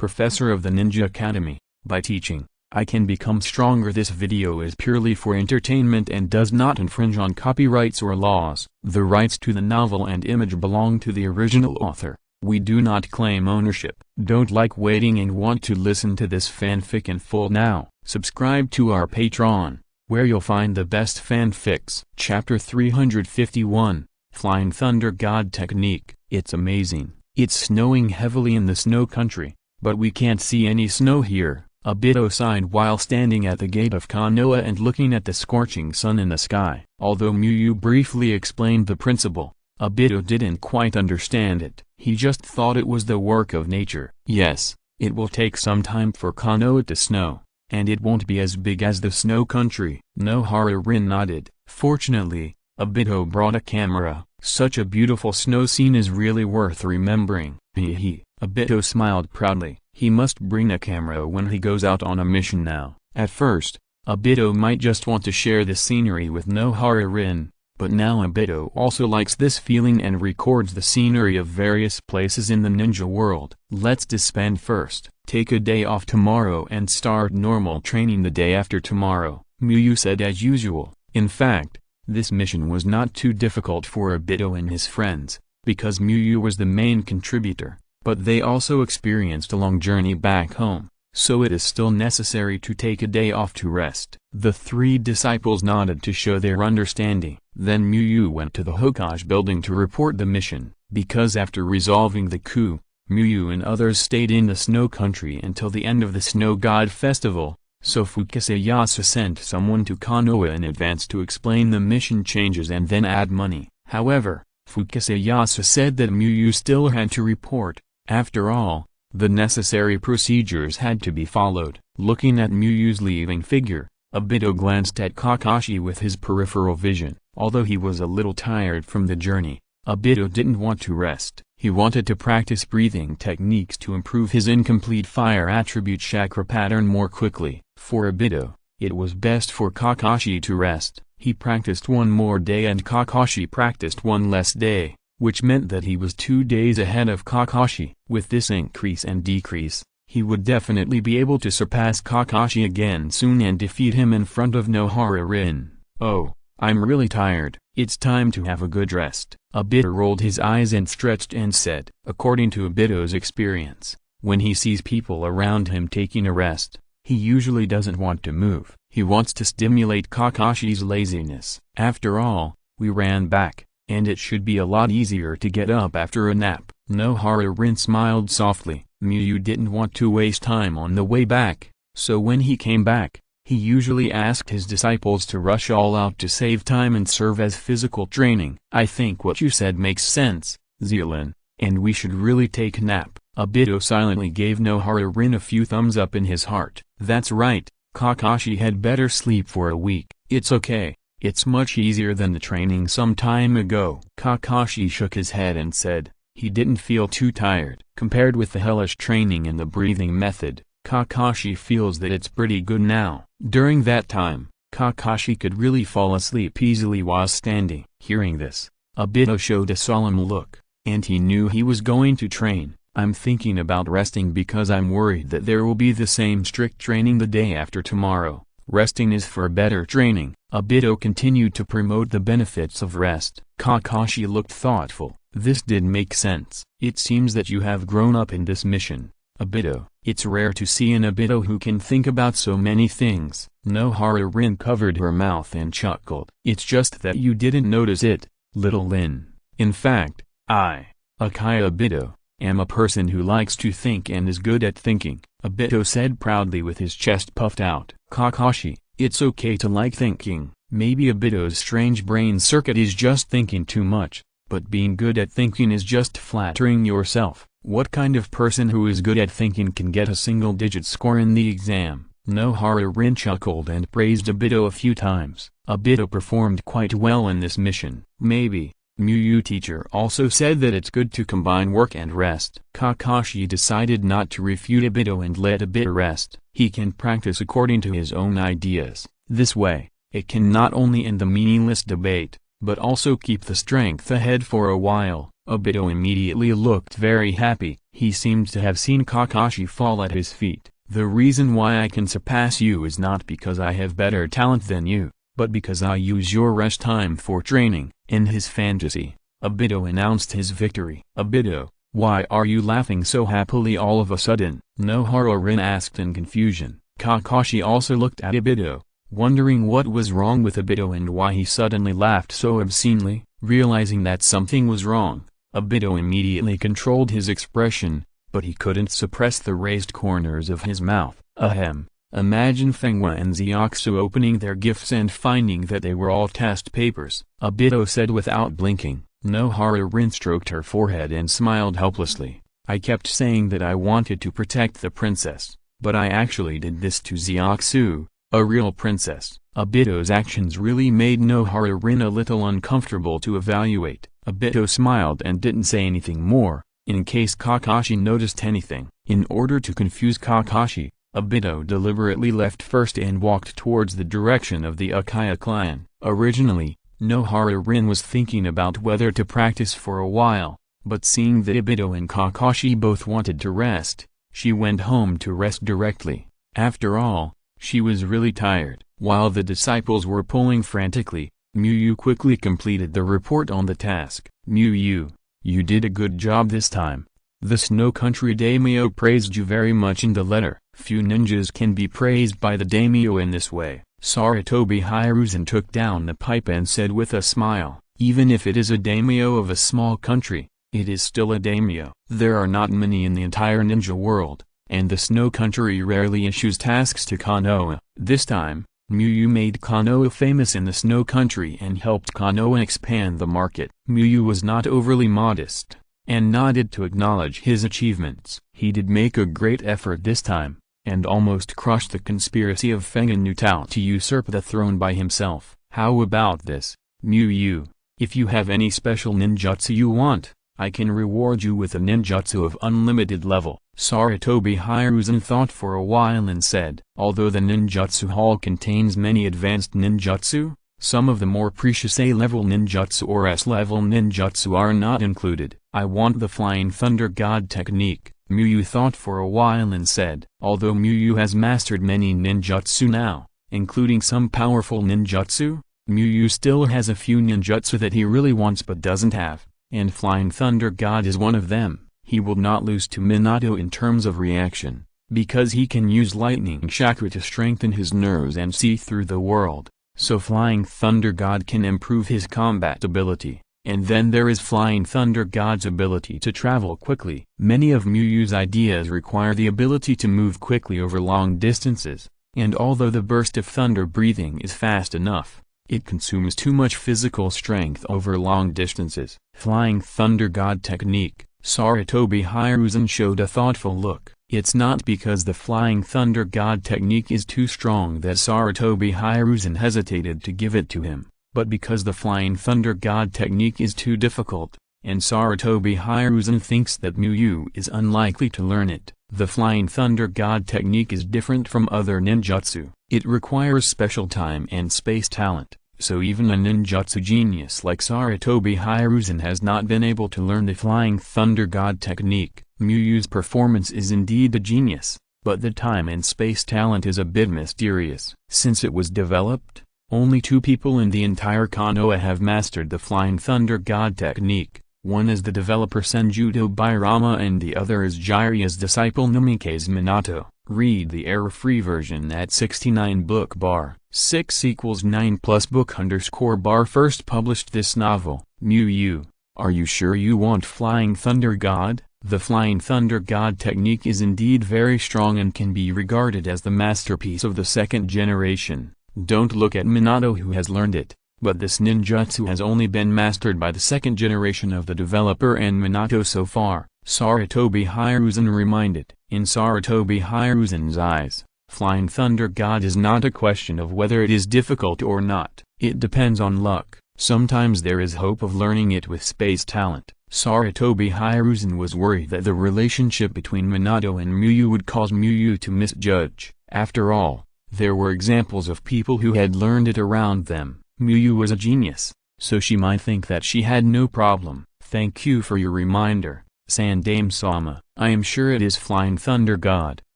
professor of the Ninja Academy. By teaching, I can become stronger. This video is purely for entertainment and does not infringe on copyrights or laws. The rights to the novel and image belong to the original author. We do not claim ownership. Don't like waiting and want to listen to this fanfic in full now? Subscribe to our Patreon, where you'll find the best fanfics. Chapter 351, Flying Thunder God Technique. It's amazing. It's snowing heavily in the snow country, but we can't see any snow here. Obito sighed while standing at the gate of Konoha and looking at the scorching sun in the sky. Although Miyu briefly explained the principle, Obito didn't quite understand it. He just thought it was the work of nature. Yes, it will take some time for Konoha to snow, and it won't be as big as the snow country. Nohara-rin nodded. Fortunately, Obito brought a camera. Such a beautiful snow scene is really worth remembering. Hehe. Obito smiled proudly. He must bring a camera when he goes out on a mission now. At first, Obito might just want to share the scenery with Nohara-rin, but now Obito also likes this feeling and records the scenery of various places in the ninja world. Let's disband first. Take a day off tomorrow and start normal training the day after tomorrow, Miyu said as usual. In fact, this mission was not too difficult for Obito and his friends, because Miyu was the main contributor, but they also experienced a long journey back home, so it is still necessary to take a day off to rest. The three disciples nodded to show their understanding. Then Miyu went to the Hokage building to report the mission, because after resolving the coup, Miyu and others stayed in the snow country until the end of the Snow God Festival. So Fukasayasu sent someone to Konoha in advance to explain the mission changes and then add money. However, Fukasayasu said that Miyu still had to report. After all, the necessary procedures had to be followed. Looking at Miyu's leaving figure, Obito glanced at Kakashi with his peripheral vision. Although he was a little tired from the journey, Obito didn't want to rest. He wanted to practice breathing techniques to improve his incomplete fire attribute chakra pattern more quickly. For Obito, it was best for Kakashi to rest. He practiced one more day and Kakashi practiced one less day, which meant that he was 2 days ahead of Kakashi. With this increase and decrease, he would definitely be able to surpass Kakashi again soon and defeat him in front of Nohara-rin. Oh, I'm really tired. It's time to have a good rest. Obito rolled his eyes and stretched and said. According to Obito's experience, when he sees people around him taking a rest, he usually doesn't want to move. He wants to stimulate Kakashi's laziness. After all, we ran back, and it should be a lot easier to get up after a nap. Nohara-rin smiled softly. Miyu didn't want to waste time on the way back, so when he came back, he usually asked his disciples to rush all out to save time and serve as physical training. I think what you said makes sense, Zealand, and we should really take a nap. Obito silently gave Nohara-rin a few thumbs up in his heart. That's right, Kakashi had better sleep for a week. It's okay, it's much easier than the training some time ago. Kakashi shook his head and said, he didn't feel too tired. Compared with the hellish training and the breathing method, Kakashi feels that it's pretty good now. During that time, Kakashi could really fall asleep easily while standing. Hearing this, Obito showed a solemn look, and he knew he was going to train. I'm thinking about resting because I'm worried that there will be the same strict training the day after tomorrow. Resting is for better training. Obito continued to promote the benefits of rest. Kakashi looked thoughtful. This did make sense. It seems that you have grown up in this mission, Obito. It's rare to see an Obito who can think about so many things. Nohara-rin covered her mouth and chuckled. It's just that you didn't notice it, little Lin. In fact, I, Uchiha Obito, am a person who likes to think and is good at thinking, Obito said proudly with his chest puffed out. Kakashi, it's okay to like thinking. Maybe Obito's strange brain circuit is just thinking too much, but being good at thinking is just flattering yourself. What kind of person who is good at thinking can get a single-digit score in the exam? Nohara-rin chuckled and praised Obito a few times. Obito performed quite well in this mission. Maybe, Miyu teacher also said that it's good to combine work and rest. Kakashi decided not to refute Obito and let Obito rest. He can practice according to his own ideas. This way, it can not only end the meaningless debate, but also keep the strength ahead for a while. Obito immediately looked very happy. He seemed to have seen Kakashi fall at his feet. The reason why I can surpass you is not because I have better talent than you, but because I use your rest time for training. In his fantasy, Obito announced his victory. Obito, why are you laughing so happily all of a sudden? Nohara-rin asked in confusion. Kakashi also looked at Obito, wondering what was wrong with Obito and why he suddenly laughed so obscenely. Realizing that something was wrong, Obito immediately controlled his expression, but he couldn't suppress the raised corners of his mouth. Ahem. Imagine Fenghua and Xiaoxu opening their gifts and finding that they were all test papers. Obito said without blinking. Nohara-rin stroked her forehead and smiled helplessly. I kept saying that I wanted to protect the princess, but I actually did this to Xiaoxu, a real princess. Obito's actions really made Nohara-rin a little uncomfortable to evaluate. Obito smiled and didn't say anything more, in case Kakashi noticed anything. In order to confuse Kakashi, Obito deliberately left first and walked towards the direction of the Uchiha clan. Originally, Nohara-rin was thinking about whether to practice for a while, but seeing that Obito and Kakashi both wanted to rest, she went home to rest directly. After all, she was really tired. While the disciples were pulling frantically, Miyu quickly completed the report on the task. Miyu, you did a good job this time. The Snow Country daimyo praised you very much in the letter. Few ninjas can be praised by the daimyo in this way. Sarutobi Hiruzen took down the pipe and said with a smile, even if it is a daimyo of a small country, it is still a daimyo. There are not many in the entire ninja world, and the Snow Country rarely issues tasks to Konoha. This time, Miyu made Konoha famous in the Snow Country and helped Konoha expand the market. Miyu was not overly modest, and nodded to acknowledge his achievements. He did make a great effort this time, and almost crushed the conspiracy of Fengen Nutao to usurp the throne by himself. How about this, Miyu? If you have any special ninjutsu you want, I can reward you with a ninjutsu of unlimited level. Sarutobi Hiruzen thought for a while and said, although the ninjutsu hall contains many advanced ninjutsu, some of the more precious A-level ninjutsu or S-level ninjutsu are not included. I want the Flying Thunder God technique. Miyu thought for a while and said, although Miyu has mastered many ninjutsu now, including some powerful ninjutsu, Miyu still has a few ninjutsu that he really wants but doesn't have, and Flying Thunder God is one of them. He will not lose to Minato in terms of reaction, because he can use lightning chakra to strengthen his nerves and see through the world, so Flying Thunder God can improve his combat ability. And then there is Flying Thunder God's ability to travel quickly. Many of Miyu's ideas require the ability to move quickly over long distances, and although the burst of thunder breathing is fast enough, it consumes too much physical strength over long distances. Flying Thunder God technique. Sarutobi Hiruzen showed a thoughtful look. It's not because the Flying Thunder God technique is too strong that Sarutobi Hiruzen hesitated to give it to him, but because the Flying Thunder God technique is too difficult, and Sarutobi Hiruzen thinks that Miyu is unlikely to learn it. The Flying Thunder God technique is different from other ninjutsu. It requires special time and space talent, so even a ninjutsu genius like Sarutobi Hiruzen has not been able to learn the Flying Thunder God technique. Miyu's performance is indeed a genius, but the time and space talent is a bit mysterious. Since it was developed, only 2 people in the entire Konoha have mastered the Flying Thunder God technique. One is the developer Senjuto Bairama and the other is Jiraiya's disciple Namikaze Minato. Read the error-free version at 69 book bar. 6 = 9 plus book _ bar first published this novel. Miyu, are you sure you want Flying Thunder God? The Flying Thunder God technique is indeed very strong and can be regarded as the masterpiece of the second generation. Don't look at Minato who has learned it, but this ninjutsu has only been mastered by the second generation of the developer and Minato so far, Sarutobi Hiruzen reminded. In Sarutobi Hiruzen's eyes, Flying Thunder God is not a question of whether it is difficult or not. It depends on luck. Sometimes there is hope of learning it with space talent. Sarutobi Hiruzen was worried that the relationship between Minato and Miyu would cause Miyu to misjudge. After all, there were examples of people who had learned it around them. Miyu was a genius, so she might think that she had no problem. Thank you for your reminder, Sandaime-sama. I am sure it is Flying Thunder God,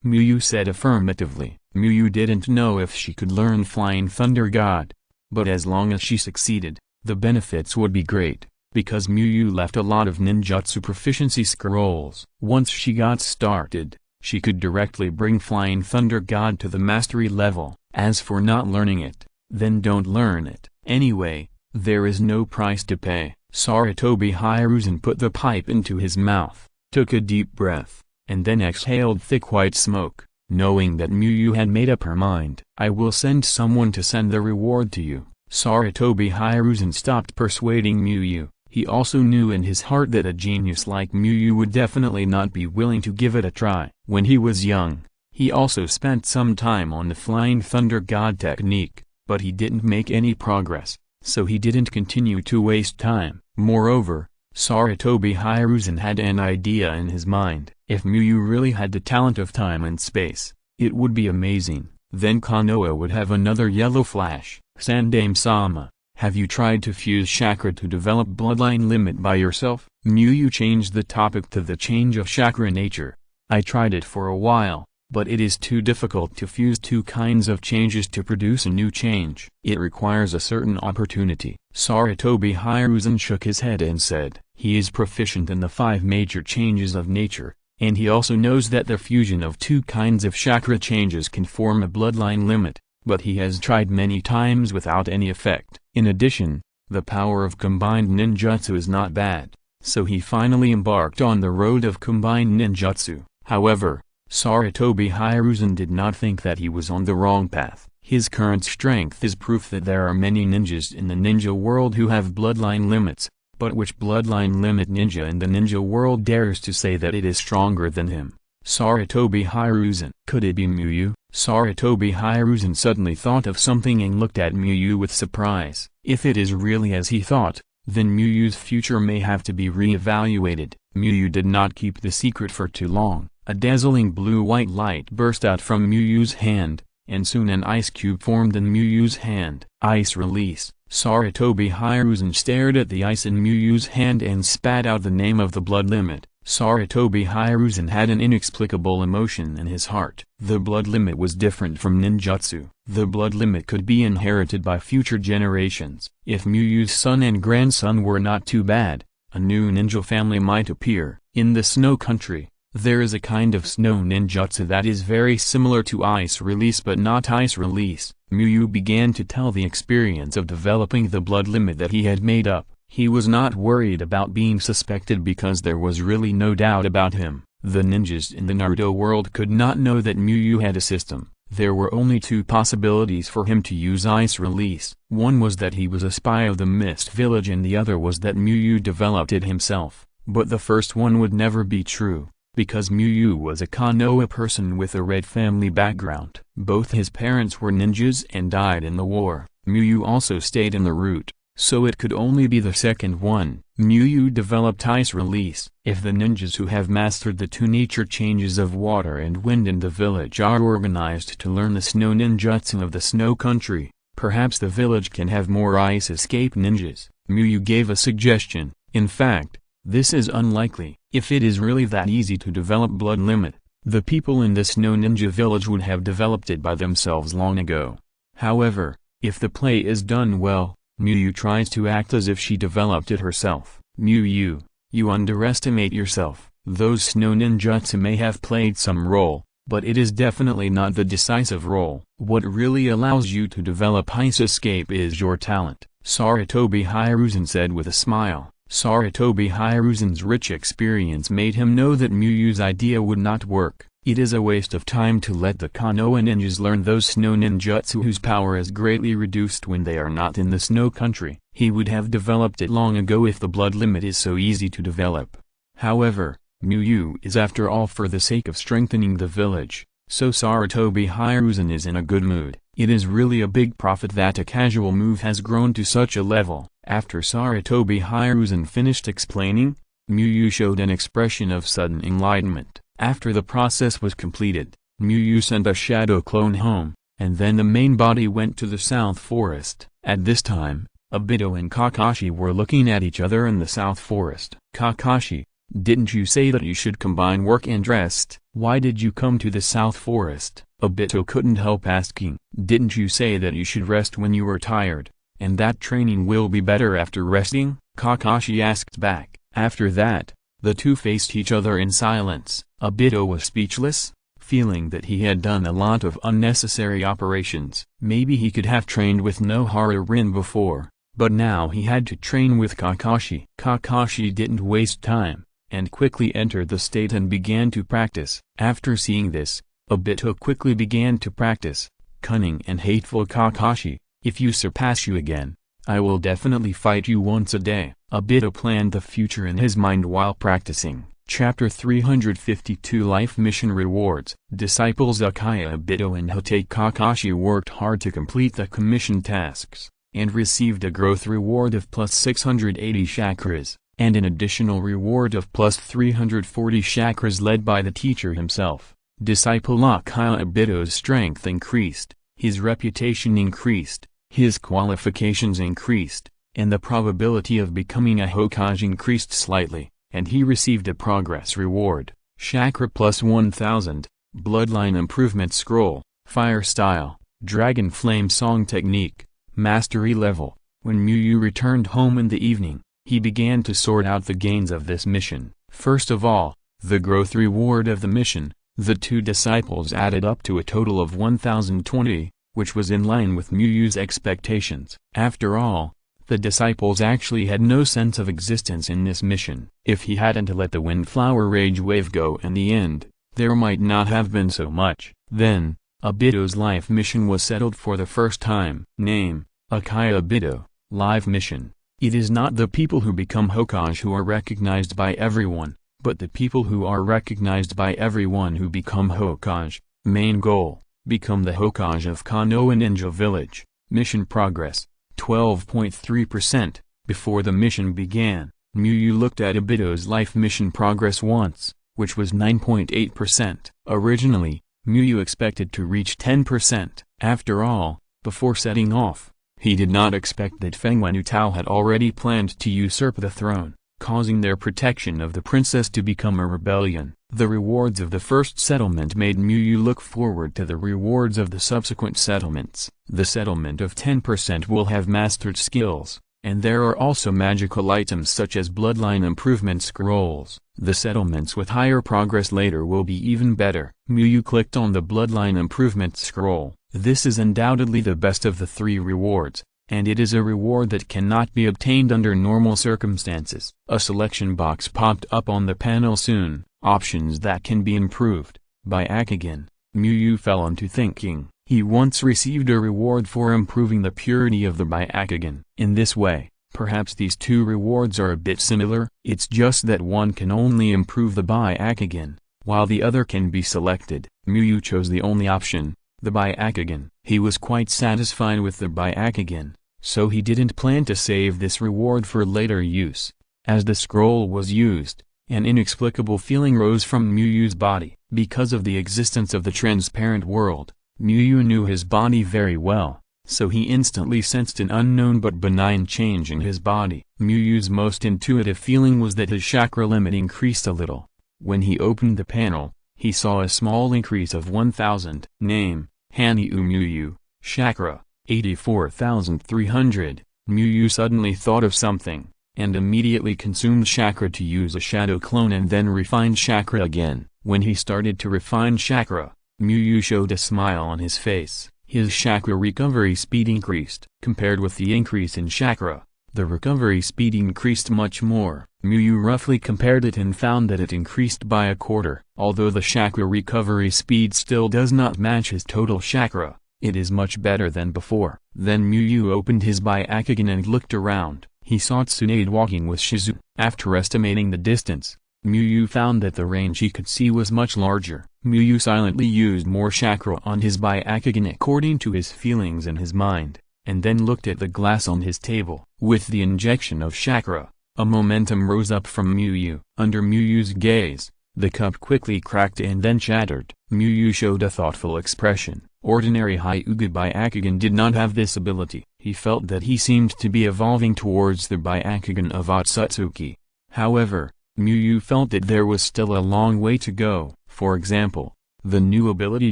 Miyu said affirmatively. Miyu didn't know if she could learn Flying Thunder God, but as long as she succeeded, the benefits would be great, because Miyu left a lot of ninjutsu proficiency scrolls. Once she got started, she could directly bring Flying Thunder God to the mastery level. As for not learning it, then don't learn it. Anyway, there is no price to pay. Sarutobi Hiruzen put the pipe into his mouth, took a deep breath, and then exhaled thick white smoke, knowing that Miyu had made up her mind. I will send someone to send the reward to you. Sarutobi Hiruzen stopped persuading Miyu. He also knew in his heart that a genius like Miyu would definitely not be willing to give it a try. When he was young, he also spent some time on the Flying Thunder God technique, but he didn't make any progress, so he didn't continue to waste time. Moreover, Sarutobi Hiruzen had an idea in his mind. If Miyu really had the talent of time and space, it would be amazing. Then Konoha would have another yellow flash. Sandaime-sama, have you tried to fuse chakra to develop bloodline limit by yourself? Miyu changed the topic to the change of chakra nature. I tried it for a while, but it is too difficult to fuse two kinds of changes to produce a new change. It requires a certain opportunity. Sarutobi Hiruzen shook his head and said, he is proficient in the 5 major changes of nature, and he also knows that the fusion of two kinds of chakra changes can form a bloodline limit, but he has tried many times without any effect. In addition, the power of combined ninjutsu is not bad, so he finally embarked on the road of combined ninjutsu. However, Sarutobi Hiruzen did not think that he was on the wrong path. His current strength is proof that there are many ninjas in the ninja world who have bloodline limits, but which bloodline limit ninja in the ninja world dares to say that it is stronger than him? Sarutobi Hiruzen. Could it be Miyu? Sarutobi Hiruzen suddenly thought of something and looked at Miyu with surprise. If it is really as he thought, then Miyu's future may have to be re-evaluated. Miyu did not keep the secret for too long. A dazzling blue-white light burst out from Miyu's hand, and soon an ice cube formed in Miyu's hand. Ice release. Sarutobi Hiruzen stared at the ice in Miyu's hand and spat out the name of the blood limit. Sarutobi Hiruzen had an inexplicable emotion in his heart. The blood limit was different from ninjutsu. The blood limit could be inherited by future generations. If Miyu's son and grandson were not too bad, a new ninja family might appear. In the snow country, there is a kind of snow ninjutsu that is very similar to ice release but not ice release. Miyu began to tell the experience of developing the blood limit that he had made up. He was not worried about being suspected because there was really no doubt about him. The ninjas in the Naruto world could not know that Miyu had a system. There were only 2 possibilities for him to use ice release. One was that he was a spy of the Mist Village and the other was that Miyu developed it himself. But the first one would never be true, because Miyu was a Konoha person with a red family background. Both his parents were ninjas and died in the war. Miyu also stayed in the route, so it could only be the second one. Miyu developed ice release. If the ninjas who have mastered the 2 nature changes of water and wind in the village are organized to learn the snow ninjutsu of the snow country, perhaps the village can have more ice escape ninjas. Miyu gave a suggestion. In fact, this is unlikely. If it is really that easy to develop blood limit, the people in the snow ninja village would have developed it by themselves long ago. However, if the play is done well, Miyu tries to act as if she developed it herself. Miyu, you underestimate yourself. Those snow ninjutsu may have played some role, but it is definitely not the decisive role. What really allows you to develop ice escape is your talent, Sarutobi Hiruzen said with a smile. Sarutobi Hiruzen's rich experience made him know that Miyu's idea would not work. It is a waste of time to let the Konoha ninjas learn those snow ninjutsu whose power is greatly reduced when they are not in the snow country. He would have developed it long ago if the blood limit is so easy to develop. However, Miyu is after all for the sake of strengthening the village, so Sarutobi Hiruzen is in a good mood. It is really a big profit that a casual move has grown to such a level. After Sarutobi Hiruzen finished explaining, Miyu showed an expression of sudden enlightenment. After the process was completed, Miyu sent a shadow clone home, and then the main body went to the South Forest. At this time, Obito and Kakashi were looking at each other in the South Forest. Kakashi, didn't you say that you should combine work and rest? Why did you come to the South Forest? Obito couldn't help asking. Didn't you say that you should rest when you were tired, and that training will be better after resting? Kakashi asked back. After that, the two faced each other in silence. Obito was speechless, feeling that he had done a lot of unnecessary operations. Maybe he could have trained with Nohara Rin before, but now he had to train with Kakashi. Kakashi didn't waste time, and quickly entered the state and began to practice. After seeing this, Obito quickly began to practice. Cunning and hateful Kakashi, if you surpass you again, I will definitely fight you once a day. Obito planned the future in his mind while practicing. Chapter 352 Life Mission Rewards. Disciples Uchiha Obito and Hotai Kakashi worked hard to complete the commission tasks, and received a growth reward of plus 680 chakras, and an additional reward of plus 340 chakras led by the teacher himself. Disciple Uchiha Obito's strength increased, his reputation increased, his qualifications increased, and the probability of becoming a Hokage increased slightly, and he received a progress reward, Chakra plus 1000, Bloodline Improvement Scroll, Fire Style, Dragon Flame Song Technique, Mastery Level. When Muyu returned home in the evening, he began to sort out the gains of this mission. First of all, the growth reward of the mission. The two disciples added up to a total of 1020, which was in line with Muyu's expectations. After all, the disciples actually had no sense of existence in this mission. If he hadn't let the Windflower Rage Wave go in the end, there might not have been so much. Then, Obito's life mission was settled for the first time. Name: Uchiha Obito. Live mission. It is not the people who become Hokage who are recognized by everyone, but the people who are recognized by everyone who become Hokage. Main goal: become the Hokage of Konoha Ninja Village. Mission progress: 12.3%. Before the mission began, Muyu looked at Obito's life mission progress once, which was 9.8%. Originally, Muyu expected to reach 10%. After all, before setting off, he did not expect that Feng Wenutao had already planned to usurp the throne, causing their protection of the princess to become a rebellion. The rewards of the first settlement made Muyu look forward to the rewards of the subsequent settlements. The settlement of 10% will have mastered skills, and there are also magical items such as bloodline improvement scrolls. The settlements with higher progress later will be even better. Muyu clicked on the bloodline improvement scroll. This is undoubtedly the best of the three rewards, and it is a reward that cannot be obtained under normal circumstances. A selection box popped up on the panel soon. Options that can be improved by Akagan. Muyu fell into thinking. He once received a reward for improving the purity of the Byakugan. In this way, perhaps these two rewards are a bit similar. It's just that one can only improve the Byakugan, while the other can be selected. Muyu chose the only option, the Byakugan. He was quite satisfied with the Byakugan, so he didn't plan to save this reward for later use. As the scroll was used, an inexplicable feeling rose from Muyu's body. Because of the existence of the transparent world, Muyu knew his body very well, so he instantly sensed an unknown but benign change in his body. Muyu's most intuitive feeling was that his chakra limit increased a little. When he opened the panel, he saw a small increase of 1000. Name: Hanyu Muyu. Chakra: 84,300. Muyu suddenly thought of something, and immediately consumed chakra to use a shadow clone and then refined chakra again. When he started to refine chakra, Muyu showed a smile on his face. His chakra recovery speed increased. Compared with the increase in chakra, the recovery speed increased much more. Muyu roughly compared it and found that it increased by a quarter. Although the chakra recovery speed still does not match his total chakra, it is much better than before. Then Muyu opened his Byakugan and looked around. He saw Tsunade walking with Shisui. After estimating the distance, Muyu found that the range he could see was much larger. Muyu silently used more chakra on his Byakugan according to his feelings in his mind, and then looked at the glass on his table. With the injection of chakra, a momentum rose up from Muyu. Under Muyu's gaze, the cup quickly cracked and then shattered. Muyu showed a thoughtful expression. Ordinary Hyuga Byakugan did not have this ability. He felt that he seemed to be evolving towards the Byakugan of Otsutsuki. However, Miyu felt that there was still a long way to go. For example, the new ability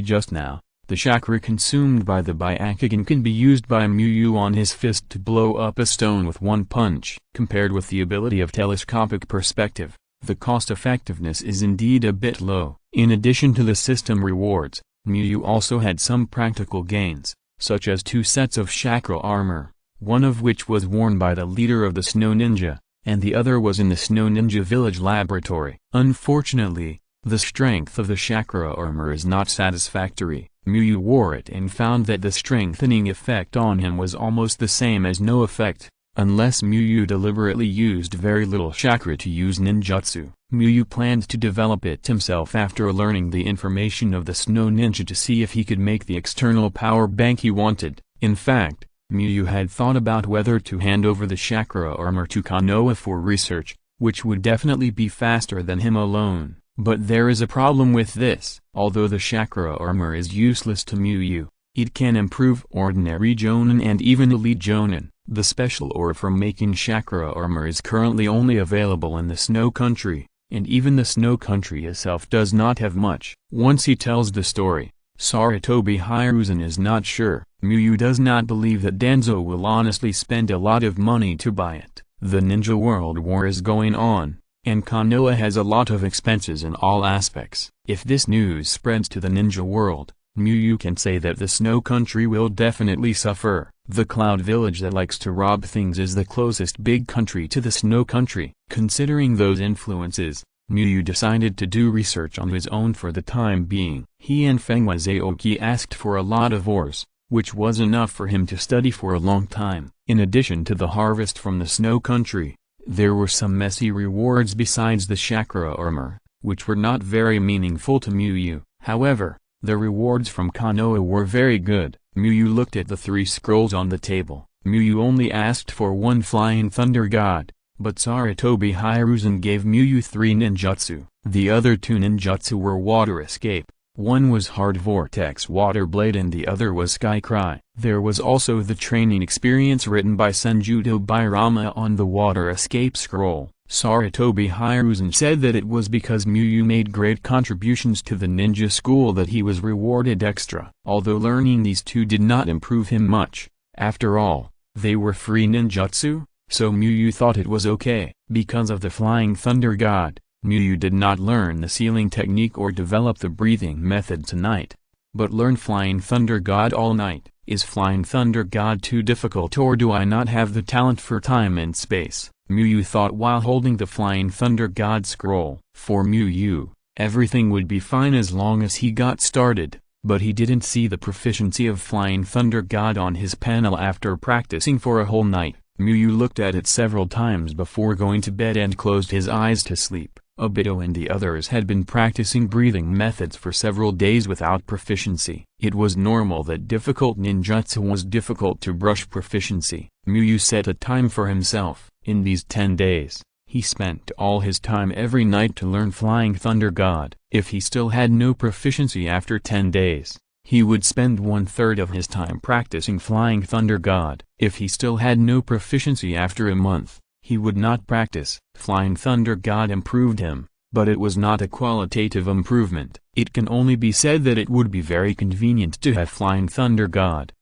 just now, the chakra consumed by the Byakugan, can be used by Miyu on his fist to blow up a stone with one punch. Compared with the ability of telescopic perspective, the cost-effectiveness is indeed a bit low. In addition to the system rewards, Miyu also had some practical gains, such as 2 sets of chakra armor, one of which was worn by the leader of the Snow Ninja, and the other was in the Snow Ninja village laboratory. Unfortunately, the strength of the chakra armor is not satisfactory. Miyu wore it and found that the strengthening effect on him was almost the same as no effect, unless Miyu deliberately used very little chakra to use ninjutsu. Miyu planned to develop it himself after learning the information of the Snow Ninja to see if he could make the external power bank he wanted. In fact, Miyu had thought about whether to hand over the chakra armor to Konoha for research, which would definitely be faster than him alone. But there is a problem with this. Although the chakra armor is useless to Miyu, it can improve ordinary Jonin and even elite Jonin. The special ore for making chakra armor is currently only available in the Snow Country, and even the Snow Country itself does not have much. Once he tells the story, Sarutobi Hiruzen is not sure. Miyu does not believe that Danzo will honestly spend a lot of money to buy it. The Ninja World War is going on, and Konoha has a lot of expenses in all aspects. If this news spreads to the ninja world, Miyu can say that the Snow Country will definitely suffer. The Cloud Village that likes to rob things is the closest big country to the Snow Country. Considering those influences, Miyu decided to do research on his own for the time being. He and Fengwa Zaoki asked for a lot of ores, which was enough for him to study for a long time. In addition to the harvest from the Snow Country, there were some messy rewards besides the chakra armor, which were not very meaningful to Miyu. However, the rewards from Konoha were very good. Miyu looked at the 3 scrolls on the table. Miyu only asked for 1 Flying Thunder God, but Sarutobi Hiruzen gave Miyu 3 ninjutsu. The other 2 ninjutsu were Water Escape. One was Hard Vortex Water Blade and the other was Sky Cry. There was also the training experience written by Senjudo Bairama on the Water Escape scroll. Sarutobi Hiruzen said that it was because Miyu made great contributions to the ninja school that he was rewarded extra. Although learning these 2 did not improve him much, after all, they were free ninjutsu, so Miyu thought it was okay. Because of the Flying Thunder God, Miyu did not learn the sealing technique or develop the breathing method tonight, but learn Flying Thunder God all night. Is Flying Thunder God too difficult, or do I not have the talent for time and space? Miyu thought while holding the Flying Thunder God scroll. For Miyu, everything would be fine as long as he got started, but he didn't see the proficiency of Flying Thunder God on his panel after practicing for a whole night. Miyu looked at it several times before going to bed and closed his eyes to sleep. Obito and the others had been practicing breathing methods for several days without proficiency. It was normal that difficult ninjutsu was difficult to brush proficiency. Miyu set a time for himself. In these 10 days, he spent all his time every night to learn Flying Thunder God. If he still had no proficiency after 10 days, he would spend 1/3 of his time practicing Flying Thunder God. If he still had no proficiency after a month, he would not practice. Flying Thunder God improved him, but it was not a qualitative improvement. It can only be said that it would be very convenient to have Flying Thunder God.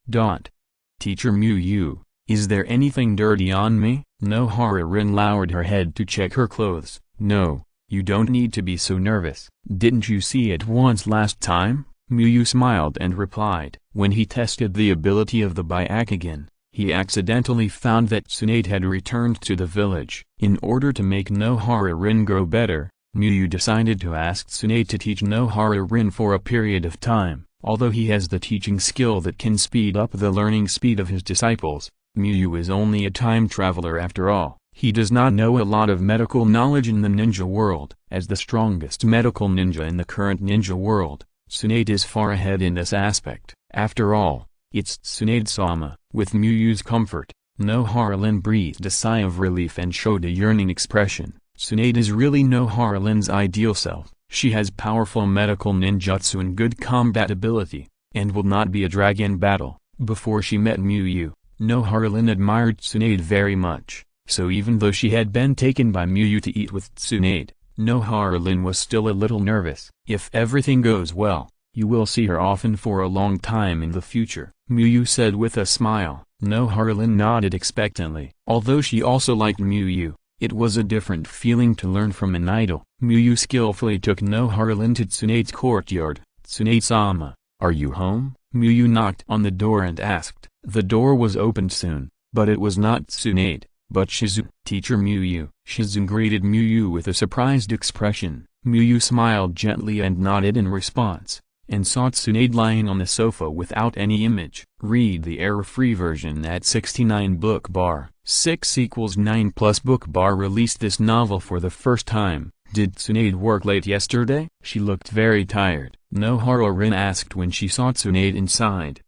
Teacher Miyu, is there anything dirty on me? Nohara-rin lowered her head to check her clothes. No, you don't need to be so nervous. Didn't you see it once last time? Miyu smiled and replied. When he tested the ability of the Byakugan, he accidentally found that Tsunade had returned to the village. In order to make Nohara-rin grow better, Miyu decided to ask Tsunade to teach Nohara-rin for a period of time. Although he has the teaching skill that can speed up the learning speed of his disciples, Miyu is only a time traveler after all. He does not know a lot of medical knowledge in the ninja world. As the strongest medical ninja in the current ninja world, Tsunade is far ahead in this aspect. After all, it's Tsunade-sama. With Miyu's comfort, Nohara-rin breathed a sigh of relief and showed a yearning expression. Tsunade is really Nohara-rin's ideal self. She has powerful medical ninjutsu and good combat ability, and will not be a drag in battle. Before she met Miyu, Nohara-rin admired Tsunade very much. so even though she had been taken by Miyu to eat with Tsunade, Nohara-rin was still a little nervous. "If everything goes well, you will see her often for a long time in the future," Miyu said with a smile. Nohara-rin nodded expectantly. Although she also liked Miyu, it was a different feeling to learn from an idol. Miyu skillfully took Nohara-rin to Tsunade's courtyard. "Tsunade-sama, are you home?" Miyu knocked on the door and asked. The door was opened soon, but it was not Tsunade, but Shizu. "Teacher Miyu." Shizu greeted Miyu with a surprised expression. Miyu smiled gently and nodded in response, and saw Tsunade lying on the sofa without any image. Read the error-free version at 69 book bar. 6=9 book bar released this novel for the first time. "Did Tsunade work late yesterday?" She looked very tired, Nohara-rin asked when she saw Tsunade inside.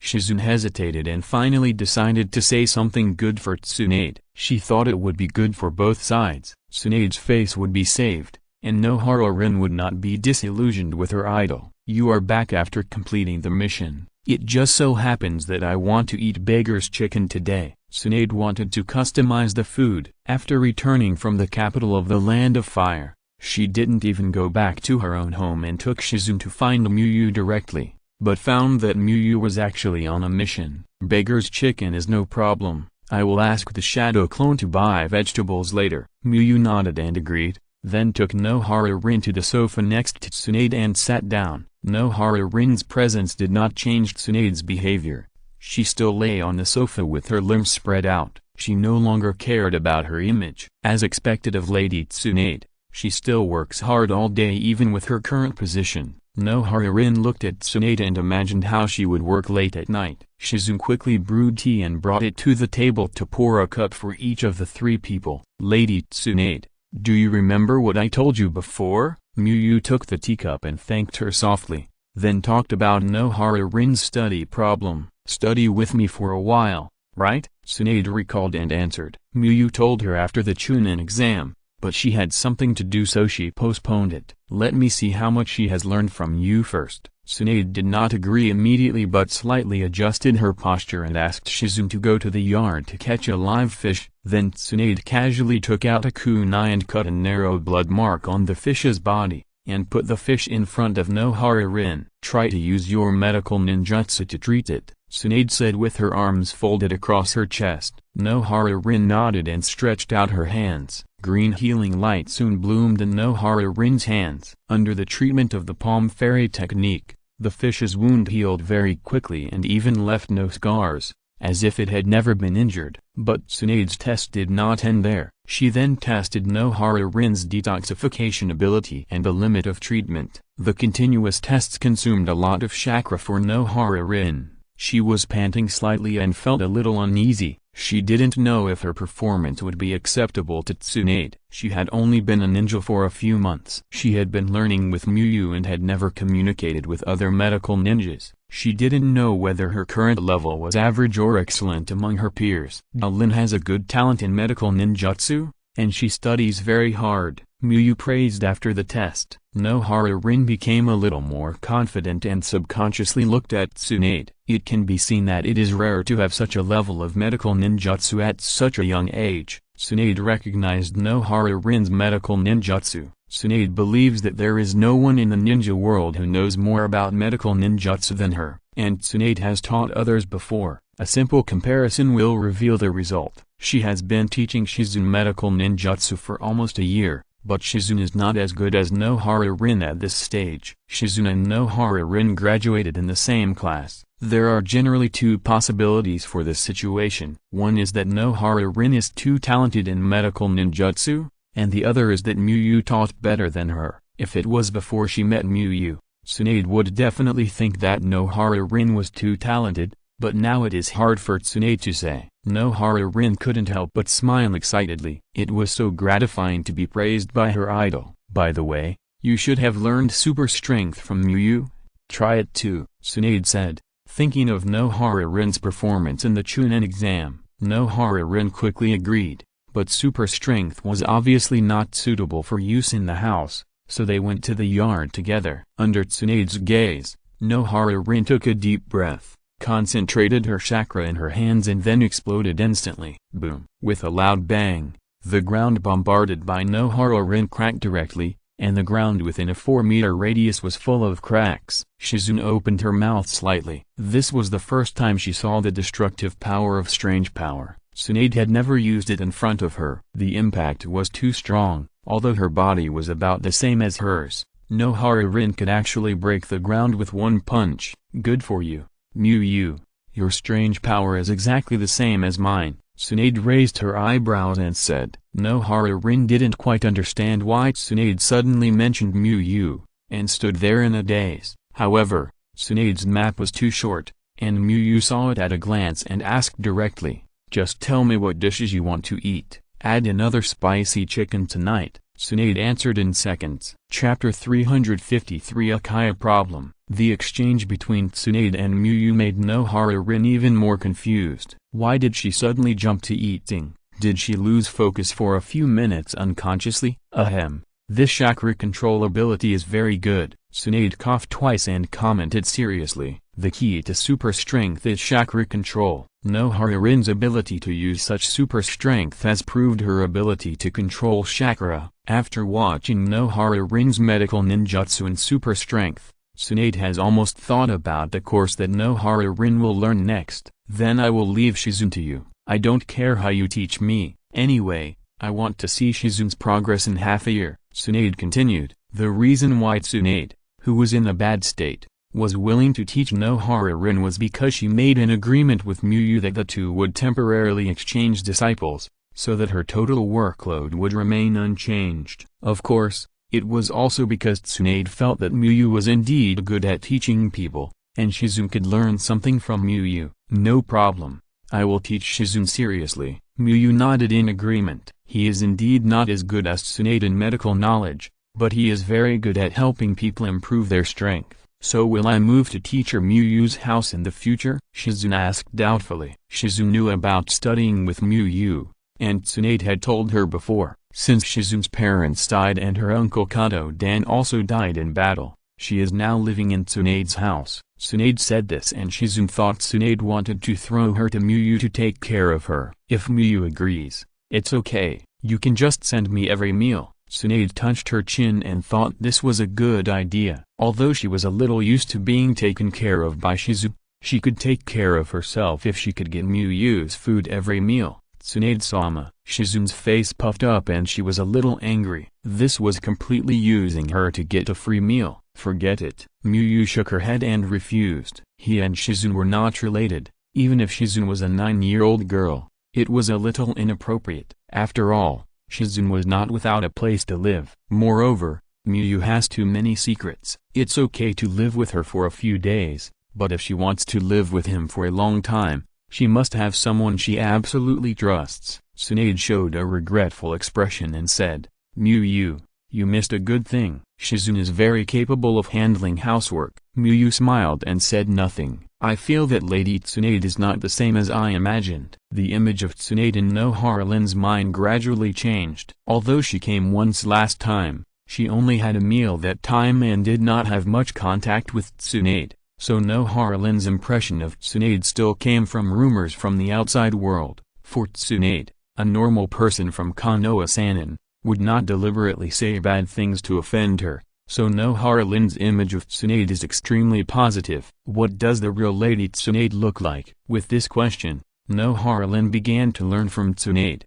Shizu hesitated and finally decided to say something good for Tsunade. She thought it would be good for both sides. Tsunade's face would be saved, and Nohara-rin would not be disillusioned with her idol. "You are back after completing the mission. It just so happens that I want to eat beggar's chicken today." Tsunade wanted to customize the food. After returning from the capital of the Land of Fire, she didn't even go back to her own home and took Shizu to find Miyu directly, but found that Miyu was actually on a mission. "Beggar's chicken is no problem. I will ask the shadow clone to buy vegetables later." Miyu nodded and agreed, then took Nohara-rin to the sofa next to Tsunade and sat down. Nohara-rin's presence did not change Tsunade's behavior. She still lay on the sofa with her limbs spread out. She no longer cared about her image. As expected of Lady Tsunade, she still works hard all day even with her current position. Nohara-rin looked at Tsunade and imagined how she would work late at night. Shizu quickly brewed tea and brought it to the table to pour a cup for each of the three people. "Lady Tsunade, do you remember what I told you before?" Miyu took the teacup and thanked her softly, then talked about Nohara-rin's study problem. "Study with me for a while, right?" Tsunade recalled and answered. Miyu told her after the Chunin exam, but she had something to do so she postponed it. "Let me see how much she has learned from you first." Tsunade did not agree immediately but slightly adjusted her posture and asked Shizu to go to the yard to catch a live fish. Then Tsunade casually took out a kunai and cut a narrow blood mark on the fish's body, and put the fish in front of Nohara-rin. "Try to use your medical ninjutsu to treat it," Tsunade said with her arms folded across her chest. Nohara-rin nodded and stretched out her hands. Green healing light soon bloomed in Nohara-rin's hands. Under the treatment of the palm fairy technique, the fish's wound healed very quickly and even left no scars, as if it had never been injured. But Tsunade's test did not end there. She then tested Nohara-rin's detoxification ability and the limit of treatment. The continuous tests consumed a lot of chakra for Nohara-rin. She was panting slightly and felt a little uneasy. She didn't know if her performance would be acceptable to Tsunade. She had only been a ninja for a few months. She had been learning with Miyu and had never communicated with other medical ninjas. She didn't know whether her current level was average or excellent among her peers. Lin has a good talent in medical ninjutsu, and she studies very hard, Miyu praised after the test. Nohara-rin became a little more confident and subconsciously looked at Tsunade. It can be seen that it is rare to have such a level of medical ninjutsu at such a young age. Tsunade recognized Nohara-rin's medical ninjutsu. Tsunade believes that there is no one in the ninja world who knows more about medical ninjutsu than her, and Tsunade has taught others before. A simple comparison will reveal the result. She has been teaching Shizu medical ninjutsu for almost a year, but Shizu is not as good as Nohara-rin at this stage. Shizu and Nohara-rin graduated in the same class. There are generally two possibilities for this situation. One is that Nohara-rin is too talented in medical ninjutsu, and the other is that Miyu taught better than her. If it was before she met Miyu, Tsunade would definitely think that Nohara-rin was too talented, but now it is hard for Tsunade to say. Nohara-rin couldn't help but smile excitedly. It was so gratifying to be praised by her idol. By the way, you should have learned super strength from Miyu. Try it too, Tsunade said, thinking of Nohara-rin's performance in the Chunin exam. Nohara-rin quickly agreed, but super strength was obviously not suitable for use in the house, so they went to the yard together. Under Tsunade's gaze, Nohara-rin took a deep breath, concentrated her chakra in her hands and then exploded instantly. Boom! With a loud bang, the ground bombarded by Nohara Rin cracked directly, and the ground within a 4-meter radius was full of cracks. Shizune opened her mouth slightly. This was the first time she saw the destructive power of strange power. Tsunade had never used it in front of her. The impact was too strong. Although her body was about the same as hers, Nohara Rin could actually break the ground with one punch. Good for you, Miyu. Your strange power is exactly the same as mine. Tsunade raised her eyebrows and said. Nohara Rin didn't quite understand why Tsunade suddenly mentioned Miyu, and stood there in a daze. However, Tsunade's map was too short, and Miyu saw it at a glance and asked directly, "Just tell me what dishes you want to eat. Add another spicy chicken tonight." Tsunade answered in seconds. Chapter 353 Uchiha Problem. The exchange between Tsunade and Miyu made Nohara Rin even more confused. Why did she suddenly jump to eating? Did she lose focus for a few minutes unconsciously? Ahem. This chakra control ability is very good. Tsunade coughed twice and commented seriously. The key to super strength is chakra control. Nohara Rin's ability to use such super strength has proved her ability to control chakra. After watching Nohara Rin's medical ninjutsu and super strength, Tsunade has almost thought about the course that Nohara Rin will learn next. Then I will leave Shizune to you. I don't care how you teach me. Anyway, I want to see Shizune's progress in half a year. Tsunade continued. The reason why Tsunade, who was in a bad state, was willing to teach Nohara Rin was because she made an agreement with Miyu that the two would temporarily exchange disciples, so that her total workload would remain unchanged. Of course, it was also because Tsunade felt that Miyu was indeed good at teaching people, and Shizune could learn something from Miyu. No problem. I will teach Shizune seriously. Miyu nodded in agreement. He is indeed not as good as Tsunade in medical knowledge, but he is very good at helping people improve their strength. So will I move to teacher Miyu's house in the future? Shizune asked doubtfully. Shizune knew about studying with Miyu, and Tsunade had told her before. Since Shizune's parents died and her uncle Kato Dan also died in battle, she is now living in Tsunade's house. Tsunade said this and Shizune thought Tsunade wanted to throw her to Miyu to take care of her. If Miyu agrees, it's okay, you can just send me every meal. Tsunade touched her chin and thought this was a good idea. Although she was a little used to being taken care of by Shizune, she could take care of herself if she could get Miyu's food every meal. Tsunade-sama. Shizune's face puffed up and she was a little angry. This was completely using her to get a free meal. Forget it. Miyu shook her head and refused. He and Shizune were not related. Even if Shizune was a 9-year-old girl, it was a little inappropriate. After all, Shizune was not without a place to live. Moreover, Miyu has too many secrets. It's okay to live with her for a few days, but if she wants to live with him for a long time, she must have someone she absolutely trusts. Tsunade showed a regretful expression and said, Miyu, you missed a good thing. Shizune is very capable of handling housework. Miyu smiled and said nothing. I feel that Lady Tsunade is not the same as I imagined. The image of Tsunade in Nohara Rin's mind gradually changed. Although she came once last time, she only had a meal that time and did not have much contact with Tsunade. So Nohara Rin's impression of Tsunade still came from rumors from the outside world. For Tsunade, a normal person from Konoha Sanin, would not deliberately say bad things to offend her, so Nohara Rin's image of Tsunade is extremely positive. What does the real Lady Tsunade look like? With this question, Nohara Rin began to learn from Tsunade.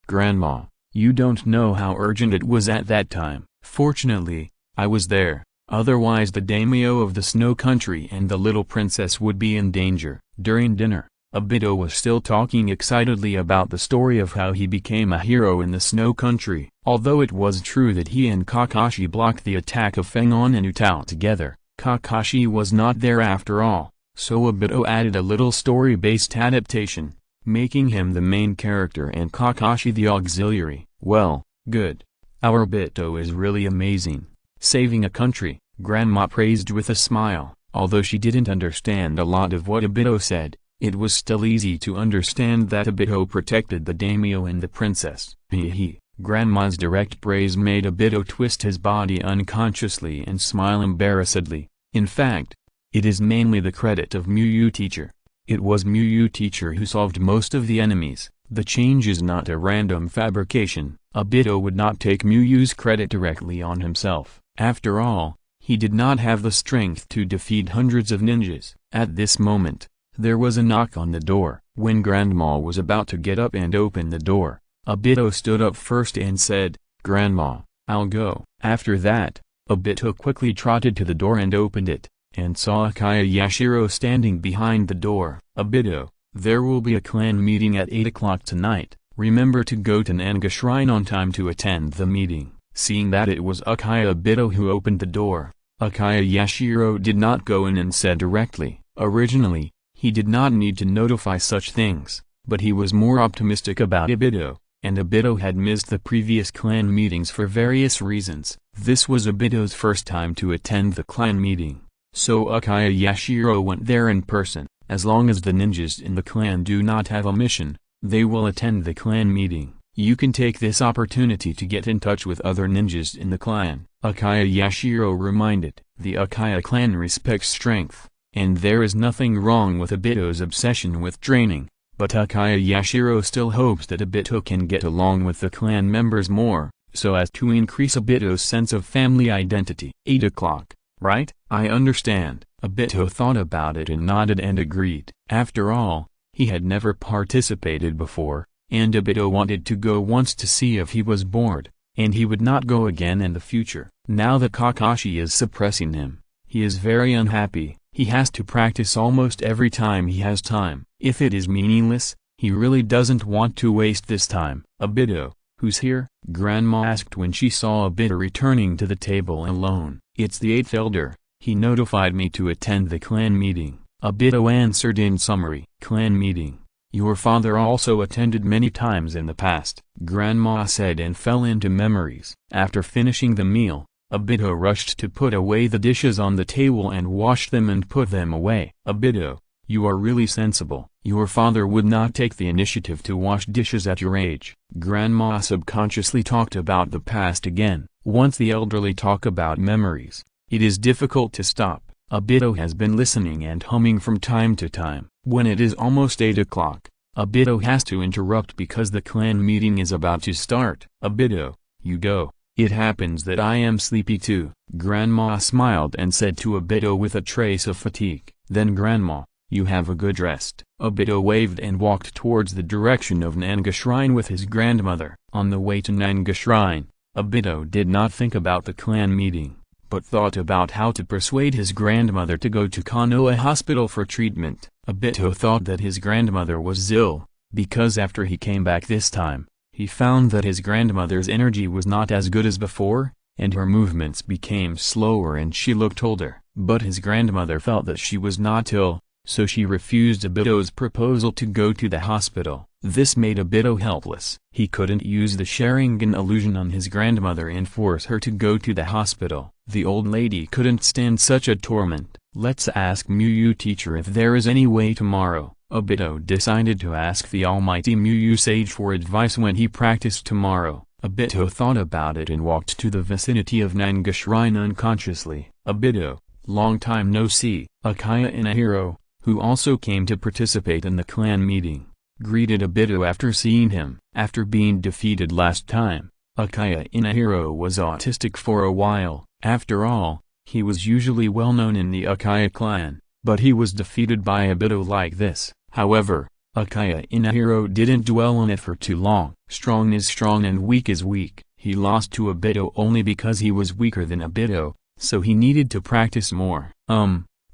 Grandma, you don't know how urgent it was at that time. Fortunately, I was there. Otherwise the daimyo of the snow country and the little princess would be in danger. During dinner, Obito was still talking excitedly about the story of how he became a hero in the snow country. Although it was true that he and Kakashi blocked the attack of Fengon and Utao together, Kakashi was not there after all, so Obito added a little story-based adaptation, making him the main character and Kakashi the auxiliary. Well, good. Our Obito is really amazing. Saving a country, Grandma praised with a smile. Although she didn't understand a lot of what Obito said, it was still easy to understand that Obito protected the daimyo and the princess. Hee. Grandma's direct praise made Obito twist his body unconsciously and smile embarrassedly. In fact, It is mainly the credit of Muyu teacher. It was Muyu teacher who solved most of the enemies. The change is not a random fabrication. Obito would not take Muyu's credit directly on himself. After all, he did not have the strength to defeat hundreds of ninjas. At this moment, there was a knock on the door. When Grandma was about to get up and open the door, Obito stood up first and said, "Grandma, I'll go." After that, Obito quickly trotted to the door and opened it, and saw Uchiha Yashiro standing behind the door. "Obito, there will be a clan meeting at 8 o'clock tonight. Remember to go to Nanga Shrine on time to attend the meeting." Seeing that it was Uchiha Obito who opened the door, Uchiha Yashiro did not go in and said directly. Originally, he did not need to notify such things, but he was more optimistic about Obito, and Obito had missed the previous clan meetings for various reasons. This was Obito's first time to attend the clan meeting, so Uchiha Yashiro went there in person. As long as the ninjas in the clan do not have a mission, they will attend the clan meeting. You can take this opportunity to get in touch with other ninjas in the clan. Uchiha Yashiro reminded. The Uchiha clan respects strength, and there is nothing wrong with Obito's obsession with training, but Uchiha Yashiro still hopes that Obito can get along with the clan members more, so as to increase Obito's sense of family identity. 8 o'clock, right? I understand. Obito thought about it and nodded and agreed. After all, he had never participated before, and Obito wanted to go once to see if he was bored, and he would not go again in the future. Now that Kakashi is suppressing him, he is very unhappy. He has to practice almost every time he has time. If it is meaningless, he really doesn't want to waste this time. "Obito, who's here?" Grandma asked when she saw Obito returning to the table alone. "It's the 8th elder. He notified me to attend the clan meeting." Obito answered in summary. "Clan meeting? Your father also attended many times in the past," Grandma said and fell into memories. After finishing the meal, Obito rushed to put away the dishes on the table and washed them and put them away. "Obito, you are really sensible. Your father would not take the initiative to wash dishes at your age." Grandma subconsciously talked about the past again. Once the elderly talk about memories, it is difficult to stop. Obito has been listening and humming from time to time. When it is almost 8 o'clock, Obito has to interrupt because the clan meeting is about to start. "Obito, you go. It happens that I am sleepy too." Grandma smiled and said to Obito with a trace of fatigue. "Then Grandma, you have a good rest." Obito waved and walked towards the direction of Nanga Shrine with his grandmother. On the way to Nanga Shrine, Obito did not think about the clan meeting, but thought about how to persuade his grandmother to go to Konoha hospital for treatment. Obito thought that his grandmother was ill, because after he came back this time, he found that his grandmother's energy was not as good as before, and her movements became slower and she looked older. But his grandmother felt that she was not ill, so she refused Obito's proposal to go to the hospital. This made Obito helpless. He couldn't use the Sharingan illusion on his grandmother and force her to go to the hospital. The old lady couldn't stand such a torment. "Let's ask Muyu teacher if there is any way tomorrow." Obito decided to ask the almighty Muyu sage for advice when he practiced tomorrow. Obito thought about it and walked to the vicinity of Nanga Shrine unconsciously. "Obito, long time no see." Uchiha Inahiro, who also came to participate in the clan meeting, greeted Obito after seeing him. After being defeated last time, Uchiha Inahiro was autistic for a while. After all, he was usually well known in the Uchiha clan, but he was defeated by Obito like this. However, Uchiha Inahiro didn't dwell on it for too long. Strong is strong and weak is weak. He lost to Obito only because he was weaker than Obito, so he needed to practice more.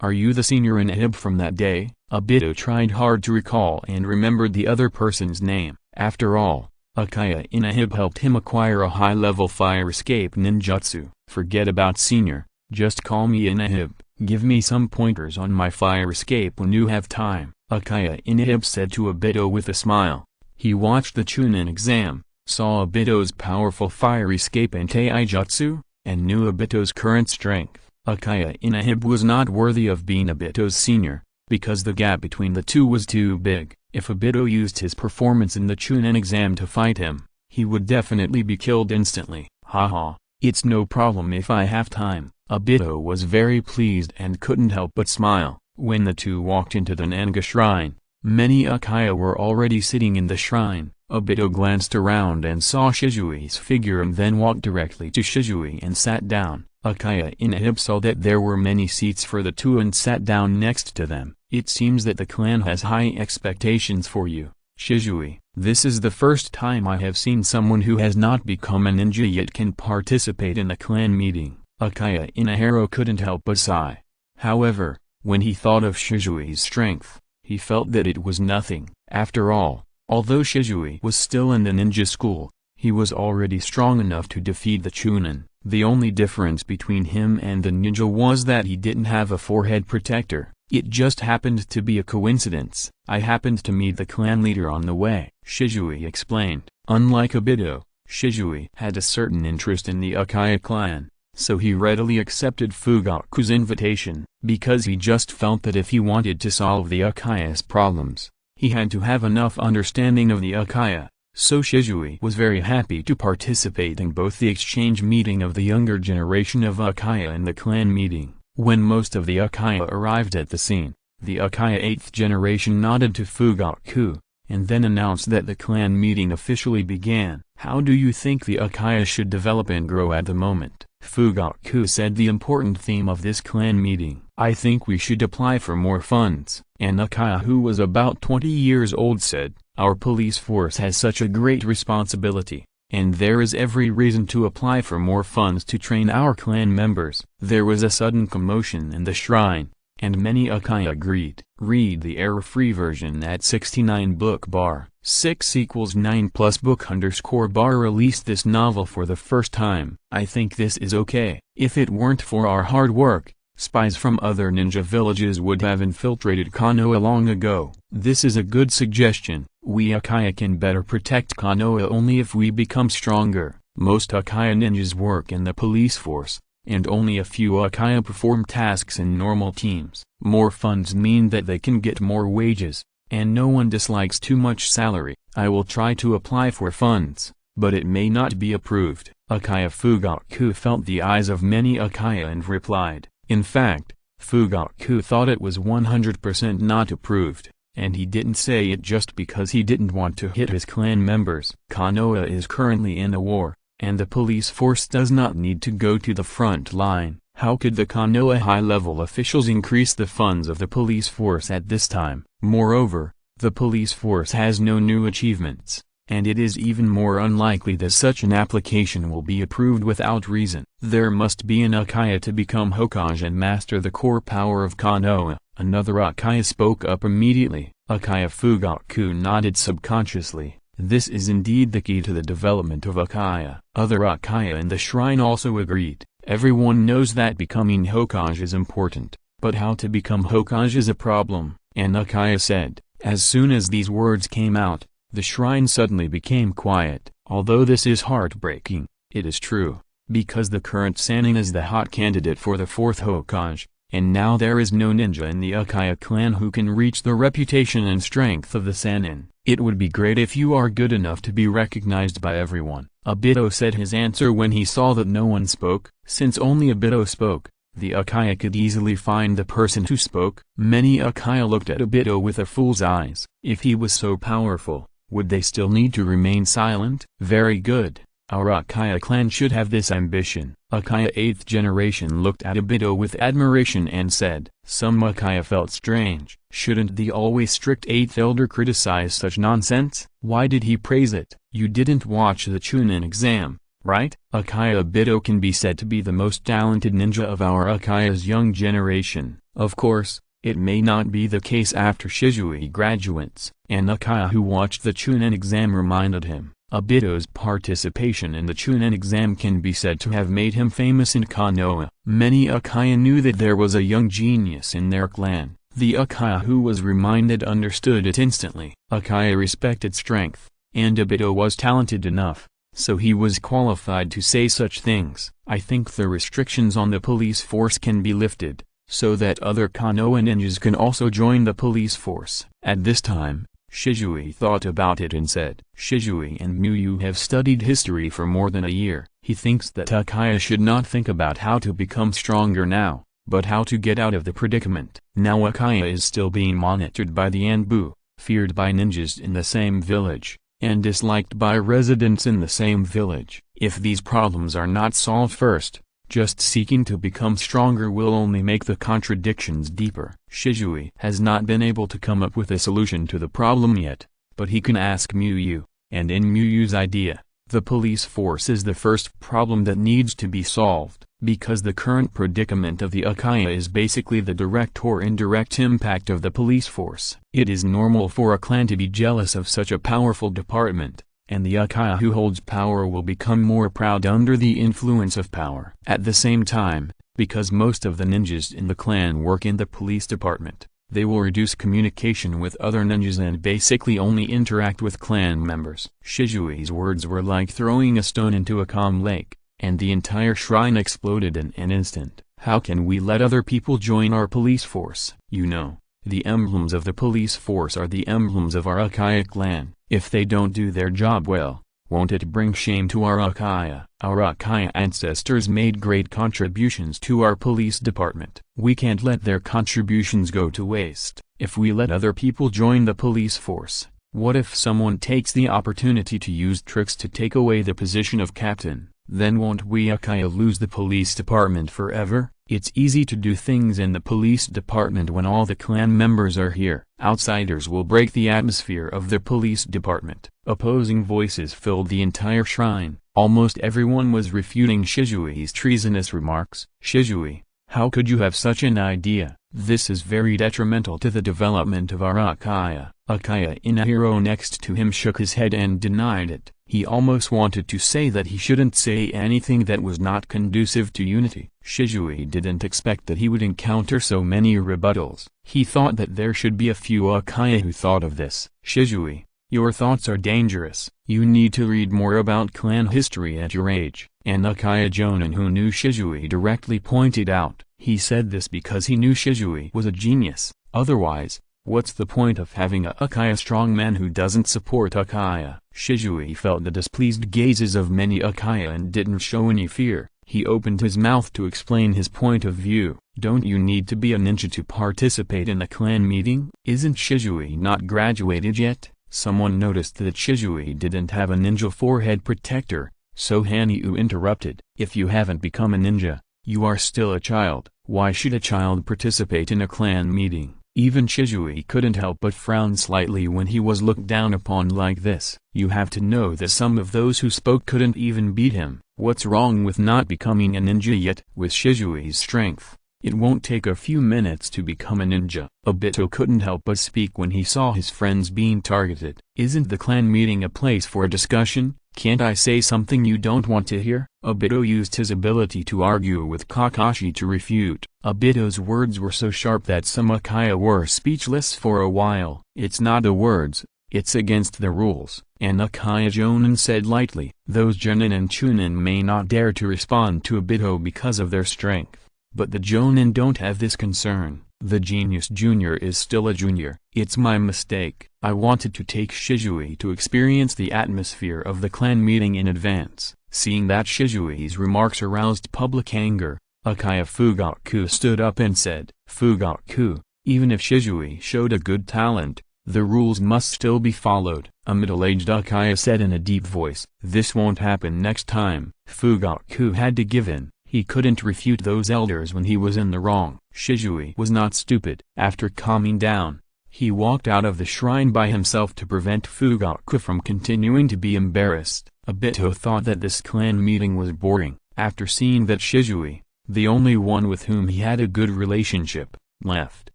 Are you the senior in Hib from that day?" Obito tried hard to recall and remembered the other person's name. After all, Uchiha Inahib helped him acquire a high-level fire escape ninjutsu. "Forget about senior, just call me Inahib. Give me some pointers on my fire escape when you have time," Uchiha Inahib said to Obito with a smile. He watched the Chunin exam, saw Obito's powerful fire escape and taijutsu, and knew Obito's current strength. Uchiha Inahib was not worthy of being Obito's senior, because the gap between the two was too big. If Obito used his performance in the Chunin exam to fight him, he would definitely be killed instantly. Haha, It's no problem if I have time. Obito was very pleased and couldn't help but smile. When the two walked into the Nanga shrine, many Uchiha were already sitting in the shrine. Obito glanced around and saw Shisui's figure and then walked directly to Shisui and sat down. Uchiha Inahib saw that there were many seats for the two and sat down next to them. It seems that the clan has high expectations for you, Shisui. This is the first time I have seen someone who has not become a ninja yet can participate in a clan meeting. Uchiha Inahiro couldn't help but sigh. However, when he thought of Shisui's strength, he felt that it was nothing. After all, although Shisui was still in the ninja school, he was already strong enough to defeat the Chunin. The only difference between him and the ninja was that he didn't have a forehead protector. It just happened to be a coincidence. I happened to meet the clan leader on the way, Shisui explained. Unlike Obito, Shisui had a certain interest in the Uchiha clan, so he readily accepted Fugaku's invitation, because he just felt that if he wanted to solve the Uchiha's problems, he had to have enough understanding of the Uchiha. So Shisui was very happy to participate in both the exchange meeting of the younger generation of Uchiha and the clan meeting. When most of the Uchiha arrived at the scene, the Uchiha 8th generation nodded to Fugaku, and then announced that the clan meeting officially began. How do you think the Uchiha should develop and grow at the moment? Fugaku said the important theme of this clan meeting. I think we should apply for more funds. An Uchiha who was about 20 years old said, our police force has such a great responsibility, and there is every reason to apply for more funds to train our clan members. There was a sudden commotion in the shrine, and many Uchiha agreed. Read the error-free version at 69 book bar. 6 = 9 plus book _ bar released this novel for the first time. I think this is okay. If it weren't for our hard work, spies from other ninja villages would have infiltrated Konoha long ago. This is a good suggestion. We Uchiha can better protect Konoha only if we become stronger. Most Uchiha ninjas work in the police force, and only a few Uchiha perform tasks in normal teams. More funds mean that they can get more wages, and no one dislikes too much salary. I will try to apply for funds, but it may not be approved. Uchiha Fugaku felt the eyes of many Uchiha and replied. In fact, Fugaku thought it was 100% not approved, and he didn't say it just because he didn't want to hit his clan members. Konoha is currently in a war, and the police force does not need to go to the front line. How could the Konoha high-level officials increase the funds of the police force at this time? Moreover, the police force has no new achievements, and it is even more unlikely that such an application will be approved without reason. There must be an Uchiha to become Hokage and master the core power of Konoha. Another Uchiha spoke up immediately. Uchiha Fugaku nodded subconsciously. This is indeed the key to the development of Uchiha. Other Uchiha in the shrine also agreed. Everyone knows that becoming Hokage is important, but how to become Hokage is a problem, an Uchiha said. As soon as these words came out, the shrine suddenly became quiet. Although this is heartbreaking, it is true, because the current Sannin is the hot candidate for the 4th Hokage, and now there is no ninja in the Uchiha clan who can reach the reputation and strength of the Sannin. It would be great if you are good enough to be recognized by everyone. Obito said his answer when he saw that no one spoke. Since only Obito spoke, the Uchiha could easily find the person who spoke. Many Uchiha looked at Obito with a fool's eyes. If he was so powerful, would they still need to remain silent? Very good. Our Uchiha clan should have this ambition. Uchiha 8th generation looked at Obito with admiration and said, some Uchiha felt strange. Shouldn't the always strict 8th elder criticize such nonsense? Why did he praise it? You didn't watch the Chunin exam, right? Uchiha Obito can be said to be the most talented ninja of our Uchiha's young generation. Of course, it may not be the case after Shisui graduates. An Uchiha who watched the Chunin exam reminded him. Obito's participation in the Chunin exam can be said to have made him famous in Konoha. Many Uchiha knew that there was a young genius in their clan. The Uchiha who was reminded understood it instantly. Uchiha respected strength, and Obito was talented enough, so he was qualified to say such things. I think the restrictions on the police force can be lifted, so that other Konoha ninjas can also join the police force. At this time, Shisui thought about it and said, Shisui and Muyu have studied history for more than a year. He thinks that Uchiha should not think about how to become stronger now, but how to get out of the predicament. Now Uchiha is still being monitored by the Anbu, feared by ninjas in the same village, and disliked by residents in the same village. If these problems are not solved first, just seeking to become stronger will only make the contradictions deeper. Shisui has not been able to come up with a solution to the problem yet, but he can ask Muyu, and in Muyu's idea, the police force is the first problem that needs to be solved, because the current predicament of the Uchiha is basically the direct or indirect impact of the police force. It is normal for a clan to be jealous of such a powerful department, and the Uchiha who holds power will become more proud under the influence of power. At the same time, because most of the ninjas in the clan work in the police department, they will reduce communication with other ninjas and basically only interact with clan members. Shisui's words were like throwing a stone into a calm lake, and the entire shrine exploded in an instant. How can we let other people join our police force? You know, the emblems of the police force are the emblems of our Uchiha clan. If they don't do their job well, won't it bring shame to our Uchiha? Our Uchiha ancestors made great contributions to our police department. We can't let their contributions go to waste. If we let other people join the police force, what if someone takes the opportunity to use tricks to take away the position of captain? Then won't we Uchiha lose the police department forever? It's easy to do things in the police department when all the clan members are here. Outsiders will break the atmosphere of the police department. Opposing voices filled the entire shrine. Almost everyone was refuting Shisui's treasonous remarks. Shisui, how could you have such an idea? This is very detrimental to the development of our Uchiha. Uchiha Inahiro next to him shook his head and denied it. He almost wanted to say that he shouldn't say anything that was not conducive to unity. Shisui didn't expect that he would encounter so many rebuttals. He thought that there should be a few Uchiha who thought of this. Shisui, your thoughts are dangerous. You need to read more about clan history at your age. An Uchiha Jonin who knew Shisui directly pointed out. He said this because he knew Shisui was a genius. Otherwise, what's the point of having a Uchiha strongman who doesn't support Uchiha? Shisui felt the displeased gazes of many Uchiha and didn't show any fear. He opened his mouth to explain his point of view. Don't you need to be a ninja to participate in a clan meeting? Isn't Shisui not graduated yet? Someone noticed that Shisui didn't have a ninja forehead protector, so Hanyu interrupted. If you haven't become a ninja, you are still a child. Why should a child participate in a clan meeting? Even Shisui couldn't help but frown slightly when he was looked down upon like this. You have to know that some of those who spoke couldn't even beat him. What's wrong with not becoming a ninja yet? With Shisui's strength, it won't take a few minutes to become a ninja. Obito couldn't help but speak when he saw his friends being targeted. Isn't the clan meeting a place for a discussion? Can't I say something you don't want to hear? Obito used his ability to argue with Kakashi to refute. Obito's words were so sharp that some Uchiha were speechless for a while. It's not the words, it's against the rules. An Uchiha Jonin said lightly. Those Jonin and Chunin may not dare to respond to Obito because of their strength, but the Jonin don't have this concern. The genius junior is still a junior. It's my mistake. I wanted to take Shisui to experience the atmosphere of the clan meeting in advance. Seeing that Shisui's remarks aroused public anger, Uchiha Fugaku stood up and said, Fugaku, even if Shisui showed a good talent, the rules must still be followed. A middle-aged Uchiha said in a deep voice, this won't happen next time. Fugaku had to give in. He couldn't refute those elders when he was in the wrong. Shisui was not stupid. After calming down, he walked out of the shrine by himself to prevent Fugaku from continuing to be embarrassed. Obito thought that this clan meeting was boring. After seeing that Shisui, the only one with whom he had a good relationship, left,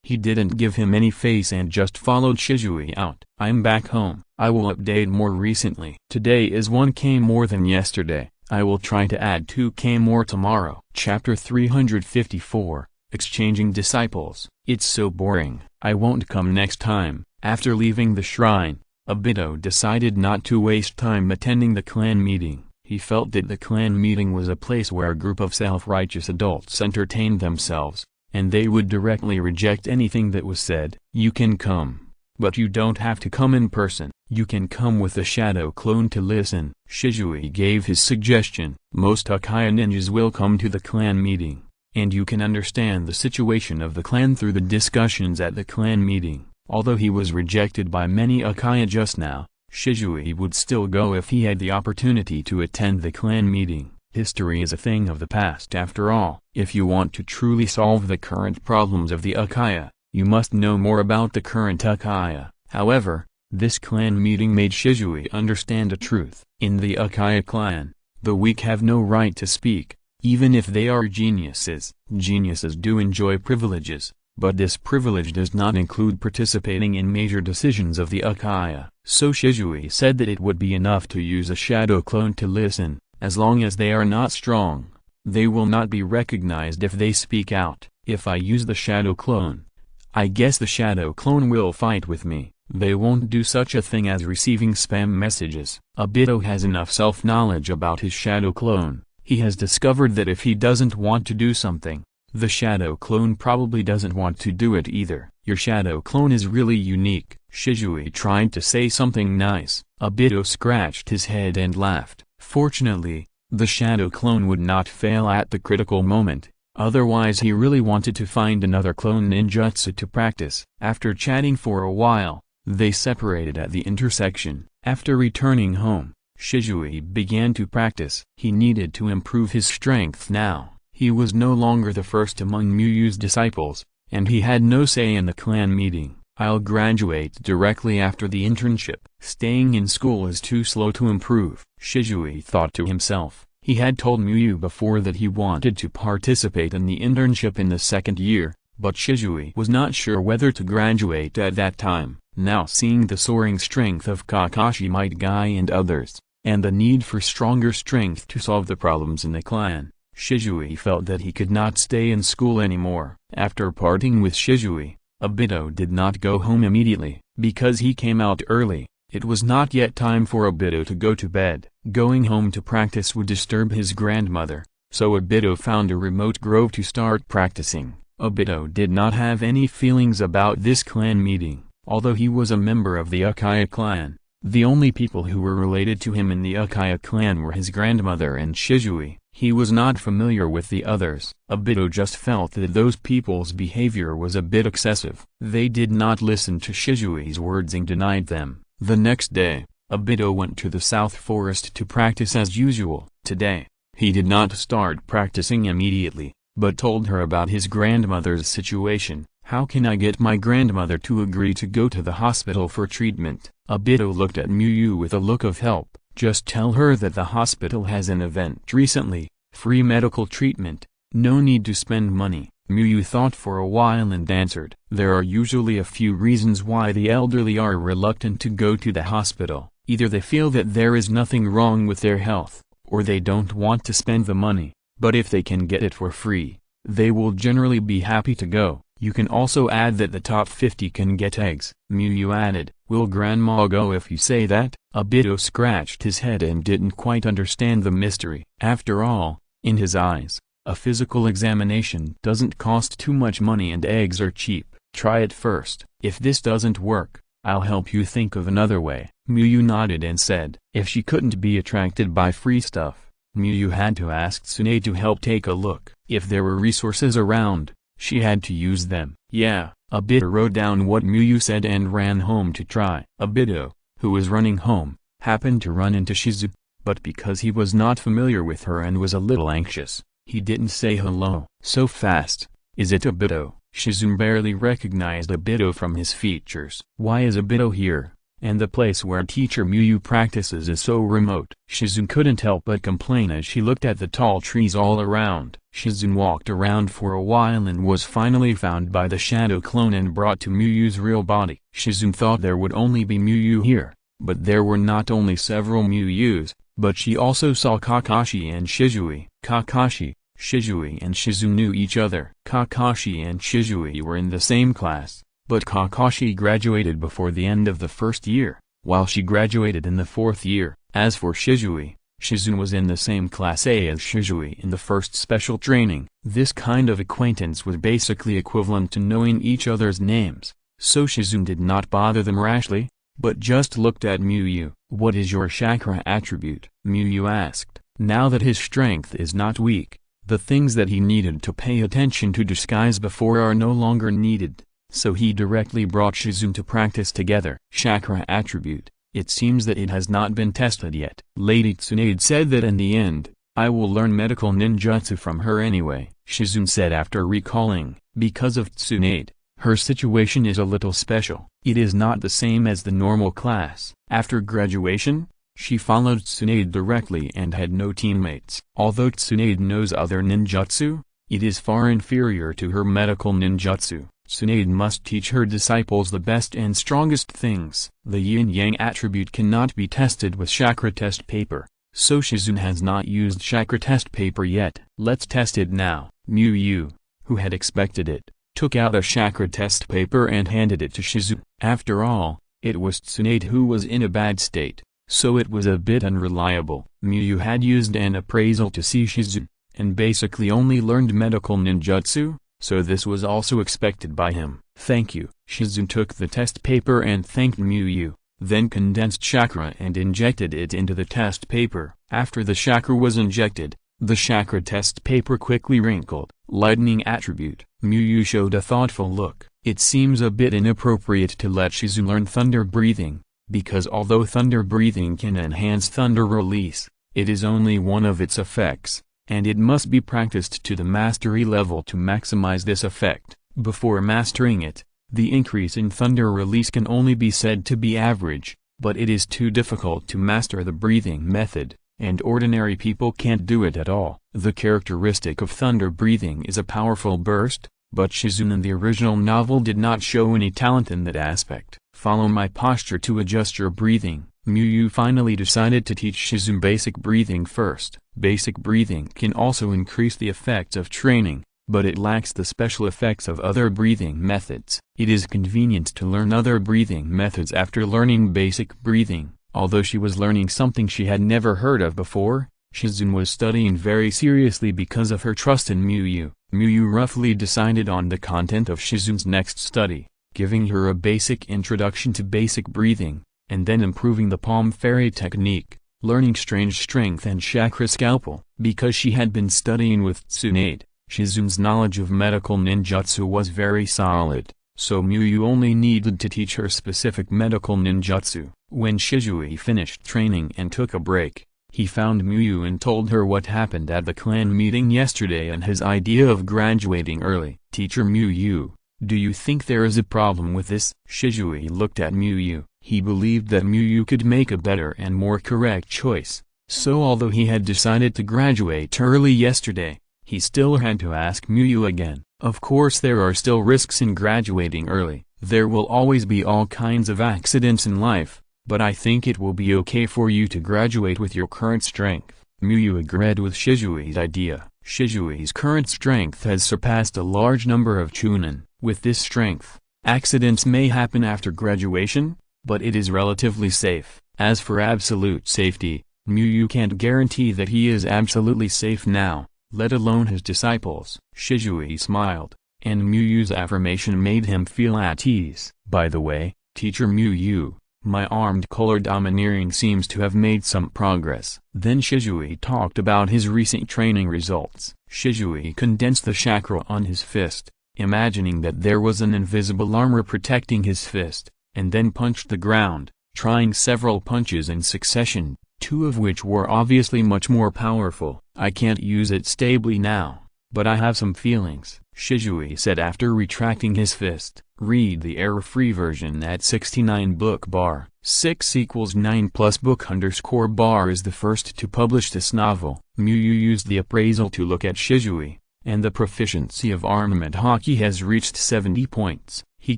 he didn't give him any face and just followed Shisui out. I'm back home. I will update more recently. Today is 1K more than yesterday. I will try to add 2K more tomorrow. Chapter 354, Exchanging Disciples. It's so boring. I won't come next time. After leaving the shrine, Obito decided not to waste time attending the clan meeting. He felt that the clan meeting was a place where a group of self-righteous adults entertained themselves, and they would directly reject anything that was said. You can come, but you don't have to come in person. You can come with a shadow clone to listen. Shisui gave his suggestion. Most Uchiha ninjas will come to the clan meeting, and you can understand the situation of the clan through the discussions at the clan meeting. Although he was rejected by many Uchiha just now, Shisui would still go if he had the opportunity to attend the clan meeting. History is a thing of the past after all. If you want to truly solve the current problems of the Uchiha, you must know more about the current Uchiha. However, this clan meeting made Shisui understand a truth. In the Uchiha clan, the weak have no right to speak, even if they are geniuses. Geniuses do enjoy privileges, but this privilege does not include participating in major decisions of the Uchiha. So Shisui said that it would be enough to use a shadow clone to listen. As long as they are not strong, they will not be recognized if they speak out. If I use the shadow clone, I guess the shadow clone will fight with me. They won't do such a thing as receiving spam messages. Obito has enough self-knowledge about his shadow clone. He has discovered that if he doesn't want to do something, the shadow clone probably doesn't want to do it either. Your shadow clone is really unique. Shisui tried to say something nice. Obito scratched his head and laughed. Fortunately, the shadow clone would not fail at the critical moment, otherwise he really wanted to find another clone ninjutsu to practice. After chatting for a while, they separated at the intersection. After returning home, Shisui began to practice. He needed to improve his strength now. He was no longer the first among Muyu's disciples, and he had no say in the clan meeting. I'll graduate directly after the internship. Staying in school is too slow to improve, Shisui thought to himself. He had told Muyu before that he wanted to participate in the internship in the second year, but Shisui was not sure whether to graduate at that time. Now seeing the soaring strength of Kakashi Might Guy and others, and the need for stronger strength to solve the problems in the clan, Shisui felt that he could not stay in school anymore. After parting with Shisui, Obito did not go home immediately, because he came out early. It was not yet time for Obito to go to bed. Going home to practice would disturb his grandmother, so Obito found a remote grove to start practicing. Obito did not have any feelings about this clan meeting. Although he was a member of the Uchiha clan, the only people who were related to him in the Uchiha clan were his grandmother and Shisui. He was not familiar with the others. Obito just felt that those people's behavior was a bit excessive. They did not listen to Shisui's words and denied them. The next day, Obito went to the South Forest to practice as usual. Today, he did not start practicing immediately, but told her about his grandmother's situation. How can I get my grandmother to agree to go to the hospital for treatment? Obito looked at Muyu with a look of help. Just tell her that the hospital has an event recently, free medical treatment, no need to spend money. Muyu thought for a while and answered. There are usually a few reasons why the elderly are reluctant to go to the hospital. Either they feel that there is nothing wrong with their health, or they don't want to spend the money, but if they can get it for free, they will generally be happy to go. You can also add that the top 50 can get eggs. Muyu added, will grandma go if you say that? Obito scratched his head and didn't quite understand the mystery. After all, in his eyes, a physical examination doesn't cost too much money and eggs are cheap. Try it first. If this doesn't work, I'll help you think of another way. Muyu nodded and said, if she couldn't be attracted by free stuff, Muyu had to ask Tsune to help take a look. If there were resources around, she had to use them. Yeah, Obito wrote down what Muyu said and ran home to try. Obito, who was running home, happened to run into Shizu, but because he was not familiar with her and was a little anxious, he didn't say hello. So fast, is it Obito? Shizu barely recognized Obito from his features. Why is Obito here? And the place where teacher Muyu practices is so remote. Shizu couldn't help but complain as she looked at the tall trees all around. Shizu walked around for a while and was finally found by the shadow clone and brought to Muyu's real body. Shizu thought there would only be Muyu here, but there were not only several Muyus, but she also saw Kakashi and Shisui. Kakashi, Shisui and Shizu knew each other. Kakashi and Shisui were in the same class, but Kakashi graduated before the end of the first year, while she graduated in the fourth year. As for Shisui, Shizu was in the same class A as Shisui in the first special training. This kind of acquaintance was basically equivalent to knowing each other's names, So Shizune did not bother them rashly, but just looked at Miyu. "What is your chakra attribute?" Miyu asked. Now that his strength is not weak, the things that he needed to pay attention to disguise before are no longer needed, so he directly brought Shizune to practice together. Chakra attribute, it seems that it has not been tested yet. Lady Tsunade said that in the end, I will learn medical ninjutsu from her anyway, Shizune said after recalling. Because of Tsunade, her situation is a little special. It is not the same as the normal class. After graduation, she followed Tsunade directly and had no teammates. Although Tsunade knows other ninjutsu, it is far inferior to her medical ninjutsu. Tsunade must teach her disciples the best and strongest things. The yin-yang attribute cannot be tested with chakra test paper, so Shizune has not used chakra test paper yet. Let's test it now. Miyu, who had expected it, took out a chakra test paper and handed it to Shizune. After all, it was Tsunade who was in a bad state, so it was a bit unreliable. Miyu had used an appraisal to see Shizune, and basically only learned medical ninjutsu, so this was also expected by him. Thank you. Shizune took the test paper and thanked Miyu, then condensed chakra and injected it into the test paper. After the chakra was injected, the chakra test paper quickly wrinkled. Lightning attribute. Miyu showed a thoughtful look. It seems a bit inappropriate to let Shizune learn thunder breathing, because although thunder breathing can enhance thunder release, it is only one of its effects, and it must be practiced to the mastery level to maximize this effect. Before mastering it, the increase in thunder release can only be said to be average, but it is too difficult to master the breathing method, and ordinary people can't do it at all. The characteristic of thunder breathing is a powerful burst, but Shizune in the original novel did not show any talent in that aspect. Follow my posture to adjust your breathing. Miyu finally decided to teach Shizune basic breathing first. Basic breathing can also increase the effects of training, but it lacks the special effects of other breathing methods. It is convenient to learn other breathing methods after learning basic breathing. Although she was learning something she had never heard of before, Shizune was studying very seriously because of her trust in Miyu. Miyu roughly decided on the content of Shizune's next study, giving her a basic introduction to basic breathing, and then improving the palm fairy technique, learning strange strength and chakra scalpel. Because she had been studying with Tsunade, Shizune's knowledge of medical ninjutsu was very solid, so Miyu only needed to teach her specific medical ninjutsu. When Shisui finished training and took a break, he found Miyu and told her what happened at the clan meeting yesterday and his idea of graduating early. Teacher Miyu, do you think there is a problem with this? Shisui looked at Miyu. He believed that Miyu could make a better and more correct choice, so although he had decided to graduate early yesterday, he still had to ask Miyu again. Of course there are still risks in graduating early. There will always be all kinds of accidents in life, but I think it will be okay for you to graduate with your current strength. Miyu agreed with Shisui's idea. Shisui's current strength has surpassed a large number of chunin. With this strength, accidents may happen after graduation, but it is relatively safe. As for absolute safety, Miyu can't guarantee that he is absolutely safe now, let alone his disciples. Shisui smiled, and Miyu's affirmation made him feel at ease. By the way, Teacher Miyu, my armed color domineering seems to have made some progress. Then Shisui talked about his recent training results. Shisui condensed the chakra on his fist, imagining that there was an invisible armor protecting his fist, and then punched the ground, trying several punches in succession, two of which were obviously much more powerful. I can't use it stably now, but I have some feelings, Shisui said after retracting his fist. Read the error-free version at 69 book bar. 6 equals 9 plus book underscore bar is the first to publish this novel. Miyu used the appraisal to look at Shisui, and the proficiency of armament hockey has reached 70 points. He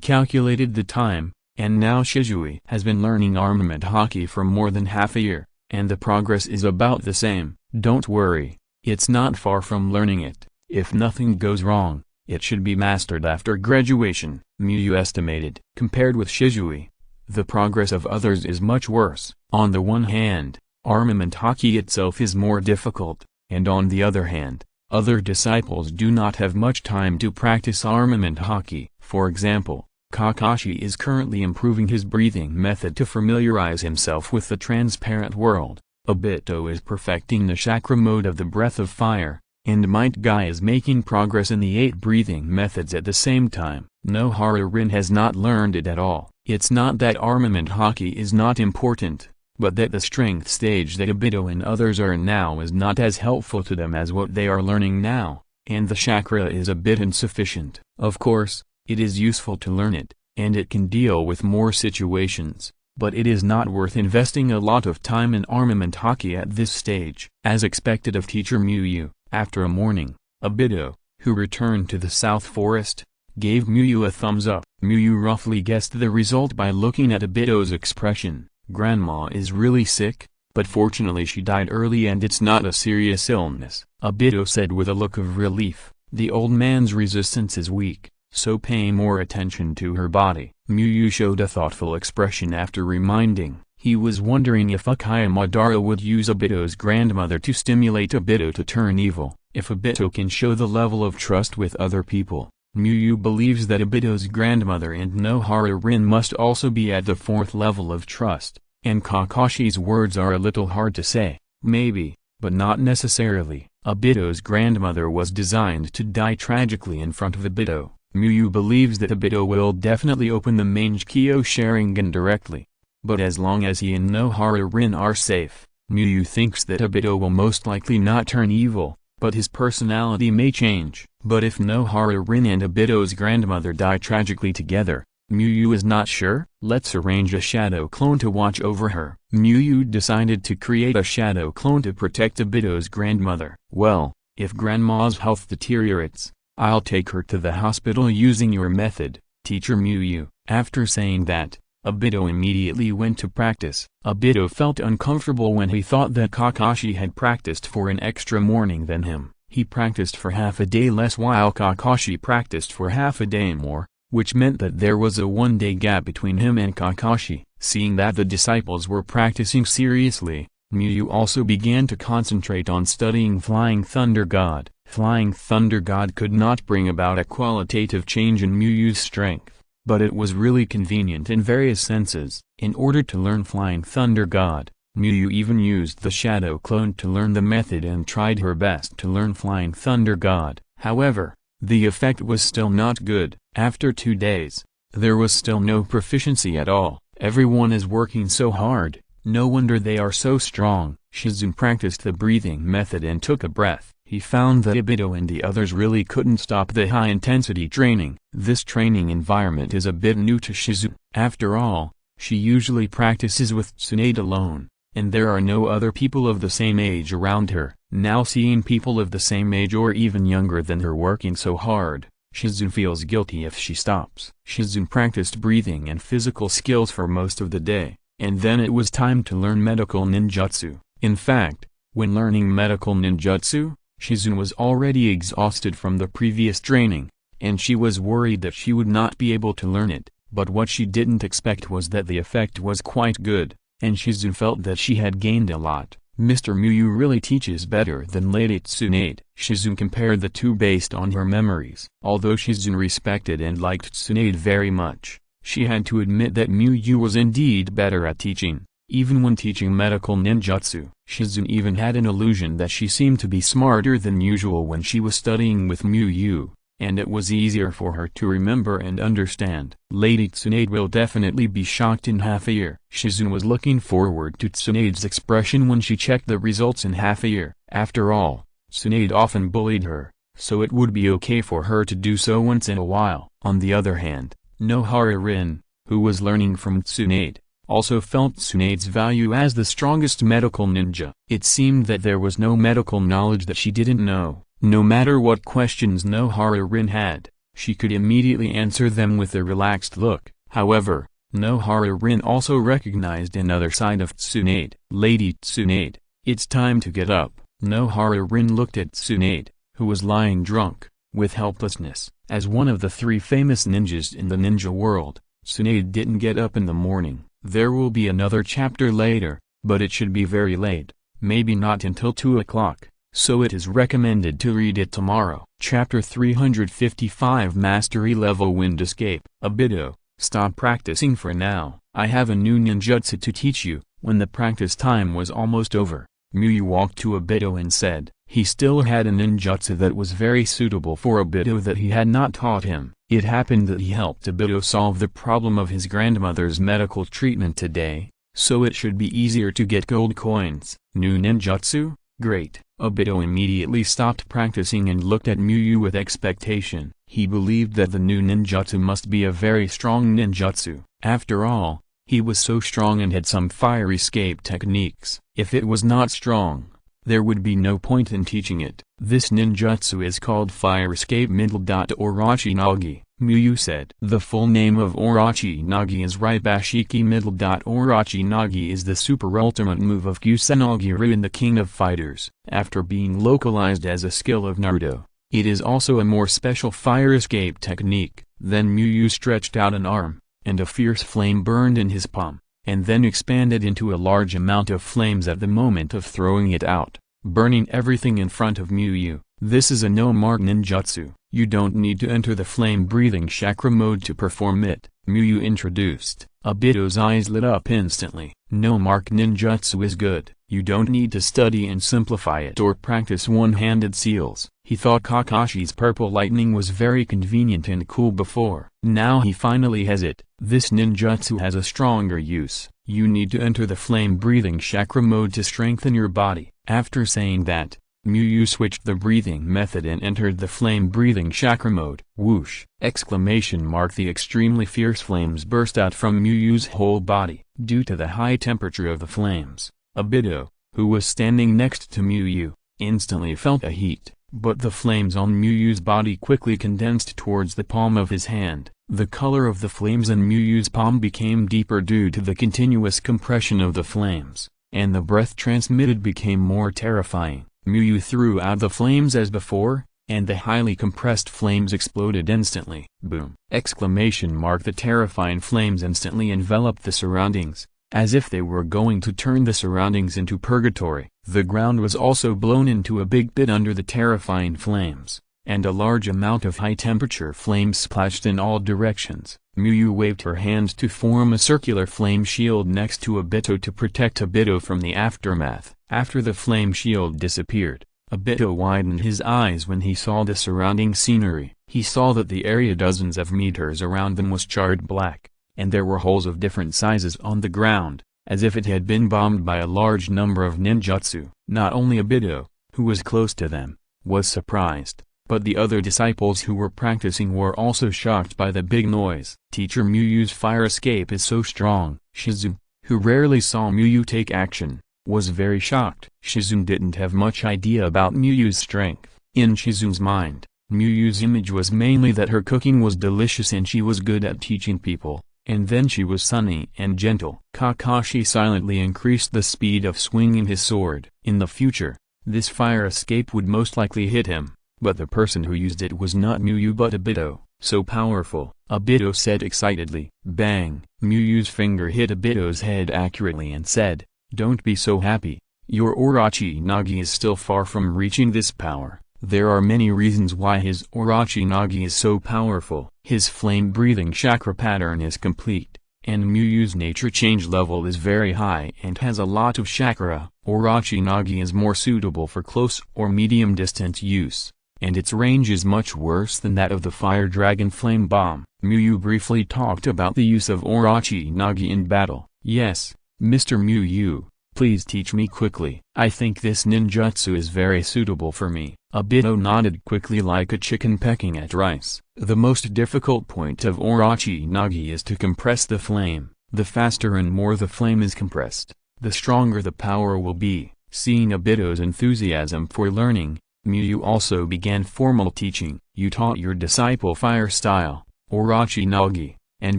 calculated the time, and now Shisui has been learning armament hockey for more than half a year, and the progress is about the same. Don't worry, it's not far from learning it. If nothing goes wrong, it should be mastered after graduation, Miyu estimated. Compared with Shisui, the progress of others is much worse. On the one hand, armament hockey itself is more difficult, and on the other hand, other disciples do not have much time to practice armament hockey. For example, Kakashi is currently improving his breathing method to familiarize himself with the transparent world. Obito is perfecting the chakra mode of the breath of fire, and Might Guy is making progress in the 8 breathing methods at the same time. Nohara Rin has not learned it at all. It's not that armament haki is not important, but that the strength stage that Obito and others are in now is not as helpful to them as what they are learning now, and the chakra is a bit insufficient. Of course, it is useful to learn it, and it can deal with more situations, but it is not worth investing a lot of time in armament haki at this stage. As expected of teacher Muyu, after a morning, Obito, who returned to the South Forest, gave Muyu a thumbs up. Muyu roughly guessed the result by looking at Obito's expression. Grandma is really sick, but fortunately she died early and it's not a serious illness, Obito said with a look of relief. The old man's resistance is weak, so pay more attention to her body. Muyu showed a thoughtful expression after reminding. He was wondering if Uchiha Madara would use Obito's grandmother to stimulate Obito to turn evil. If Obito can show the level of trust with other people, Muyu believes that Obito's grandmother and Nohara Rin must also be at the 4th level of trust, and Kakashi's words are a little hard to say. Maybe, but not necessarily. Obito's grandmother was designed to die tragically in front of Obito. Muyu believes that Obito will definitely open the Mangekyo Sharingan directly. But as long as he and Nohara Rin are safe, Muyu thinks that Obito will most likely not turn evil, but his personality may change. But if Nohara Rin and Obito's grandmother die tragically together, Muyu is not sure. Let's arrange a shadow clone to watch over her. Muyu decided to create a shadow clone to protect Obito's grandmother. Well, if grandma's health deteriorates, I'll take her to the hospital using your method, teacher Muyu. After saying that, Obito immediately went to practice. Obito felt uncomfortable when he thought that Kakashi had practiced for an extra morning than him. He practiced for half a day less while Kakashi practiced for half a day more, which meant that there was a 1-day gap between him and Kakashi. Seeing that the disciples were practicing seriously, Muyu also began to concentrate on studying Flying Thunder God. Flying Thunder God could not bring about a qualitative change in Muyu's strength, but it was really convenient in various senses. In order to learn Flying Thunder God, Muyu even used the Shadow Clone to learn the method and tried her best to learn Flying Thunder God. However, the effect was still not good. After 2 days, there was still no proficiency at all. Everyone is working so hard, no wonder they are so strong. Shizune practiced the breathing method and took a breath. He found that Obito and the others really couldn't stop the high-intensity training. This training environment is a bit new to Shizune. After all, she usually practices with Tsunade alone, and there are no other people of the same age around her. Now seeing people of the same age or even younger than her working so hard, Shizune feels guilty if she stops. Shizune practiced breathing and physical skills for most of the day, and then it was time to learn medical ninjutsu. In fact, when learning medical ninjutsu, Shizune was already exhausted from the previous training, and she was worried that she would not be able to learn it, but what she didn't expect was that the effect was quite good, and Shizune felt that she had gained a lot. Mr. Muyu really teaches better than Lady Tsunade. Shizune compared the two based on her memories. Although Shizune respected and liked Tsunade very much, she had to admit that Muyu was indeed better at teaching. Even when teaching medical ninjutsu, Shizune even had an illusion that she seemed to be smarter than usual when she was studying with Muyu, and it was easier for her to remember and understand. Lady Tsunade will definitely be shocked in half a year. Shizune was looking forward to Tsunade's expression when she checked the results in half a year. After all, Tsunade often bullied her, so it would be okay for her to do so once in a while. On the other hand, Nohara Rin, who was learning from Tsunade, also felt Tsunade's value as the strongest medical ninja. It seemed that there was no medical knowledge that she didn't know. No matter what questions Nohara Rin had, she could immediately answer them with a relaxed look. However, Nohara Rin also recognized another side of Tsunade. Lady Tsunade, it's time to get up. Nohara Rin looked at Tsunade, who was lying drunk, with helplessness. As one of the 3 famous ninjas in the ninja world, Tsunade didn't get up in the morning. There will be another chapter later, but it should be very late, maybe not until 2 o'clock. So it is recommended to read it tomorrow. Chapter 355 Mastery Level Wind Escape. Obito, Stop practicing for now. I have a new ninjutsu to teach you. When the practice time was almost over, Muyu walked to Obito and said, he still had a ninjutsu that was very suitable for Obito that he had not taught him. It happened that he helped Obito solve the problem of his grandmother's medical treatment today, so it should be easier to get gold coins. New ninjutsu? Great. Obito immediately stopped practicing and looked at Muyu with expectation. He believed that the new ninjutsu must be a very strong ninjutsu. After all, he was so strong and had some fire escape techniques. If it was not strong, there would be no point in teaching it. This ninjutsu is called Fire Escape Orochi Nagi, Muyu said. The full name of Orochi Nagi is Raibashiki Orochi Nagi is the super ultimate move of Kusanagi-Ryu, the King of Fighters. After being localized as a skill of Naruto, it is also a more special fire escape technique. Then Muyu stretched out an arm, and a fierce flame burned in his palm, and then expanded into a large amount of flames at the moment of throwing it out, burning everything in front of Muyu. This is a no-mark ninjutsu. You don't need to enter the flame-breathing chakra mode to perform it, Muyu introduced. Obito's eyes lit up instantly. No-mark ninjutsu is good. You don't need to study and simplify it or practice one-handed seals. He thought Kakashi's purple lightning was very convenient and cool before. Now he finally has it. This ninjutsu has a stronger use. You need to enter the flame-breathing chakra mode to strengthen your body. After saying that, Muyu switched the breathing method and entered the flame-breathing chakra mode. Whoosh! Exclamation mark! The extremely fierce flames burst out from Muyu's whole body. Due to the high temperature of the flames, Obito, who was standing next to Muyu, instantly felt a heat, but the flames on Muyu's body quickly condensed towards the palm of his hand. The color of the flames in Muyu's palm became deeper due to the continuous compression of the flames, and the breath transmitted became more terrifying. Muyu threw out the flames as before, and the highly compressed flames exploded instantly. Boom! Exclamation mark! The terrifying flames instantly enveloped the surroundings, as if they were going to turn the surroundings into purgatory. The ground was also blown into a big pit under the terrifying flames, and a large amount of high-temperature flames splashed in all directions. Muyu waved her hands to form a circular flame shield next to Obito to protect Obito from the aftermath. After the flame shield disappeared, Obito widened his eyes when he saw the surrounding scenery. He saw that the area dozens of meters around them was charred black, and there were holes of different sizes on the ground, as if it had been bombed by a large number of ninjutsu. Not only Obito, who was close to them, was surprised, but the other disciples who were practicing were also shocked by the big noise. Teacher Muyu's fire escape is so strong. Shizu, who rarely saw Muyu take action, was very shocked. Shizu didn't have much idea about Muyu's strength. In Shizu's mind, Muyu's image was mainly that her cooking was delicious and she was good at teaching people, and then she was sunny and gentle. Kakashi silently increased the speed of swinging his sword. In the future, this fire escape would most likely hit him, but the person who used it was not Muyu but Obito. So powerful, Obito said excitedly. Bang! Muyu's finger hit Obito's head accurately and said, "Don't be so happy. Your Orochi Nagi is still far from reaching this power. There are many reasons why his Orochi Nagi is so powerful. His flame-breathing chakra pattern is complete, and Muyu's nature change level is very high and has a lot of chakra. Orochi Nagi is more suitable for close or medium distance use, and its range is much worse than that of the Fire Dragon Flame Bomb." Muyu briefly talked about the use of Orochi Nagi in battle. "Yes, Mr. Muyu, please teach me quickly. I think this ninjutsu is very suitable for me." Obito nodded quickly like a chicken pecking at rice. The most difficult point of Orochi Nagi is to compress the flame. The faster and more the flame is compressed, the stronger the power will be. Seeing Obito's enthusiasm for learning, Muyu also began formal teaching. "You taught your disciple fire style, Orochi Nagi, and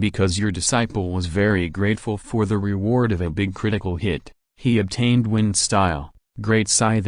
because your disciple was very grateful for the reward of a big critical hit, he obtained wind style, great Scythe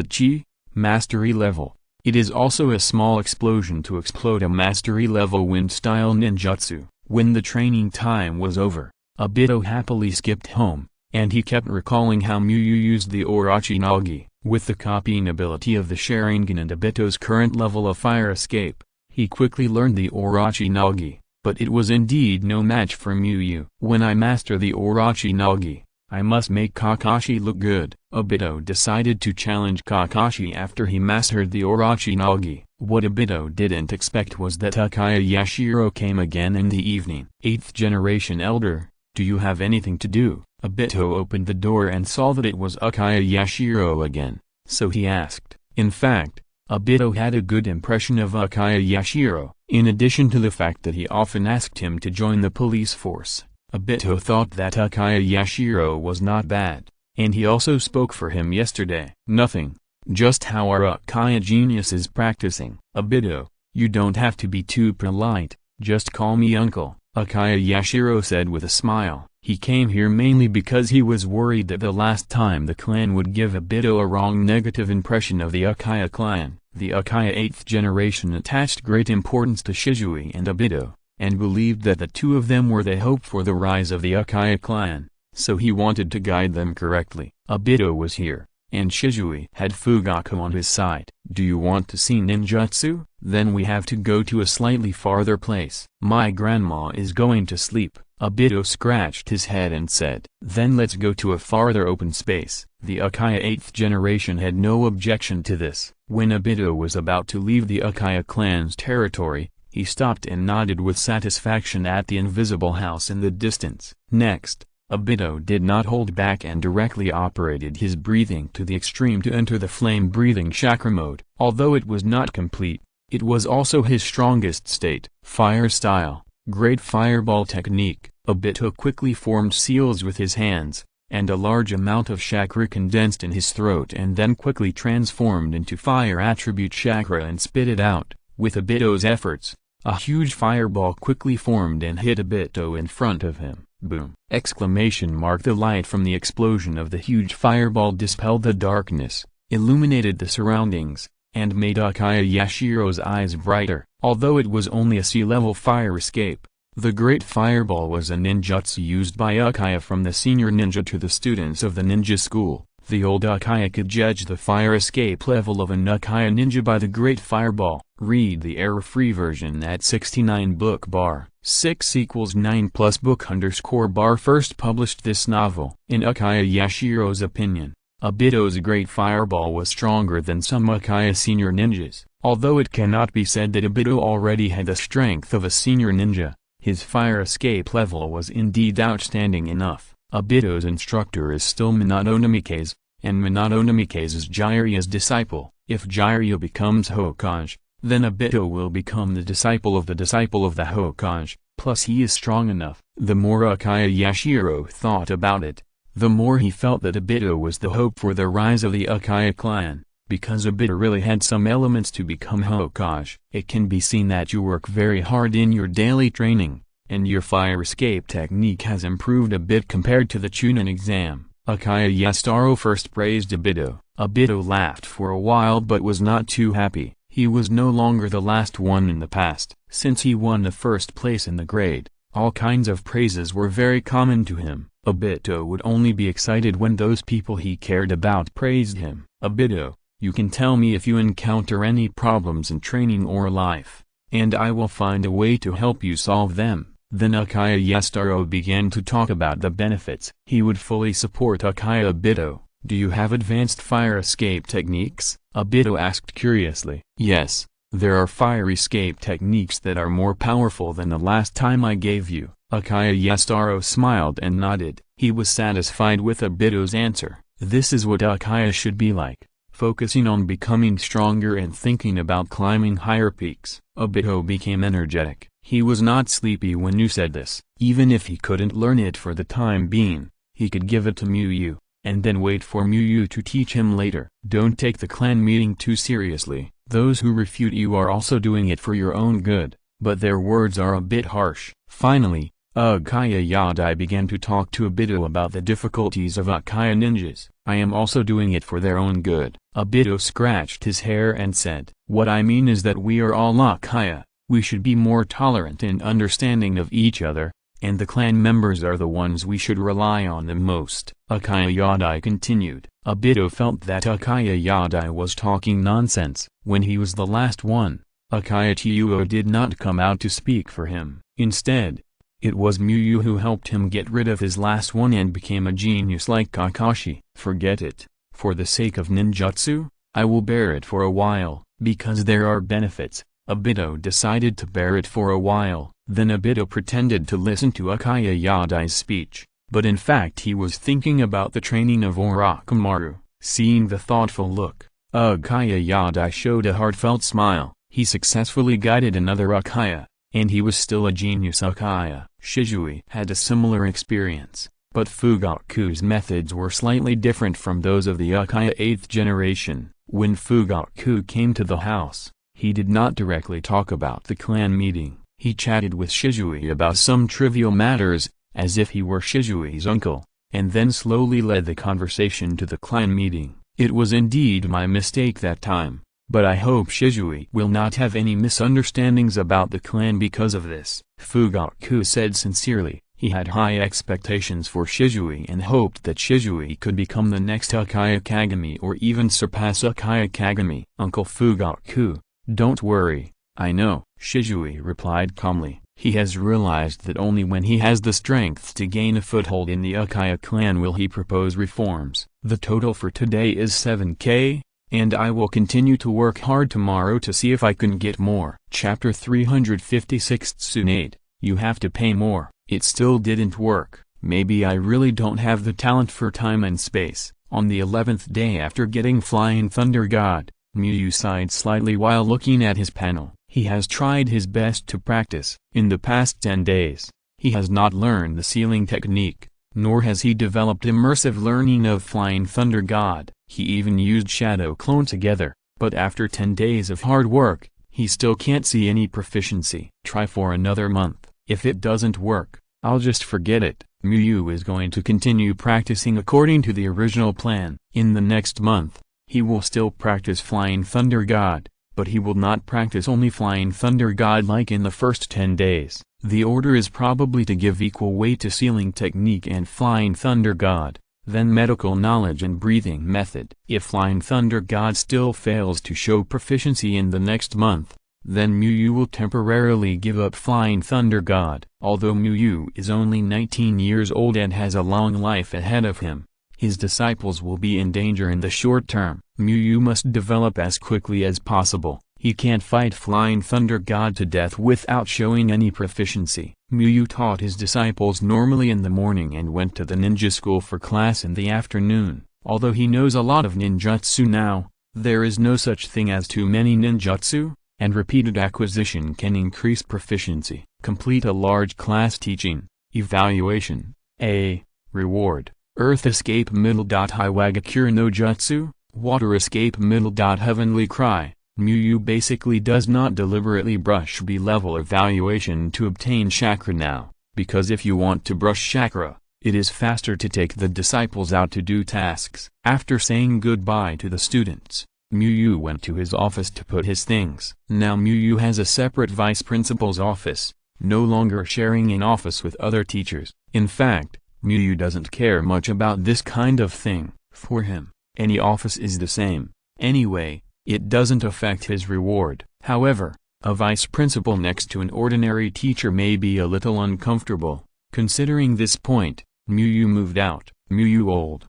mastery level. It is also a small explosion to explode a mastery level wind style ninjutsu." When the training time was over, Obito happily skipped home, and he kept recalling how Muyu used the Orochi Nagi. With the copying ability of the Sharingan and Obito's current level of fire escape, he quickly learned the Orochi Nagi. but it was indeed no match for Muyu. When I master the Orochi Nagi, I must make Kakashi look good. Obito decided to challenge Kakashi after he mastered the Orochi Nagi. What Obito didn't expect was that Uchiha Yashiro came again in the evening. 8th generation elder, do you have anything to do? Obito opened the door and saw that it was Uchiha Yashiro again, so he asked. In fact, Obito had a good impression of Uchiha Yashiro. In addition to the fact that he often asked him to join the police force, Obito thought that Uchiha Yashiro was not bad, and he also spoke for him yesterday. Nothing, just how our Uchiha genius is practicing. Obito, you don't have to be too polite, just call me uncle, Uchiha Yashiro said with a smile. He came here mainly because he was worried that the last time the clan would give Obito a wrong negative impression of the Uchiha clan. The Uchiha 8th generation attached great importance to Shisui and Obito, and believed that the two of them were the hope for the rise of the Uchiha clan, so he wanted to guide them correctly. Obito was here, and Shisui had Fugaku on his side. Do you want to see ninjutsu? Then we have to go to a slightly farther place. My grandma is going to sleep. Obito scratched his head and said, then let's go to a farther open space. The Uchiha 8th generation had no objection to this. When Obito was about to leave the Uchiha clan's territory, he stopped and nodded with satisfaction at the invisible house in the distance. Next, Obito did not hold back and directly operated his breathing to the extreme to enter the flame-breathing chakra mode. Although it was not complete, it was also his strongest state. Fire style, great fireball technique. Obito quickly formed seals with his hands, and a large amount of chakra condensed in his throat and then quickly transformed into fire attribute chakra and spit it out. With Obito's efforts, a huge fireball quickly formed and hit Obito in front of him. Boom! Exclamation mark. The light from the explosion of the huge fireball dispelled the darkness, illuminated the surroundings, and made Uchiha Yashiro's eyes brighter. Although it was only a sea-level fire escape, the great fireball was a ninjutsu used by Uchiha from the senior ninja to the students of the ninja school. The old Uchiha could judge the fire escape level of an Uchiha ninja by the great fireball. Read the error-free version at 69 book bar 6 = 9 plus book _ bar. First published this novel. In Uchiha Yashiro's opinion, Obito's great fireball was stronger than some Uchiha senior ninjas. Although it cannot be said that Obito already had the strength of a senior ninja, his fire escape level was indeed outstanding enough. Obito's instructor is still Minato Namikaze, and Minato Namikaze is Jiraiya's disciple. If Jiraiya becomes Hokage, then Obito will become the disciple of the Hokage, plus he is strong enough. The more Uchiha Yashiro thought about it, the more he felt that Obito was the hope for the rise of the Uchiha clan, because Obito really had some elements to become Hokage. It can be seen that you work very hard in your daily training, and your fire escape technique has improved a bit compared to the Chunin exam. Uchiha Yasutaro first praised Obito. Obito laughed for a while but was not too happy. He was no longer the last one in the past. Since he won the first place in the grade, all kinds of praises were very common to him. Obito would only be excited when those people he cared about praised him. Obito, you can tell me if you encounter any problems in training or life, and I will find a way to help you solve them. Then Uchiha Yasutaro began to talk about the benefits. He would fully support Uchiha Obito. Do you have advanced fire escape techniques? Obito asked curiously. Yes, there are fire escape techniques that are more powerful than the last time I gave you. Uchiha Yasutaro smiled and nodded. He was satisfied with Obito's answer. This is what Uchiha should be like, focusing on becoming stronger and thinking about climbing higher peaks. Obito became energetic. He was not sleepy when you said this. Even if he couldn't learn it for the time being, he could give it to Muyu, and then wait for Muyu to teach him later. Don't take the clan meeting too seriously. Those who refute you are also doing it for your own good, but their words are a bit harsh. Finally, Uchiha Yadai began to talk to Obito about the difficulties of Uchiha ninjas. I am also doing it for their own good. Obito scratched his hair and said, what I mean is that we are all Uchiha. We should be more tolerant and understanding of each other, and the clan members are the ones we should rely on the most. Uchiha Yadai continued. Obito felt that Uchiha Yadai was talking nonsense. When he was the last one, Akaya did not come out to speak for him. Instead, it was Miyu who helped him get rid of his last one and became a genius like Kakashi. Forget it. For the sake of ninjutsu, I will bear it for a while, because there are benefits. Obito decided to bear it for a while. Then Obito pretended to listen to Akaya speech, but in fact he was thinking about the training of Orochimaru. Seeing the thoughtful look, Akaya showed a heartfelt smile. He successfully guided another Akaya, and he was still a genius. Akaya Shisui had a similar experience, but Fugaku's methods were slightly different from those of the Akaya 8th generation. When Fugaku came to the house, he did not directly talk about the clan meeting. He chatted with Shisui about some trivial matters, as if he were Shisui's uncle, and then slowly led the conversation to the clan meeting. It was indeed my mistake that time, but I hope Shisui will not have any misunderstandings about the clan because of this. Fugaku said sincerely. He had high expectations for Shisui and hoped that Shisui could become the next Uchiha Kagami or even surpass Uchiha Kagami. Uncle Fugaku, don't worry, I know, Shisui replied calmly. He has realized that only when he has the strength to gain a foothold in the Uchiha clan will he propose reforms. The total for today is 7k, and I will continue to work hard tomorrow to see if I can get more. Chapter 356 Tsunade, you have to pay more. It still didn't work. Maybe I really don't have the talent for time and space. On the 11th day after getting Flying Thunder God, Miyu sighed slightly while looking at his panel. He has tried his best to practice. In the past 10 days, he has not learned the sealing technique, nor has he developed immersive learning of Flying Thunder God. He even used Shadow Clone together, but after 10 days of hard work, he still can't see any proficiency. Try for another month. If it doesn't work, I'll just forget it. Miyu is going to continue practicing according to the original plan. In the next month, he will still practice Flying Thunder God, but he will not practice only Flying Thunder God like in the first 10 days. The order is probably to give equal weight to sealing technique and Flying Thunder God, then medical knowledge and breathing method. If Flying Thunder God still fails to show proficiency in the next month, then Miyu will temporarily give up Flying Thunder God. Although Miyu is only 19 years old and has a long life ahead of him, his disciples will be in danger in the short term. Miyu must develop as quickly as possible. He can't fight Flying Thunder God to death without showing any proficiency. Miyu taught his disciples normally in the morning and went to the ninja school for class in the afternoon. Although he knows a lot of ninjutsu now, there is no such thing as too many ninjutsu, and repeated acquisition can increase proficiency. Complete a large class teaching, evaluation, A, reward, Earth Escape Hiwagakure no Jutsu, Water Escape Heavenly Cry. Miyu basically does not deliberately brush B-level evaluation to obtain chakra now, because if you want to brush chakra, it is faster to take the disciples out to do tasks. After saying goodbye to the students, Miyu went to his office to put his things. Now Miyu has a separate vice principal's office, no longer sharing an office with other teachers. In fact, Miyu doesn't care much about this kind of thing. For him, any office is the same. Anyway, it doesn't affect his reward. However, a vice principal next to an ordinary teacher may be a little uncomfortable. Considering this point, Miyu moved out. Miyu old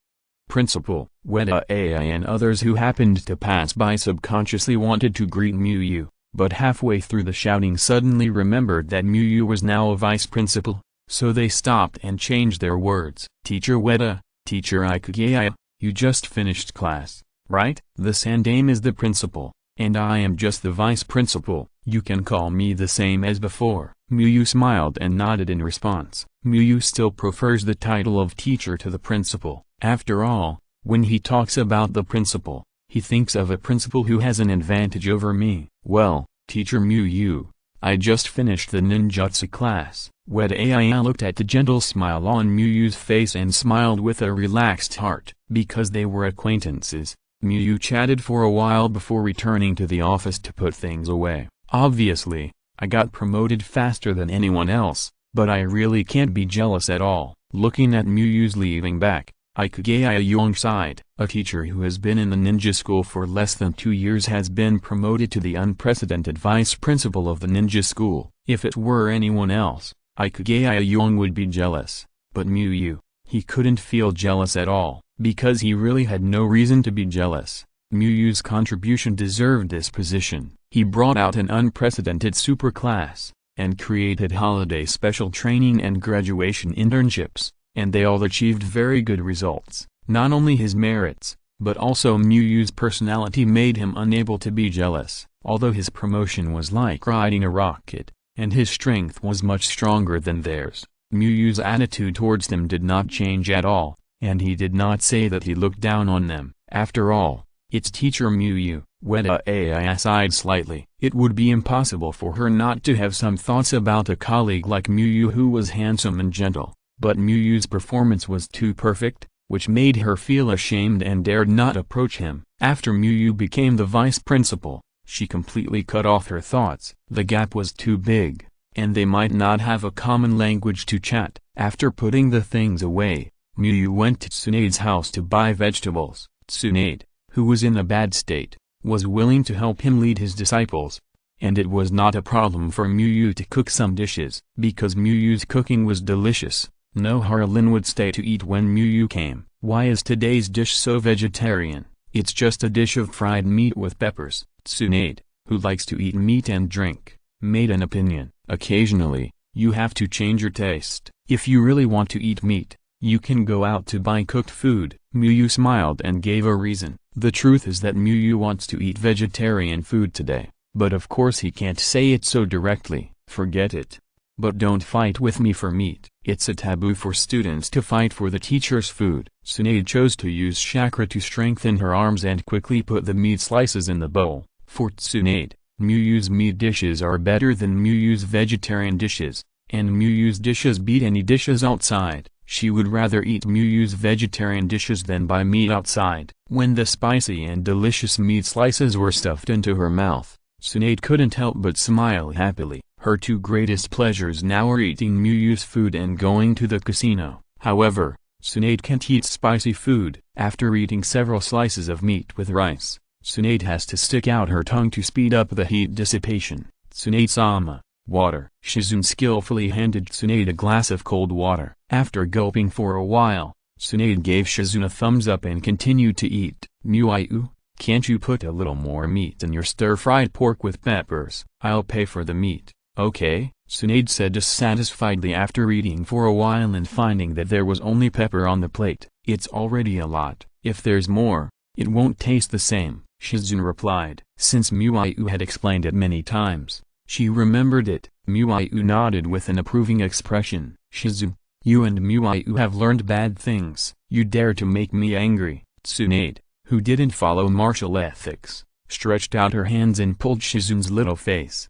Principal, Ueda Ai and others who happened to pass by subconsciously wanted to greet Miyu, but halfway through the shouting suddenly remembered that Miyu was now a vice principal, so they stopped and changed their words. Teacher Ueda, Teacher Ikugai, you just finished class, right? The Sandame is the principal, and I am just the vice principal. You can call me the same as before. Miyu smiled and nodded in response. Miyu still prefers the title of teacher to the principal. After all, when he talks about the principal, he thinks of a principal who has an advantage over me. Well, Teacher Miyu, I just finished the ninjutsu class. Ueda Ai looked at the gentle smile on Miyu's face and smiled with a relaxed heart. Because they were acquaintances, Miyu chatted for a while before returning to the office to put things away. Obviously, I got promoted faster than anyone else, but I really can't be jealous at all. Looking at Miyu's leaving back, Ikuge Ayuong sighed. A teacher who has been in the ninja school for less than 2 years has been promoted to the unprecedented vice principal of the ninja school. If it were anyone else, Ikuge Ayuong would be jealous. But Miyu, he couldn't feel jealous at all, because he really had no reason to be jealous. Miyu's contribution deserved this position. He brought out an unprecedented superclass, and created holiday special training and graduation internships, and they all achieved very good results. Not only his merits, but also Miyu's personality made him unable to be jealous. Although his promotion was like riding a rocket, and his strength was much stronger than theirs, Miyu's attitude towards them did not change at all, and he did not say that he looked down on them. After all, it's teacher Miyu. Weta Ai sighed slightly. It would be impossible for her not to have some thoughts about a colleague like Miyu who was handsome and gentle, but Miyu's performance was too perfect, which made her feel ashamed and dared not approach him. After Miyu became the vice principal, she completely cut off her thoughts. The gap was too big, and they might not have a common language to chat. After putting the things away, Miyu went to Tsunade's house to buy vegetables. Tsunade, who was in a bad state, was willing to help him lead his disciples, and it was not a problem for Miyu to cook some dishes. Because Miyu's cooking was delicious, no Harlin would stay to eat when Miyu came. Why is today's dish so vegetarian? It's just a dish of fried meat with peppers. Tsunade, who likes to eat meat and drink, made an opinion. Occasionally, you have to change your taste. If you really want to eat meat, you can go out to buy cooked food. Miyu smiled and gave a reason. The truth is that Miyu wants to eat vegetarian food today, but of course he can't say it so directly. Forget it. But don't fight with me for meat. It's a taboo for students to fight for the teacher's food. Tsunade chose to use chakra to strengthen her arms and quickly put the meat slices in the bowl. For Tsunade, Miyu's meat dishes are better than Miyu's vegetarian dishes, and Miyu's dishes beat any dishes outside. She would rather eat Miyu's vegetarian dishes than buy meat outside. When the spicy and delicious meat slices were stuffed into her mouth, Tsunade couldn't help but smile happily. Her two greatest pleasures now are eating Miyu's food and going to the casino. However, Tsunade can't eat spicy food. After eating several slices of meat with rice, Tsunade has to stick out her tongue to speed up the heat dissipation. Tsunade-sama, water. Shizune skillfully handed Tsunade a glass of cold water. After gulping for a while, Tsunade gave Shizune a thumbs up and continued to eat. Miyu, can't you put a little more meat in your stir-fried pork with peppers? I'll pay for the meat. Okay, Tsunade said dissatisfiedly after eating for a while and finding that there was only pepper on the plate. It's already a lot. If there's more, it won't taste the same, Shizune replied. Since Miyu had explained it many times, she remembered it. Miyu nodded with an approving expression. Shizune, you and Miyu have learned bad things. You dare to make me angry. Tsunade, who didn't follow martial ethics, stretched out her hands and pulled Shizune's little face.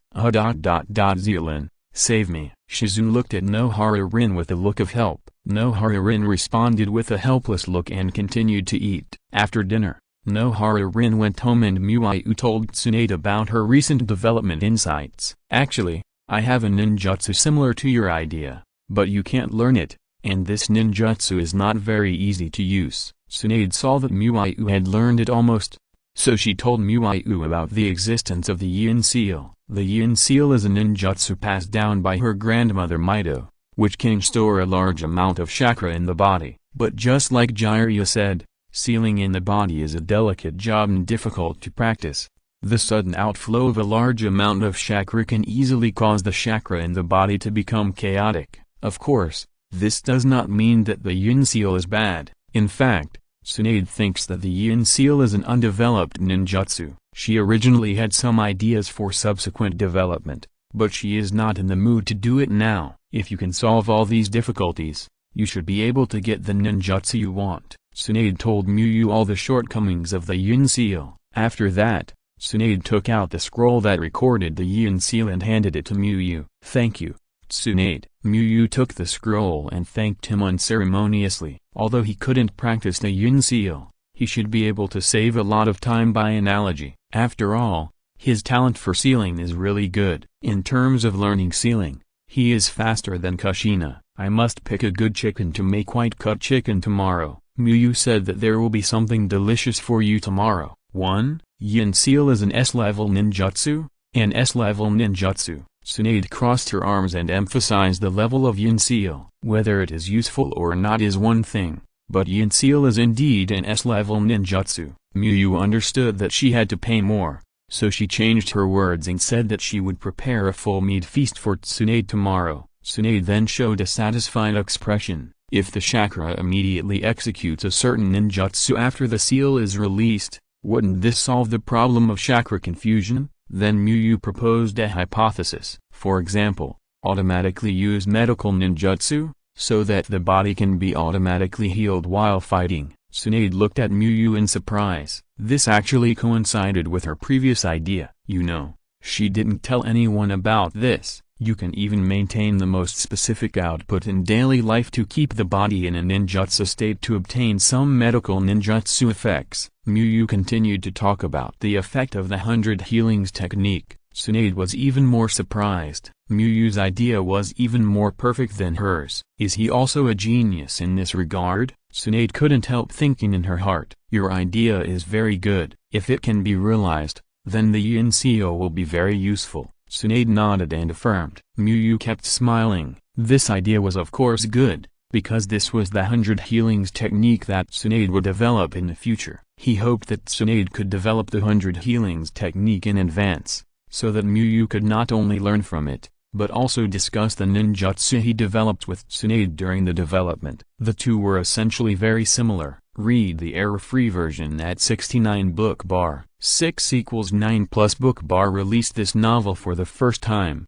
Zealand, save me. Shizune looked at Nohara-rin with a look of help. Nohara-rin responded with a helpless look and continued to eat. After dinner, Nohara-rin went home and Miyu told Tsunade about her recent development insights. Actually, I have a ninjutsu similar to your idea, but you can't learn it, and this ninjutsu is not very easy to use. Tsunade saw that Miyu had learned it almost, so she told Miyu about the existence of the Yin Seal. The Yin Seal is a ninjutsu passed down by her grandmother Mito, which can store a large amount of chakra in the body. But just like Jiraiya said, sealing in the body is a delicate job and difficult to practice. The sudden outflow of a large amount of chakra can easily cause the chakra in the body to become chaotic. Of course, this does not mean that the Yin Seal is bad. In fact, Tsunade thinks that the Yin Seal is an undeveloped ninjutsu. She originally had some ideas for subsequent development, but she is not in the mood to do it now. If you can solve all these difficulties, you should be able to get the ninjutsu you want. Tsunade told Miyu all the shortcomings of the Yin Seal. After that, Tsunade took out the scroll that recorded the Yin Seal and handed it to Miyu. Thank you, Tsunade. Miyu took the scroll and thanked him unceremoniously. Although he couldn't practice the Yin Seal, he should be able to save a lot of time by analogy. After all, his talent for sealing is really good. In terms of learning sealing, he is faster than Kushina. I must pick a good chicken to make white cut chicken tomorrow. Miyu said that there will be something delicious for you tomorrow. 1. Yin Seal is an S-level ninjutsu. An S-level ninjutsu. Tsunade crossed her arms and emphasized the level of Yin Seal. Whether it is useful or not is one thing, but Yin Seal is indeed an S-level ninjutsu. Miyu understood that she had to pay more, so she changed her words and said that she would prepare a full meat feast for Tsunade tomorrow. Tsunade then showed a satisfied expression. If the chakra immediately executes a certain ninjutsu after the seal is released, wouldn't this solve the problem of chakra confusion? Then Miyu proposed a hypothesis. For example, automatically use medical ninjutsu, so that the body can be automatically healed while fighting. Tsunade looked at Miyu in surprise. This actually coincided with her previous idea. You know, she didn't tell anyone about this. You can even maintain the most specific output in daily life to keep the body in a ninjutsu state to obtain some medical ninjutsu effects. Miyu continued to talk about the effect of the 100 healings technique. Tsunade was even more surprised. Miyu's idea was even more perfect than hers. Is he also a genius in this regard? Tsunade couldn't help thinking in her heart. Your idea is very good. If it can be realized, then the Yin Seal will be very useful. Tsunade nodded and affirmed. Miyu kept smiling. This idea was of course good, because this was the 100 healings technique that Tsunade would develop in the future. He hoped that Tsunade could develop the 100 healings technique in advance, so that Miyu could not only learn from it, but also discuss the ninjutsu he developed with Tsunade during the development. The two were essentially very similar. Read the error-free version at 69 book bar. 6 = 9 plus book bar released this novel for the first time.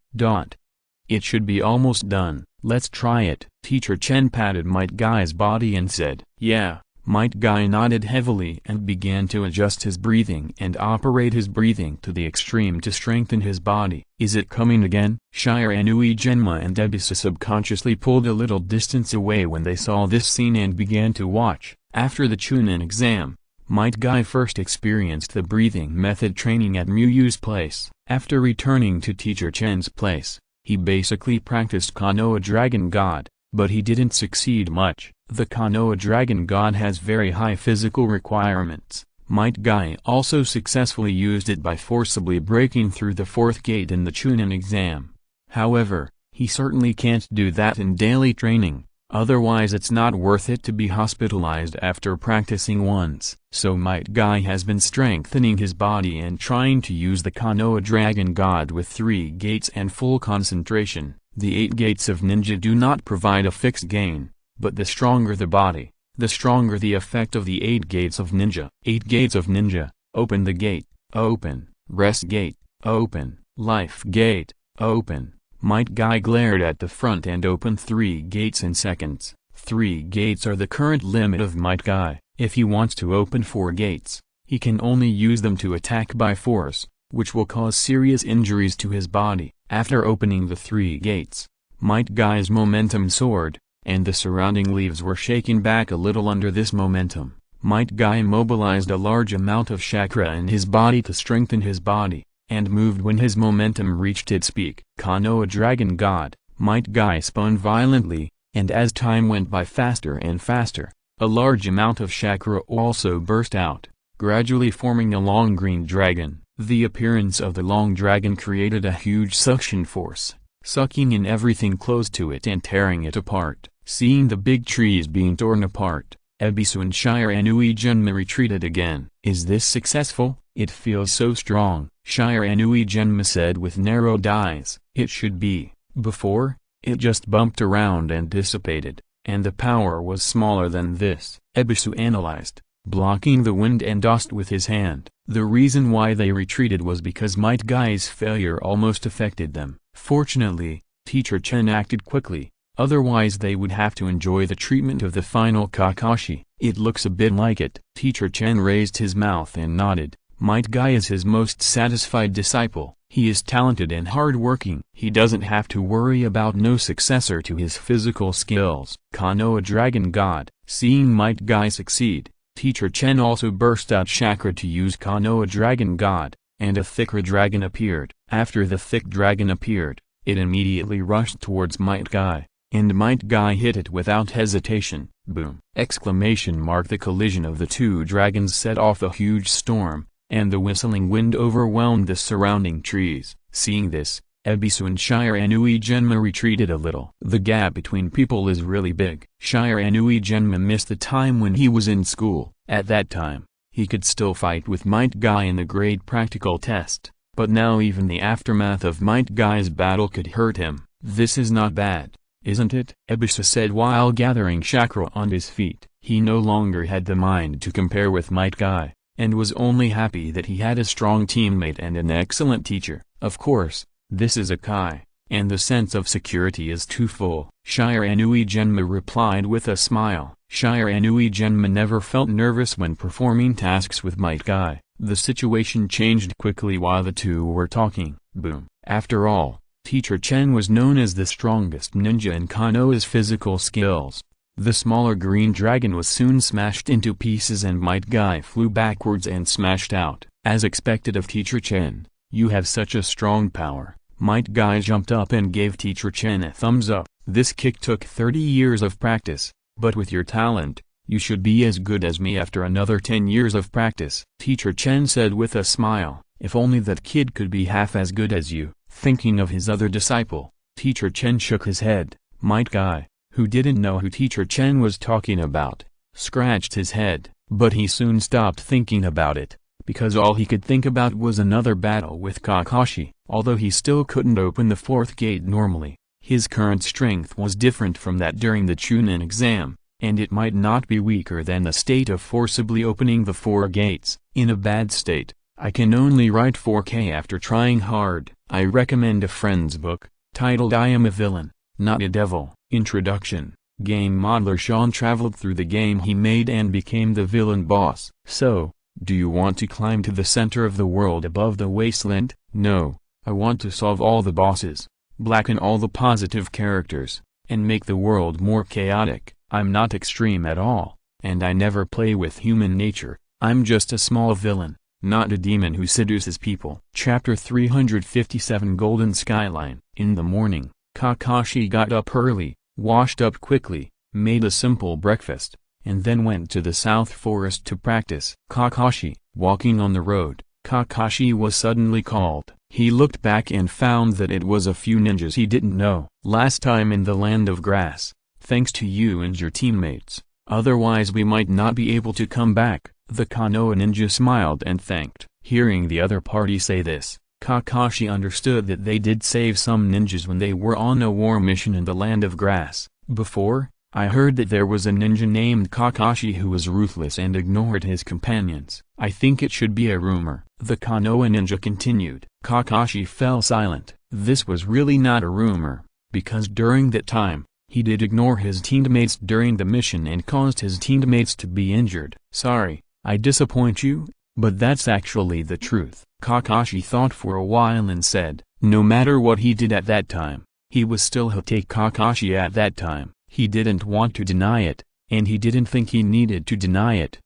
It should be almost done. Let's try it. Teacher Chen patted Might Guy's body and said, yeah. Might Guy nodded heavily and began to adjust his breathing and operate his breathing to the extreme to strengthen his body. Is it coming again? Shire Anui Genma and Ebisu subconsciously pulled a little distance away when they saw this scene and began to watch. After the Chunin exam, Might Guy first experienced the breathing method training at Miyu's place. After returning to Teacher Chen's place, he basically practiced Konoha Dragon God, but he didn't succeed much. The Konoha Dragon God has very high physical requirements. Might Guy also successfully used it by forcibly breaking through the 4th gate in the Chunin exam. However, he certainly can't do that in daily training. Otherwise it's not worth it to be hospitalized after practicing once. So Might Guy has been strengthening his body and trying to use the Konoha Dragon God with 3 gates and full concentration. The 8 gates of ninja do not provide a fixed gain, but the stronger the body, the stronger the effect of the 8 gates of ninja. 8 gates of ninja: open the gate, open, rest gate, open, life gate, open. Might Guy glared at the front and opened 3 gates in seconds. 3 gates are the current limit of Might Guy. If he wants to open 4 gates, he can only use them to attack by force, which will cause serious injuries to his body. After opening the 3 gates, Might Guy's momentum soared, and the surrounding leaves were shaken back a little under this momentum. Might Guy mobilized a large amount of chakra in his body to strengthen his body, and moved when his momentum reached its peak. Konoha Dragon God. Might Guy spun violently, and as time went by faster and faster, a large amount of chakra also burst out, gradually forming a long green dragon. The appearance of the long dragon created a huge suction force, sucking in everything close to it and tearing it apart. Seeing the big trees being torn apart, Ebisu and Shire Anui Genma retreated again. Is this successful? It feels so strong, Shire Anui Genma said with narrowed eyes. It should be. Before, it just bumped around and dissipated, and the power was smaller than this. Ebisu analyzed, blocking the wind and dust with his hand. The reason why they retreated was because Might Guy's failure almost affected them. Fortunately, Teacher Chen acted quickly, otherwise they would have to enjoy the treatment of the final Kakashi. It looks a bit like it. Teacher Chen raised his mouth and nodded. Might Guy is his most satisfied disciple. He is talented and hard-working. He doesn't have to worry about no successor to his physical skills. Konoha Dragon God. Seeing Might Guy succeed, Teacher Chen also burst out chakra to use Konoha Dragon God, and a thicker dragon appeared. After the thick dragon appeared, it immediately rushed towards Might Guy. and Might Guy hit it without hesitation. Boom! Exclamation mark! The collision of the two dragons set off a huge storm, and the whistling wind overwhelmed the surrounding trees. Seeing this, Ebisu and Shire Anui Genma retreated a little. The gap between people is really big. Shire Anui Genma missed the time when he was in school. At that time, he could still fight with Might Guy in the grade practical test, but now even the aftermath of Might Guy's battle could hurt him. This is not bad, isn't it? Ebisu said while gathering chakra on his feet. He no longer had the mind to compare with Might Guy, and was only happy that he had a strong teammate and an excellent teacher. Of course, this is a Kai, and the sense of security is too full. Shire Anui Genma replied with a smile. Shire Anui Genma never felt nervous when performing tasks with Might Guy. The situation changed quickly while the two were talking. Boom! After all, Teacher Chen was known as the strongest ninja in Konoha's physical skills. The smaller green dragon was soon smashed into pieces and Might Guy flew backwards and smashed out. As expected of Teacher Chen, "You have such a strong power." Might Guy jumped up and gave Teacher Chen a thumbs up. "This kick took 30 years of practice, but with your talent, you should be as good as me after another 10 years of practice." Teacher Chen said with a smile, "If only that kid could be half as good as you." Thinking of his other disciple, Teacher Chen shook his head. Might Guy, who didn't know who Teacher Chen was talking about, scratched his head, but he soon stopped thinking about it, because all he could think about was another battle with Kakashi. Although he still couldn't open the fourth gate normally, his current strength was different from that during the Chunin exam, and it might not be weaker than the state of forcibly opening the 4 gates. In a bad state, I can only write 4K after trying hard. I recommend a friend's book, titled I Am a Villain, Not a Devil. Introduction. Game modeler Sean traveled through the game he made and became the villain boss. So, do you want to climb to the center of the world above the wasteland? No, I want to solve all the bosses, blacken all the positive characters, and make the world more chaotic. I'm not extreme at all, and I never play with human nature. I'm just a small villain, not a demon who seduces people. Chapter 357 Golden Skyline. In the morning, Kakashi got up early, washed up quickly, made a simple breakfast, and then went to the South Forest to practice. Kakashi. Walking on the road, Kakashi was suddenly called. He looked back and found that it was a few ninjas he didn't know. "Last time in the Land of Grass, thanks to you and your teammates, otherwise we might not be able to come back." The Konoha ninja smiled and thanked. Hearing the other party say this, Kakashi understood that they did save some ninjas when they were on a war mission in the Land of Grass. "Before, I heard that there was a ninja named Kakashi who was ruthless and ignored his companions. I think it should be a rumor." The Konoha ninja continued. Kakashi fell silent. This was really not a rumor, because during that time, he did ignore his teammates during the mission and caused his teammates to be injured. "Sorry, I disappoint you, but that's actually the truth." Kakashi thought for a while and said, no matter what he did at that time, he was still Hotei Kakashi at that time. He didn't want to deny it, and he didn't think he needed to deny it.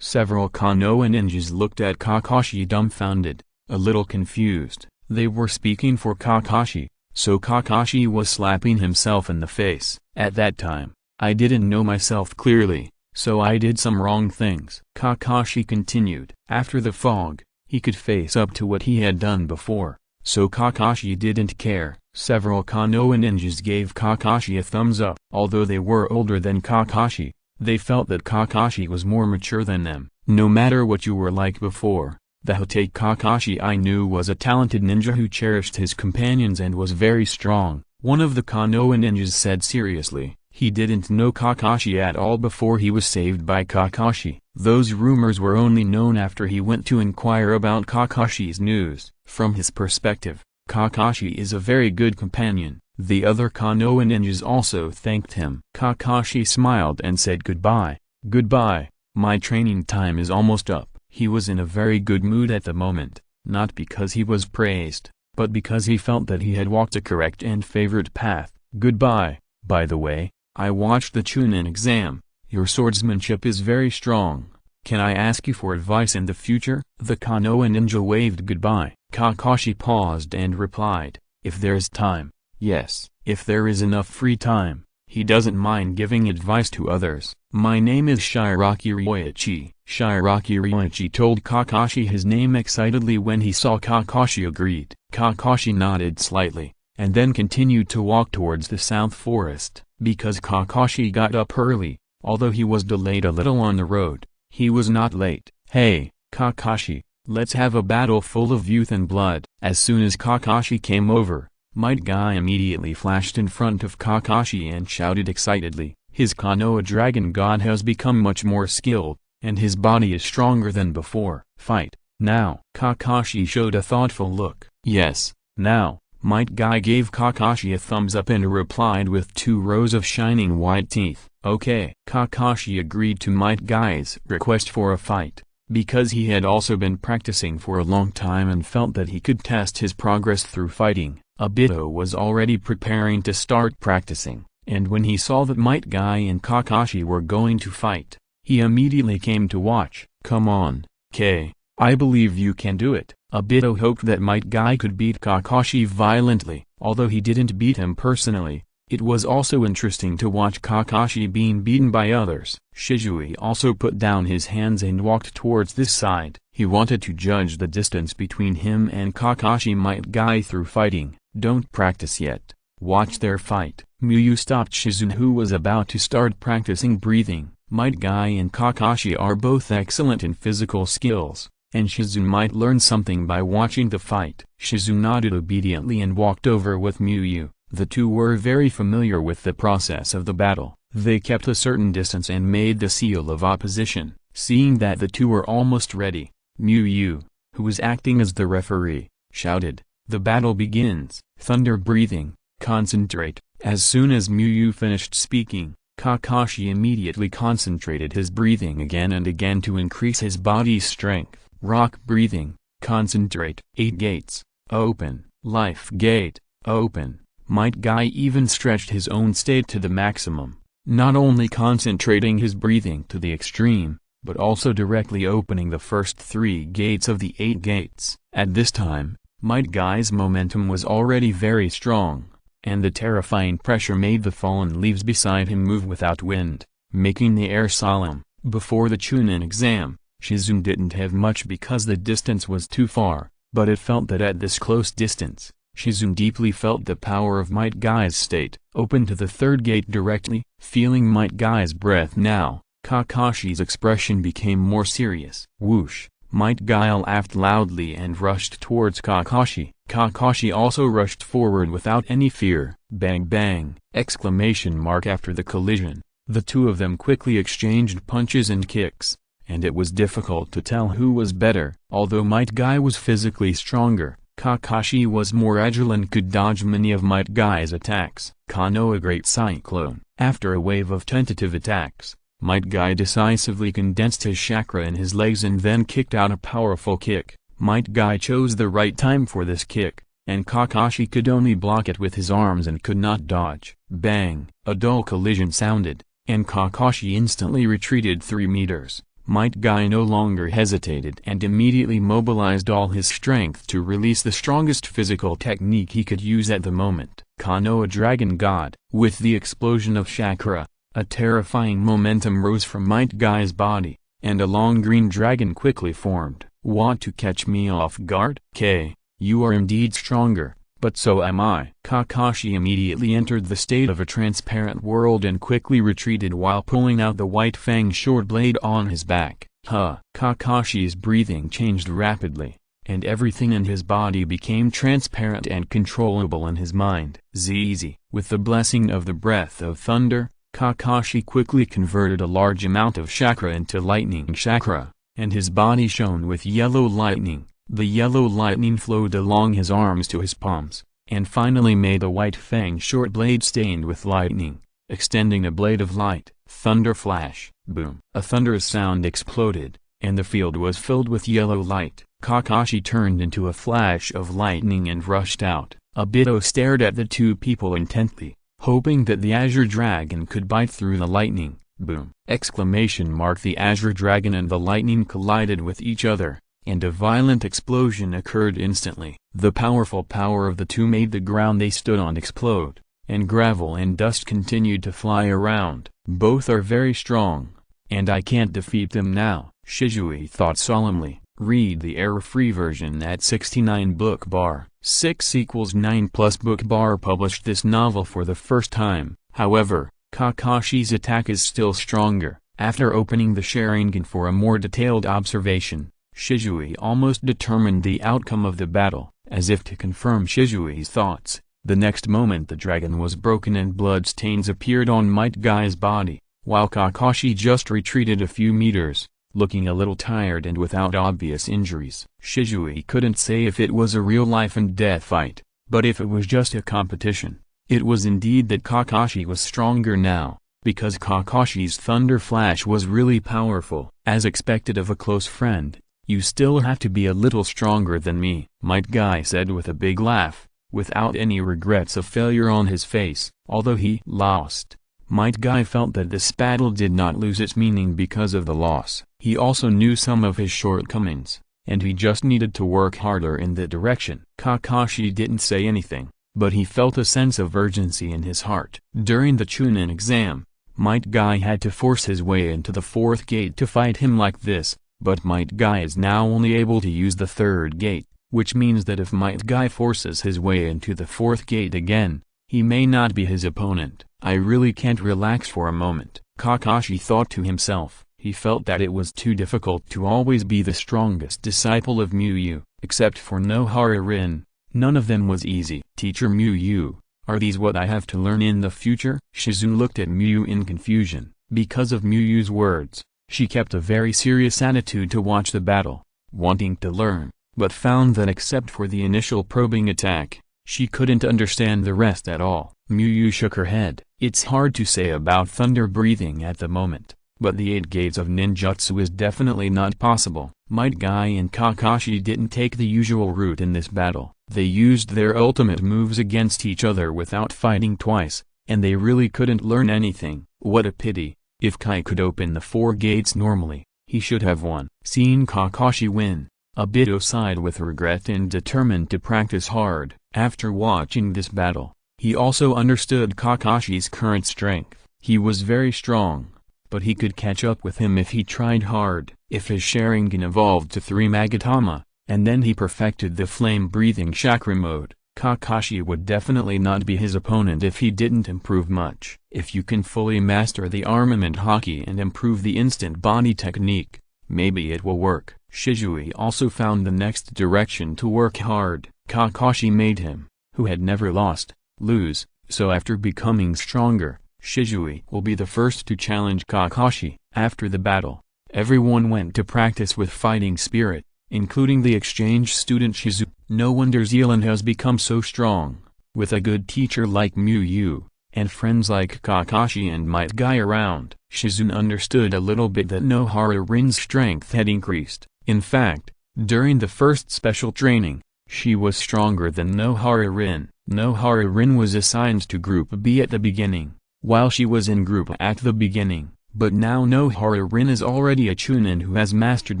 Several Konoha ninjas looked at Kakashi dumbfounded, a little confused. They were speaking for Kakashi, so Kakashi was slapping himself in the face. "At that time, I didn't know myself clearly, so I did some wrong things." Kakashi continued. After the fog, he could face up to what he had done before, so Kakashi didn't care. Several Konoha ninjas gave Kakashi a thumbs up. Although they were older than Kakashi, they felt that Kakashi was more mature than them. "No matter what you were like before, the Hotei Kakashi I knew was a talented ninja who cherished his companions and was very strong," one of the Konoha ninjas said seriously. He didn't know Kakashi at all before he was saved by Kakashi. Those rumors were only known after he went to inquire about Kakashi's news. From his perspective, Kakashi is a very good companion. The other Konoha ninjas also thanked him. Kakashi smiled and said goodbye. "Goodbye, my training time is almost up." He was in a very good mood at the moment, not because he was praised, but because he felt that he had walked a correct and favored path. "Goodbye, by the way, I watched the Chunin exam. Your swordsmanship is very strong. Can I ask you for advice in the future?" The Konoha ninja waved goodbye. Kakashi paused and replied, "If there's time, yes. If there is enough free time, He doesn't mind giving advice to others. My name is Shiraki Ryoichi. Shiraki Ryoichi told Kakashi his name excitedly. When he saw Kakashi agreed. Kakashi nodded slightly, and then continued to walk towards the South Forest. Because Kakashi got up early, although he was delayed a little on the road, he was not late. Hey, Kakashi, let's have a battle full of youth and blood. As soon as Kakashi came over, Might Guy immediately flashed in front of Kakashi and shouted excitedly, his Konoha dragon god has become much more skilled, and his body is stronger than before. Fight, now. Kakashi showed a thoughtful look. Yes, now. Might Guy gave Kakashi a thumbs up and replied with 2 rows of shining white teeth. Okay. Kakashi agreed to Might Guy's request for a fight, because he had also been practicing for a long time and felt that he could test his progress through fighting. Obito was already preparing to start practicing, and when he saw that Might Guy and Kakashi were going to fight, he immediately came to watch. Come on, K. I believe you can do it. Obito hoped that Might Guy could beat Kakashi violently. Although he didn't beat him personally, it was also interesting to watch Kakashi being beaten by others. Shisui also put down his hands and walked towards this side. He wanted to judge the distance between him and Kakashi Might Guy through fighting. Don't practice yet. Watch their fight. Miyu stopped Shizune, who was about to start practicing breathing. Might Guy and Kakashi are both excellent in physical skills, and Shizune might learn something by watching the fight. Shizune nodded obediently and walked over with Miyu. The two were very familiar with the process of the battle. They kept a certain distance and made the seal of opposition. Seeing that the two were almost ready, Miyu, who was acting as the referee, shouted, "The battle begins." Thunder breathing, concentrate. As soon as Miyu finished speaking, Kakashi immediately concentrated his breathing again and again to increase his body's strength. Rock breathing, concentrate. 8 gates, open. Life gate, open. Might Guy even stretched his own state to the maximum, not only concentrating his breathing to the extreme, but also directly opening the first 3 gates of the 8 gates. At this time, Might Guy's momentum was already very strong, and the terrifying pressure made the fallen leaves beside him move without wind, making the air solemn. Before the Chunin exam, Shizune didn't have much because the distance was too far, but it felt that at this close distance, Shizune deeply felt the power of Might Guy's state. Open to the 3rd gate directly. Feeling Might Guy's breath now, Kakashi's expression became more serious. Whoosh! Might Guy laughed loudly and rushed towards Kakashi. Kakashi also rushed forward without any fear. Bang bang! Exclamation mark. After the collision, the two of them quickly exchanged punches and kicks, and it was difficult to tell who was better. Although Might Guy was physically stronger, Kakashi was more agile and could dodge many of Might Guy's attacks. Konoha Great Cyclone. After a wave of tentative attacks, Might Guy decisively condensed his chakra in his legs and then kicked out a powerful kick. Might Guy chose the right time for this kick, and Kakashi could only block it with his arms and could not dodge. Bang! A dull collision sounded, and Kakashi instantly retreated 3 meters. Might Guy no longer hesitated and immediately mobilized all his strength to release the strongest physical technique he could use at the moment. Konoha Dragon God. With the explosion of chakra, a terrifying momentum rose from Might Guy's body, and a long green dragon quickly formed. Want to catch me off guard? K, you are indeed stronger, but so am I. Kakashi immediately entered the state of a transparent world and quickly retreated while pulling out the white fang short blade on his back. Kakashi's breathing changed rapidly, and everything in his body became transparent and controllable in his mind. ZZ. With the blessing of the breath of thunder, Kakashi quickly converted a large amount of chakra into lightning chakra, and his body shone with yellow lightning. The yellow lightning flowed along his arms to his palms, and finally made the white fang short blade stained with lightning, extending a blade of light. Thunder flash, boom. A thunderous sound exploded, and the field was filled with yellow light. Kakashi turned into a flash of lightning and rushed out. Obito stared at the two people intently, hoping that the Azure Dragon could bite through the lightning. Boom! Exclamation mark. The Azure Dragon and the lightning collided with each other, and a violent explosion occurred instantly. The powerful power of the two made the ground they stood on explode, and gravel and dust continued to fly around. Both are very strong, and I can't defeat them now, Shisui thought solemnly. Read the error-free version at 69 book bar. 6 equals 9 plus book bar published this novel for the first time. However, Kakashi's attack is still stronger. After opening the Sharingan for a more detailed observation, Shisui almost determined the outcome of the battle. As if to confirm Shisui's thoughts, the next moment the dragon was broken and bloodstains appeared on Might Guy's body, while Kakashi just retreated a few meters, looking a little tired and without obvious injuries. Shisui couldn't say if it was a real life-and-death fight, but if it was just a competition, it was indeed that Kakashi was stronger now, because Kakashi's Thunder Flash was really powerful. As expected of a close friend, "You still have to be a little stronger than me," Might Guy said with a big laugh, without any regrets of failure on his face. Although he lost, Might Guy felt that this battle did not lose its meaning because of the loss. He also knew some of his shortcomings, and he just needed to work harder in that direction. Kakashi didn't say anything, but he felt a sense of urgency in his heart. During the Chunin exam, Might Guy had to force his way into the fourth gate to fight him like this, but Might Guy is now only able to use the third gate, which means that if Might Guy forces his way into the fourth gate again, he may not be his opponent. I really can't relax for a moment, Kakashi thought to himself. He felt that it was too difficult to always be the strongest disciple of Muyu, except for Nohara Rin. None of them was easy. Teacher Muyu, are these what I have to learn in the future? Shizu looked at Muyu in confusion. Because of Muyu's words, she kept a very serious attitude to watch the battle, wanting to learn, but found that except for the initial probing attack, she couldn't understand the rest at all. Muyu shook her head. It's hard to say about thunder breathing at the moment, but the 8 gates of ninjutsu is definitely not possible. Might Guy and Kakashi didn't take the usual route in this battle. They used their ultimate moves against each other without fighting twice, and they really couldn't learn anything. What a pity. If Kai could open the 4 gates normally, he should have won. Seeing Kakashi win, Obito sighed with regret and determined to practice hard. After watching this battle, he also understood Kakashi's current strength. He was very strong, but he could catch up with him if he tried hard. If his Sharingan evolved to 3 Magatama, and then he perfected the flame-breathing chakra mode, Kakashi would definitely not be his opponent if he didn't improve much. If you can fully master the armament haki and improve the instant body technique, maybe it will work. Shisui also found the next direction to work hard. Kakashi made him, who had never lost, lose, so after becoming stronger, Shisui will be the first to challenge Kakashi. After the battle, everyone went to practice with fighting spirit, including the exchange student Shizu. No wonder Zealand has become so strong. With a good teacher like Muyu, and friends like Kakashi and Might Guy around, Shizu understood a little bit that Nohara Rin's strength had increased. In fact, during the first special training, she was stronger than Nohara Rin. Nohara Rin was assigned to Group B at the beginning, while she was in Group A at the beginning. But now Nohara Rin is already a Chunin who has mastered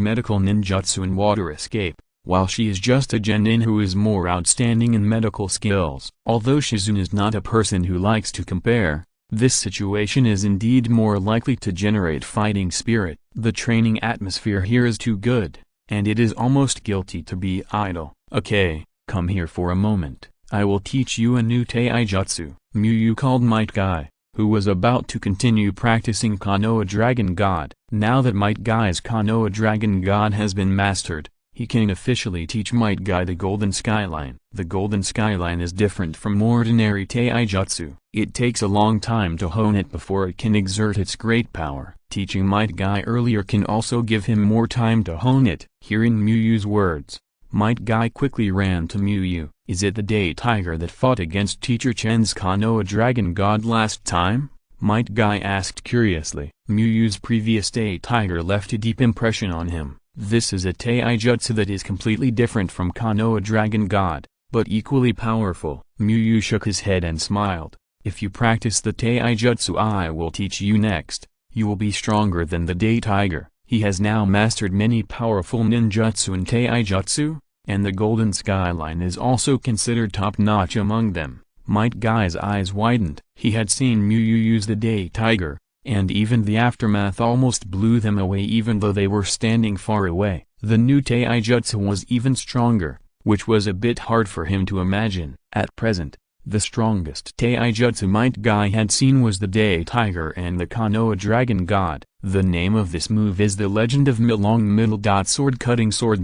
medical ninjutsu and water escape, while she is just a genin who is more outstanding in medical skills. Although Shizun is not a person who likes to compare, this situation is indeed more likely to generate fighting spirit. The training atmosphere here is too good, and it is almost guilty to be idle. Okay, come here for a moment. I will teach you a new taijutsu. Muyu called Might Guy, who was about to continue practicing Konoha Dragon God. Now that Might Guy's Konoha Dragon God has been mastered, he can officially teach Might Guy the Golden Skyline. The Golden Skyline is different from ordinary taijutsu. It takes a long time to hone it before it can exert its great power. Teaching Might Guy earlier can also give him more time to hone it. Hearing Muyu's words, Might Guy quickly ran to Muyu. Is it the day tiger that fought against Teacher Chen's Konoha Dragon God last time? Might Guy asked curiously. Muyu's previous day tiger left a deep impression on him. This is a taijutsu that is completely different from Konoha Dragon God, but equally powerful. Muyu shook his head and smiled. If you practice the taijutsu I will teach you next, you will be stronger than the day tiger. He has now mastered many powerful ninjutsu and taijutsu, and the Golden Skyline is also considered top-notch among them. Might Guy's eyes widened. He had seen Mu Yu use the Day Tiger, and even the aftermath almost blew them away even though they were standing far away. The new taijutsu was even stronger, which was a bit hard for him to imagine. At present, the strongest taijutsu Might Guy had seen was the Day Tiger and the Konoha Dragon God. The name of this move is The Legend of Milong Sword Cutting Sword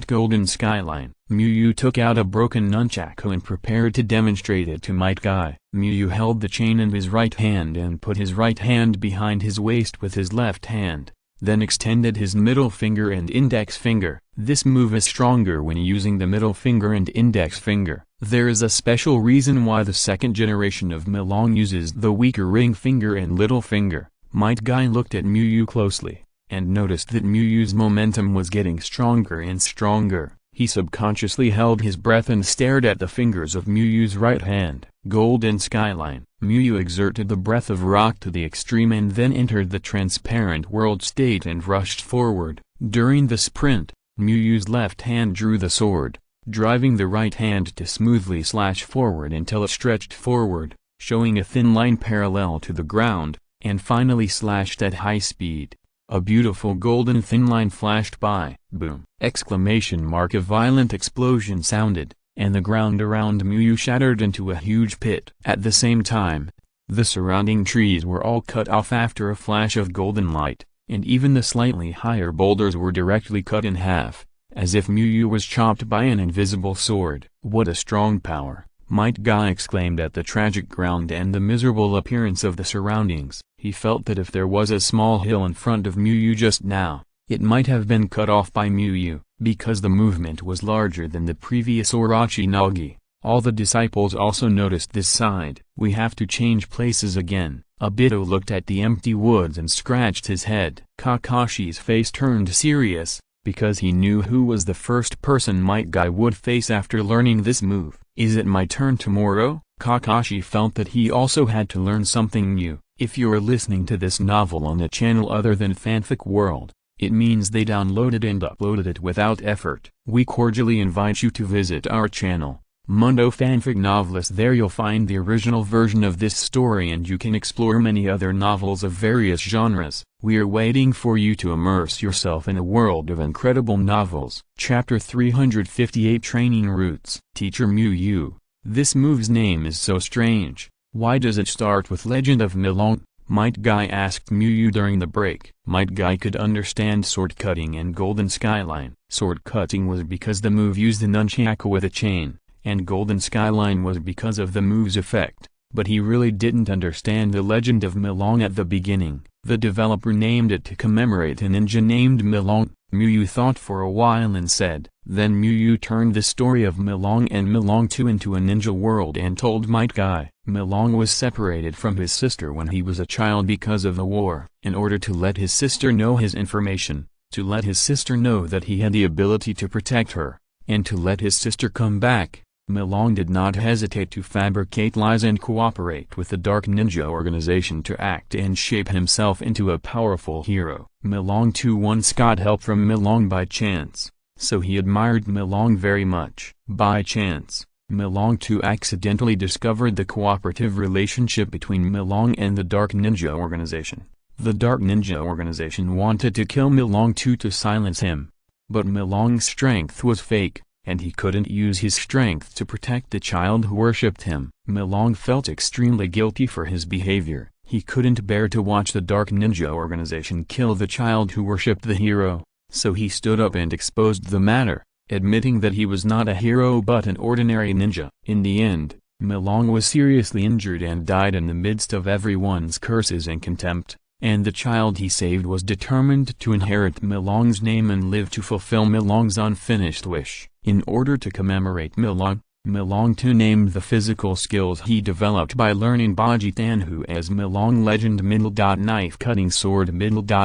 Golden Skyline. Mu Yu took out a broken nunchaku and prepared to demonstrate it to Might Guy. Mu Yu held the chain in his right hand and put his right hand behind his waist with his left hand, then extended his middle finger and index finger. This move is stronger when using the middle finger and index finger. There is a special reason why the second generation of Milong uses the weaker ring finger and little finger. Might Guy looked at Mu Yu closely, and noticed that Mu Yu's momentum was getting stronger and stronger. He subconsciously held his breath and stared at the fingers of Mu Yu's right hand. Golden Skyline. Mu Yu exerted the breath of rock to the extreme and then entered the transparent world state and rushed forward. During the sprint, Mu Yu's left hand drew the sword, driving the right hand to smoothly slash forward until it stretched forward, showing a thin line parallel to the ground, and finally slashed at high speed. A beautiful golden thin line flashed by. Boom! Exclamation mark! A violent explosion sounded, and the ground around Mu Yu shattered into a huge pit. At the same time, the surrounding trees were all cut off after a flash of golden light, and even the slightly higher boulders were directly cut in half, as if Mu Yu was chopped by an invisible sword. What a strong power! Might Guy exclaimed at the tragic ground and the miserable appearance of the surroundings. He felt that if there was a small hill in front of Mu Yu just now, it might have been cut off by Mu Yu, because the movement was larger than the previous Orochi Nagi. All the disciples also noticed this side. We have to change places again. Obito looked at the empty woods and scratched his head. Kakashi's face turned serious, because he knew who was the first person Might Guy would face after learning this move. Is it my turn tomorrow? Kakashi felt that he also had to learn something new. If you're listening to this novel on a channel other than Fanfic World, it means they downloaded and uploaded it without effort. We cordially invite you to visit our channel, Mundo Fanfic Novelist. There you'll find the original version of this story and you can explore many other novels of various genres. We are waiting for you to immerse yourself in a world of incredible novels. Chapter 358 Training Roots. Teacher Mu Yu. This move's name is so strange. Why does it start with Legend of Milong? Might Guy asked Mu Yu during the break. Might Guy could understand sword cutting and golden skyline. Sword cutting was because the move used the nunchaku with a chain, and golden skyline was because of the move's effect. But he really didn't understand the Legend of Milong at the beginning. The developer named it to commemorate a ninja named Milong. Mu Yu thought for a while and said. Then Mu Yu turned the story of Milong and Milong 2 into a ninja world and told Might Guy. Milong was separated from his sister when he was a child because of the war. In order to let his sister know his information, to let his sister know that he had the ability to protect her, and to let his sister come back, Milong did not hesitate to fabricate lies and cooperate with the Dark Ninja organization to act and shape himself into a powerful hero. Milong 2 once got help from Milong by chance, so he admired Milong very much. By chance, Milong 2 accidentally discovered the cooperative relationship between Milong and the Dark Ninja organization. The Dark Ninja organization wanted to kill Milong 2 to silence him, but Milong's strength was fake, and he couldn't use his strength to protect the child who worshipped him. Milong felt extremely guilty for his behavior. He couldn't bear to watch the Dark Ninja organization kill the child who worshipped the hero, so he stood up and exposed the matter, admitting that he was not a hero but an ordinary ninja. In the end, Milong was seriously injured and died in the midst of everyone's curses and contempt, and the child he saved was determined to inherit Milong's name and live to fulfill Milong's unfinished wish. In order to commemorate Milong, Milong 2 named the physical skills he developed by learning Baji Tanhu as Milong Legend Knife Cutting Sword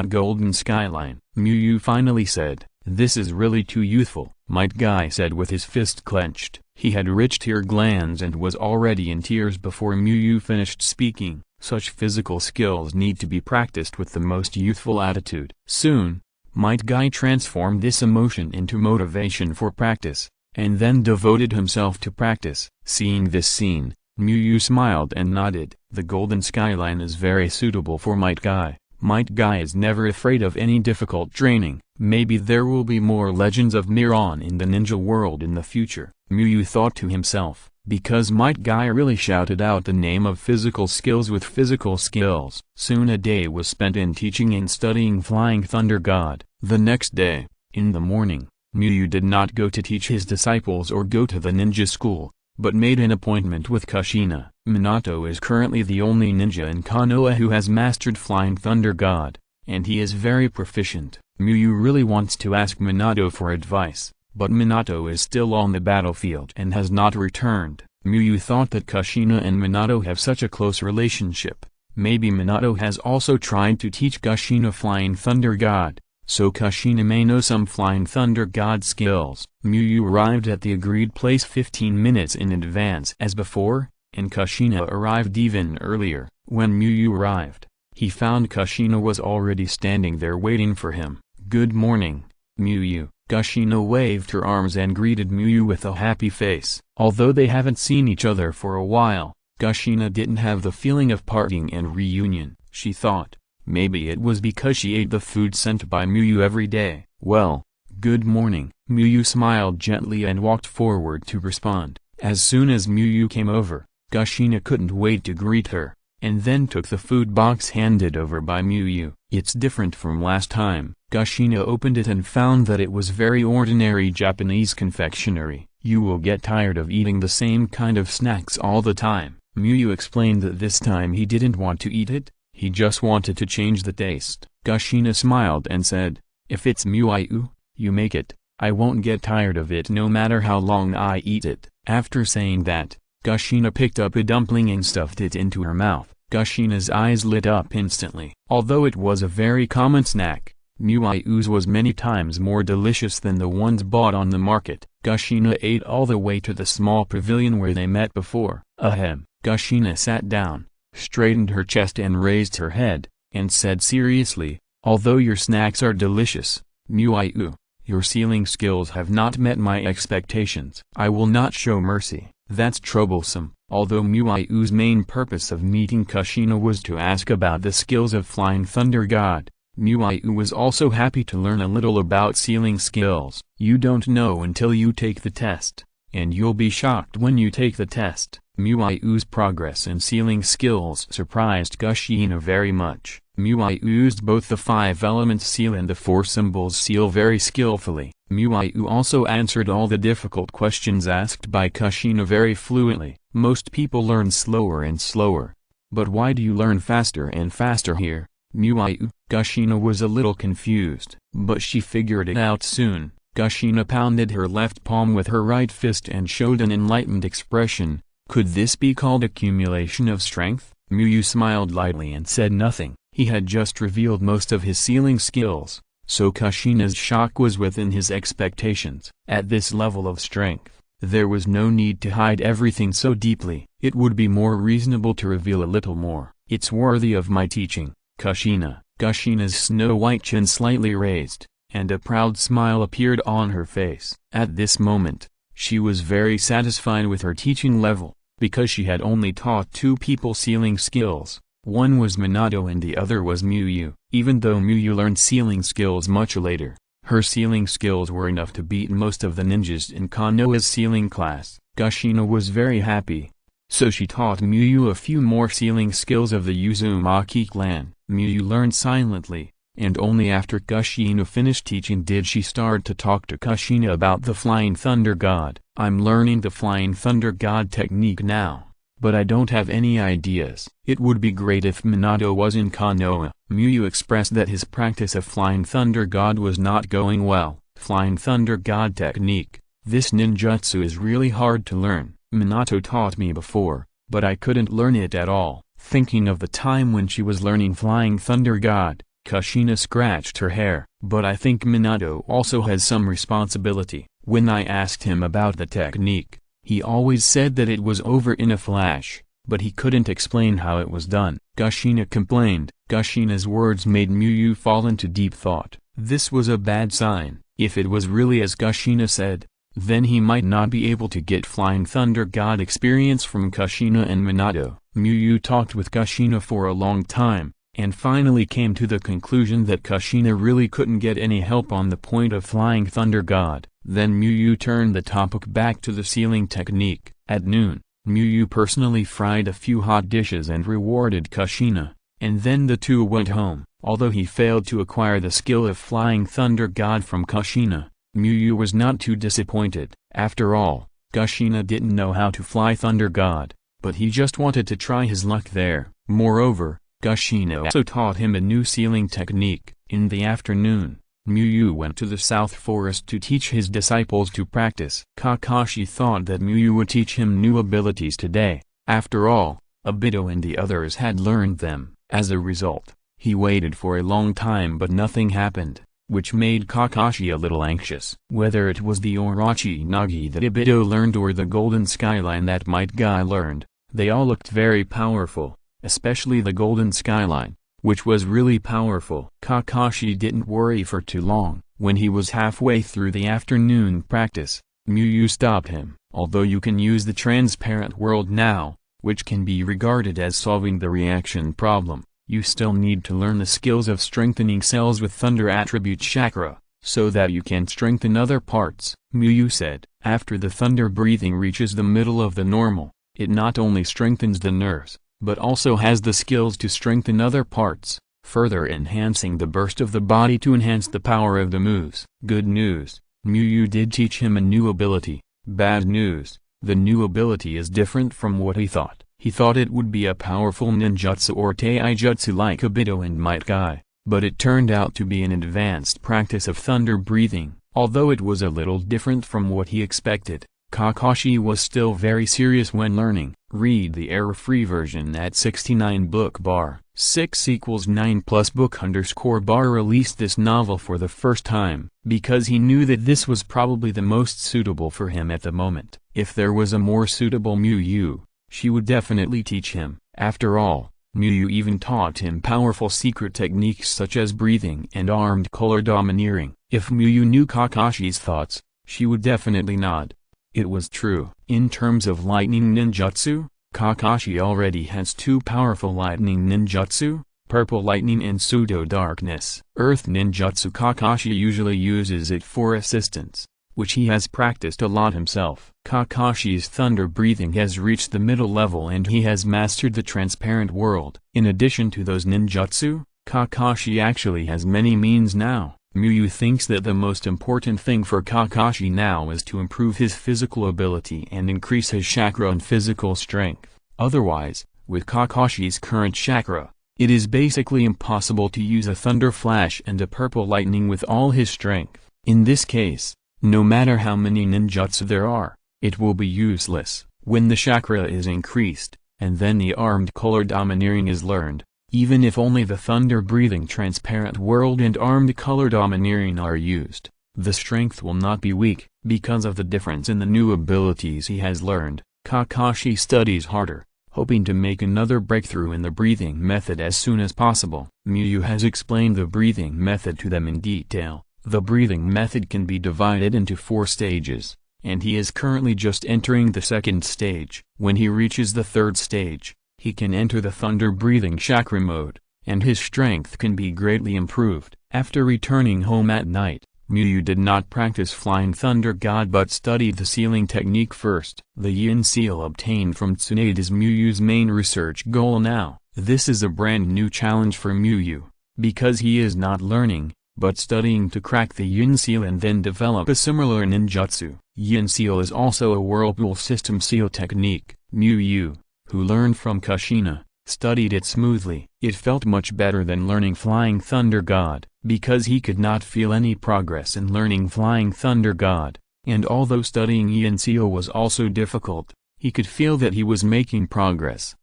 Golden Skyline. Mu Yu finally said, "This is really too youthful," Might Guy said with his fist clenched. He had rich tear glands and was already in tears before Mu Yu finished speaking. Such physical skills need to be practiced with the most youthful attitude. Soon, Might Guy transformed this emotion into motivation for practice, and then devoted himself to practice. Seeing this scene, Miyu smiled and nodded. The golden skyline is very suitable for Might Guy. Might Guy is never afraid of any difficult training. Maybe there will be more legends of Miron in the ninja world in the future, Miyu thought to himself, because Might Guy really shouted out the name of physical skills with physical skills. Soon a day was spent in teaching and studying Flying Thunder God. The next day, in the morning, Miyu did not go to teach his disciples or go to the ninja school, but made an appointment with Kushina. Minato is currently the only ninja in Konoha who has mastered Flying Thunder God, and he is very proficient. Miyu really wants to ask Minato for advice, but Minato is still on the battlefield and has not returned. Miyu thought that Kushina and Minato have such a close relationship. Maybe Minato has also tried to teach Kushina Flying Thunder God, so Kushina may know some Flying Thunder God skills. Miyu arrived at the agreed place 15 minutes in advance as before, and Kushina arrived even earlier. When Miyu arrived, he found Kushina was already standing there waiting for him. "Good morning, Miyu." Kushina waved her arms and greeted Miyu with a happy face. Although they haven't seen each other for a while, Kushina didn't have the feeling of parting and reunion. She thought, maybe it was because she ate the food sent by Miyu every day. "Well, good morning." Miyu smiled gently and walked forward to respond. As soon as Miyu came over, Kushina couldn't wait to greet her, and then took the food box handed over by Miyu. "It's different from last time." Kushina opened it and found that it was very ordinary Japanese confectionery. "You will get tired of eating the same kind of snacks all the time." Miyu explained that this time he didn't want to eat it, he just wanted to change the taste. Kushina smiled and said, "If it's Miyu, you make it, I won't get tired of it no matter how long I eat it." After saying that, Kushina picked up a dumpling and stuffed it into her mouth. Kushina's eyes lit up instantly. Although it was a very common snack, Miyu's was many times more delicious than the ones bought on the market. Kushina ate all the way to the small pavilion where they met before. Ahem. Kushina sat down, straightened her chest and raised her head, and said seriously, "Although your snacks are delicious, Miyu, your sealing skills have not met my expectations. I will not show mercy." That's troublesome. Although Miyu's main purpose of meeting Kushina was to ask about the skills of Flying Thunder God, Miyu was also happy to learn a little about sealing skills. "You don't know until you take the test, and you'll be shocked when you take the test." Miyu's progress in sealing skills surprised Kushina very much. Miyu used both the 5 elements seal and the 4 symbols seal very skillfully. Miyu also answered all the difficult questions asked by Kushina very fluently. Most people learn slower and slower. But why do you learn faster and faster here, Miyu? Kushina was a little confused, but she figured it out soon. Kushina pounded her left palm with her right fist and showed an enlightened expression. Could this be called accumulation of strength? Miyu smiled lightly and said nothing. He had just revealed most of his sealing skills, so Kushina's shock was within his expectations. At this level of strength, there was no need to hide everything so deeply. It would be more reasonable to reveal a little more. "It's worthy of my teaching, Kushina." Kushina's snow-white chin slightly raised, and a proud smile appeared on her face. At this moment, she was very satisfied with her teaching level, because she had only taught 2 people sealing skills. One was Minato and the other was Miyu. Even though Miyu learned sealing skills much later, her sealing skills were enough to beat most of the ninjas in Konoha's sealing class. Kushina was very happy, so she taught Miyu a few more sealing skills of the Uzumaki clan. Miyu learned silently, and only after Kushina finished teaching did she start to talk to Kushina about the Flying Thunder God. "I'm learning the Flying Thunder God technique now, but I don't have any ideas. It would be great if Minato was in Konoha." Miyu expressed that his practice of Flying Thunder God was not going well. Flying Thunder God technique. This ninjutsu is really hard to learn. Minato taught me before, but I couldn't learn it at all. Thinking of the time when she was learning Flying Thunder God, Kushina scratched her hair. "But I think Minato also has some responsibility. When I asked him about the technique, he always said that it was over in a flash, but he couldn't explain how it was done." Kushina complained. Kushina's words made Miyu fall into deep thought. This was a bad sign. If it was really as Kushina said, then he might not be able to get Flying Thunder God experience from Kushina and Minato. Muyu talked with Kushina for a long time, and finally came to the conclusion that Kushina really couldn't get any help on the point of Flying Thunder God. Then Muyu turned the topic back to the sealing technique. At noon, Muyu personally fried a few hot dishes and rewarded Kushina, and then the two went home. Although he failed to acquire the skill of Flying Thunder God from Kushina, Muyu was not too disappointed. After all, Kushina didn't know how to fly Thunder God, but he just wanted to try his luck there. Moreover, Kushina also taught him a new sealing technique. In the afternoon, Muyu went to the South Forest to teach his disciples to practice. Kakashi thought that Muyu would teach him new abilities today. After all, Obito and the others had learned them. As a result, he waited for a long time but nothing happened, which made Kakashi a little anxious. Whether it was the Orochi Nagi that Obito learned or the Golden Skyline that Might Guy learned, they all looked very powerful, especially the Golden Skyline, which was really powerful. Kakashi didn't worry for too long. When he was halfway through the afternoon practice, Muyu stopped him. Although you can use the transparent world now, which can be regarded as solving the reaction problem, you still need to learn the skills of strengthening cells with Thunder Attribute Chakra, so that you can strengthen other parts. Muyu said, after the thunder breathing reaches the middle of the normal, it not only strengthens the nerves, but also has the skills to strengthen other parts, further enhancing the burst of the body to enhance the power of the moves. Good news, Muyu did teach him a new ability. Bad news, the new ability is different from what he thought. He thought it would be a powerful ninjutsu or taijutsu like Obito and Might Guy, but it turned out to be an advanced practice of thunder breathing. Although it was a little different from what he expected, Kakashi was still very serious when learning. Read the error-free version at 69 book bar. 6 = 9 plus book _ bar released this novel for the first time, because he knew that this was probably the most suitable for him at the moment. If there was a more suitable Muyu, she would definitely teach him. After all, Muyu even taught him powerful secret techniques such as breathing and armed color domineering. If Muyu knew Kakashi's thoughts, she would definitely nod. It was true. In terms of lightning ninjutsu, Kakashi already has 2 powerful lightning ninjutsu, purple lightning and pseudo darkness. Earth ninjutsu, Kakashi usually uses it for assistance, which he has practiced a lot himself. Kakashi's thunder breathing has reached the middle level and he has mastered the transparent world. In addition to those ninjutsu, Kakashi actually has many means now. Muyu thinks that the most important thing for Kakashi now is to improve his physical ability and increase his chakra and physical strength. Otherwise, with Kakashi's current chakra, it is basically impossible to use a thunder flash and a purple lightning with all his strength. In this case, no matter how many ninjutsu there are, it will be useless. When the chakra is increased, and then the armed color domineering is learned, even if only the thunder-breathing transparent world and armed color domineering are used, the strength will not be weak. Because of the difference in the new abilities he has learned, Kakashi studies harder, hoping to make another breakthrough in the breathing method as soon as possible. Muyu has explained the breathing method to them in detail. The breathing method can be divided into 4 stages, and he is currently just entering the 2nd stage. When he reaches the 3rd stage, he can enter the thunder-breathing chakra mode, and his strength can be greatly improved. After returning home at night, Muyu did not practice Flying Thunder God but studied the sealing technique first. The Yin Seal obtained from Tsunade is Muyu's main research goal now. This is a brand new challenge for Muyu, because he is not learning, but studying to crack the Yin Seal and then develop a similar ninjutsu. Yin Seal is also a whirlpool system seal technique. Muyu, who learned from Kushina, studied it smoothly. It felt much better than learning Flying Thunder God, because he could not feel any progress in learning Flying Thunder God, and although studying Yin Seal was also difficult, he could feel that he was making progress.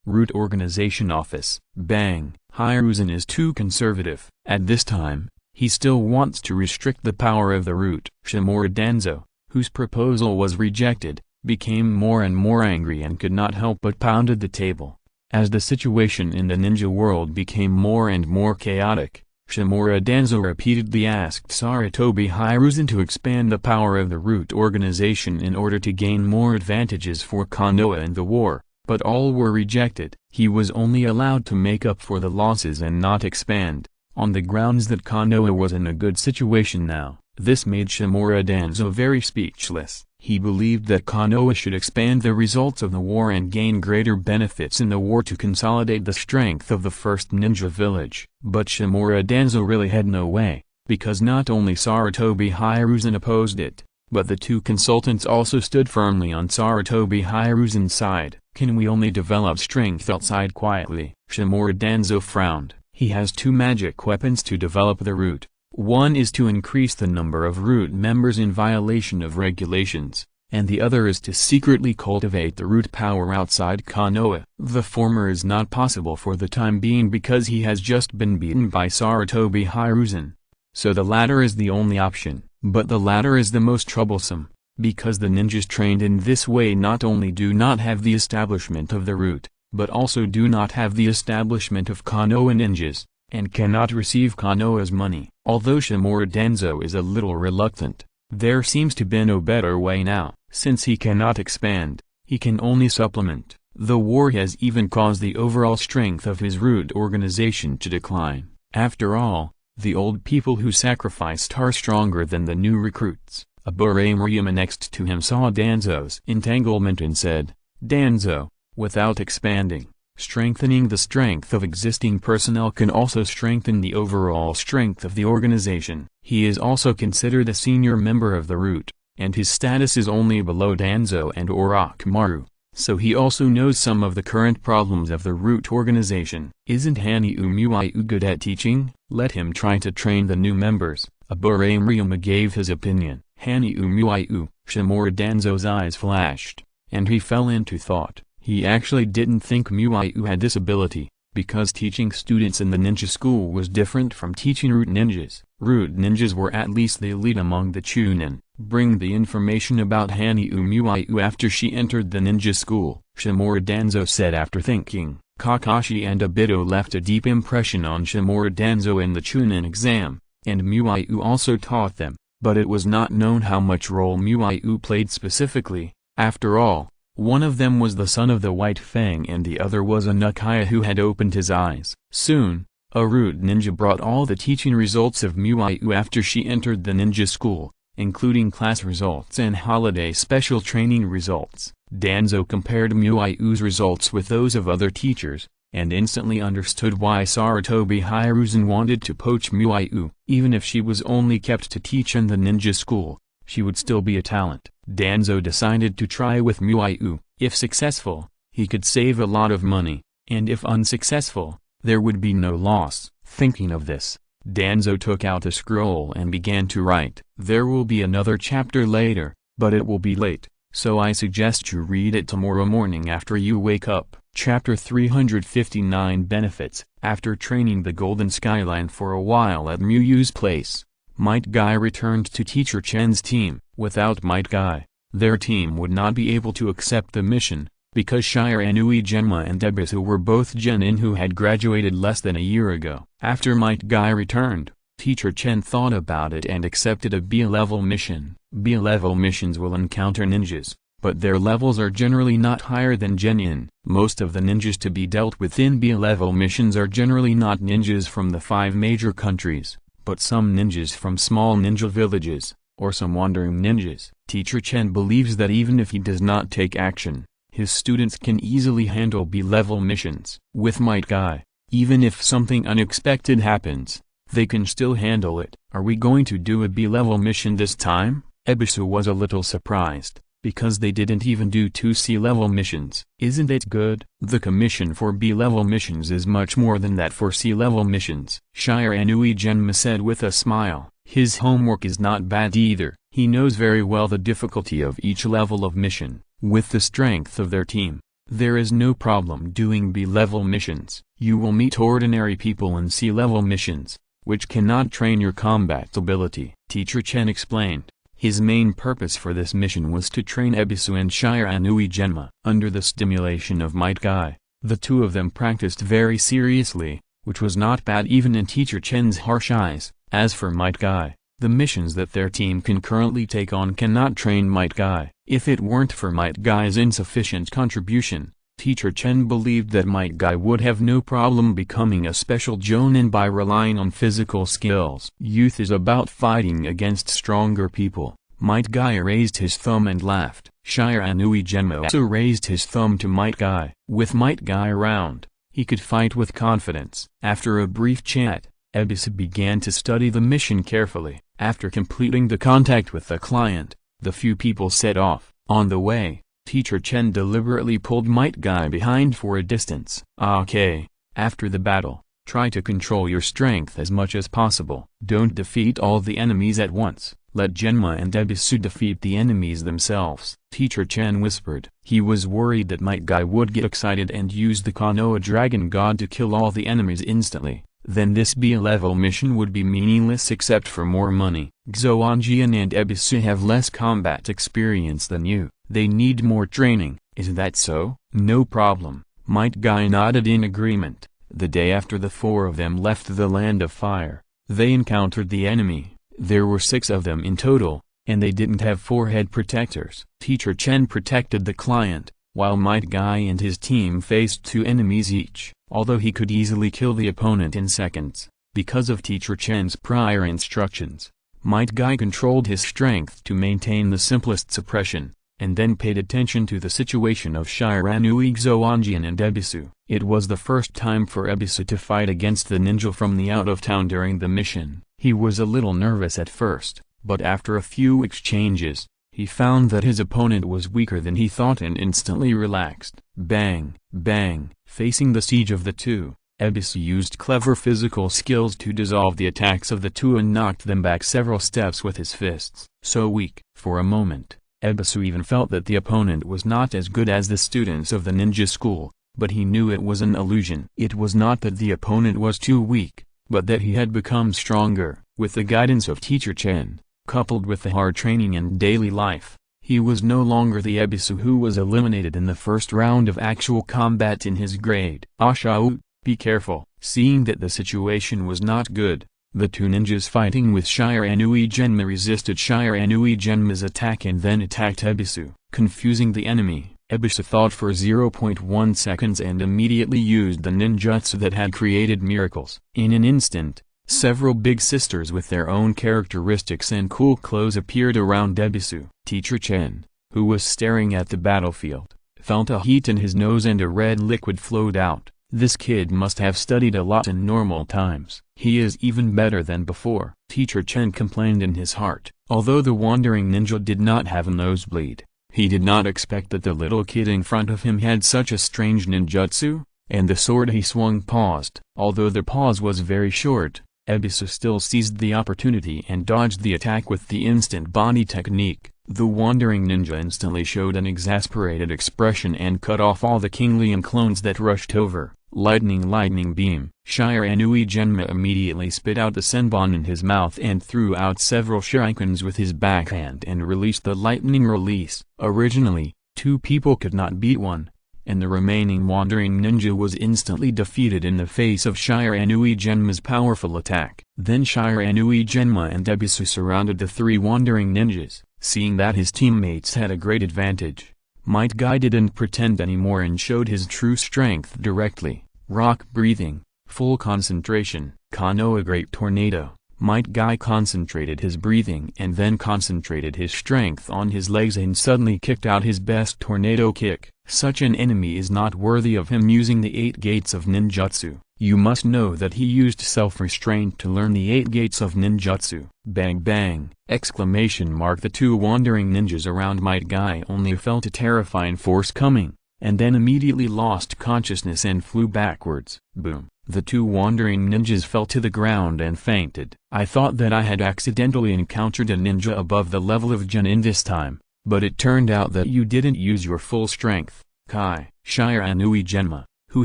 Root Organization Office. Bang! Hiruzen is too conservative. At this time, he still wants to restrict the power of the root. Shimura Danzo, whose proposal was rejected, became more and more angry and could not help but pounded the table. As the situation in the ninja world became more and more chaotic, Shimura Danzo repeatedly asked Sarutobi Hiruzen to expand the power of the root organization in order to gain more advantages for Konoha in the war, but all were rejected. He was only allowed to make up for the losses and not expand, on the grounds that Konoha was in a good situation now. This made Shimura Danzo very speechless. He believed that Konoha should expand the results of the war and gain greater benefits in the war to consolidate the strength of the first ninja village. But Shimura Danzo really had no way, because not only Sarutobi Hiruzen opposed it, but the two consultants also stood firmly on Sarutobi Hiruzen's side. Can we only develop strength outside quietly? Shimura Danzo frowned. He has two magic weapons to develop the root. One is to increase the number of root members in violation of regulations, and the other is to secretly cultivate the root power outside Konoha. The former is not possible for the time being because he has just been beaten by Sarutobi Hiruzen. So the latter is the only option, but the latter is the most troublesome, because the ninjas trained in this way not only do not have the establishment of the root, but also do not have the establishment of Konoha ninjas, and cannot receive Konoha's money. Although Shimura Danzo is a little reluctant, there seems to be no better way now. Since he cannot expand, he can only supplement. The war has even caused the overall strength of his root organization to decline. After all, the old people who sacrificed are stronger than the new recruits. Aburame next to him saw Danzo's entanglement and said, "Danzo, without expanding, strengthening the strength of existing personnel can also strengthen the overall strength of the organization." He is also considered a senior member of the root, and his status is only below Danzo and Orochimaru, so he also knows some of the current problems of the root organization. Isn't Hani Umuayu good at teaching? Let him try to train the new members. Aburame gave his opinion. Hani Umuayu, Shimura Danzo's eyes flashed, and he fell into thought. He actually didn't think Muayu had this ability, because teaching students in the ninja school was different from teaching root ninjas. Root ninjas were at least the elite among the Chunin. Bring the information about Hani Umuayu after she entered the ninja school, Shimura Danzo said after thinking. Kakashi and Obito left a deep impression on Shimura Danzo in the Chunin exam, and Muayu also taught them, but it was not known how much role Muayu played specifically. After all, one of them was the son of the White Fang and the other was a Nukiah who had opened his eyes. Soon, a root ninja brought all the teaching results of Muayu after she entered the ninja school, including class results and holiday special training results. Danzo compared Muayu's results with those of other teachers, and instantly understood why Sarutobi Hiruzen wanted to poach Muayu. Even if she was only kept to teach in the ninja school, she would still be a talent. Danzo decided to try with Muayu. If successful, he could save a lot of money, and if unsuccessful, there would be no loss. Thinking of this, Danzo took out a scroll and began to write. There will be another chapter later, but it will be late, so I suggest you read it tomorrow morning after you wake up. Chapter 359 Benefits. After training the Golden Skyline for a while at Muyu's place, Might Guy returned to Teacher Chen's team. Without Might Guy, their team would not be able to accept the mission, because Shire Anui Genma and Ebisu were both genin who had graduated less than a year ago. After Might Guy returned, Teacher Chen thought about it and accepted a B-level mission. B-level missions will encounter ninjas, but their levels are generally not higher than genin. Most of the ninjas to be dealt with in B-level missions are generally not ninjas from the 5 major countries, but some ninjas from small ninja villages, or some wandering ninjas. Teacher Chen believes that even if he does not take action, his students can easily handle B-level missions. With Might Guy, even if something unexpected happens, they can still handle it. Are we going to do a B-level mission this time? Ebisu was a little surprised, because they didn't even do 2 C-level missions. Isn't it good? The commission for B-level missions is much more than that for C-level missions. Shire Anui Genma said with a smile. His homework is not bad either. He knows very well the difficulty of each level of mission. With the strength of their team, there is no problem doing B-level missions. You will meet ordinary people in C-level missions, which cannot train your combat ability. Teacher Chen explained. His main purpose for this mission was to train Ebisu and Shire Anui Genma. Under the stimulation of Might Guy, the two of them practiced very seriously, which was not bad even in Teacher Chen's harsh eyes. As for Might Guy, the missions that their team can currently take on cannot train Might Guy. If it weren't for Might Guy's insufficient contribution, Teacher Chen believed that Might Guy would have no problem becoming a special jonin by relying on physical skills. Youth is about fighting against stronger people. Might Guy raised his thumb and laughed. Shire Anui Genmo also raised his thumb to Might Guy. With Might Guy around, he could fight with confidence. After a brief chat, Ebisu began to study the mission carefully. After completing the contact with the client, the few people set off. On the way, Teacher Chen deliberately pulled Might Guy behind for a distance. Okay, after the battle, try to control your strength as much as possible. Don't defeat all the enemies at once. Let Genma and Ebisu defeat the enemies themselves. Teacher Chen whispered. He was worried that Might Guy would get excited and use the Konoha Dragon God to kill all the enemies instantly. Then this B-level mission would be meaningless except for more money. Xuanjian and Ebisu have less combat experience than you. They need more training. Is that so? No problem. Might Guy nodded in agreement. The day after the four of them left the Land of Fire, they encountered the enemy. There were 6 of them in total, and they didn't have forehead protectors. Teacher Chen protected the client, while Might Guy and his team faced 2 enemies each. Although he could easily kill the opponent in seconds, because of Teacher Chen's prior instructions, Might Guy controlled his strength to maintain the simplest suppression, and then paid attention to the situation of Shiranui Xuanjian and Ebisu. It was the first time for Ebisu to fight against the ninja from the out-of-town during the mission. He was a little nervous at first, but after a few exchanges, he found that his opponent was weaker than he thought and instantly relaxed. Bang, bang. Facing the siege of the 2, Ebisu used clever physical skills to dissolve the attacks of the 2 and knocked them back several steps with his fists. So weak. For a moment, Ebisu even felt that the opponent was not as good as the students of the ninja school, but he knew it was an illusion. It was not that the opponent was too weak, but that he had become stronger. With the guidance of Teacher Chen, coupled with the hard training and daily life, he was no longer the Ebisu who was eliminated in the first round of actual combat in his grade. Ashau, be careful. Seeing that the situation was not good, the 2 ninjas fighting with Shiranui Genma resisted Shiranui Genma's attack and then attacked Ebisu. Confusing the enemy, Ebisu thought for 0.1 seconds and immediately used the ninjutsu that had created miracles. In an instant, several big sisters with their own characteristics and cool clothes appeared around Ebisu. Teacher Chen, who was staring at the battlefield, felt a heat in his nose and a red liquid flowed out. This kid must have studied a lot in normal times. He is even better than before. Teacher Chen complained in his heart. Although the wandering ninja did not have a nosebleed, he did not expect that the little kid in front of him had such a strange ninjutsu, and the sword he swung paused. Although the pause was very short, Ebisu still seized the opportunity and dodged the attack with the instant body technique. The wandering ninja instantly showed an exasperated expression and cut off all the Kinglian clones that rushed over. Lightning beam. Shiranui Genma immediately spit out the senbon in his mouth and threw out several shurikens with his backhand and released the lightning release. Originally, 2 people could not beat one, and the remaining wandering ninja was instantly defeated in the face of Shiranui Genma's powerful attack. Then Shiranui Genma and Ebisu surrounded the 3 wandering ninjas. Seeing that his teammates had a great advantage, Might Guy didn't pretend anymore and showed his true strength directly. Rock breathing, full concentration, Konoha Great Tornado. Might Guy concentrated his breathing and then concentrated his strength on his legs and suddenly kicked out his best tornado kick. Such an enemy is not worthy of him using the 8 gates of ninjutsu. You must know that he used self-restraint to learn the 8 gates of ninjutsu. Bang bang! Exclamation mark. The 2 wandering ninjas around Might Guy only felt a terrifying force coming, and then immediately lost consciousness and flew backwards. Boom! The 2 wandering ninjas fell to the ground and fainted. I thought that I had accidentally encountered a ninja above the level of Genin this time, but it turned out that you didn't use your full strength. Kai, Shiranui Genma, who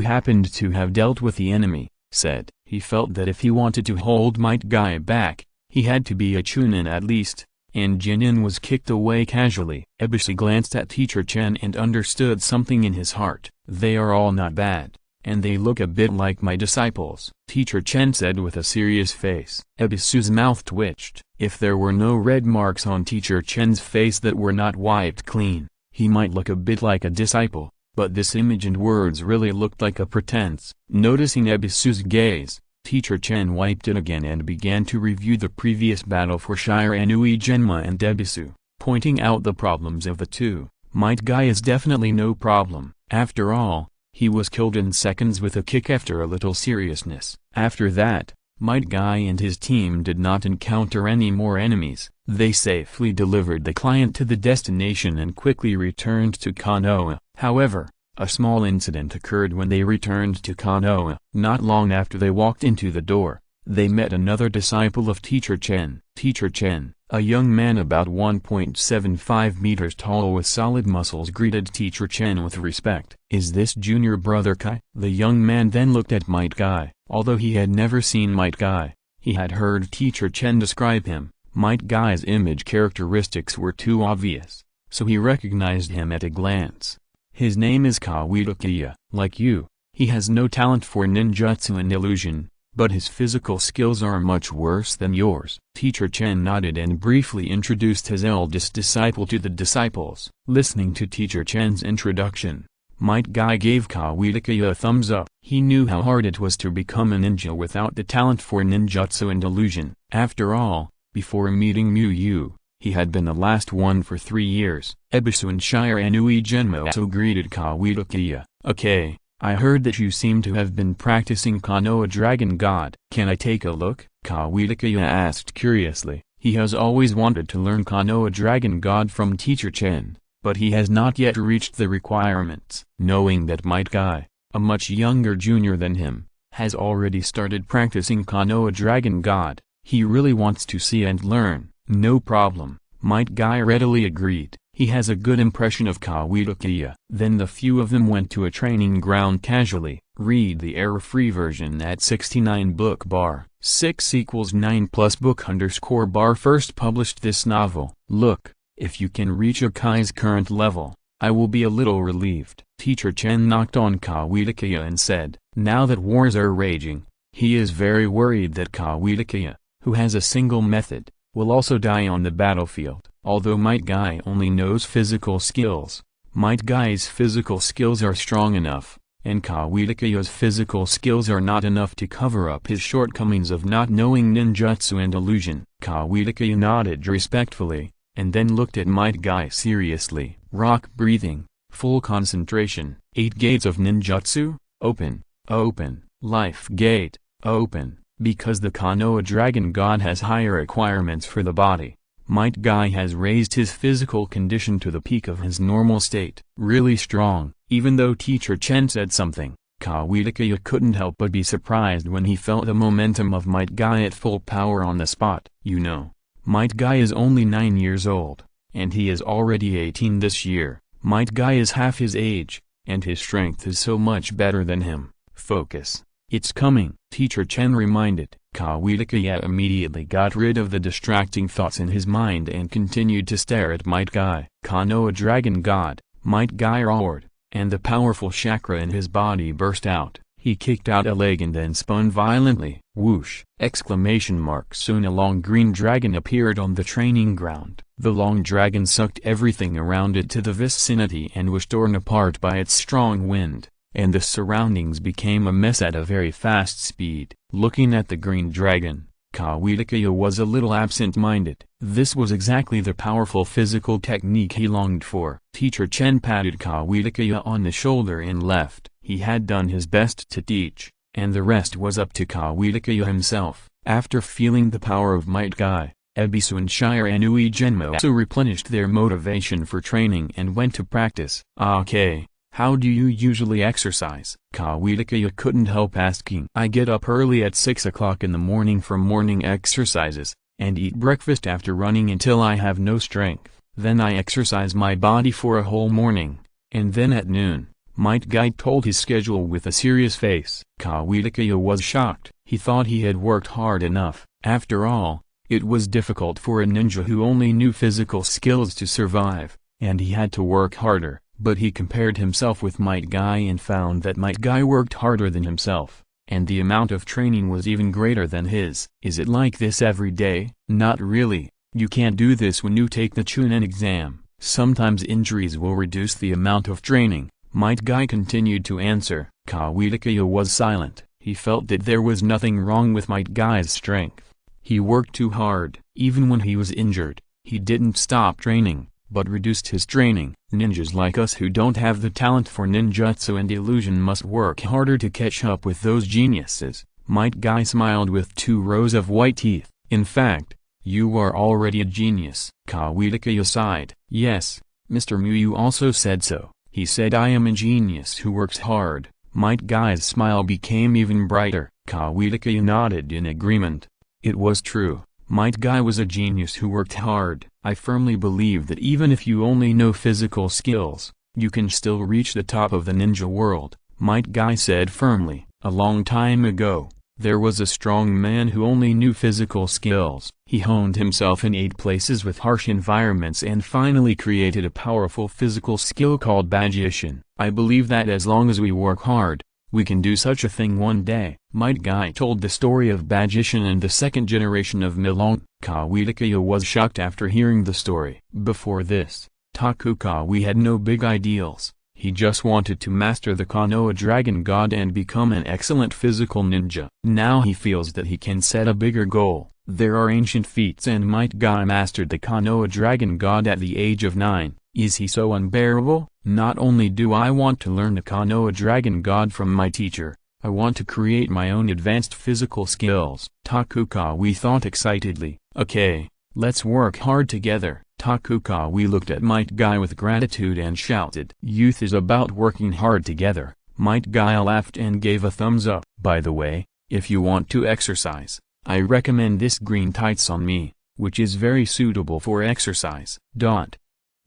happened to have dealt with the enemy, said. He felt that if he wanted to hold Might Guy back, he had to be a Chunin at least, and Genin was kicked away casually. Ebisu glanced at Teacher Chen and understood something in his heart. They are all not bad, and they look a bit like my disciples," Teacher Chen said with a serious face. Ebisu's mouth twitched. If there were no red marks on Teacher Chen's face that were not wiped clean, he might look a bit like a disciple, but this image and words really looked like a pretense. Noticing Ebisu's gaze, Teacher Chen wiped it again and began to review the previous battle for Shire Anui Genma and Ebisu, pointing out the problems of the two. Might Guy is definitely no problem. After all, he was killed in seconds with a kick. After a little seriousness. After that, Might Guy and his team did not encounter any more enemies. They safely delivered the client to the destination and quickly returned to Konoha. However, a small incident occurred when they returned to Konoha. Not long after they walked into the door, they met another disciple of Teacher Chen. Teacher Chen, a young man about 1.75 meters tall with solid muscles, greeted Teacher Chen with respect. "Is this junior brother Kai?" The young man then looked at Might Guy. Although he had never seen Might Guy, he had heard Teacher Chen describe him. Might Guy's image characteristics were too obvious, so he recognized him at a glance. "His name is Kawitakiya. Like you, he has no talent for ninjutsu and illusion, but his physical skills are much worse than yours." Teacher Chen nodded and briefly introduced his eldest disciple to the disciples. Listening to Teacher Chen's introduction, Might Guy gave Kawitakiya a thumbs up. He knew how hard it was to become a ninja without the talent for ninjutsu and illusion. After all, before meeting Miyu, he had been the last one for 3 years. Ebisu and Shire Anui Genma also greeted Kawitakiya. "Okay, I heard that you seem to have been practicing Konoha Dragon God. Can I take a look?" Kawitakiya asked curiously. He has always wanted to learn Konoha Dragon God from Teacher Chen, but he has not yet reached the requirements. Knowing that Might Guy, a much younger junior than him, has already started practicing Konoha Dragon God, he really wants to see and learn. "No problem," Might Guy readily agreed. He has a good impression of Kawitakiya. Then the few of them went to a training ground casually. Read the error-free version at 69 book bar. 6 = 9 plus book _bar first published this novel. "Look, if you can reach Akai's current level, I will be a little relieved." Teacher Chen knocked on Kawitakiya and said, now that wars are raging, he is very worried that Kawitakiya, who has a single method, will also die on the battlefield. Although Might Guy only knows physical skills, Might Guy's physical skills are strong enough, and Kawitakiya's physical skills are not enough to cover up his shortcomings of not knowing ninjutsu and illusion. Kawitakiya nodded respectfully, and then looked at Might Guy seriously. "Rock breathing, full concentration. 8 gates of ninjutsu, open, open. Life gate, open." Because the Konoha Dragon God has higher requirements for the body, Might Guy has raised his physical condition to the peak of his normal state. Really strong. Even though Teacher Chen said something, Kawitakiya couldn't help but be surprised when he felt the momentum of Might Guy at full power on the spot. You know, Might Guy is only 9 years old, and he is already 18 this year. Might Guy is half his age, and his strength is so much better than him. Focus. It's coming, Teacher Chen reminded. Kawitakiya immediately got rid of the distracting thoughts in his mind and continued to stare at Might Guy. Konoha Dragon God, Might Guy roared, and the powerful chakra in his body burst out. He kicked out a leg and then spun violently. Whoosh! Soon a long green dragon appeared on the training ground. The long dragon sucked everything around it to the vicinity and was torn apart by its strong wind, and the surroundings became a mess at a very fast speed. Looking at the green dragon, Kawitakiya was a little absent-minded. This was exactly the powerful physical technique he longed for. Teacher Chen patted Kawitakiya on the shoulder and left. He had done his best to teach, and the rest was up to Kawitakiya himself. After feeling the power of Might Guy, Ebisu and Shire Anui Genmo also replenished their motivation for training and went to practice. Okay. How do you usually exercise? Kawitakiya couldn't help asking. I get up early at 6 o'clock in the morning for morning exercises, and eat breakfast after running until I have no strength. Then I exercise my body for a whole morning, and then at noon. Might Guy told his schedule with a serious face. Kawitakiya was shocked. He thought he had worked hard enough. After all, it was difficult for a ninja who only knew physical skills to survive, and he had to work harder. But he compared himself with Might Guy and found that Might Guy worked harder than himself, and the amount of training was even greater than his. Is it like this every day? Not really. You can't do this when you take the Chunin exam. Sometimes injuries will reduce the amount of training. Might Guy continued to answer. Kawitaka was silent. He felt that there was nothing wrong with Might Guy's strength. He worked too hard. Even when he was injured, he didn't stop training, but reduced his training. Ninjas like us who don't have the talent for ninjutsu and illusion must work harder to catch up with those geniuses. Might Guy smiled with 2 rows of white teeth. In fact, you are already a genius. Kawitaka sighed. Yes, Mr. Muyu also said so. He said I am a genius who works hard. Might Guy's smile became even brighter. Kawitaka nodded in agreement. It was true. Might Guy was a genius who worked hard. I firmly believe that even if you only know physical skills, you can still reach the top of the ninja world, Might Guy said firmly. A long time ago, there was a strong man who only knew physical skills. He honed himself in 8 places with harsh environments and finally created a powerful physical skill called Bajishin. I believe that as long as we work hard, we can do such a thing one day. Might Guy told the story of Bajishin and the second generation of Milong. Kawitaka was shocked after hearing the story. Before this, Tokugawa had no big ideals. He just wanted to master the Konoha dragon god and become an excellent physical ninja. Now he feels that he can set a bigger goal. There are ancient feats and Might Guy mastered the Konoha dragon god at the age of 9. Is he so unbearable? Not only do I want to learn the Konoha dragon god from my teacher, I want to create my own advanced physical skills. Tokugawa thought excitedly. Okay, let's work hard together. Tokugawa looked at Might Guy with gratitude and shouted. Youth is about working hard together. Might Guy laughed and gave a thumbs up. By the way, if you want to exercise, I recommend this green tights on me, which is very suitable for exercise.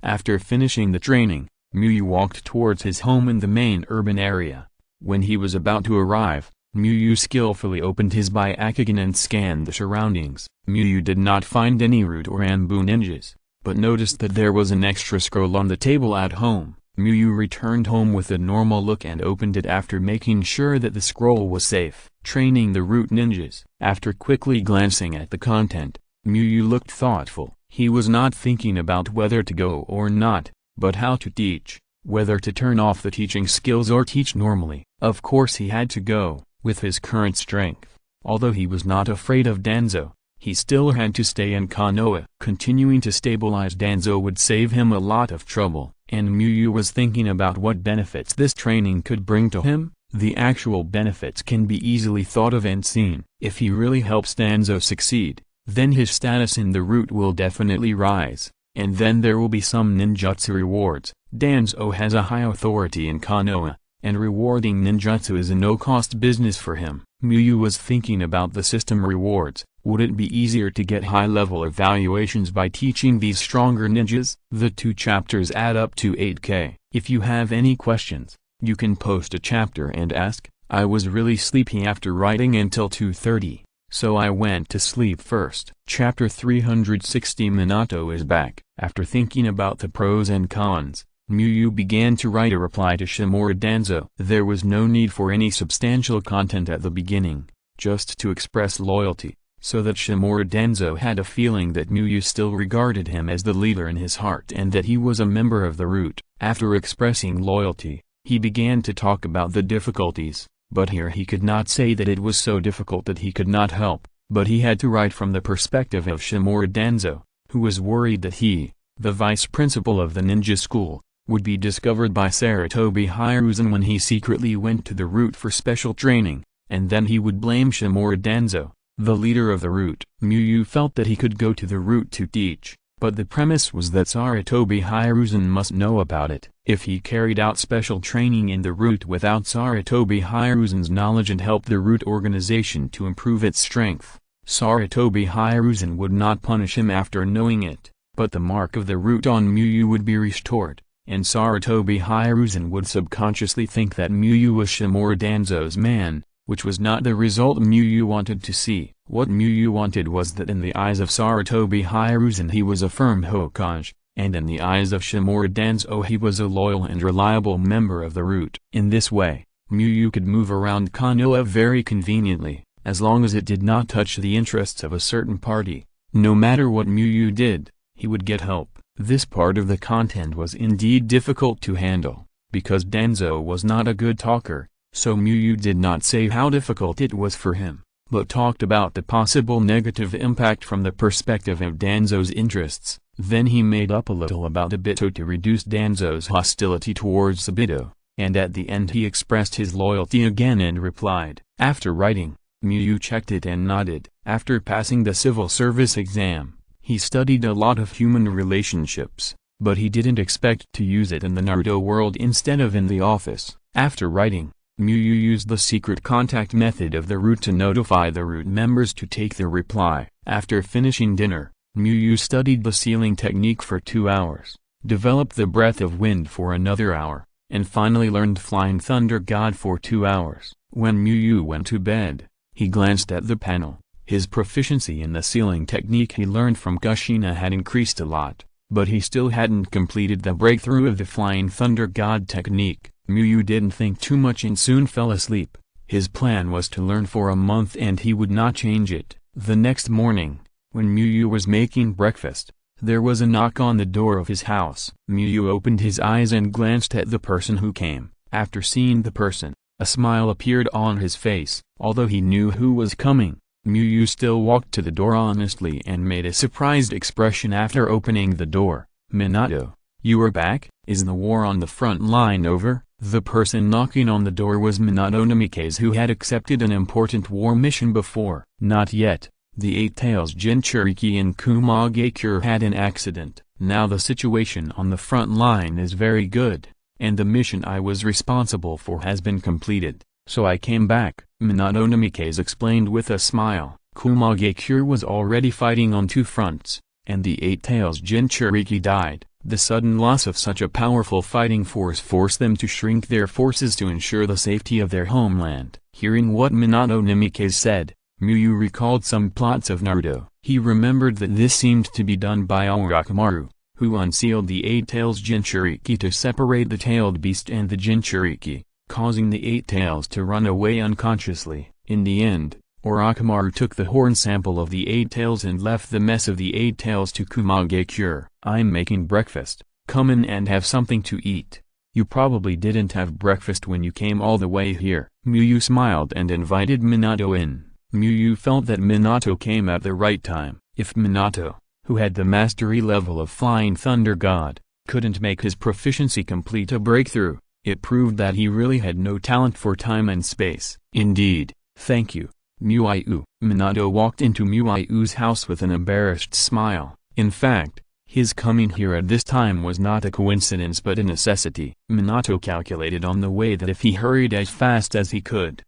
After finishing the training, Muyu walked towards his home in the main urban area. When he was about to arrive, Muyu skillfully opened his byakugan and scanned the surroundings. Muyu did not find any root or Anbu ninjas, but noticed that there was an extra scroll on the table at home. Muyu returned home with a normal look and opened it after making sure that the scroll was safe. Training the root ninjas. After quickly glancing at the content, Muyu looked thoughtful. He was not thinking about whether to go or not, but how to teach, whether to turn off the teaching skills or teach normally. Of course he had to go, with his current strength. Although he was not afraid of Danzo, he still had to stay in Konoha. Continuing to stabilize Danzo would save him a lot of trouble, and Muyu was thinking about what benefits this training could bring to him. The actual benefits can be easily thought of and seen. If he really helps Danzo succeed, then his status in the root will definitely rise, and then there will be some ninjutsu rewards. Danzo has a high authority in Konoha, and rewarding ninjutsu is a no-cost business for him. Muyu was thinking about the system rewards. Would it be easier to get high-level evaluations by teaching these stronger ninjas? The 2 chapters add up to 8K. If you have any questions, you can post a chapter and ask. I was really sleepy after writing until 2:30. So I went to sleep first. Chapter 360 Minato is back. After thinking about the pros and cons, Muyu began to write a reply to Shimura Danzo. There was no need for any substantial content at the beginning, just to express loyalty, so that Shimura Danzo had a feeling that Muyu still regarded him as the leader in his heart and that he was a member of the root. After expressing loyalty, he began to talk about the difficulties. But here he could not say that it was so difficult that he could not help, but he had to write from the perspective of Shimura Danzo, who was worried that he, the vice principal of the ninja school, would be discovered by Sarutobi Hiruzen when he secretly went to the root for special training, and then he would blame Shimura Danzo, the leader of the root. Muyu felt that he could go to the root to teach, but the premise was that Sarutobi Hiruzen must know about it. If he carried out special training in the root without Sarutobi Hiruzen's knowledge and helped the root organization to improve its strength, Sarutobi Hiruzen would not punish him after knowing it, but the mark of the root on Muyu would be restored, and Sarutobi Hiruzen would subconsciously think that Muyu was Shimura Danzo's man, which was not the result Muyu wanted to see. What Muyu wanted was that in the eyes of Sarutobi Hiruzen he was a firm Hokage, and in the eyes of Shimura Danzo he was a loyal and reliable member of the root. In this way, Miyu could move around Konoha very conveniently, as long as it did not touch the interests of a certain party. No matter what Miyu did, he would get help. This part of the content was indeed difficult to handle, because Danzo was not a good talker, so Miyu did not say how difficult it was for him, but talked about the possible negative impact from the perspective of Danzo's interests. Then he made up a little about Obito to reduce Danzo's hostility towards Obito, and at the end he expressed his loyalty again and replied. After writing, Miyu checked it and nodded. After passing the civil service exam, he studied a lot of human relationships, but he didn't expect to use it in the Naruto world instead of in the office. After writing, Miyu used the secret contact method of the root to notify the root members to take the reply. After finishing dinner, Miyu studied the sealing technique for 2 hours, developed the breath of wind for another hour, and finally learned Flying Thunder God for 2 hours. When Miyu went to bed, he glanced at the panel. His proficiency in the sealing technique he learned from Kushina had increased a lot, but he still hadn't completed the breakthrough of the Flying Thunder God technique. Miyu didn't think too much and soon fell asleep. His plan was to learn for a month and he would not change it. The next morning, when Miyu was making breakfast, there was a knock on the door of his house. Miyu opened his eyes and glanced at the person who came. After seeing the person, a smile appeared on his face. Although he knew who was coming, Miyu still walked to the door honestly and made a surprised expression after opening the door. Minato, you are back? Is the war on the front line over? The person knocking on the door was Minato Namikaze, who had accepted an important war mission before. Not yet. The Eight Tails Jinchuriki and Kumagakure had an accident. Now the situation on the front line is very good, and the mission I was responsible for has been completed, so I came back, Minato Namikaze explained with a smile. Kumagakure was already fighting on 2 fronts, and the Eight Tails Jinchuriki died. The sudden loss of such a powerful fighting force forced them to shrink their forces to ensure the safety of their homeland. Hearing what Minato Namikaze said, Miyu recalled some plots of Naruto. He remembered that this seemed to be done by Orochimaru, who unsealed the Eight Tails Jinchuriki to separate the tailed beast and the Jinchuriki, causing the Eight Tails to run away unconsciously. In the end, Orochimaru took the horn sample of the Eight Tails and left the mess of the Eight Tails to Kumagakure. I'm making breakfast. Come in and have something to eat. You probably didn't have breakfast when you came all the way here. Miyu smiled and invited Minato in. Miyu felt that Minato came at the right time. If Minato, who had the mastery level of Flying Thunder God, couldn't make his proficiency complete a breakthrough, it proved that he really had no talent for time and space. Indeed. Thank you, Miyu. Minato walked into Miyu's house with an embarrassed smile. In fact, his coming here at this time was not a coincidence but a necessity. Minato calculated on the way that if he hurried as fast as he could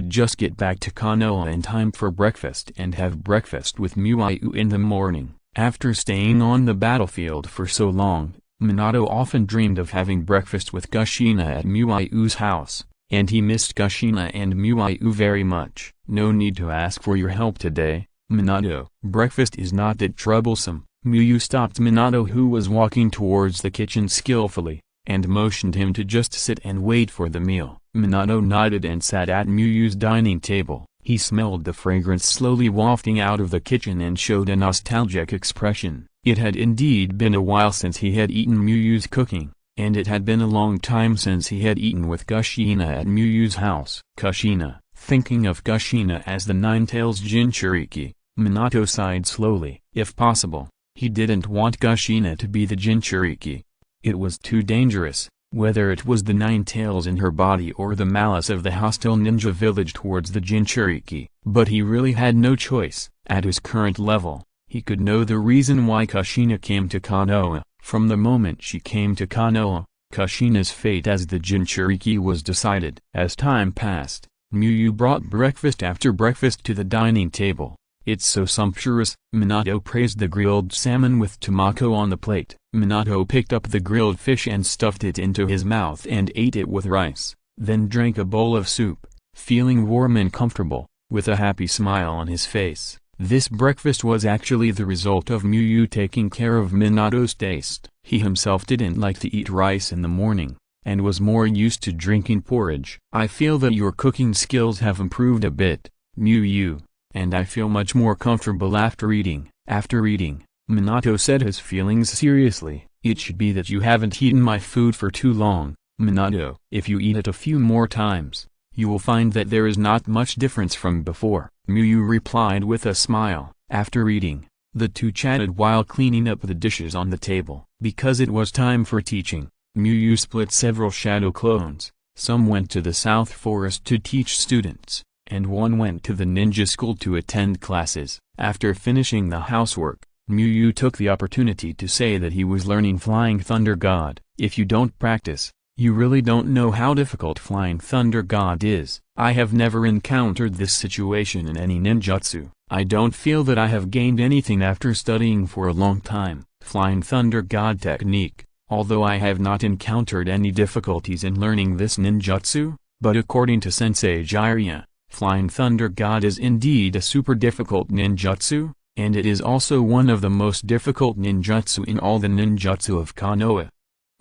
just get back to Konoha in time for breakfast and have breakfast with Miyu in the morning. After staying on the battlefield for so long, Minato often dreamed of having breakfast with Kushina at Miyu's house, and he missed Kushina and Miyu very much. No need to ask for your help today, Minato. Breakfast is not that troublesome. Miyu stopped Minato, who was walking towards the kitchen skillfully, and motioned him to just sit and wait for the meal. Minato nodded and sat at Miyu's dining table. He smelled the fragrance slowly wafting out of the kitchen and showed a nostalgic expression. It had indeed been a while since he had eaten Miyu's cooking, and it had been a long time since he had eaten with Kushina at Miyu's house. Kushina. Thinking of Kushina as the Nine Tails Jinchuriki, Minato sighed slowly. If possible, he didn't want Kushina to be the Jinchuriki. It was too dangerous, whether it was the Nine Tails in her body or the malice of the hostile ninja village towards the Jinchuriki. But he really had no choice. At his current level, he could know the reason why Kushina came to Konoha. From the moment she came to Konoha, Kushina's fate as the Jinchuriki was decided. As time passed, Miyu brought breakfast after breakfast to the dining table. It's so sumptuous. Minato praised the grilled salmon with tomako on the plate. Minato picked up the grilled fish and stuffed it into his mouth and ate it with rice, then drank a bowl of soup, feeling warm and comfortable, with a happy smile on his face. This breakfast was actually the result of Miyu taking care of Minato's taste. He himself didn't like to eat rice in the morning, and was more used to drinking porridge. I feel that your cooking skills have improved a bit, Miyu, and I feel much more comfortable after eating. After eating, Minato said his feelings seriously. It should be that you haven't eaten my food for too long, Minato. If you eat it a few more times, you will find that there is not much difference from before, Miyu replied with a smile. After eating, the two chatted while cleaning up the dishes on the table. Because it was time for teaching, Miyu split several shadow clones. Some went to the South Forest to teach students, and one went to the ninja school to attend classes. After finishing the housework, Miyu took the opportunity to say that he was learning Flying Thunder God. If you don't practice, you really don't know how difficult Flying Thunder God is. I have never encountered this situation in any ninjutsu. I don't feel that I have gained anything after studying for a long time. Flying Thunder God technique. Although I have not encountered any difficulties in learning this ninjutsu, but according to Sensei Jiraiya, Flying Thunder God is indeed a super difficult ninjutsu, and it is also one of the most difficult ninjutsu in all the ninjutsu of Konoha.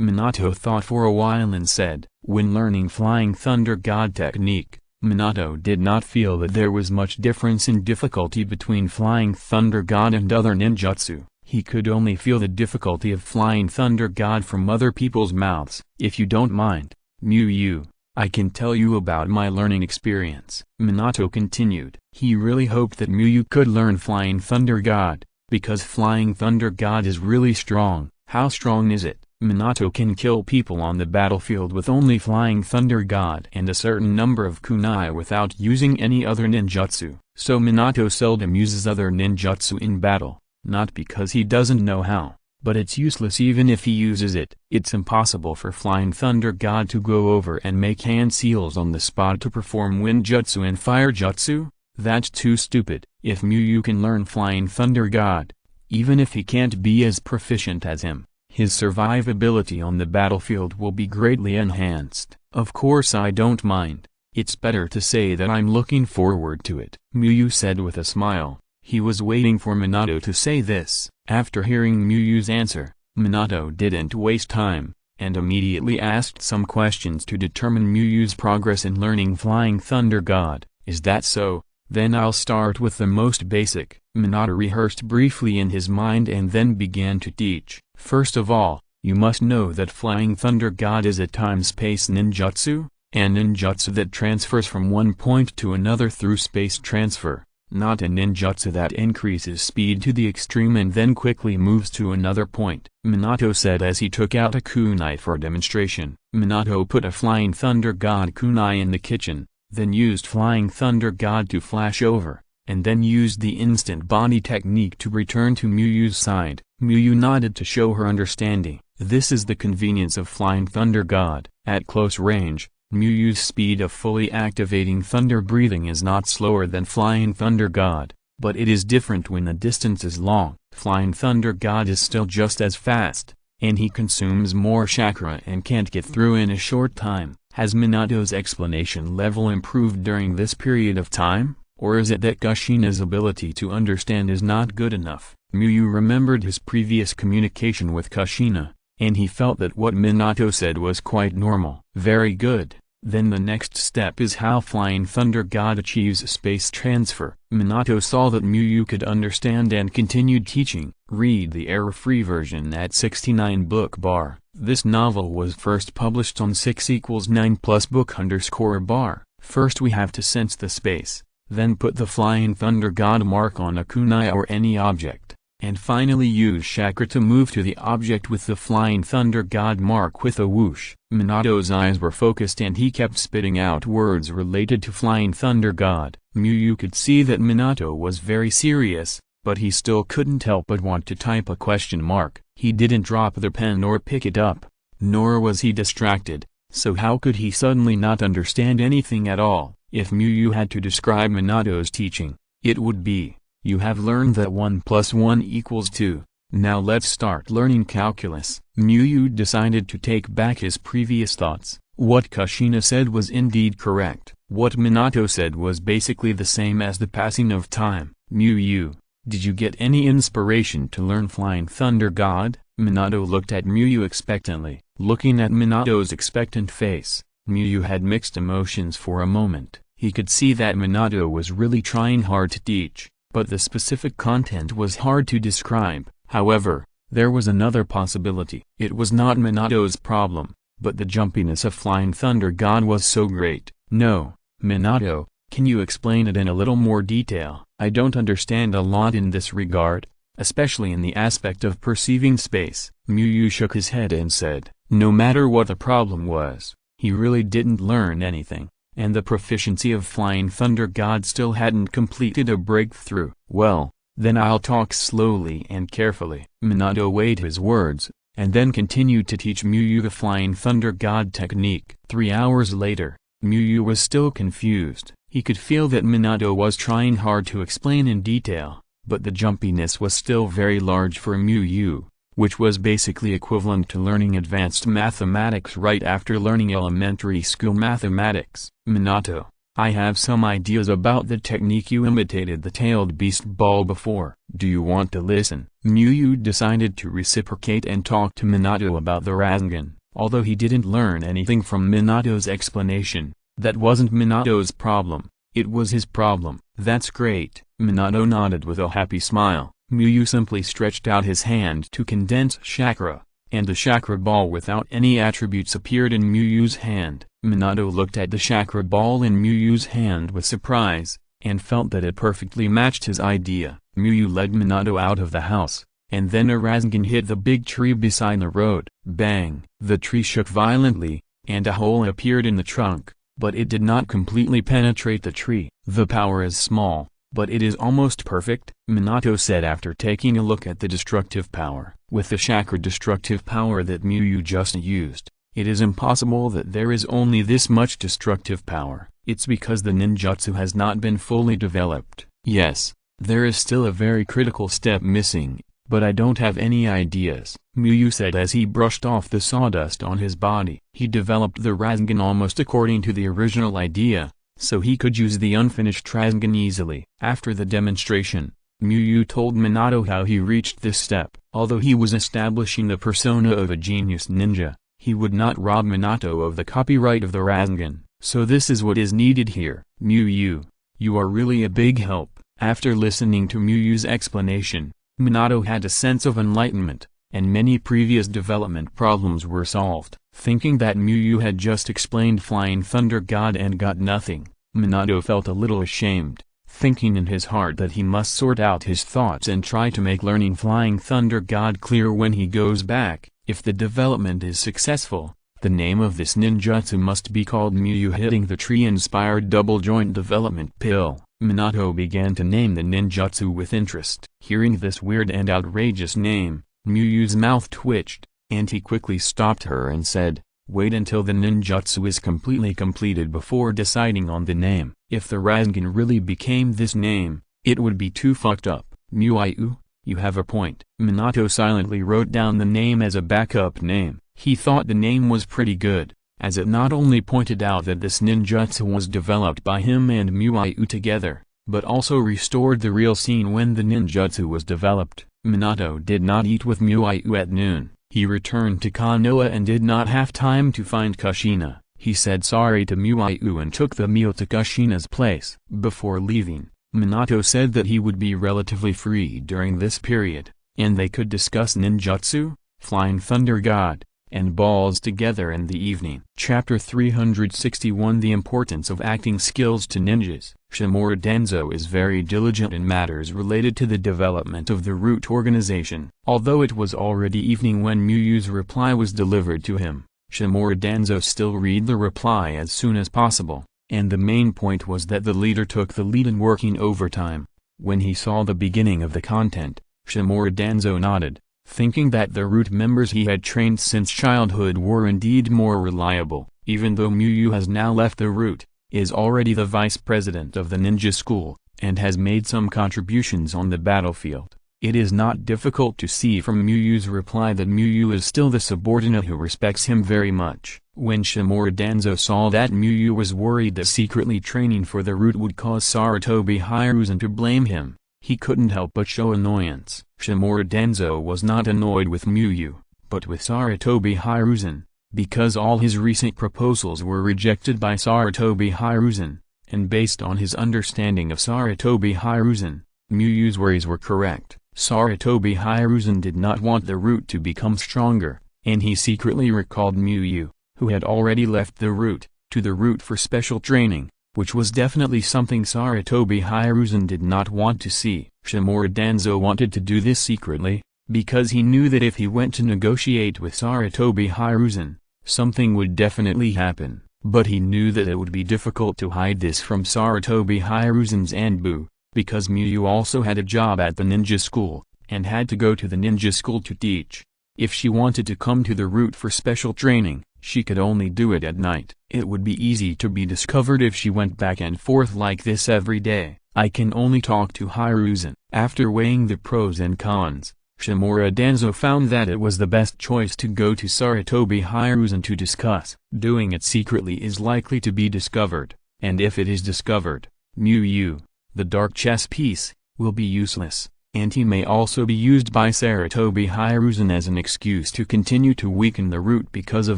Minato thought for a while and said, when learning Flying Thunder God technique, Minato did not feel that there was much difference in difficulty between Flying Thunder God and other ninjutsu. He could only feel the difficulty of Flying Thunder God from other people's mouths. If you don't mind, Miyu, I can tell you about my learning experience. Minato continued. He really hoped that Miyu could learn Flying Thunder God, because Flying Thunder God is really strong. How strong is it? Minato can kill people on the battlefield with only Flying Thunder God and a certain number of kunai without using any other ninjutsu. So Minato seldom uses other ninjutsu in battle, not because he doesn't know how, but it's useless even if he uses it. It's impossible for Flying Thunder God to go over and make hand seals on the spot to perform wind jutsu and fire jutsu. That's too stupid. If Miyu can learn Flying Thunder God, even if he can't be as proficient as him, his survivability on the battlefield will be greatly enhanced. Of course I don't mind. It's better to say that I'm looking forward to it, Miyu said with a smile. He was waiting for Minato to say this. After hearing Miyu's answer, Minato didn't waste time, and immediately asked some questions to determine Miyu's progress in learning Flying Thunder God. Is that so? Then I'll start with the most basic. Minato rehearsed briefly in his mind and then began to teach. First of all, you must know that Flying Thunder God is a time-space ninjutsu, a ninjutsu that transfers from one point to another through space transfer, not a ninjutsu that increases speed to the extreme and then quickly moves to another point, Minato said as he took out a kunai for demonstration. Minato put a Flying Thunder God kunai in the kitchen, then used Flying Thunder God to flash over, and then used the instant body technique to return to Miyu's side. Miyu nodded to show her understanding. This is the convenience of Flying Thunder God. At close range, Miyu's speed of fully activating thunder breathing is not slower than Flying Thunder God, but it is different when the distance is long. Flying Thunder God is still just as fast, and he consumes more chakra and can't get through in a short time. Has Minato's explanation level improved during this period of time, or is it that Kushina's ability to understand is not good enough? Miyu remembered his previous communication with Kushina, and he felt that what Minato said was quite normal. Very good. Then the next step is how Flying Thunder God achieves space transfer. Minato saw that Miyu could understand and continued teaching. Read the error-free version at 69 book bar. This novel was first published on 6=9+book_bar. First we have to sense the space, then put the Flying Thunder God mark on a kunai or any object, and finally use chakra to move to the object with the Flying Thunder God mark with a whoosh. Minato's eyes were focused and he kept spitting out words related to Flying Thunder God. Miyu could see that Minato was very serious, but he still couldn't help but want to type a question mark. He didn't drop the pen or pick it up, nor was he distracted, so how could he suddenly not understand anything at all? If Miyu had to describe Minato's teaching, it would be, you have learned that 1 + 1 = 2, now let's start learning calculus. Miyu decided to take back his previous thoughts. What Kushina said was indeed correct. What Minato said was basically the same as the passing of time. Muyu, did you get any inspiration to learn Flying Thunder God? Minato looked at Muyu expectantly. Looking at Minato's expectant face, Muyu had mixed emotions for a moment. He could see that Minato was really trying hard to teach, but the specific content was hard to describe. However, there was another possibility. It was not Minato's problem, but the jumpiness of Flying Thunder God was so great. No, Minato, can you explain it in a little more detail? I don't understand a lot in this regard, especially in the aspect of perceiving space. Muyu shook his head and said, no matter what the problem was, he really didn't learn anything, and the proficiency of Flying Thunder God still hadn't completed a breakthrough. Well, then I'll talk slowly and carefully. Minato weighed his words, and then continued to teach Muyu the Flying Thunder God technique. 3 hours later, Muyu was still confused. He could feel that Minato was trying hard to explain in detail, but the jumpiness was still very large for Muyu, which was basically equivalent to learning advanced mathematics right after learning elementary school mathematics. Minato, I have some ideas about the technique you imitated the tailed beast ball before. Do you want to listen? Muyu decided to reciprocate and talk to Minato about the Rasengan. Although he didn't learn anything from Minato's explanation, that wasn't Minato's problem, it was his problem. That's great. Minato nodded with a happy smile. Muyu simply stretched out his hand to condense chakra, and the chakra ball without any attributes appeared in Muyu's hand. Minato looked at the chakra ball in Muyu's hand with surprise, and felt that it perfectly matched his idea. Muyu led Minato out of the house, and then a Rasengan hit the big tree beside the road. Bang! The tree shook violently, and a hole appeared in the trunk, but it did not completely penetrate the tree. The power is small, but it is almost perfect, Minato said after taking a look at the destructive power. With the chakra destructive power that Muyu just used, it is impossible that there is only this much destructive power. It's because the ninjutsu has not been fully developed. Yes, there is still a very critical step missing, but I don't have any ideas, Muyu said as he brushed off the sawdust on his body. He developed the Rasengan almost according to the original idea, so he could use the unfinished Rasengan easily. After the demonstration, Muyu told Minato how he reached this step. Although he was establishing the persona of a genius ninja, he would not rob Minato of the copyright of the Rasengan. So this is what is needed here. Muyu, you are really a big help. After listening to Muyu's explanation, Minato had a sense of enlightenment, and many previous development problems were solved. Thinking that Muyu had just explained Flying Thunder God and got nothing, Minato felt a little ashamed, thinking in his heart that he must sort out his thoughts and try to make learning Flying Thunder God clear when he goes back. If the development is successful, the name of this ninjutsu must be called Muyu hitting the tree-inspired double-joint development pill. Minato began to name the ninjutsu with interest. Hearing this weird and outrageous name, Muyu's mouth twitched, and he quickly stopped her and said, wait until the ninjutsu is completely completed before deciding on the name. If the Rasengan really became this name, it would be too fucked up. Muyu, you have a point. Minato silently wrote down the name as a backup name. He thought the name was pretty good, as it not only pointed out that this ninjutsu was developed by him and Muyu together, but also restored the real scene when the ninjutsu was developed. Minato did not eat with Muyu at noon. He returned to Konoha and did not have time to find Kushina. He said sorry to Muyu and took the meal to Kushina's place. Before leaving, Minato said that he would be relatively free during this period, and they could discuss ninjutsu, Flying Thunder God, and balls together in the evening. Chapter 361 The Importance of Acting Skills to Ninjas. Shimura Danzo is very diligent in matters related to the development of the root organization. Although it was already evening when Muyu's reply was delivered to him, Shimura Danzo still read the reply as soon as possible, and the main point was that the leader took the lead in working overtime. When he saw the beginning of the content, Shimura Danzo nodded, thinking that the root members he had trained since childhood were indeed more reliable. Even though Muyu has now left the root, is already the vice president of the ninja school, and has made some contributions on the battlefield, It is not difficult to see from Muyu's reply that Muyu is still the subordinate who respects him very much. When Shimura Danzo saw that Muyu was worried that secretly training for the route would cause Sarutobi Hiruzen to blame him, he couldn't help but show annoyance. Shimura Danzo was not annoyed with Muyu, but with Sarutobi Hiruzen, because all his recent proposals were rejected by Sarutobi Hiruzen, and based on his understanding of Sarutobi Hiruzen, Muyu's worries were correct. Sarutobi Hiruzen did not want the route to become stronger, and he secretly recalled Muyu, who had already left the route, to the route for special training, which was definitely something Sarutobi Hiruzen did not want to see. Shimura Danzo wanted to do this secretly, because he knew that if he went to negotiate with Sarutobi Hiruzen, something would definitely happen, but he knew that it would be difficult to hide this from Sarutobi Hiruzen's Anbu, because Muyu also had a job at the ninja school, and had to go to the ninja school to teach. If she wanted to come to the route for special training, she could only do it at night. It would be easy to be discovered if she went back and forth like this every day. I can only talk to Hiruzen. After weighing the pros and cons, Shimura Danzo found that it was the best choice to go to Sarutobi Hiruzen to discuss. Doing it secretly is likely to be discovered, and if it is discovered, Muyu, the dark chess piece, will be useless, and he may also be used by Sarutobi Hiruzen as an excuse to continue to weaken the route because of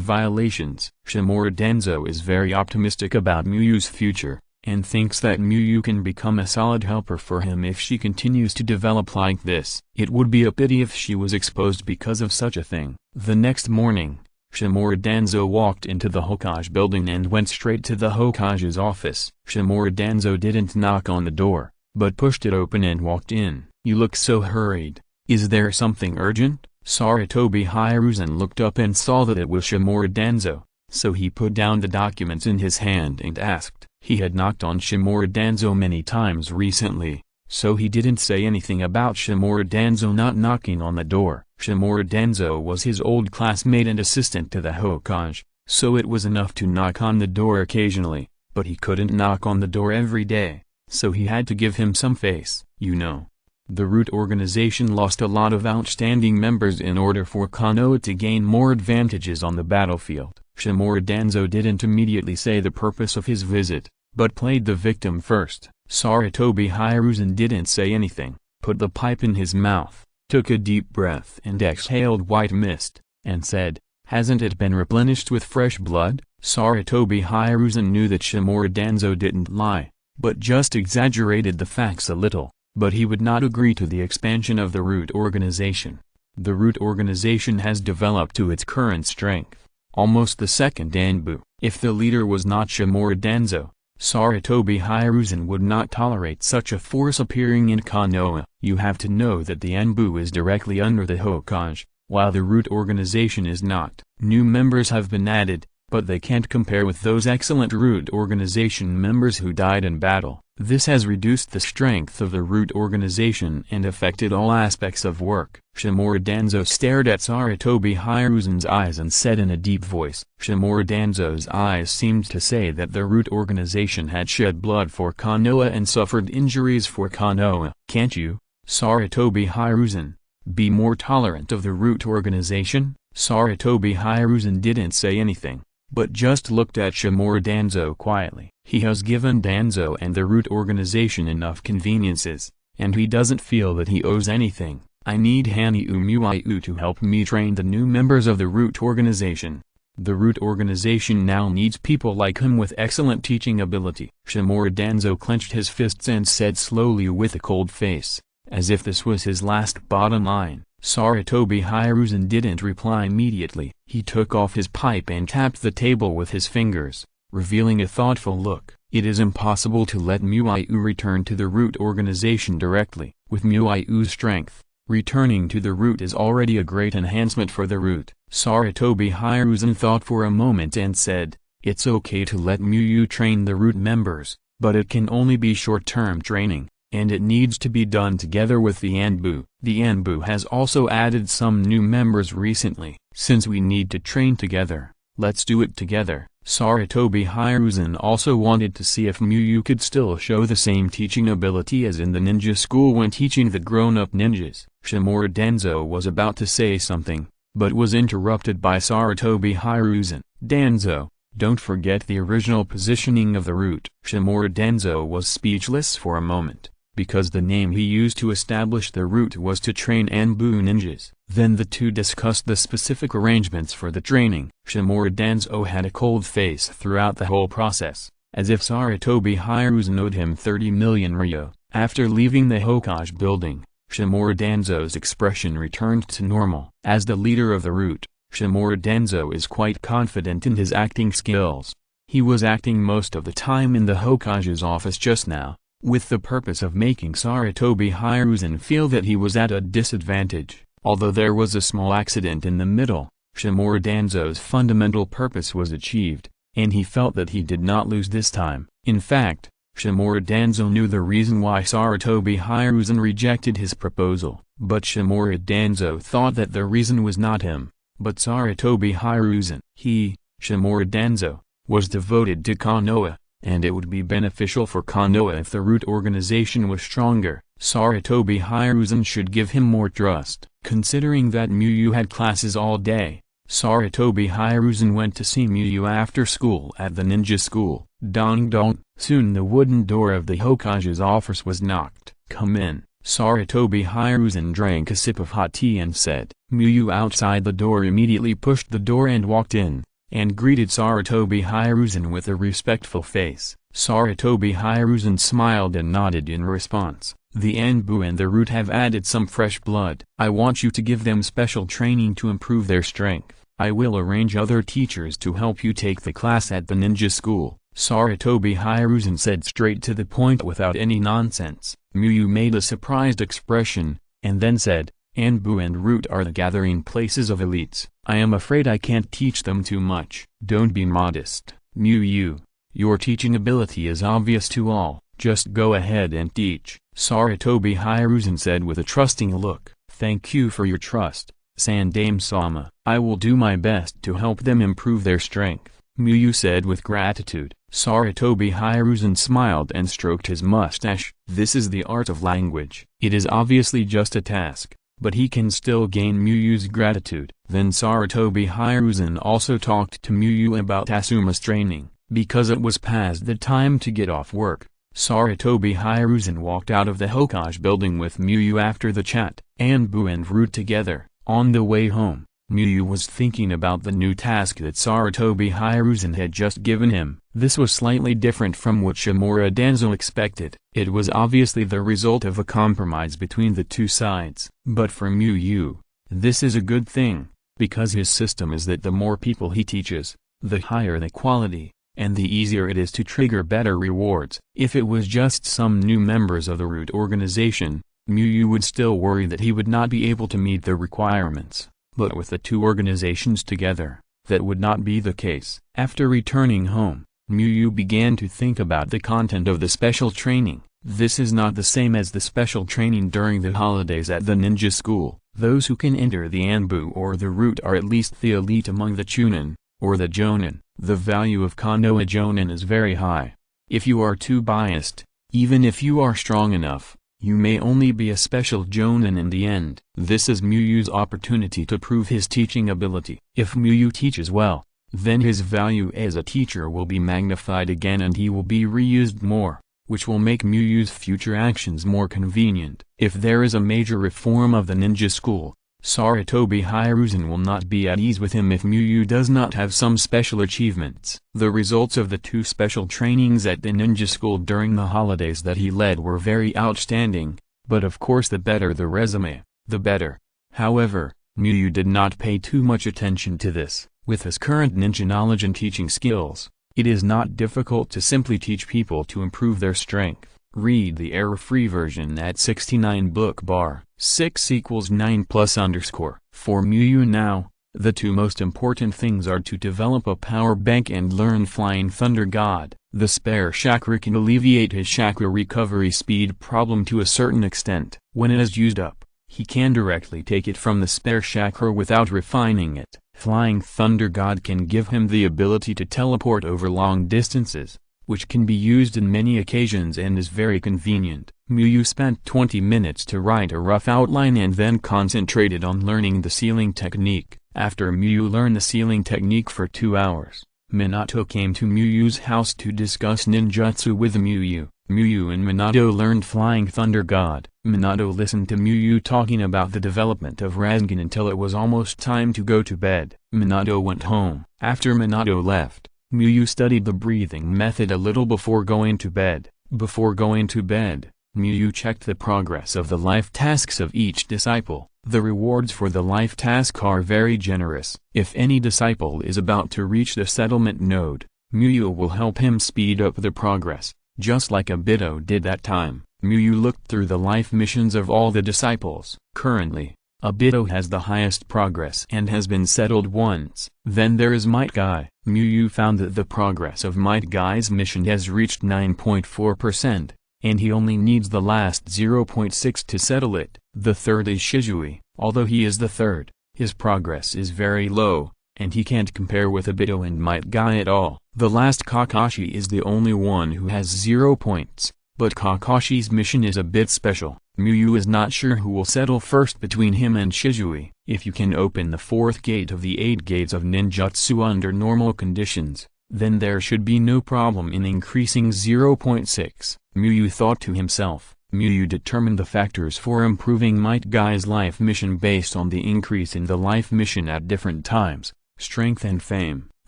violations. Shimura Danzo is very optimistic about Muyu's future, and thinks that Muyu can become a solid helper for him if she continues to develop like this. It would be a pity if she was exposed because of such a thing. The next morning, Shimura Danzo walked into the Hokage building and went straight to the Hokage's office. Shimura Danzo didn't knock on the door, but pushed it open and walked in. "You look so hurried. Is there something urgent?" Sarutobi Hiruzen looked up and saw that it was Shimura Danzo, so he put down the documents in his hand and asked. He had knocked on Shimura Danzo many times recently, so he didn't say anything about Shimura Danzo not knocking on the door. Shimura Danzo was his old classmate and assistant to the Hokage, so it was enough to knock on the door occasionally, but he couldn't knock on the door every day, so he had to give him some face. "You know, the root organization lost a lot of outstanding members in order for Konoha to gain more advantages on the battlefield." Shimura Danzo didn't immediately say the purpose of his visit, but played the victim first. Sarutobi Hiruzen didn't say anything, put the pipe in his mouth, took a deep breath and exhaled white mist, and said, "Hasn't it been replenished with fresh blood?" Sarutobi Hiruzen knew that Shimura Danzo didn't lie, but just exaggerated the facts a little, but he would not agree to the expansion of the root organization. The root organization has developed to its current strength, almost the second Anbu. If the leader was not Shimura Danzo, Sarutobi Hiruzen would not tolerate such a force appearing in Konoha. You have to know that the Anbu is directly under the Hokage, while the root organization is not. New members have been added, but they can't compare with those excellent root organization members who died in battle. This has reduced the strength of the root organization and affected all aspects of work. Shimura Danzo stared at Sarutobi Hiruzen's eyes and said in a deep voice. Shimura Danzo's eyes seemed to say that the root organization had shed blood for Konoha and suffered injuries for Konoha. "Can't you, Sarutobi Hiruzen, be more tolerant of the root organization?" Sarutobi Hiruzen didn't say anything, but just looked at Shimura Danzo quietly. He has given Danzo and the root organization enough conveniences, and he doesn't feel that he owes anything. "I need Hanyu Muiu to help me train the new members of the root organization. The root organization now needs people like him with excellent teaching ability." Shimura Danzo clenched his fists and said slowly with a cold face, as if this was his last bottom line. Sarutobi Hiruzen didn't reply immediately. He took off his pipe and tapped the table with his fingers, revealing a thoughtful look. "It is impossible to let Muiu return to the root organization directly. With Muiu's strength, returning to the root is already a great enhancement for the root." Sarutobi Hiruzen thought for a moment and said, "It's okay to let Muiu train the root members, but it can only be short-term training, and it needs to be done together with the Anbu. The Anbu has also added some new members recently. Since we need to train together, let's do it together." Sarutobi Hiruzen also wanted to see if Muyu could still show the same teaching ability as in the ninja school when teaching the grown-up ninjas. Shimura Danzo was about to say something, but was interrupted by Sarutobi Hiruzen. "Danzo, don't forget the original positioning of the root." Shimura Danzo was speechless for a moment, because the name he used to establish the route was to train Anbu ninjas. Then the two discussed the specific arrangements for the training. Shimura Danzo had a cold face throughout the whole process, as if Sarutobi Hiruzen owed him 30 million ryo. After leaving the Hokage building, Shimura Danzo's expression returned to normal. As the leader of the route, Shimura Danzo is quite confident in his acting skills. He was acting most of the time in the Hokage's office just now, with the purpose of making Sarutobi Hiruzen feel that he was at a disadvantage. Although there was a small accident in the middle, Shimura Danzo's fundamental purpose was achieved, and he felt that he did not lose this time. In fact, Shimura Danzo knew the reason why Sarutobi Hiruzen rejected his proposal, but Shimura Danzo thought that the reason was not him, but Sarutobi Hiruzen. He, Shimura Danzo, was devoted to Konoha, and it would be beneficial for Konoha if the root organization was stronger. Sarutobi Hiruzen should give him more trust. Considering that Muyu had classes all day, Sarutobi Hiruzen went to see Muyu after school at the ninja school. Dong dong. Soon the wooden door of the Hokage's office was knocked. "Come in." Sarutobi Hiruzen drank a sip of hot tea and said. Muyu outside the door immediately pushed the door and walked in, and greeted Sarutobi Hiruzen with a respectful face. Sarutobi Hiruzen smiled and nodded in response. "The Anbu and the root have added some fresh blood. I want you to give them special training to improve their strength. I will arrange other teachers to help you take the class at the ninja school." Sarutobi Hiruzen said straight to the point without any nonsense. Muyu made a surprised expression, and then said, "Anbu and root are the gathering places of elites. I am afraid I can't teach them too much." "Don't be modest, Muyu. Your teaching ability is obvious to all. Just go ahead and teach," Sarutobi Hiruzen said with a trusting look. "Thank you for your trust, Sandaime-sama. I will do my best to help them improve their strength," Muyu said with gratitude. Sarutobi Hiruzen smiled and stroked his mustache. This is the art of language. It is obviously just a task, but he can still gain Muyu's gratitude. Then Sarutobi Hiruzen also talked to Muyu about Asuma's training, because it was past the time to get off work. Sarutobi Hiruzen walked out of the Hokage building with Muyu after the chat. Anbu and root together. On the way home, Muyu was thinking about the new task that Sarutobi Hiruzen had just given him. This was slightly different from what Shimura Danzo expected. It was obviously the result of a compromise between the two sides. But for Muyu, this is a good thing, because his system is that the more people he teaches, the higher the quality, and the easier it is to trigger better rewards. If it was just some new members of the root organization, Muyu would still worry that he would not be able to meet the requirements. But with the two organizations together, that would not be the case. After returning home, Muyu began to think about the content of the special training. This is not the same as the special training during the holidays at the ninja school. Those who can enter the Anbu or the root are at least the elite among the Chunin, or the Jonin. The value of Konoha Jonin is very high. If you are too biased, even if you are strong enough, you may only be a special Jonin in the end. This is Muyu's opportunity to prove his teaching ability. If Muyu teaches well, then his value as a teacher will be magnified again and he will be reused more, which will make Muyu's future actions more convenient. If there is a major reform of the ninja school, Sarutobi Hiruzen will not be at ease with him if Muyu does not have some special achievements. The results of the two special trainings at the ninja school during the holidays that he led were very outstanding, but of course the better the resume, the better. However, Muyu did not pay too much attention to this. With his current ninja knowledge and teaching skills, it is not difficult to simply teach people to improve their strength. Read the error-free version at 69 book bar 6=9+_. For Muyu now, the two most important things are to develop a power bank and learn Flying Thunder God. The spare chakra can alleviate his chakra recovery speed problem to a certain extent. When it is used up, He can directly take it from the spare chakra without refining it. Flying Thunder God can give him the ability to teleport over long distances, which can be used in many occasions and is very convenient. Muyu spent 20 minutes to write a rough outline and then concentrated on learning the sealing technique. After Muyu learned the sealing technique for 2 hours, Minato came to Muyu's house to discuss ninjutsu with Muyu. Muyu and Minato learned Flying Thunder God. Minato listened to Muyu talking about the development of Rasengan until it was almost time to go to bed. Minato went home. After Minato left, Muyu studied the breathing method a little before going to bed. Before going to bed, Muyu checked the progress of the life tasks of each disciple. The rewards for the life task are very generous. If any disciple is about to reach the settlement node, Muyu will help him speed up the progress, just like Obito did that time. Muyu looked through the life missions of all the disciples. Currently, Obito has the highest progress and has been settled once. Then there is Might Guy. Muyu found that the progress of Might Guy's mission has reached 9.4%, and he only needs the last 0.6 to settle it. The third is Shisui. Although he is the third, his progress is very low, and he can't compare with Obito and Might Guy at all. The last Kakashi is the only one who has 0 points, but Kakashi's mission is a bit special. Muyu is not sure who will settle first between him and Shisui. If you can open the 4th gate of the 8 gates of ninjutsu under normal conditions, then there should be no problem in increasing 0.6. Muyu thought to himself. Muyu determined the factors for improving Might Guy's life mission based on the increase in the life mission at different times, strength and fame.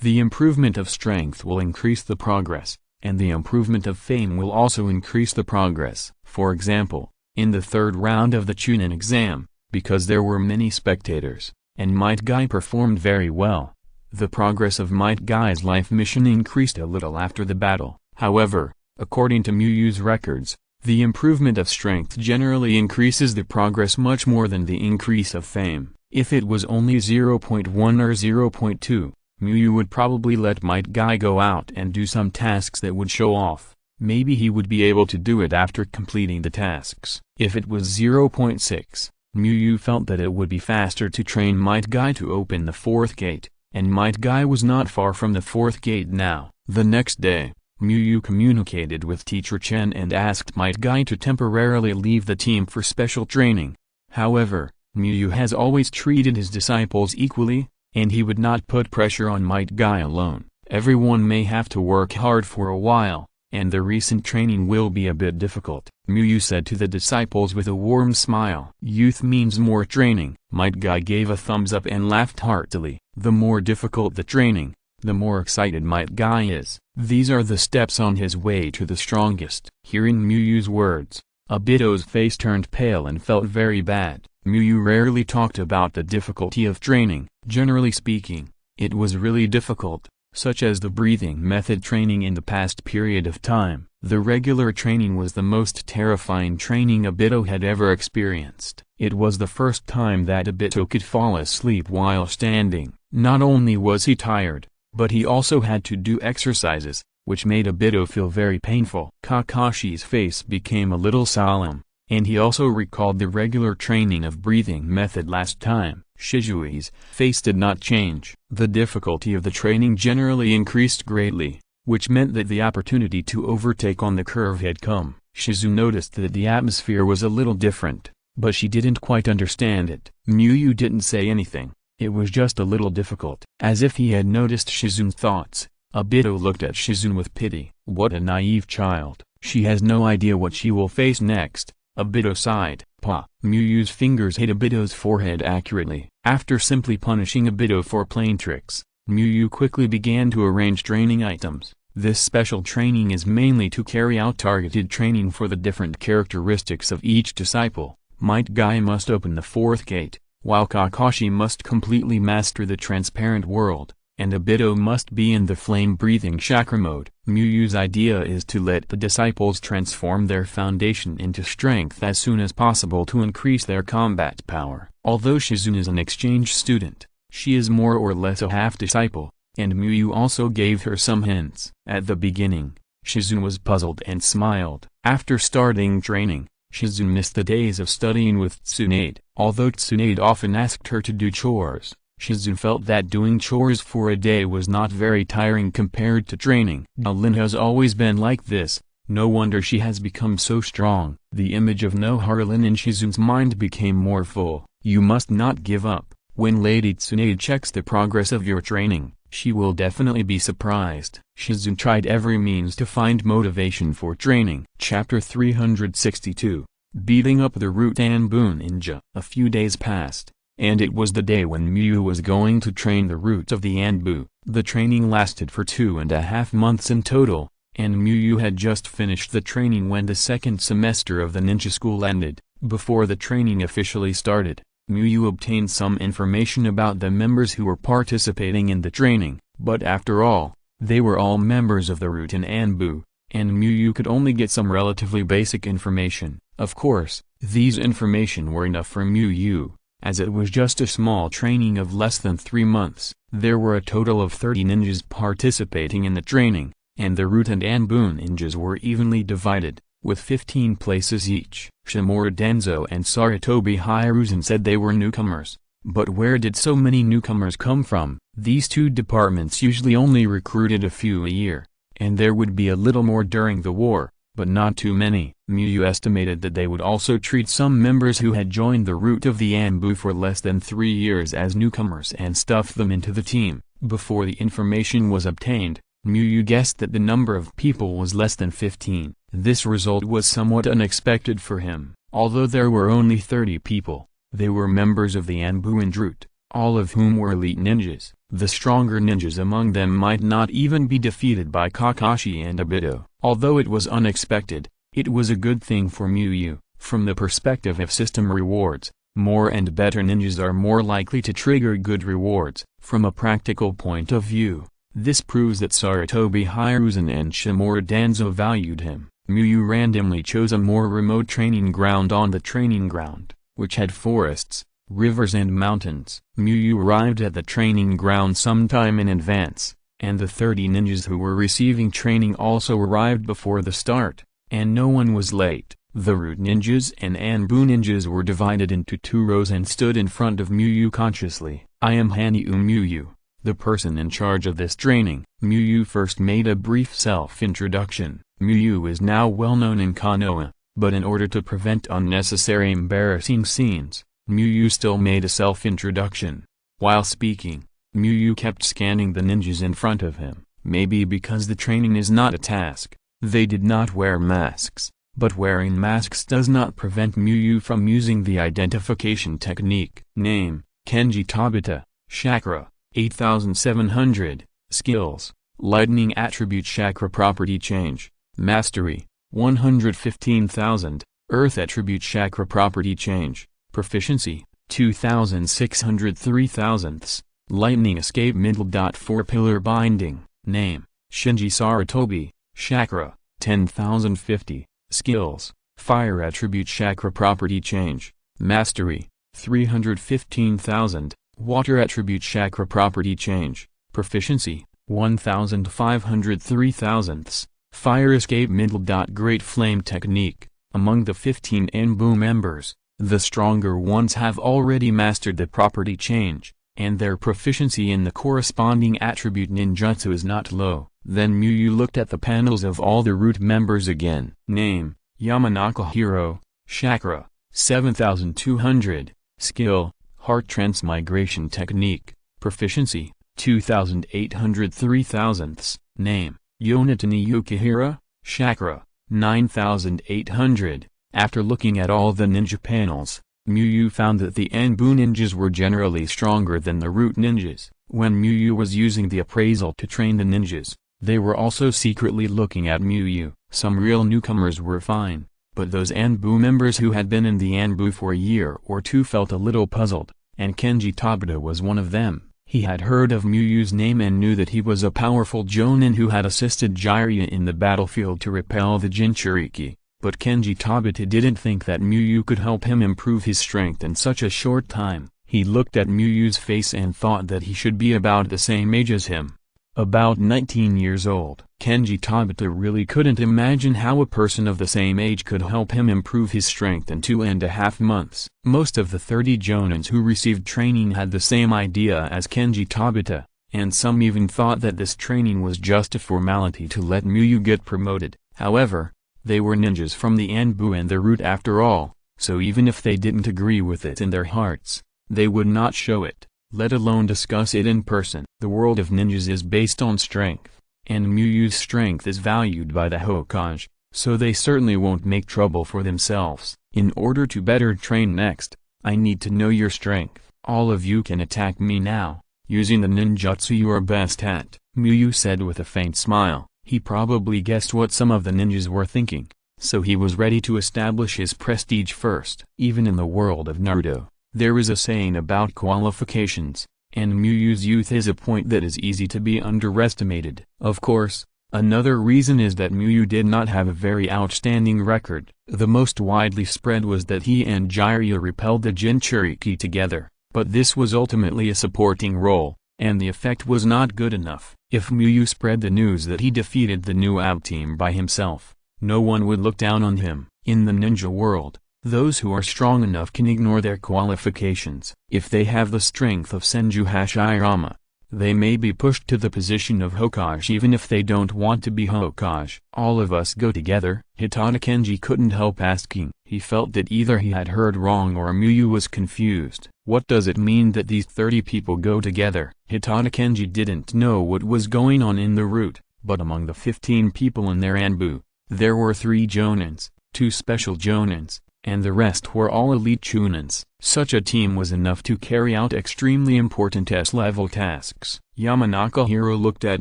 The improvement of strength will increase the progress, and the improvement of fame will also increase the progress. For example, in the 3rd round of the Chunin exam, because there were many spectators, and Might Guy performed very well, the progress of Might Guy's life mission increased a little after the battle. However, according to Muyu's records, the improvement of strength generally increases the progress much more than the increase of fame. If it was only 0.1 or 0.2, Muyu would probably let Might Guy go out and do some tasks that would show off. Maybe he would be able to do it after completing the tasks. If it was 0.6, Muyu felt that it would be faster to train Might Guy to open the 4th gate, and Might Guy was not far from the 4th gate now. The next day, Muyu communicated with Teacher Chen and asked Might Guy to temporarily leave the team for special training. However, Muyu has always treated his disciples equally, and he would not put pressure on Might Guy alone. Everyone may have to work hard for a while, and the recent training will be a bit difficult, Muyu said to the disciples with a warm smile. Youth means more training. Might Guy gave a thumbs up and laughed heartily. The more difficult the training, the more excited Might Guy is. These are the steps on his way to the strongest. Hearing Muyu's words, Obito's face turned pale and felt very bad. Muyu rarely talked about the difficulty of training. Generally speaking, it was really difficult, such as the breathing method training in the past period of time. The regular training was the most terrifying training Obito had ever experienced. It was the first time that Obito could fall asleep while standing. Not only was he tired, but he also had to do exercises, which made Obito feel very painful. Kakashi's face became a little solemn, and he also recalled the regular training of breathing method last time. Shisui's face did not change. The difficulty of the training generally increased greatly, which meant that the opportunity to overtake on the curve had come. Shizu noticed that the atmosphere was a little different, but she didn't quite understand it. Muyu didn't say anything. It was just a little difficult. As if he had noticed Shizu's thoughts, Obito looked at Shizu with pity. What a naive child. She has no idea what she will face next. Obito sighed. Pa. Muyu's fingers hit Obito's forehead accurately. After simply punishing Obito for playing tricks, Muyu quickly began to arrange training items. This special training is mainly to carry out targeted training for the different characteristics of each disciple. Might Guy must open the 4th gate, while Kakashi must completely master the transparent world, and Obito must be in the flame-breathing chakra mode. Muyu's idea is to let the disciples transform their foundation into strength as soon as possible to increase their combat power. Although Shizu is an exchange student, she is more or less a half-disciple, and Muyu also gave her some hints. At the beginning, Shizu was puzzled and smiled. After starting training, Shizune missed the days of studying with Tsunade. Although Tsunade often asked her to do chores, Shizune felt that doing chores for a day was not very tiring compared to training. Lin has always been like this, no wonder she has become so strong. The image of Noharlin in Shizune's mind became more full. You must not give up. When Lady Tsunade checks the progress of your training, she will definitely be surprised. Shizune tried every means to find motivation for training. Chapter 362. Beating up the Root Anbu Ninja. A few days passed, and it was the day when Miyu was going to train the roots of the Anbu. The training lasted for 2.5 months in total, and Miyu had just finished the training when the second semester of the ninja school ended. Before the training officially started, Miyu obtained some information about the members who were participating in the training, but after all, they were all members of the Root Anbu, and Miyu could only get some relatively basic information. Of course, these information were enough for Miyu, as it was just a small training of less than 3 months. There were a total of 30 ninjas participating in the training, and the Root and Anbu ninjas were evenly divided, with 15 places each. Shimura Danzo and Saratobi Hiruzen said they were newcomers. But where did so many newcomers come from? These two departments usually only recruited a few a year, and there would be a little more during the war, but not too many. Miyu estimated that they would also treat some members who had joined the Root of the Anbu for less than 3 years as newcomers and stuff them into the team. Before the information was obtained, Miyu guessed that the number of people was less than 15. This result was somewhat unexpected for him. Although there were only 30 people, they were members of the Anbu and Root, all of whom were elite ninjas. The stronger ninjas among them might not even be defeated by Kakashi and Obito. Although it was unexpected, it was a good thing for Miyu. From the perspective of system rewards, more and better ninjas are more likely to trigger good rewards. From a practical point of view, this proves that Saratobi Hiruzen and Shimura Danzo valued him. Miyu randomly chose a more remote training ground on the training ground, which had forests, rivers and mountains. Miyu arrived at the training ground sometime in advance, and the 30 ninjas who were receiving training also arrived before the start, and no one was late. The Root ninjas and Anbu ninjas were divided into 2 rows and stood in front of Miyu consciously. I am Hanyu Miyu, the person in charge of this training. Miyu first made a brief self-introduction. Miyu is now well known in Konoha, but in order to prevent unnecessary embarrassing scenes, Miyu still made a self-introduction. While speaking, Miyu kept scanning the ninjas in front of him. Maybe because the training is not a task, they did not wear masks, but wearing masks does not prevent Miyu from using the identification technique. Name: Kenji Tabata. Chakra: 8700. Skills: Lightning Attribute Chakra Property Change. Mastery: 115,000. Earth Attribute Chakra Property Change. Proficiency: 2,603 thousandths. Lightning Escape Middle. 4 Pillar Binding. Name: Shinji Saratobi. Chakra: 10,050. Skills: Fire Attribute Chakra Property Change. Mastery: 315,000. Water Attribute Chakra Property Change. Proficiency: 1,503 thousandths. Fire Escape Middle. Great Flame Technique. Among the 15 Anbu members, the stronger ones have already mastered the property change, and their proficiency in the corresponding attribute ninjutsu is not low. Then Miyu looked at the panels of all the Root members again. Name: Yamanaka Hiro. Chakra: 7,200. Skill: Heart Transmigration Technique. Proficiency: 2,803 thousandths. Name: Yonatani Yukihira. Chakra: 9,800. After looking at all the ninja panels, Miyu found that the Anbu ninjas were generally stronger than the Root ninjas. When Miyu was using the appraisal to train the ninjas, they were also secretly looking at Miyu. Some real newcomers were fine, but those Anbu members who had been in the Anbu for a year or two felt a little puzzled, and Kenji Tabata was one of them. He had heard of Miyu's name and knew that he was a powerful jonin who had assisted Jiraiya in the battlefield to repel the Jinchuriki, but Kenji Tabata didn't think that Miyu could help him improve his strength in such a short time. He looked at Miyu's face and thought that he should be about the same age as him. about 19 years old. Kenji Tabata really couldn't imagine how a person of the same age could help him improve his strength in 2.5 months. Most of the 30 jonins who received training had the same idea as Kenji Tabata, and some even thought that this training was just a formality to let Muyu get promoted. However, they were ninjas from the Anbu and the root after all, so even if they didn't agree with it in their hearts, they would not show it, let alone discuss it in person. The world of ninjas is based on strength, and Muyu's strength is valued by the Hokage, so they certainly won't make trouble for themselves. In order to better train next, I need to know your strength. All of you can attack me now, using the ninjutsu you are best at, Muyu said with a faint smile. He probably guessed what some of the ninjas were thinking, so he was ready to establish his prestige first. Even in the world of Naruto, there is a saying about qualifications, and Muyu's youth is a point that is easy to be underestimated. Of course, another reason is that Muyu did not have a very outstanding record. The most widely spread was that he and Jiraiya repelled the Jinchuriki together, but this was ultimately a supporting role, and the effect was not good enough. If Muyu spread the news that he defeated the new AB team by himself, no one would look down on him. In the ninja world, those who are strong enough can ignore their qualifications. If they have the strength of Senju Hashirama, they may be pushed to the position of Hokage even if they don't want to be Hokage. All of us go together? Hitada Kenji couldn't help asking. He felt that either he had heard wrong or Muyu was confused. What does it mean that these 30 people go together? Hitada Kenji didn't know what was going on in the root, but among the 15 people in their Anbu, there were 3 jonins, 2 special jonins, and the rest were all elite chunins. Such a team was enough to carry out extremely important S-level tasks. Yamanaka Hiro looked at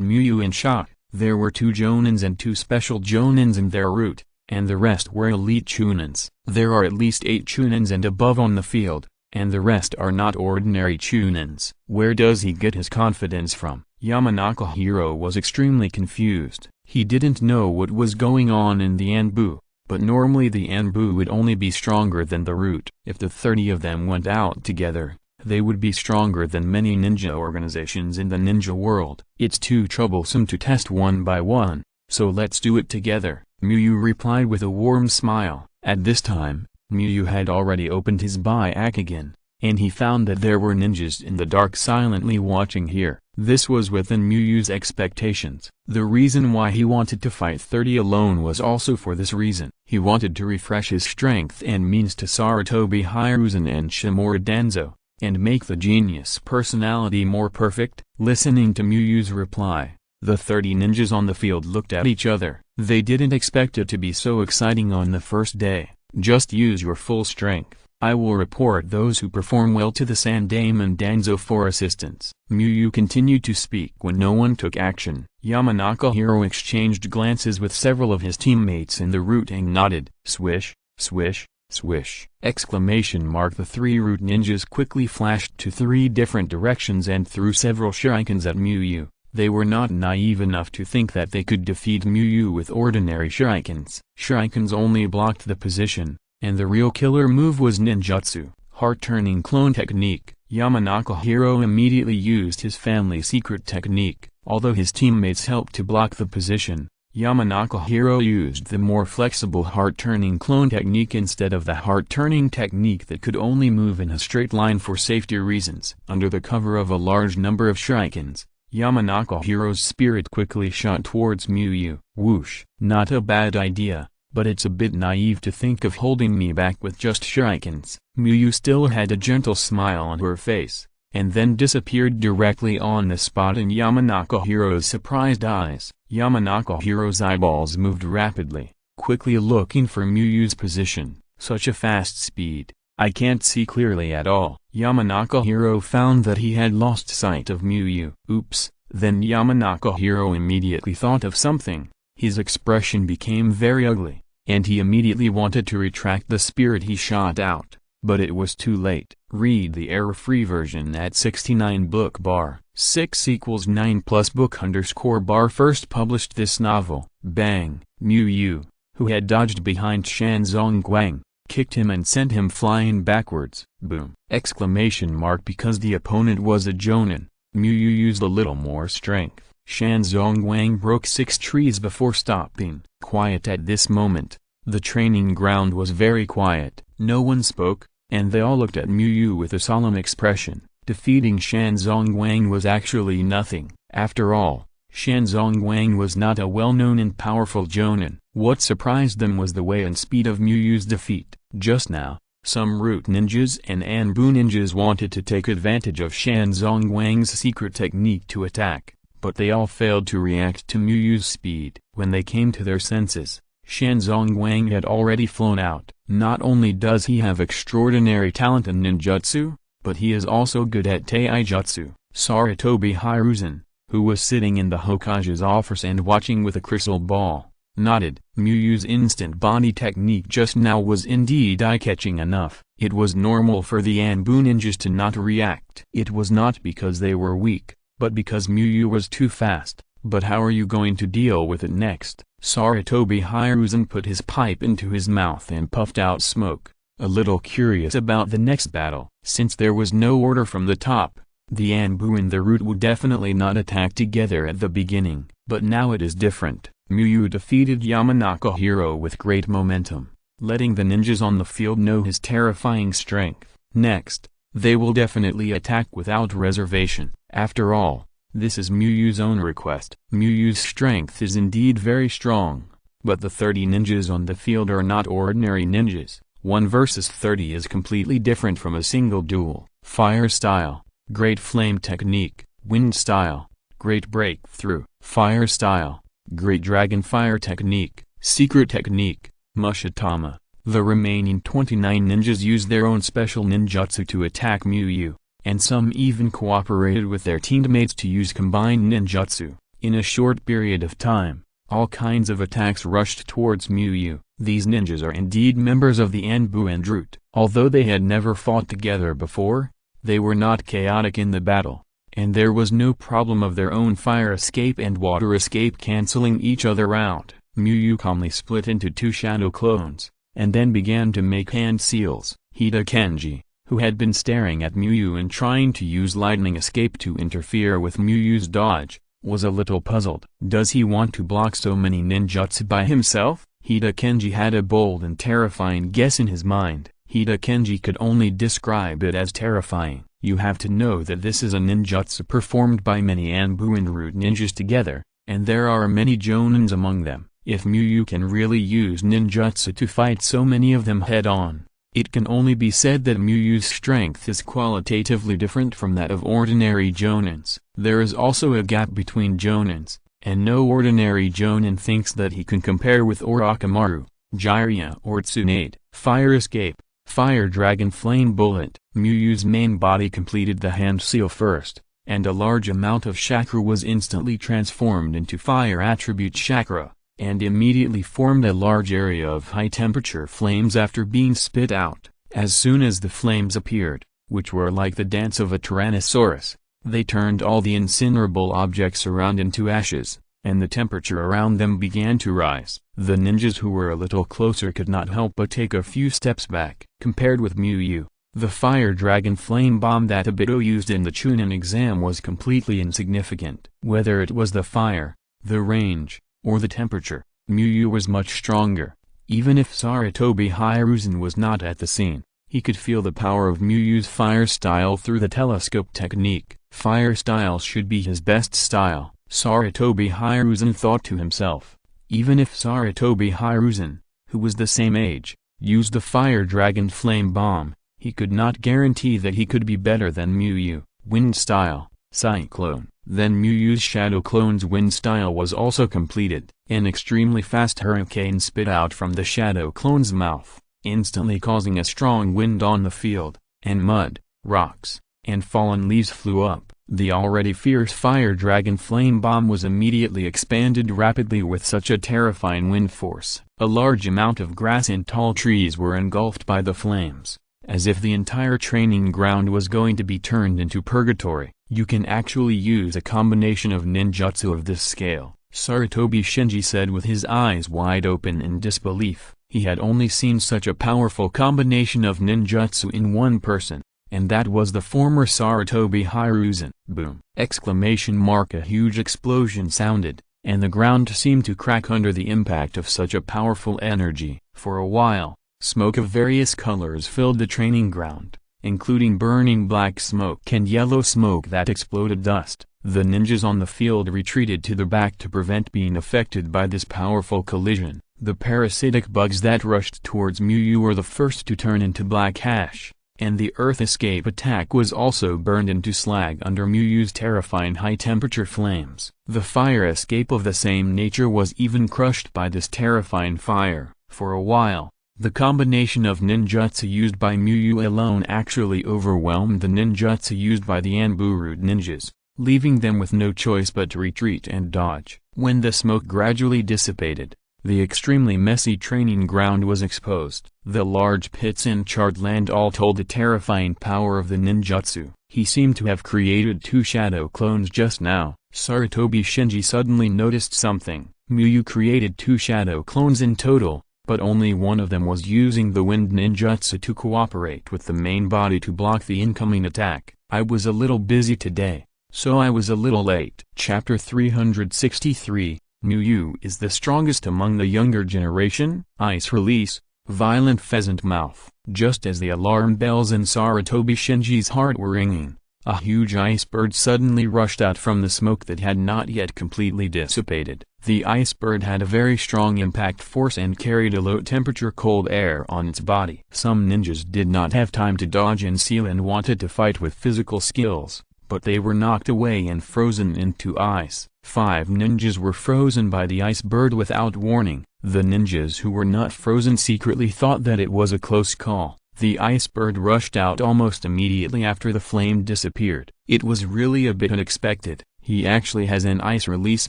Muyu in shock. There were 2 jonins and 2 special jonins in their root, and the rest were elite chunins. There are at least 8 chunins and above on the field, and the rest are not ordinary chunins. Where does he get his confidence from? Yamanaka Hiro was extremely confused. He didn't know what was going on in the Anbu, but normally the Anbu would only be stronger than the root. If the 30 of them went out together, they would be stronger than many ninja organizations in the ninja world. It's too troublesome to test one by one, so let's do it together, Muyu replied with a warm smile. At this time, Muyu had already opened his Byakugan, and he found that there were ninjas in the dark silently watching here. This was within Muyu's expectations. The reason why he wanted to fight 30 alone was also for this reason. He wanted to refresh his strength and means to Sarutobi Hiruzen and Shimura Danzo, and make the genius personality more perfect. Listening to Muyu's reply, the 30 ninjas on the field looked at each other. They didn't expect it to be so exciting on the first day. Just use your full strength. I will report those who perform well to the Sandaime and Danzo for assistance. Muyu continued to speak when no one took action. Yamanaka Hiro exchanged glances with several of his teammates in the root and nodded. Swish, swish, swish! Exclamation mark! The 3 root ninjas quickly flashed to 3 different directions and threw several shurikens at Muyu. They were not naive enough to think that they could defeat Muyu with ordinary shurikens. Shurikens only blocked the position, and the real killer move was ninjutsu, heart-turning clone technique. Yamanaka Hiro immediately used his family secret technique. Although his teammates helped to block the position, Yamanaka Hiro used the more flexible heart-turning clone technique instead of the heart-turning technique that could only move in a straight line for safety reasons. Under the cover of a large number of shurikens, Yamanaka Hiro's spirit quickly shot towards Muyu. Whoosh! Not a bad idea, but it's a bit naive to think of holding me back with just shurikens. Muyu still had a gentle smile on her face, and then disappeared directly on the spot in Yamanaka Hiro's surprised eyes. Yamanaka Hiro's eyeballs moved rapidly, quickly looking for Muyu's position. Such a fast speed, I can't see clearly at all. Yamanaka Hiro found that he had lost sight of Muyu. Oops! Then Yamanaka Hiro immediately thought of something. His expression became very ugly, and he immediately wanted to retract the spirit he shot out, but it was too late. Read the error-free version at 69 book bar 6 = 9 plus book _ bar. First published this novel. Bang! Muyu, who had dodged behind Shanzong Guang, kicked him and sent him flying backwards. Boom! Exclamation mark! Because the opponent was a jonin, Muyu used a little more strength, Shan Zongwang broke 6 trees before stopping. Quiet at this moment. The training ground was very quiet. No one spoke, and they all looked at Mu Yu with a solemn expression. Defeating Shan Zongwang was actually nothing. After all, Shan Zongwang was not a well-known and powerful jonin. What surprised them was the way and speed of Mu Yu's defeat. Just now, some root ninjas and Anbu ninjas wanted to take advantage of Shan Zongwang's secret technique to attack, but they all failed to react to Mu Yu's speed. When they came to their senses, Shan Zongwang had already flown out. Not only does he have extraordinary talent in ninjutsu, but he is also good at taijutsu. Sarutobi Hiruzen, who was sitting in the Hokage's office and watching with a crystal ball, nodded. Mu Yu's instant body technique just now was indeed eye-catching enough. It was normal for the Anbu ninjas to not react. It was not because they were weak, but because Mu Yu was too fast. But how are you going to deal with it next? Sarutobi Hiruzen put his pipe into his mouth and puffed out smoke, a little curious about the next battle. Since there was no order from the top, the Anbu and the root would definitely not attack together at the beginning. But now it is different. Mu Yu defeated Yamanaka Hiro with great momentum, letting the ninjas on the field know his terrifying strength. Next, they will definitely attack without reservation. After all, this is Mu Yu's own request. Mu Yu's strength is indeed very strong, but the 30 ninjas on the field are not ordinary ninjas. 1 versus 30 is completely different from a single duel. Fire style, great flame technique. Wind style, great breakthrough. Fire style, great dragon fire technique. Secret technique, Mushitama. The remaining 29 ninjas used their own special ninjutsu to attack Mu Yu, and some even cooperated with their teammates to use combined ninjutsu. In a short period of time, all kinds of attacks rushed towards Mu Yu. These ninjas are indeed members of the Anbu and Root. Although they had never fought together before, they were not chaotic in the battle, and there was no problem of their own fire escape and water escape canceling each other out. Mu Yu calmly split into 2 shadow clones, and then began to make hand seals. Hida Kenji, who had been staring at Mu Yu and trying to use lightning escape to interfere with Mu Yu's dodge, was a little puzzled. Does he want to block so many ninjutsu by himself? Hida Kenji had a bold and terrifying guess in his mind. Hida Kenji could only describe it as terrifying. You have to know that this is a ninjutsu performed by many Anbu and Root ninjas together, and there are many jonins among them. If Mu Yu can really use ninjutsu to fight so many of them head-on, it can only be said that Mu Yu's strength is qualitatively different from that of ordinary jonins. There is also a gap between jonins, and no ordinary jonin thinks that he can compare with Orochimaru, Jiraiya or Tsunade. Fire escape, fire dragon flame bullet. Mu Yu's main body completed the hand seal first, and a large amount of chakra was instantly transformed into fire attribute chakra, and immediately formed a large area of high-temperature flames after being spit out. As soon as the flames appeared, which were like the dance of a tyrannosaurus, they turned all the incinerable objects around into ashes, and the temperature around them began to rise. The ninjas who were a little closer could not help but take a few steps back. Compared with Mu Yu, the fire dragon flame bomb that Obito used in the Chunin exam was completely insignificant. Whether it was the fire, the range, or the temperature, Mu Yu was much stronger. Even if Sarutobi Hiruzen was not at the scene, he could feel the power of Mu Yu's fire style through the telescope technique. Fire style should be his best style, Sarutobi Hiruzen thought to himself. Even if Sarutobi Hiruzen, who was the same age, used the fire dragon flame bomb, he could not guarantee that he could be better than Mu Yu. Wind style, cyclone. Then Mu Yu's shadow clone's wind style was also completed. An extremely fast hurricane spit out from the shadow clone's mouth, instantly causing a strong wind on the field, and mud, rocks, and fallen leaves flew up. The already fierce fire dragon flame bomb was immediately expanded rapidly with such a terrifying wind force. A large amount of grass and tall trees were engulfed by the flames, as if the entire training ground was going to be turned into purgatory. You can actually use a combination of ninjutsu of this scale, Sarutobi Shinji said with his eyes wide open in disbelief. He had only seen such a powerful combination of ninjutsu in one person, and that was the former Sarutobi Hiruzen. Boom! Exclamation mark! A huge explosion sounded, and the ground seemed to crack under the impact of such a powerful energy. For a while, smoke of various colors filled the training ground, including burning black smoke and yellow smoke that exploded dust. The ninjas on the field retreated to the back to prevent being affected by this powerful collision. The parasitic bugs that rushed towards Miyu were the first to turn into black ash, and the earth escape attack was also burned into slag under Miyu's terrifying high-temperature flames. The fire escape of the same nature was even crushed by this terrifying fire. For a while, the combination of ninjutsu used by Miyu alone actually overwhelmed the ninjutsu used by the Anbu ninjas, leaving them with no choice but to retreat and dodge. When the smoke gradually dissipated, the extremely messy training ground was exposed. The large pits and charred land all told the terrifying power of the ninjutsu. He seemed to have created 2 shadow clones just now. Sarutobi Shinji suddenly noticed something. Miyu created 2 shadow clones in total, but only one of them was using the wind ninjutsu to cooperate with the main body to block the incoming attack. I was a little busy today, so I was a little late. Chapter 363, Miyu is the strongest among the younger generation. Ice release, violent pheasant mouth. Just as the alarm bells in Sarutobi Shinji's heart were ringing, a huge ice bird suddenly rushed out from the smoke that had not yet completely dissipated. The ice bird had a very strong impact force and carried a low-temperature cold air on its body. Some ninjas did not have time to dodge and seal and wanted to fight with physical skills, but they were knocked away and frozen into ice. 5 ninjas were frozen by the ice bird without warning. The ninjas who were not frozen secretly thought that it was a close call. The ice bird rushed out almost immediately after the flame disappeared. It was really a bit unexpected. He actually has an ice release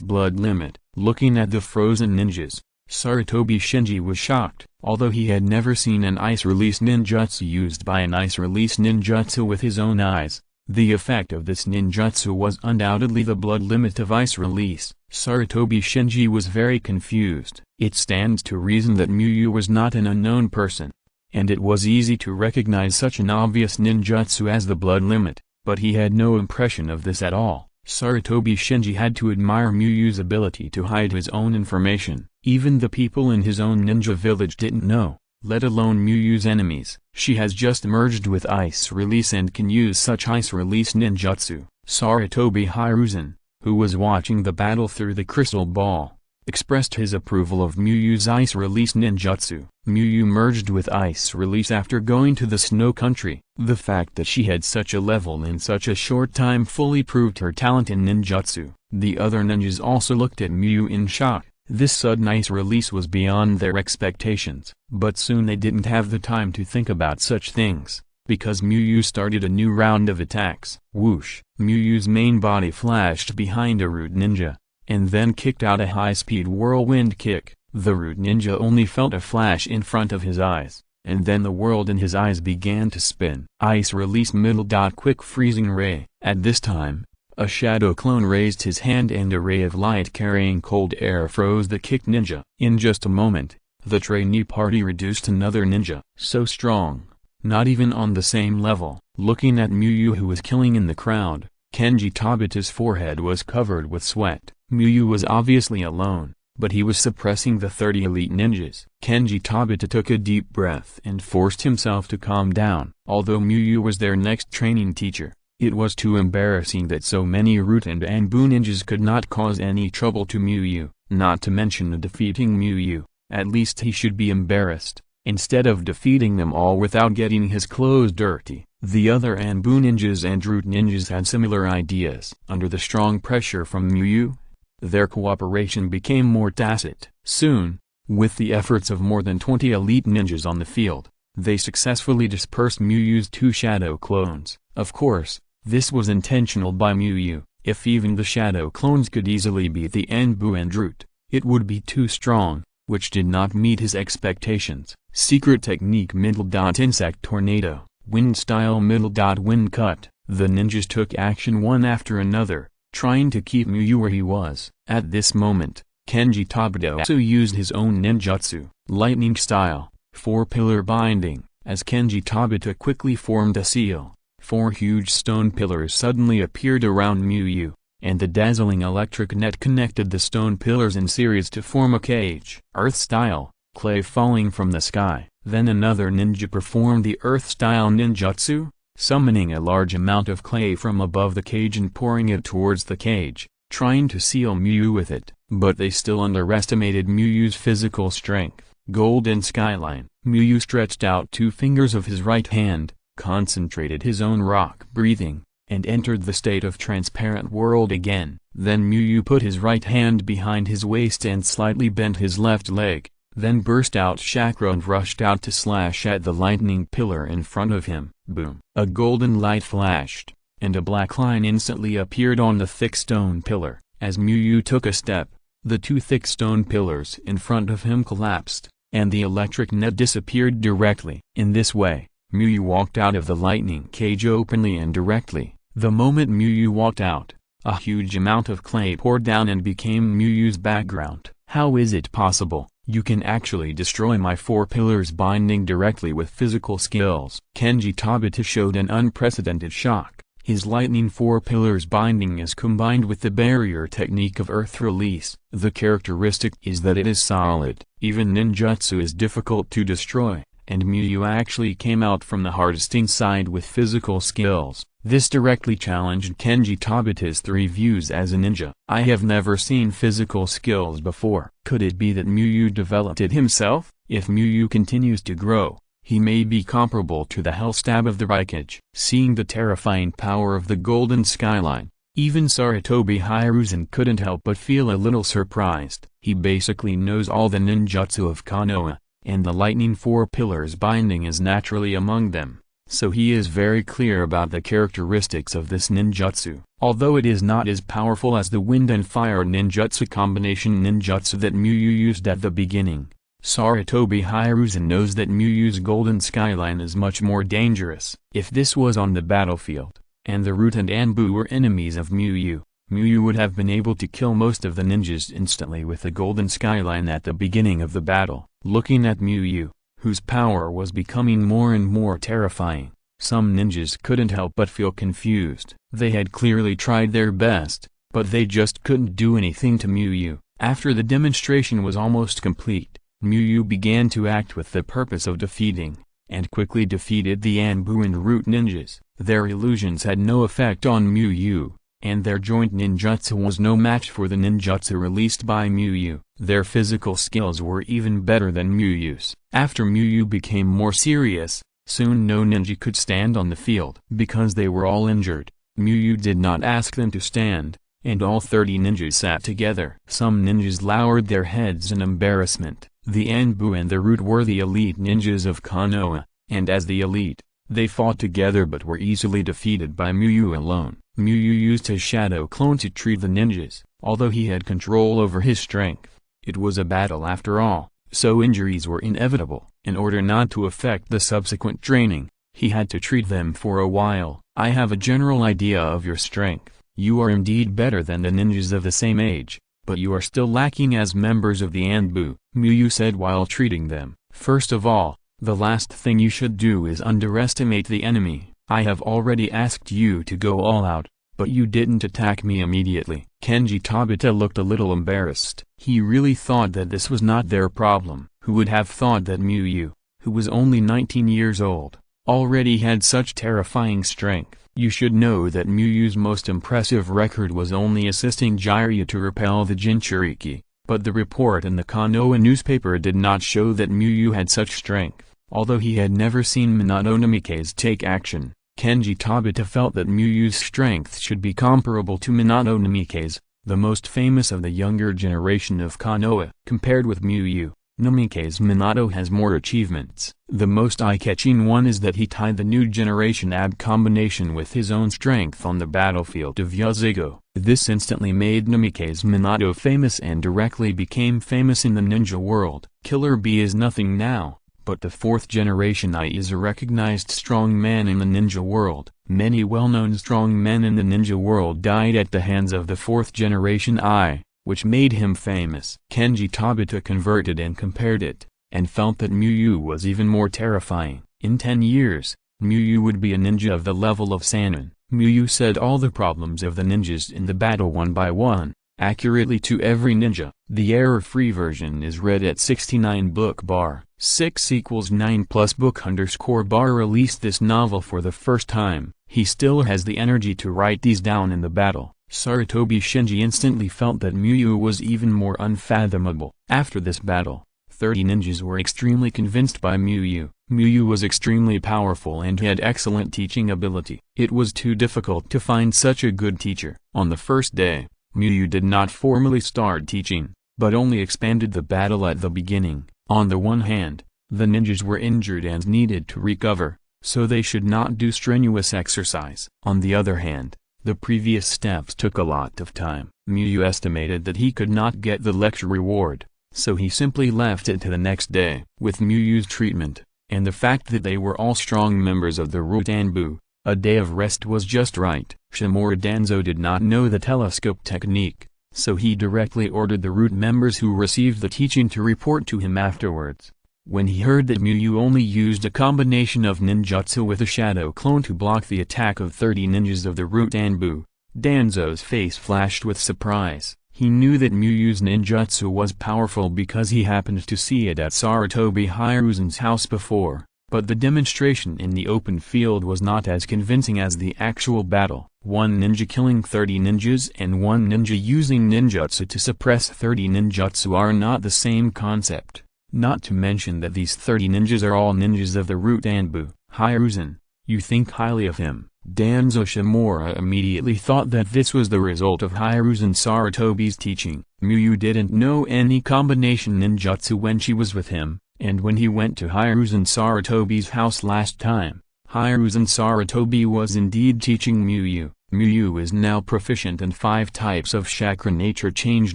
blood limit. Looking at the frozen ninjas, Sarutobi Shinji was shocked. Although he had never seen an ice release ninjutsu used by an ice release ninjutsu with his own eyes, the effect of this ninjutsu was undoubtedly the blood limit of ice release. Sarutobi Shinji was very confused. It stands to reason that Miyu was not an unknown person, and it was easy to recognize such an obvious ninjutsu as the blood limit, but he had no impression of this at all. Sarutobi Shinji had to admire Miyu's ability to hide his own information. Even the people in his own ninja village didn't know, let alone Miyu's enemies. She has just merged with ice release and can use such ice release ninjutsu. Sarutobi Hiruzen, who was watching the battle through the crystal ball, expressed his approval of Miyu's ice release ninjutsu. Miyu merged with ice release after going to the snow country. The fact that she had such a level in such a short time fully proved her talent in ninjutsu. The other ninjas also looked at Miyu in shock. This sudden ice release was beyond their expectations. But soon they didn't have the time to think about such things, because Miyu started a new round of attacks. Whoosh! Miyu's main body flashed behind a root ninja, and then kicked out a high-speed whirlwind kick. The root ninja only felt a flash in front of his eyes, and then the world in his eyes began to spin. Ice release middle dot quick freezing ray. At this time, a shadow clone raised his hand and a ray of light carrying cold air froze the kicked ninja. In just a moment, the trainee party reduced another ninja. So strong, not even on the same level. Looking at Miyu who was killing in the crowd, Kenji Tabata's forehead was covered with sweat. Miyu was obviously alone, but he was suppressing the 30 elite ninjas. Kenji Tabata took a deep breath and forced himself to calm down. Although Miyu was their next training teacher, it was too embarrassing that so many root and Anbu ninjas could not cause any trouble to Miyu, not to mention defeating Miyu. At least he should be embarrassed, instead of defeating them all without getting his clothes dirty. The other Anbu ninjas and root ninjas had similar ideas. Under the strong pressure from Miyu, their cooperation became more tacit. Soon, with the efforts of more than 20 elite ninjas on the field, they successfully dispersed Miyu's 2 shadow clones. Of course, this was intentional by Miyu. If even the shadow clones could easily beat the Anbu and root, it would be too strong, which did not meet his expectations. Secret technique middle dot insect tornado, wind style middle dot wind cut. The ninjas took action one after another, trying to keep Miyu where he was. At this moment, Kenji Tabata also used his own ninjutsu, lightning style, 4-pillar binding, as Kenji Tabata quickly formed a seal, 4 huge stone pillars suddenly appeared around Muyu, and the dazzling electric net connected the stone pillars in series to form a cage. Earth-style, clay falling from the sky. Then another ninja performed the earth-style ninjutsu, summoning a large amount of clay from above the cage and pouring it towards the cage, trying to seal Muyu with it. But they still underestimated Muyu's physical strength. Golden skyline. Muyu stretched out 2 fingers of his right hand, concentrated his own rock breathing, and entered the state of transparent world again. Then Muyu put his right hand behind his waist and slightly bent his left leg, then burst out chakra and rushed out to slash at the lightning pillar in front of him. Boom! A golden light flashed, and a black line instantly appeared on the thick stone pillar. As Muyu took a step, the 2 thick stone pillars in front of him collapsed, and the electric net disappeared directly. In this way, Muyu walked out of the lightning cage openly and directly. The moment Muyu walked out, a huge amount of clay poured down and became Muyu's background. How is it possible? You can actually destroy my 4 pillars binding directly with physical skills. Kenji Tabata showed an unprecedented shock. His lightning 4 pillars binding is combined with the barrier technique of earth release. The characteristic is that it is solid. Even ninjutsu is difficult to destroy, and Muyu actually came out from the hardest inside with physical skills. This directly challenged Kenji Tabata's 3 views as a ninja. I have never seen physical skills before. Could it be that Muyu developed it himself? If Muyu continues to grow, he may be comparable to the hell stab of the Raikage. Seeing the terrifying power of the golden skyline, even Sarutobi Hiruzen couldn't help but feel a little surprised. He basically knows all the ninjutsu of Konoha, and the lightning 4 pillars binding is naturally among them, so he is very clear about the characteristics of this ninjutsu. Although it is not as powerful as the wind and fire ninjutsu combination ninjutsu that Muyu used at the beginning, Sarutobi Hiruzen knows that Muyu's golden skyline is much more dangerous. If this was on the battlefield, and the Root and Anbu were enemies of Muyu, Muyu would have been able to kill most of the ninjas instantly with the golden skyline at the beginning of the battle. Looking at Muyu, whose power was becoming more and more terrifying, some ninjas couldn't help but feel confused. They had clearly tried their best, but they just couldn't do anything to Muyu. After the demonstration was almost complete, Muyu began to act with the purpose of defeating, and quickly defeated the Anbu and Root ninjas. Their illusions had no effect on Muyu, and their joint ninjutsu was no match for the ninjutsu released by Muyu. Their physical skills were even better than Muyu's. After Muyu became more serious, soon no ninja could stand on the field. Because they were all injured, Muyu did not ask them to stand, and all 30 ninjas sat together. Some ninjas lowered their heads in embarrassment. The Anbu and the Root were the elite ninjas of Konoha, and as the elite, they fought together but were easily defeated by Muyu alone. Muyu used his shadow clone to treat the ninjas. Although he had control over his strength, it was a battle after all, so injuries were inevitable. In order not to affect the subsequent training, he had to treat them for a while. I have a general idea of your strength. You are indeed better than the ninjas of the same age, but you are still lacking as members of the Anbu, Muyu said while treating them. First of all, the last thing you should do is underestimate the enemy. I have already asked you to go all out, but you didn't attack me immediately. Kenji Tabata looked a little embarrassed. He really thought that this was not their problem. Who would have thought that Muyu, who was only 19 years old, already had such terrifying strength? You should know that Muyu's most impressive record was only assisting Jiraiya to repel the Jinchuriki, but the report in the Konoha newspaper did not show that Muyu had such strength. Although he had never seen Minato Namikaze take action, Kenji Tabata felt that Muyu's strength should be comparable to Minato Namikaze, the most famous of the younger generation of Konoha. Compared with Muyu, Namikaze Minato has more achievements. The most eye-catching one is that he tied the new generation ab combination with his own strength on the battlefield of Yazigo. This instantly made Namikaze Minato famous and directly became famous in the ninja world. Killer Bee is nothing now, but the 4th generation Ai is a recognized strong man in the ninja world. Many well-known strong men in the ninja world died at the hands of the 4th generation Ai, which made him famous. Kenji Tabata converted and compared it, and felt that Muyu was even more terrifying. In 10 years, Muyu would be a ninja of the level of Sannin. Muyu said all the problems of the ninjas in the battle one by one, accurately to every ninja. The error-free version is read at 69 book bar 6 equals 9 plus book _ bar released this novel for the first time. He still has the energy to write these down in the battle. Sarutobi Shinji instantly felt that Muyu was even more unfathomable. After this battle, 30 ninjas were extremely convinced by Muyu. Muyu was extremely powerful and had excellent teaching ability. It was too difficult to find such a good teacher. On the first day, Muyu did not formally start teaching, but only expanded the battle at the beginning. On the one hand, the ninjas were injured and needed to recover, so they should not do strenuous exercise. On the other hand, the previous steps took a lot of time. Muyu estimated that he could not get the lecture reward, so he simply left it to the next day. With Muyu's treatment, and the fact that they were all strong members of the Rutenbu, a day of rest was just right. Shimura Danzo did not know the telescope technique, so he directly ordered the root members who received the teaching to report to him afterwards. When he heard that Muyu only used a combination of ninjutsu with a shadow clone to block the attack of 30 ninjas of the Rutenbu, Danzo's face flashed with surprise. He knew that Muyu's ninjutsu was powerful because he happened to see it at Sarutobi Hiruzen's house before, but the demonstration in the open field was not as convincing as the actual battle. One ninja killing 30 ninjas and one ninja using ninjutsu to suppress 30 ninjutsu are not the same concept. Not to mention that these 30 ninjas are all ninjas of the Rutenbu. Hiruzen, you think highly of him. Danzo Shimura immediately thought that this was the result of Hiruzen Sarutobi's teaching. Muyu didn't know any combination ninjutsu when she was with him, and when he went to Hiruzen Sarutobi's house last time, Hiruzen Sarutobi was indeed teaching Muyu. Muyu is now proficient in 5 types of chakra nature change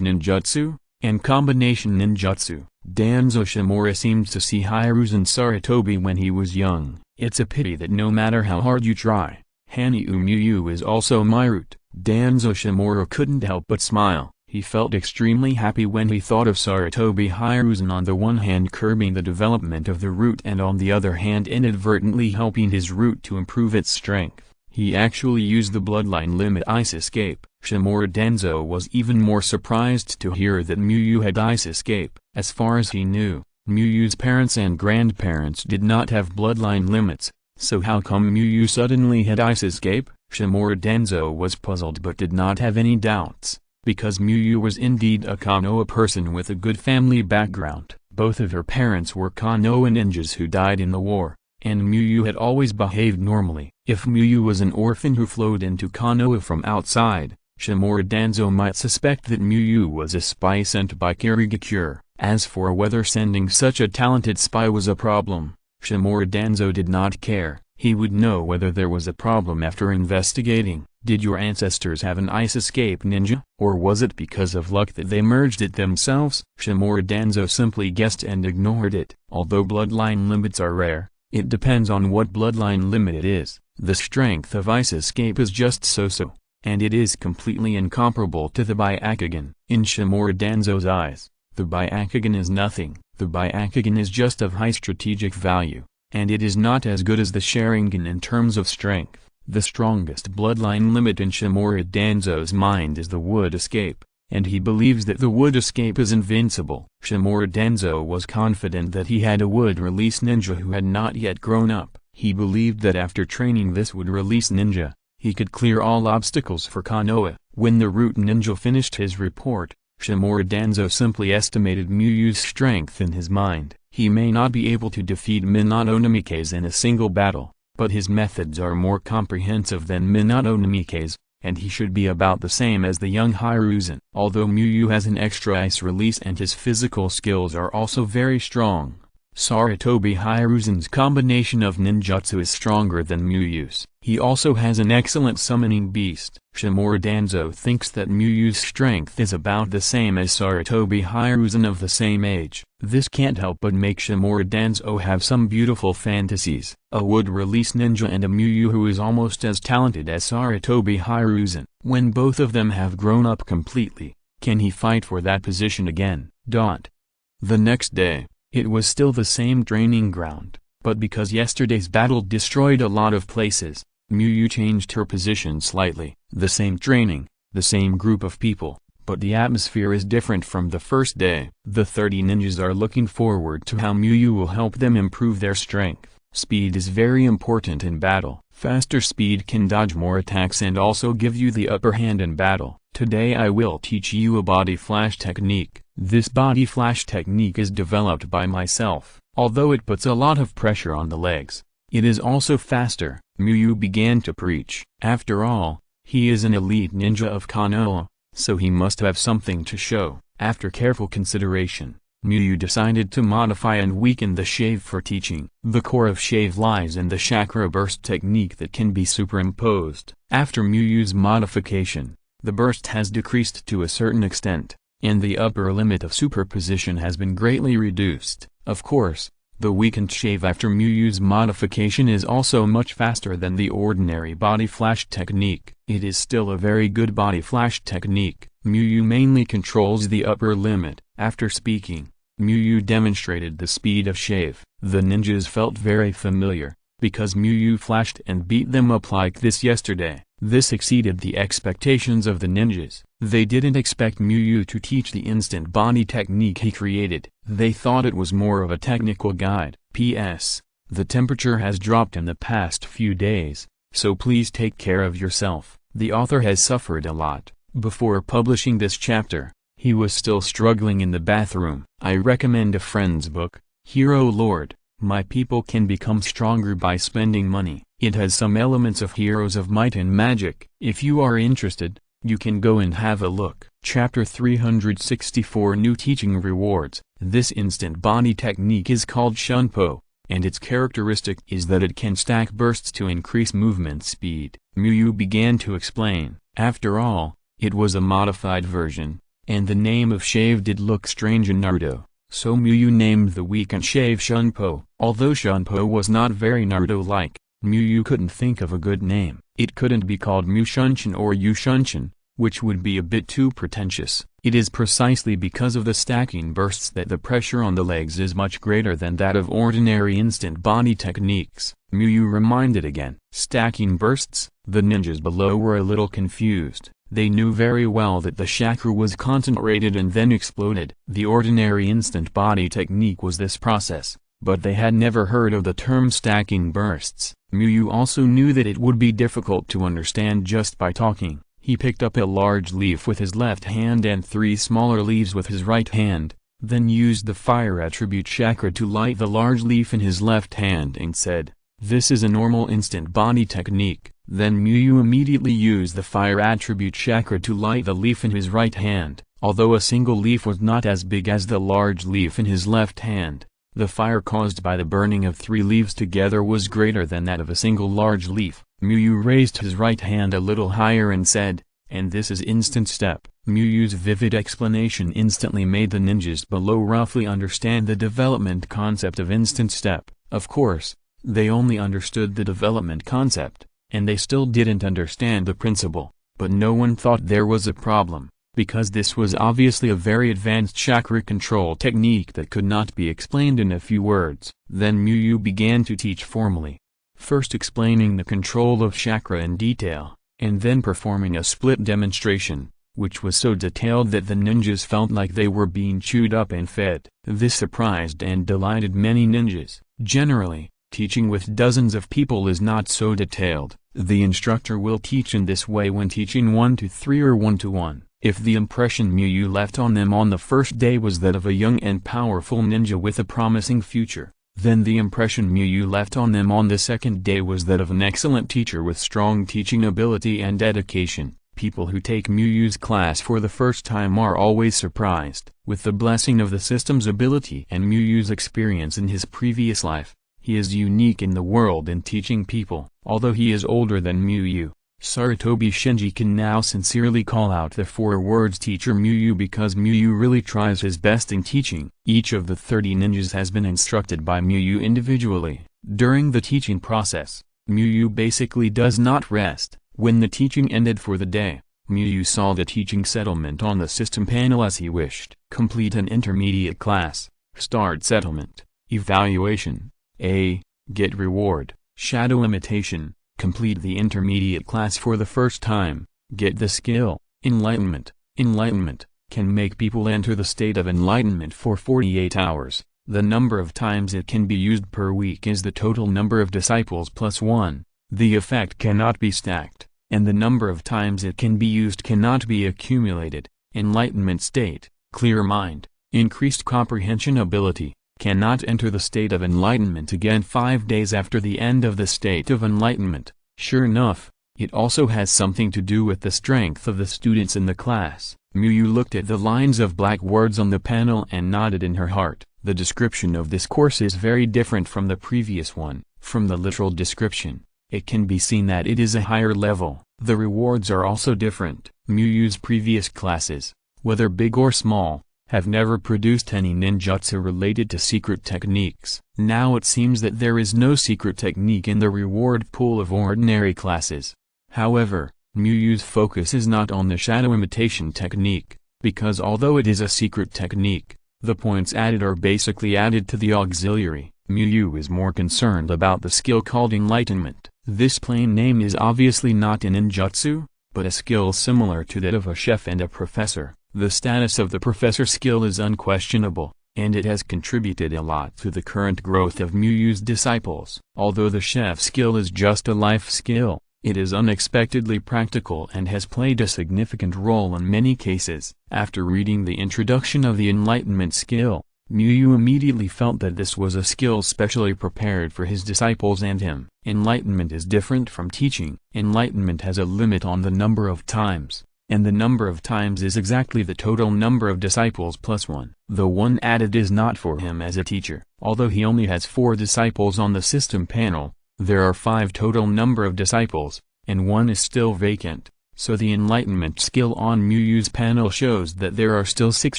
ninjutsu, and combination ninjutsu. Danzo Shimura seemed to see Hiruzen Sarutobi when he was young. It's a pity that no matter how hard you try, Hanyu Muyu is also my root. Danzo Shimura couldn't help but smile. He felt extremely happy when he thought of Sarutobi Hiruzen on the one hand curbing the development of the root and on the other hand inadvertently helping his root to improve its strength. He actually used the bloodline limit ice escape. Shimura Danzo was even more surprised to hear that Muyu had ice escape. As far as he knew, Muyu's parents and grandparents did not have bloodline limits, so how come Muyu suddenly had ice escape? Shimura Danzo was puzzled but did not have any doubts, because Muyu was indeed a Konoha person with a good family background. Both of her parents were Konoha ninjas who died in the war, and Muyu had always behaved normally. If Muyu was an orphan who flowed into Konoha from outside, Shimura Danzo might suspect that Muyu was a spy sent by Kirigakure. As for whether sending such a talented spy was a problem, Shimura Danzo did not care. He would know whether there was a problem after investigating. Did your ancestors have an ice escape ninja? Or was it because of luck that they merged it themselves? Shimura Danzo simply guessed and ignored it. Although bloodline limits are rare, it depends on what bloodline limit it is. The strength of ice escape is just so-so, and it is completely incomparable to the Byakugan. In Shimura Danzo's eyes, the Byakugan is nothing. The Byakugan is just of high strategic value, and it is not as good as the Sharingan in terms of strength. The strongest bloodline limit in Shimura Danzo's mind is the wood escape, and he believes that the wood escape is invincible. Shimura Danzo was confident that he had a wood release ninja who had not yet grown up. He believed that after training this wood release ninja, he could clear all obstacles for Konoha. When the root ninja finished his report, Shimura Danzo simply estimated Muyu's strength in his mind. He may not be able to defeat Minato Namikaze in a single battle, but his methods are more comprehensive than Minato Namikaze, and he should be about the same as the young Hiruzen. Although Muyu has an extra ice release and his physical skills are also very strong, Sarutobi Hiruzen's combination of ninjutsu is stronger than Muyu's. He also has an excellent summoning beast. Shimura Danzo thinks that Muyu's strength is about the same as Sarutobi Hiruzen of the same age. This can't help but make Shimura Danzo have some beautiful fantasies. A wood release ninja and a Muyu who is almost as talented as Sarutobi Hiruzen. When both of them have grown up completely, can he fight for that position again? The next day, it was still the same training ground. But because yesterday's battle destroyed a lot of places, Miyu changed her position slightly. The same training, the same group of people, but the atmosphere is different from the first day. The 30 ninjas are looking forward to how Miyu will help them improve their strength. Speed is very important in battle. Faster speed can dodge more attacks and also give you the upper hand in battle. Today I will teach you a body flash technique. This body flash technique is developed by myself. Although it puts a lot of pressure on the legs, it is also faster. Miyu began to preach. After all, he is an elite ninja of Konoha, so he must have something to show. After careful consideration, Miyu decided to modify and weaken the shave for teaching. The core of shave lies in the chakra burst technique that can be superimposed. After Miyu's modification, the burst has decreased to a certain extent, and the upper limit of superposition has been greatly reduced. Of course, the weakened shave after Miyu's modification is also much faster than the ordinary body flash technique. It is still a very good body flash technique. Miyu mainly controls the upper limit. After speaking, Miyu demonstrated the speed of shave. The ninjas felt very familiar, because Miyu flashed and beat them up like this yesterday. This exceeded the expectations of the ninjas. They didn't expect Miyu to teach the instant body technique he created. They thought it was more of a technical guide. P.S. The temperature has dropped in the past few days, so please take care of yourself. The author has suffered a lot. Before publishing this chapter, he was still struggling in the bathroom. I recommend a friend's book, Hero Lord. My people can become stronger by spending money. It has some elements of Heroes of Might and Magic. If you are interested, you can go and have a look. Chapter 364 New Teaching Rewards. This instant body technique is called Shunpo, and its characteristic is that it can stack bursts to increase movement speed. Miyu began to explain. After all, it was a modified version, and the name of shave did look strange in Naruto. So Miyu named the weakened shave Shunpo. Although Shunpo was not very Naruto-like, Miyu couldn't think of a good name. It couldn't be called Mushunshin or Yushunshin, which would be a bit too pretentious. It is precisely because of the stacking bursts that the pressure on the legs is much greater than that of ordinary instant body techniques. Miyu reminded again. Stacking bursts? The ninjas below were a little confused. They knew very well that the chakra was concentrated and then exploded. The ordinary instant body technique was this process, but they had never heard of the term stacking bursts. Miyu also knew that it would be difficult to understand just by talking. He picked up a large leaf with his left hand and 3 smaller leaves with his right hand, then used the fire attribute chakra to light the large leaf in his left hand and said, "This is a normal instant body technique." Then Miyu immediately used the fire attribute chakra to light the leaf in his right hand. Although a single leaf was not as big as the large leaf in his left hand, the fire caused by the burning of 3 leaves together was greater than that of a single large leaf. Miyu raised his right hand a little higher and said, "And this is instant step." Miyu's vivid explanation instantly made the ninjas below roughly understand the development concept of instant step. Of course, they only understood the development concept, and they still didn't understand the principle, but no one thought there was a problem, because this was obviously a very advanced chakra control technique that could not be explained in a few words. Then Miyu began to teach formally, first explaining the control of chakra in detail, and then performing a split demonstration, which was so detailed that the ninjas felt like they were being chewed up and fed. This surprised and delighted many ninjas. Generally, teaching with dozens of people is not so detailed. The instructor will teach in this way when teaching 1 to 3 or 1 to 1. If the impression Miyu left on them on the first day was that of a young and powerful ninja with a promising future, then the impression Miyu left on them on the second day was that of an excellent teacher with strong teaching ability and dedication. People who take Miyu's class for the first time are always surprised. With the blessing of the system's ability and Miyu's experience in his previous life, he is unique in the world in teaching people. Although he is older than Miyu, Sarutobi Shinji can now sincerely call out the 4 words teacher Miyu because Miyu really tries his best in teaching. Each of the 30 ninjas has been instructed by Miyu individually. During the teaching process, Miyu basically does not rest. When the teaching ended for the day, Miyu saw the teaching settlement on the system panel as he wished. Complete an intermediate class. Start settlement. Evaluation. A. Get reward, shadow imitation, complete the intermediate class for the first time, get the skill, enlightenment. Enlightenment can make people enter the state of enlightenment for 48 hours. The number of times it can be used per week is the total number of disciples plus 1. The effect cannot be stacked, and the number of times it can be used cannot be accumulated. Enlightenment state, clear mind, increased comprehension ability, cannot enter the state of enlightenment again 5 days after the end of the state of enlightenment. Sure enough, it also has something to do with the strength of the students in the class. Miyu looked at the lines of black words on the panel and nodded in her heart. The description of this course is very different from the previous one. From the literal description, it can be seen that it is a higher level. The rewards are also different. Miyu's previous classes, whether big or small, have never produced any ninjutsu related to secret techniques. Now it seems that there is no secret technique in the reward pool of ordinary classes. However, Miyu's focus is not on the shadow imitation technique, because although it is a secret technique, the points added are basically added to the auxiliary. Miyu is more concerned about the skill called enlightenment. This plain name is obviously not a ninjutsu, but a skill similar to that of a chef and a professor. The status of the professor skill is unquestionable, and it has contributed a lot to the current growth of Miyu's disciples. Although the chef skill is just a life skill, it is unexpectedly practical and has played a significant role in many cases. After reading the introduction of the enlightenment skill, Miyu immediately felt that this was a skill specially prepared for his disciples and him. Enlightenment is different from teaching. Enlightenment has a limit on the number of times, and the number of times is exactly the total number of disciples plus 1. The one added is not for him as a teacher. Although he only has 4 disciples on the system panel, there are 5 total number of disciples, and 1 is still vacant, so the enlightenment skill on Miyu's panel shows that there are still 6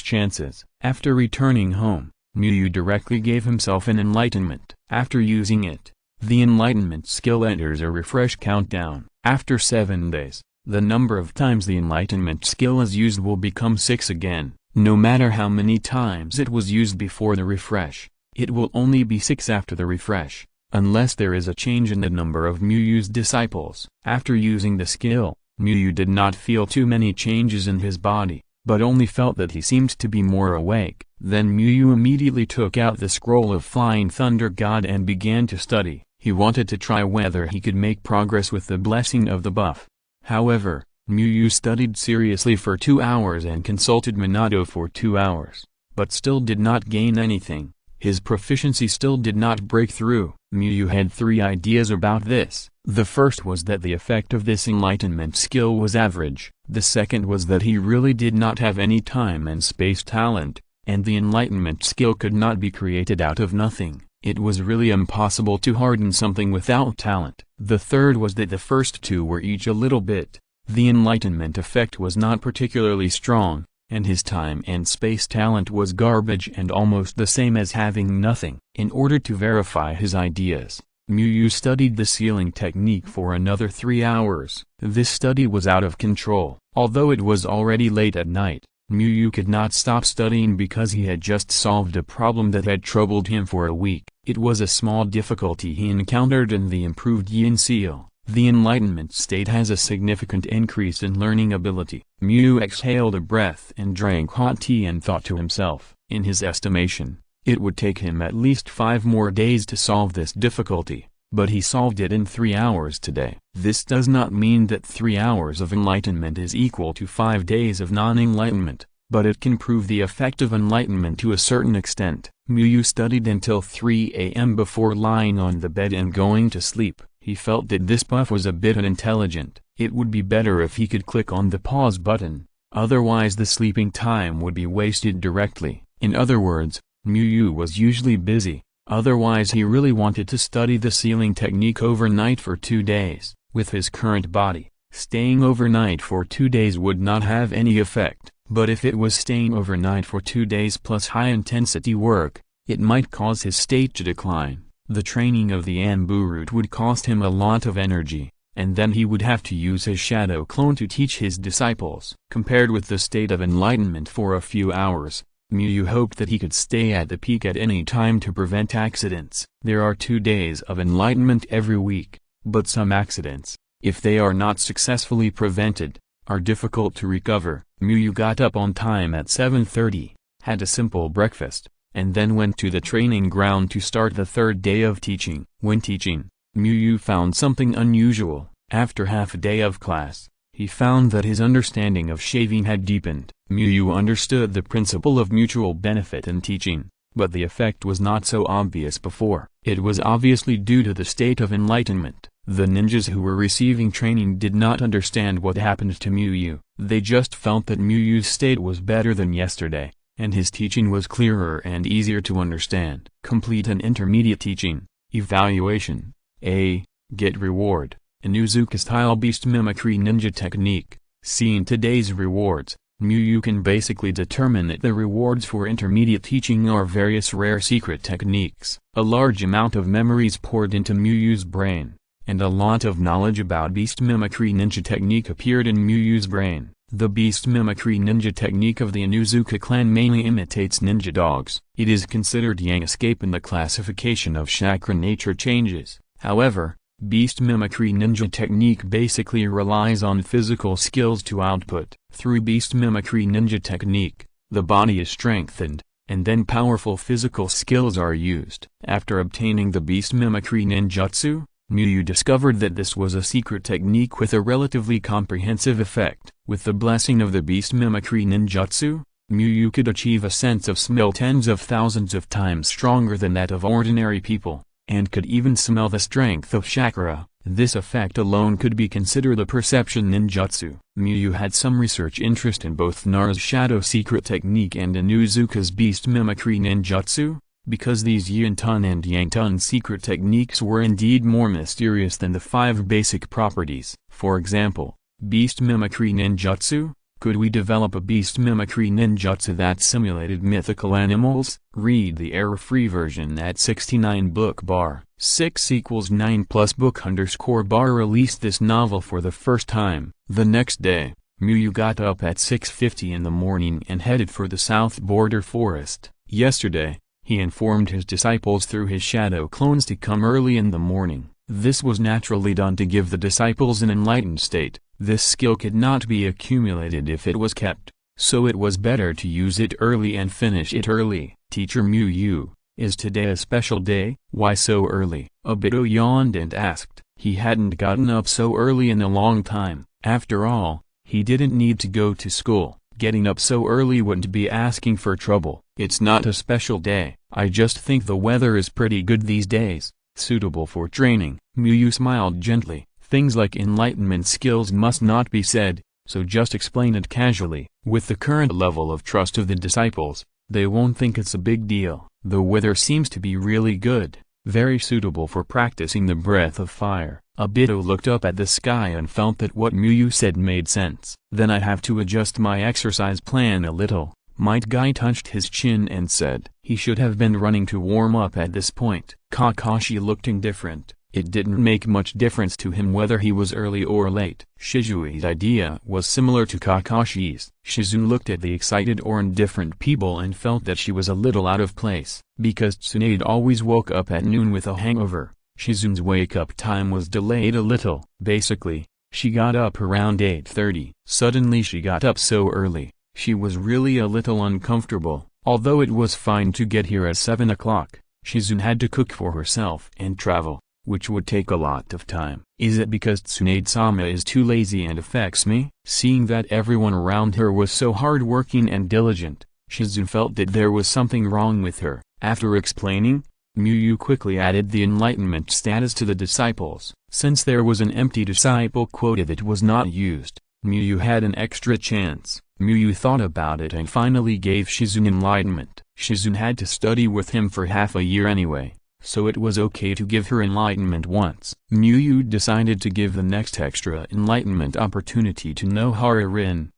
chances. After returning home, Miyu directly gave himself an enlightenment. After using it, the enlightenment skill enters a refresh countdown. After 7 days, the number of times the enlightenment skill is used will become 6 again. No matter how many times it was used before the refresh, it will only be 6 after the refresh, unless there is a change in the number of Miyu's disciples. After using the skill, Miyu did not feel too many changes in his body, but only felt that he seemed to be more awake. Then Miyu immediately took out the scroll of Flying Thunder God and began to study. He wanted to try whether he could make progress with the blessing of the buff. However, Miyu studied seriously for 2 hours and consulted Minato for 2 hours, but still did not gain anything. His proficiency still did not break through. Miyu had 3 ideas about this. The first was that the effect of this enlightenment skill was average. The second was that he really did not have any time and space talent, and the enlightenment skill could not be created out of nothing. It was really impossible to harden something without talent. The third was that the first 2 were each a little bit. The enlightenment effect was not particularly strong, and his time and space talent was garbage and almost the same as having nothing. In order to verify his ideas, Miyu studied the sealing technique for another 3 hours. This study was out of control. Although it was already late at night, Miyu could not stop studying because he had just solved a problem that had troubled him for a week. It was a small difficulty he encountered in the improved yin seal. The enlightenment state has a significant increase in learning ability. Miyu exhaled a breath and drank hot tea and thought to himself. In his estimation, it would take him at least 5 more days to solve this difficulty, but he solved it in 3 hours today. This does not mean that 3 hours of enlightenment is equal to 5 days of non-enlightenment, but it can prove the effect of enlightenment to a certain extent. Miyu studied until 3 a.m. before lying on the bed and going to sleep. He felt that this buff was a bit unintelligent. It would be better if he could click on the pause button, otherwise the sleeping time would be wasted directly. In other words, Miyu was usually busy, otherwise he really wanted to study the sealing technique overnight for 2 days. With his current body, staying overnight for 2 days would not have any effect, but if it was staying overnight for 2 days plus high-intensity work, it might cause his state to decline. The training of the Anbu route would cost him a lot of energy, and then he would have to use his shadow clone to teach his disciples. Compared with the state of enlightenment for a few hours, Miyu hoped that he could stay at the peak at any time to prevent accidents. There are 2 days of enlightenment every week, but some accidents, if they are not successfully prevented, are difficult to recover. Miyu got up on time at 7:30, had a simple breakfast, and then went to the training ground to start the 3rd day of teaching. When teaching, Miyu found something unusual. After half a day of class, he found that his understanding of shaving had deepened. Miyu understood the principle of mutual benefit in teaching, but the effect was not so obvious before. It was obviously due to the state of enlightenment. The ninjas who were receiving training did not understand what happened to Miyu. They just felt that Miyu's state was better than yesterday, and his teaching was clearer and easier to understand. Complete an intermediate teaching. Evaluation. A. Get reward. Inuzuka-style beast mimicry ninja technique. Seeing today's rewards, Miyu can basically determine that the rewards for intermediate teaching are various rare secret techniques. A large amount of memories poured into Miyu's brain, and a lot of knowledge about beast mimicry ninja technique appeared in Miyu's brain. The beast mimicry ninja technique of the Inuzuka clan mainly imitates ninja dogs. It is considered yang escape in the classification of chakra nature changes. However, beast mimicry ninja technique basically relies on physical skills to output. Through beast mimicry ninja technique, the body is strengthened, and then powerful physical skills are used. After obtaining the beast mimicry ninjutsu, Miyu discovered that this was a secret technique with a relatively comprehensive effect. With the blessing of the beast mimicry ninjutsu, Miyu could achieve a sense of smell tens of thousands of times stronger than that of ordinary people, and could even smell the strength of chakra. This effect alone could be considered a perception ninjutsu. Miyu had some research interest in both Naruto's shadow secret technique and Inuzuka's beast mimicry ninjutsu, because these Yin-tun and Yang-tun secret techniques were indeed more mysterious than the 5 basic properties. For example, beast mimicry ninjutsu. Could we develop a beast mimicry ninjutsu that simulated mythical animals? Read the error-free version at 69 book bar. 6 = 9 plus book _ bar released this novel for the first time. The next day, Miyu got up at 6:50 in the morning and headed for the south border forest. Yesterday, he informed his disciples through his shadow clones to come early in the morning. This was naturally done to give the disciples an enlightened state. This skill could not be accumulated if it was kept, so it was better to use it early and finish it early. Teacher Miyu, is today a special day? Why so early? Obito yawned and asked. He hadn't gotten up so early in a long time. After all, he didn't need to go to school. Getting up so early wouldn't be asking for trouble. It's not a special day. I just think the weather is pretty good these days, suitable for training. Miyu smiled gently. Things like enlightenment skills must not be said, so just explain it casually. With the current level of trust of the disciples, they won't think it's a big deal. The weather seems to be really good, very suitable for practicing the breath of fire. Obito looked up at the sky and felt that what Miyu said made sense. Then I have to adjust my exercise plan a little. Might Guy touched his chin and said. He should have been running to warm up at this point. Kakashi looked indifferent. It didn't make much difference to him whether he was early or late. Shisui's idea was similar to Kakashi's. Shizu looked at the excited or indifferent people and felt that she was a little out of place. Because Tsunade always woke up at noon with a hangover, Shizu's wake-up time was delayed a little. Basically, she got up around 8:30. Suddenly she got up so early, she was really a little uncomfortable. Although it was fine to get here at 7 o'clock, Shizu had to cook for herself and travel, which would take a lot of time. Is it because Tsunade-sama is too lazy and affects me? Seeing that everyone around her was so hard-working and diligent, Shizu felt that there was something wrong with her. After explaining, Miyu quickly added the enlightenment status to the disciples. Since there was an empty disciple quota that was not used, Miyu had an extra chance. Miyu thought about it and finally gave Shizu enlightenment. Shizu had to study with him for half a year anyway, so it was okay to give her enlightenment once. Miyu decided to give the next extra enlightenment opportunity to Nohara Rin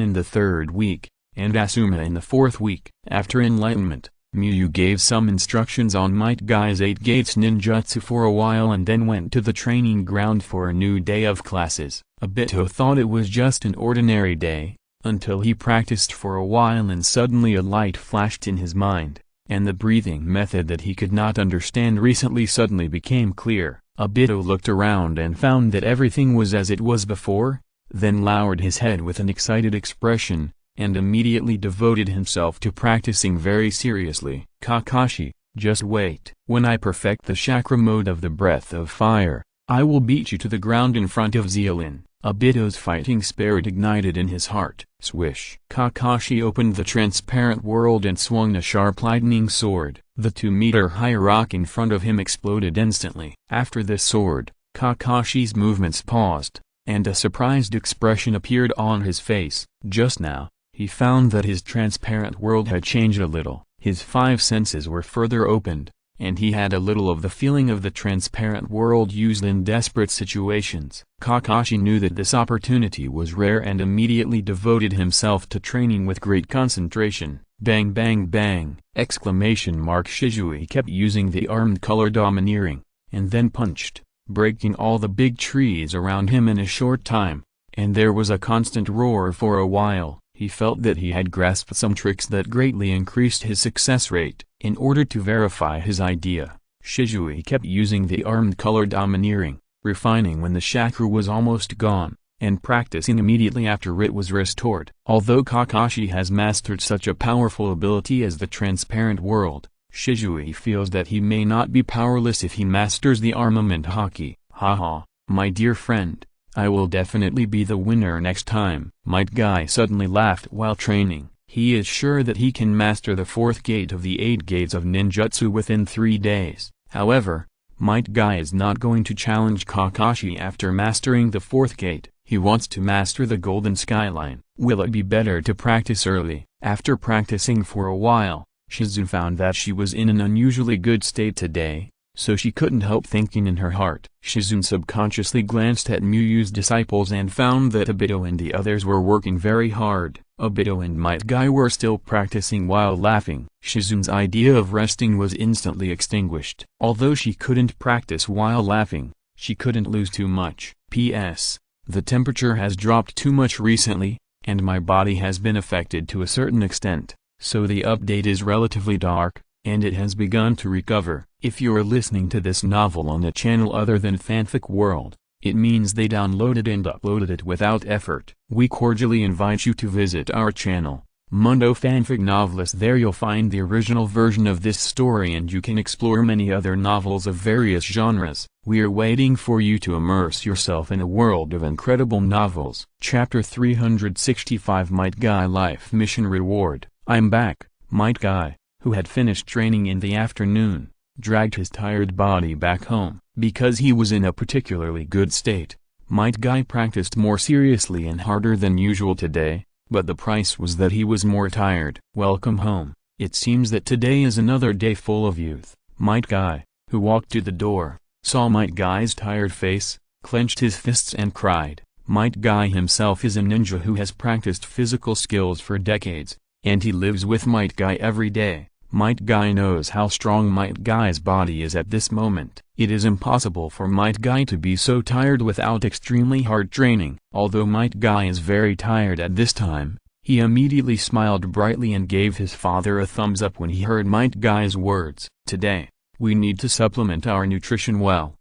in the 3rd week, and Asuma in the 4th week. After enlightenment, Miyu gave some instructions on Might Guy's 8 Gates ninjutsu for a while and then went to the training ground for a new day of classes. Obito thought it was just an ordinary day, until he practiced for a while and suddenly a light flashed in his mind, and the breathing method that he could not understand recently suddenly became clear. Obito looked around and found that everything was as it was before, then lowered his head with an excited expression, and immediately devoted himself to practicing very seriously. Kakashi, just wait. When I perfect the chakra mode of the breath of fire, I will beat you to the ground in front of Zeolin. Obito's fighting spirit ignited in his heart. Swish. Kakashi opened the transparent world and swung a sharp lightning sword. The 2-meter-high rock in front of him exploded instantly. After this sword, Kakashi's movements paused, and a surprised expression appeared on his face. Just now, he found that his transparent world had changed a little. His 5 senses were further opened, and he had a little of the feeling of the transparent world used in desperate situations. Kakashi knew that this opportunity was rare and immediately devoted himself to training with great concentration. Bang bang bang! Shisui kept using the armed color domineering, and then punched, breaking all the big trees around him in a short time, and there was a constant roar for a while. He felt that he had grasped some tricks that greatly increased his success rate. In order to verify his idea, Shisui kept using the armed color domineering, refining when the chakra was almost gone, and practicing immediately after it was restored. Although Kakashi has mastered such a powerful ability as the transparent world, Shisui feels that he may not be powerless if he masters the armament haki. Haha, my dear friend, I will definitely be the winner next time. Might Guy suddenly laughed while training. He is sure that he can master the 4th gate of the 8 gates of ninjutsu within 3 days. However, Might Guy is not going to challenge Kakashi after mastering the 4th gate. He wants to master the golden skyline. Will it be better to practice early? After practicing for a while, Shizu found that she was in an unusually good state today, so she couldn't help thinking in her heart. Shizune subconsciously glanced at Muyu's disciples and found that Obito and the others were working very hard. Obito and Might Guy were still practicing while laughing. Shizune's idea of resting was instantly extinguished. Although she couldn't practice while laughing, she couldn't lose too much. P.S. The temperature has dropped too much recently, and my body has been affected to a certain extent, so the update is relatively dark, and it has begun to recover. If you're listening to this novel on a channel other than Fanfic World, it means they downloaded and uploaded it without effort. We cordially invite you to visit our channel, Mundo Fanfic Novelist. There you'll find the original version of this story and you can explore many other novels of various genres. We're waiting for you to immerse yourself in a world of incredible novels. Chapter 365 Might Guy Life Mission Reward. I'm back. Might Guy, who had finished training in the afternoon, dragged his tired body back home. Because he was in a particularly good state, Might Guy practiced more seriously and harder than usual today, but the price was that he was more tired. Welcome home. It seems that today is another day full of youth. Might Guy, who walked to the door, saw Might Guy's tired face, clenched his fists and cried. Might Guy himself is a ninja who has practiced physical skills for decades, and he lives with Might Guy every day. Might Guy knows how strong Might Guy's body is at this moment. It is impossible for Might Guy to be so tired without extremely hard training. Although Might Guy is very tired at this time, he immediately smiled brightly and gave his father a thumbs up when he heard Might Guy's words. Today, we need to supplement our nutrition well.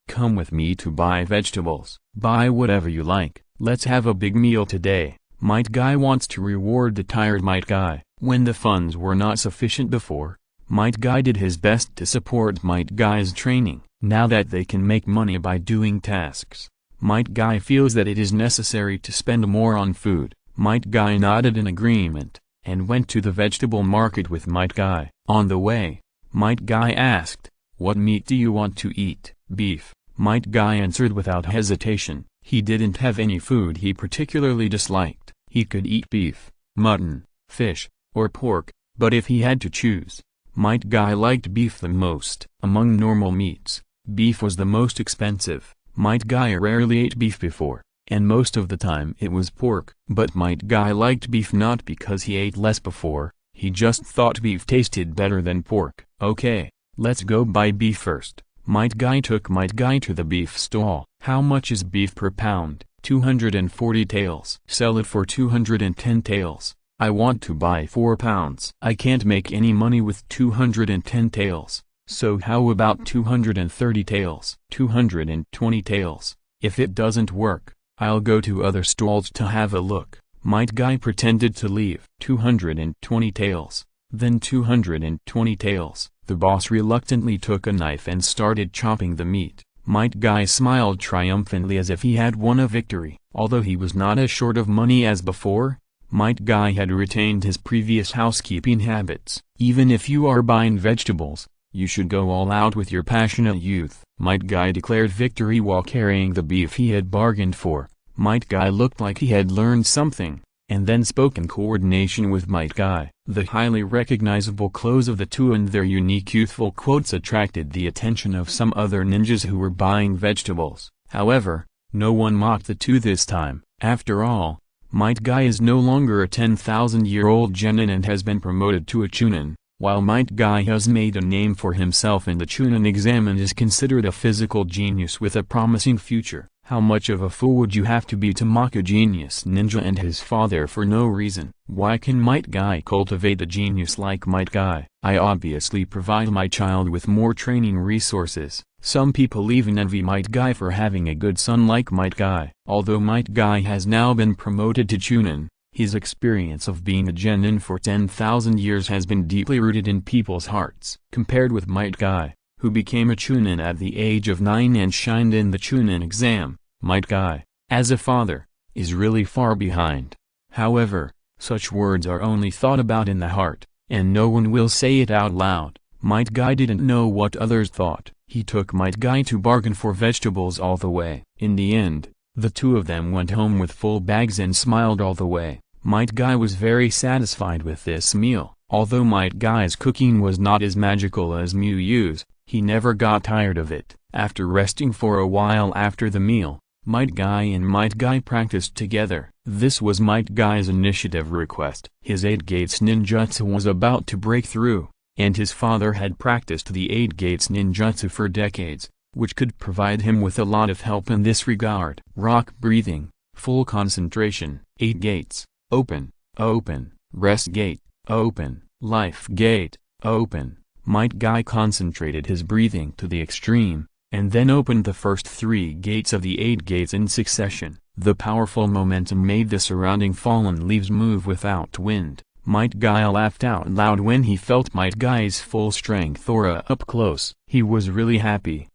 Come with me to buy vegetables. Buy whatever you like. Let's have a big meal today. Might Guy wants to reward the tired Might Guy. When the funds were not sufficient before, Might Guy did his best to support Might Guy's training. Now that they can make money by doing tasks, Might Guy feels that it is necessary to spend more on food. Might Guy nodded in agreement, and went to the vegetable market with Might Guy. On the way, Might Guy asked, "What meat do you want to eat?" "Beef," Might Guy answered without hesitation. He didn't have any food he particularly disliked. He could eat beef, mutton, fish, or pork, but if he had to choose, Might Guy liked beef the most. Among normal meats, beef was the most expensive. Might Guy rarely ate beef before, and most of the time it was pork. But Might Guy liked beef not because he ate less before, he just thought beef tasted better than pork. Okay, let's go buy beef first. Might Guy took Might Guy to the beef stall. How much is beef per pound? 240 taels. Sell it for 210 taels. I want to buy 4 pounds. I can't make any money with 210 taels, so how about 230 taels? 220 taels. If it doesn't work, I'll go to other stalls to have a look. Might Guy pretended to leave. 220 taels. Then 220 taels. The boss reluctantly took a knife and started chopping the meat. Might Guy smiled triumphantly as if he had won a victory. Although he was not as short of money as before, Might Guy had retained his previous housekeeping habits. Even if you are buying vegetables, you should go all out with your passionate youth. Might Guy declared victory while carrying the beef he had bargained for. Might Guy looked like he had learned something, and then spoke in coordination with Might Guy. The highly recognizable clothes of the two and their unique youthful quotes attracted the attention of some other ninjas who were buying vegetables. However, no one mocked the two this time. After all, Might Guy is no longer a 10,000-year-old genin and has been promoted to a chunin, while Might Guy has made a name for himself in the chunin exam and is considered a physical genius with a promising future. How much of a fool would you have to be to mock a genius ninja and his father for no reason? Why can Might Guy cultivate a genius like Might Guy? I obviously provide my child with more training resources. Some people even envy Might Guy for having a good son like Might Guy. Although Might Guy has now been promoted to chunin, his experience of being a genin for 10,000 years has been deeply rooted in people's hearts. Compared with Might Guy, who became a chunin at the age of 9 and shined in the chunin exam, Might Guy, as a father, is really far behind. However, such words are only thought about in the heart, and no one will say it out loud. Might Guy didn't know what others thought. He took Might Guy to bargain for vegetables all the way. In the end, the two of them went home with full bags and smiled all the way. Might Guy was very satisfied with this meal. Although Might Guy's cooking was not as magical as Miu Yu's, he never got tired of it. After resting for a while after the meal, Might Guy and Might Guy practiced together. This was Might Guy's initiative request. His 8 gates ninjutsu was about to break through, and his father had practiced the 8 gates ninjutsu for decades, which could provide him with a lot of help in this regard. Rock breathing, full concentration, 8 gates, open, open, rest gate, open, life gate, open. Might Guy concentrated his breathing to the extreme, and then opened the first 3 gates of the 8 gates in succession. The powerful momentum made the surrounding fallen leaves move without wind. Might Guy laughed out loud when he felt Might Guy's full strength aura up close. He was really happy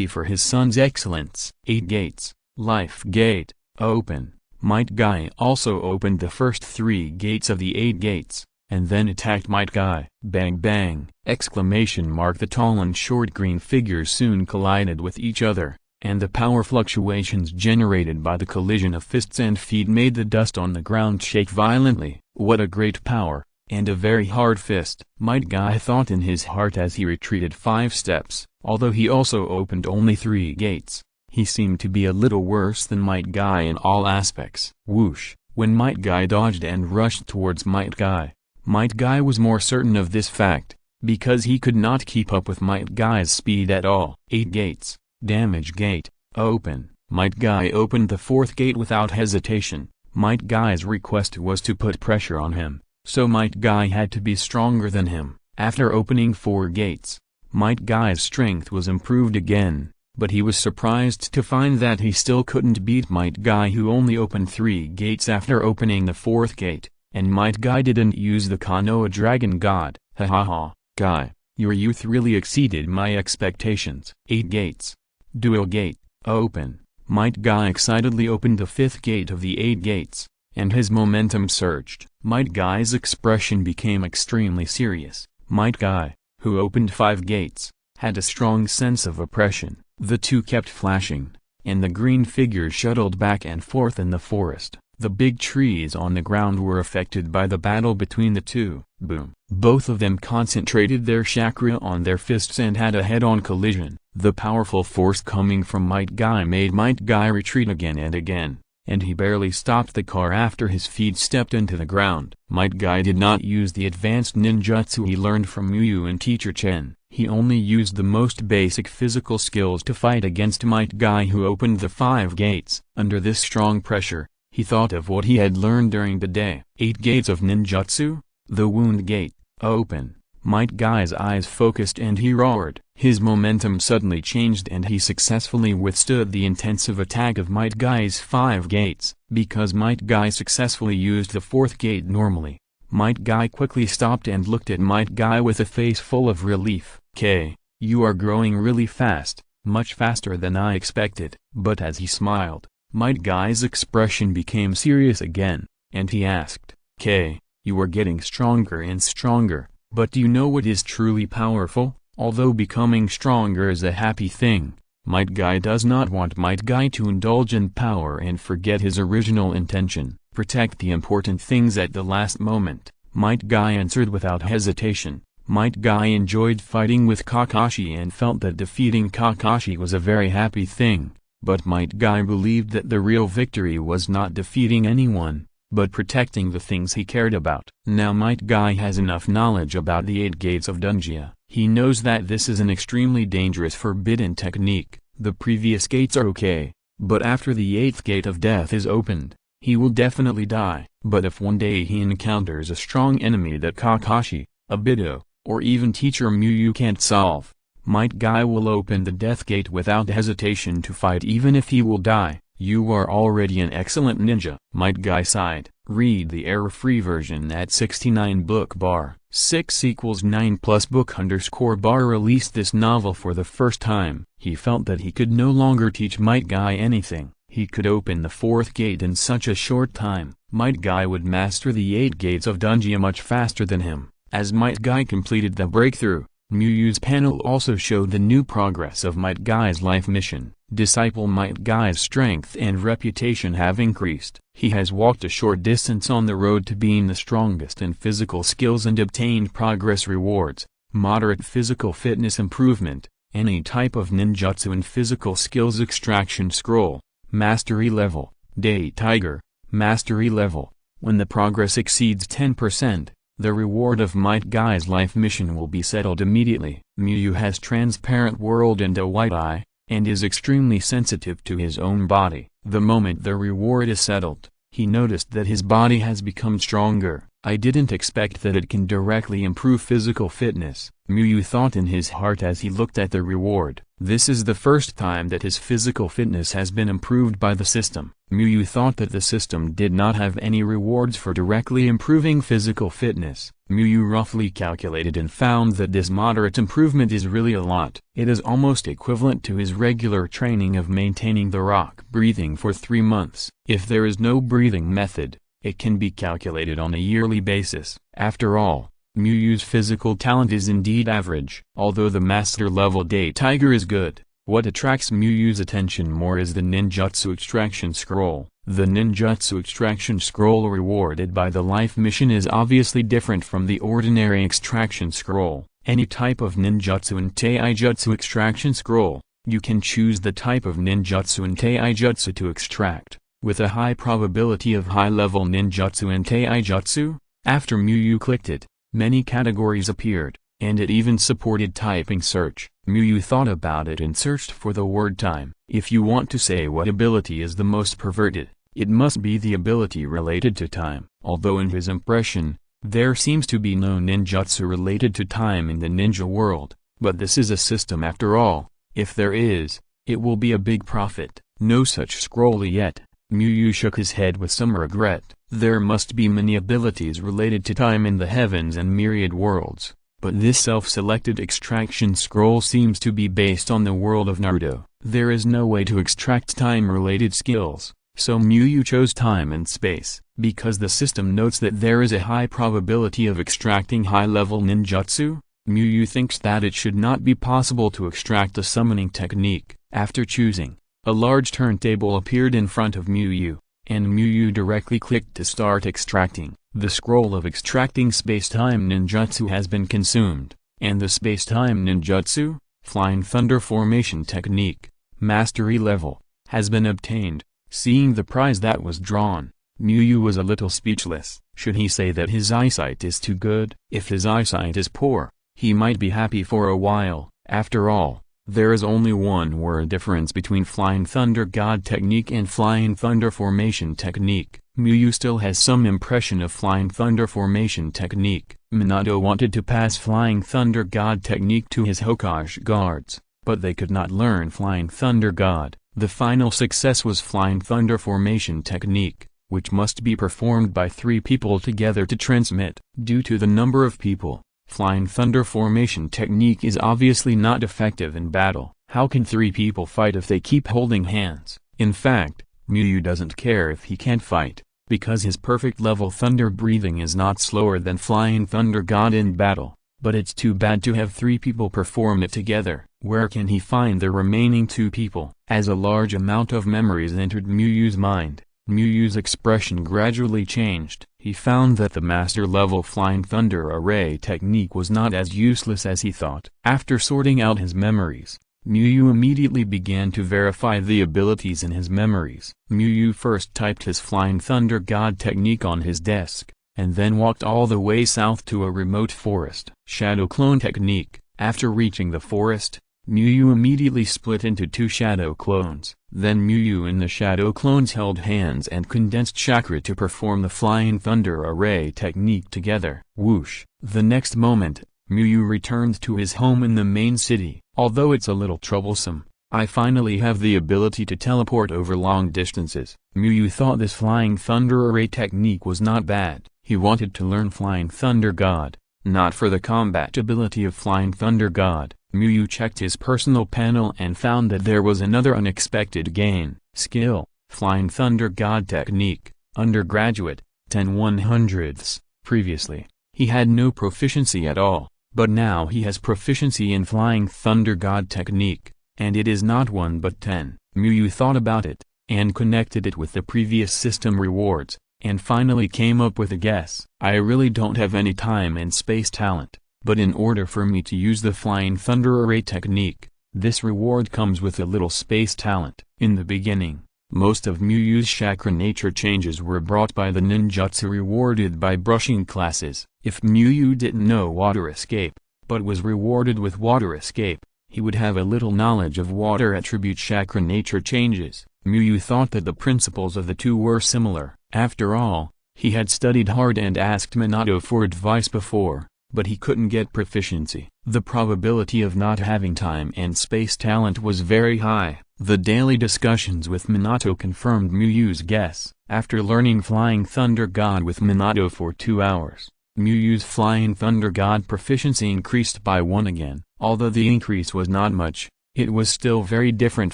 for his son's excellence. 8 gates, life gate, open. Might Guy also opened the first 3 gates of the 8 gates, and then attacked Might Guy. Bang bang! Exclamation mark! The tall and short green figures soon collided with each other, and the power fluctuations generated by the collision of fists and feet made the dust on the ground shake violently. What a great power, and a very hard fist, Might Guy thought in his heart as he retreated 5 steps. Although he also opened only 3 gates, he seemed to be a little worse than Might Guy in all aspects. Whoosh! When Might Guy dodged and rushed towards Might Guy was more certain of this fact, because he could not keep up with Might Guy's speed at all. 8 gates, damage gate, open. Might Guy opened the 4th gate without hesitation. Might Guy's request was to put pressure on him, so Might Guy had to be stronger than him. After opening 4 gates, Might Guy's strength was improved again, but he was surprised to find that he still couldn't beat Might Guy, who only opened 3 gates after opening the 4th gate, and Might Guy didn't use the Konoha Dragon God. Ha ha ha, Guy, your youth really exceeded my expectations. 8 gates, dual gate, open. Might Guy excitedly opened the 5th gate of the 8 gates, and his momentum surged. Might Guy's expression became extremely serious. Might Guy, who opened 5 gates, had a strong sense of oppression. The two kept flashing, and the green figures shuttled back and forth in the forest. The big trees on the ground were affected by the battle between the two. Boom! Both of them concentrated their chakra on their fists and had a head-on collision. The powerful force coming from Might Guy made Might Guy retreat again and again, and he barely stopped the car after his feet stepped into the ground. Might Guy did not use the advanced ninjutsu he learned from Muyu and Teacher Chen. He only used the most basic physical skills to fight against Might Guy, who opened the 5 gates. Under this strong pressure, he thought of what he had learned during the day. 8 gates of ninjutsu? The wound gate, open. Might Guy's eyes focused and he roared. His momentum suddenly changed and he successfully withstood the intensive attack of Might Guy's 5 gates. Because Might Guy successfully used the 4th gate normally, Might Guy quickly stopped and looked at Might Guy with a face full of relief. "K, you are growing really fast, much faster than I expected." But as he smiled, Might Guy's expression became serious again, and he asked, "K, you are getting stronger and stronger, but do you know what is truly powerful?" Although becoming stronger is a happy thing, Might Guy does not want Might Guy to indulge in power and forget his original intention, protect the important things at the last moment. Might Guy answered without hesitation. Might Guy enjoyed fighting with Kakashi and felt that defeating Kakashi was a very happy thing, but Might Guy believed that the real victory was not defeating anyone, but protecting the things he cared about. Now Might Guy has enough knowledge about the 8 gates of Dunjia. He knows that this is an extremely dangerous forbidden technique. The previous gates are okay, but after the 8th gate of death is opened, he will definitely die. But if one day he encounters a strong enemy that Kakashi, Obito, or even teacher Muyu can't solve, Might Guy will open the death gate without hesitation to fight even if he will die. "You are already an excellent ninja." Might Guy sighed. Read the error-free version at 69 book bar. 6=9 plus book _ bar released this novel for the first time. He felt that he could no longer teach Might Guy anything. He could open the 4th gate in such a short time. Might Guy would master the 8 gates of Dunjia much faster than him. As Might Guy completed the breakthrough, Muyu's panel also showed the new progress of Might Guy's life mission. Disciple Might Guy's strength and reputation have increased. He has walked a short distance on the road to being the strongest in physical skills and obtained progress rewards, moderate physical fitness improvement, any type of ninjutsu and physical skills extraction scroll, mastery level, day tiger, mastery level. When the progress exceeds 10%, the reward of Might Guy's life mission will be settled immediately. Muyu has transparent world and a white eye, and is extremely sensitive to his own body. The moment the reward is settled, he noticed that his body has become stronger. "I didn't expect that it can directly improve physical fitness," Muyu thought in his heart as he looked at the reward. This is the first time that his physical fitness has been improved by the system. Muyu thought that the system did not have any rewards for directly improving physical fitness. Muyu roughly calculated and found that this moderate improvement is really a lot. It is almost equivalent to his regular training of maintaining the rock breathing for 3 months. If there is no breathing method, it can be calculated on a yearly basis. After all, Muyu's physical talent is indeed average. Although the master level day tiger is good, what attracts Muyu's attention more is the ninjutsu extraction scroll. The ninjutsu extraction scroll rewarded by the life mission is obviously different from the ordinary extraction scroll. Any type of ninjutsu and taijutsu extraction scroll, you can choose the type of ninjutsu and taijutsu to extract, with a high probability of high-level ninjutsu and taijutsu. After Muyu clicked it, many categories appeared, and it even supported typing search. Muyu thought about it and searched for the word time. If you want to say what ability is the most perverted, it must be the ability related to time. Although in his impression, there seems to be no ninjutsu related to time in the ninja world, but this is a system after all. If there is, it will be a big profit. No such scroll yet. Muyu shook his head with some regret. There must be many abilities related to time in the heavens and myriad worlds, but this self-selected extraction scroll seems to be based on the world of Naruto. There is no way to extract time-related skills, so Muyu chose time and space. Because the system notes that there is a high probability of extracting high-level ninjutsu, Muyu thinks that it should not be possible to extract a summoning technique. After choosing, a large turntable appeared in front of Muyu, and Muyu directly clicked to start extracting. The scroll of extracting space-time ninjutsu has been consumed, and the space-time ninjutsu, Flying Thunder Formation Technique, Mastery Level, has been obtained. Seeing the prize that was drawn, Muyu was a little speechless. Should he say that his eyesight is too good? If his eyesight is poor, He might be happy for a while. After all, there is only one word difference between Flying Thunder God technique and Flying Thunder Formation technique. Muyu still has some impression of Flying Thunder Formation technique. Minato wanted to pass Flying Thunder God technique to his Hokage guards, but they could not learn Flying Thunder God. The final success was Flying Thunder Formation technique, which must be performed by 3 people together to transmit. Due to the number of people, Flying Thunder Formation technique is obviously not effective in battle. How can 3 people fight if they keep holding hands? In fact, Muyu doesn't care if he can't fight, because his perfect level thunder breathing is not slower than Flying Thunder God in battle. But it's too bad to have 3 people perform it together. Where can he find the remaining 2 people? As a large amount of memories entered Muyu's mind, Muyu's expression gradually changed. He found that the master-level Flying Thunder Array technique was not as useless as he thought. After sorting out his memories, Muyu immediately began to verify the abilities in his memories. Muyu first typed his Flying Thunder God technique on his desk, and then walked all the way south to a remote forest. Shadow Clone technique. After reaching the forest, Muyu immediately split into 2 shadow clones. Then Muyu and the shadow clones held hands and condensed chakra to perform the Flying Thunder Array technique together. Whoosh! The next moment, Muyu returned to his home in the main city. Although it's a little troublesome, I finally have the ability to teleport over long distances. Muyu thought this Flying Thunder Array technique was not bad. He wanted to learn Flying Thunder God, not for the combat ability of Flying Thunder God. Muyu checked his personal panel and found that there was another unexpected gain. Skill, Flying Thunder God technique, undergraduate, 10/100ths. Previously, he had no proficiency at all, but now he has proficiency in Flying Thunder God technique, and it is not 1 but 10. Muyu thought about it, and connected it with the previous system rewards, and finally came up with a guess. I really don't have any time and space talent, but in order for me to use the Flying Thunder Array technique, this reward comes with a little space talent. In the beginning, most of Muyu's chakra nature changes were brought by the ninjutsu rewarded by brushing classes. If Muyu didn't know water escape, but was rewarded with water escape, he would have a little knowledge of water attribute chakra nature changes. Muyu thought that the principles of the 2 were similar. After all, he had studied hard and asked Minato for advice before, but he couldn't get proficiency. The probability of not having time and space talent was very high. The daily discussions with Minato confirmed Muyu's guess. After learning Flying Thunder God with Minato for 2 hours, Muyu's Flying Thunder God proficiency increased by 1 again. Although the increase was not much, it was still very different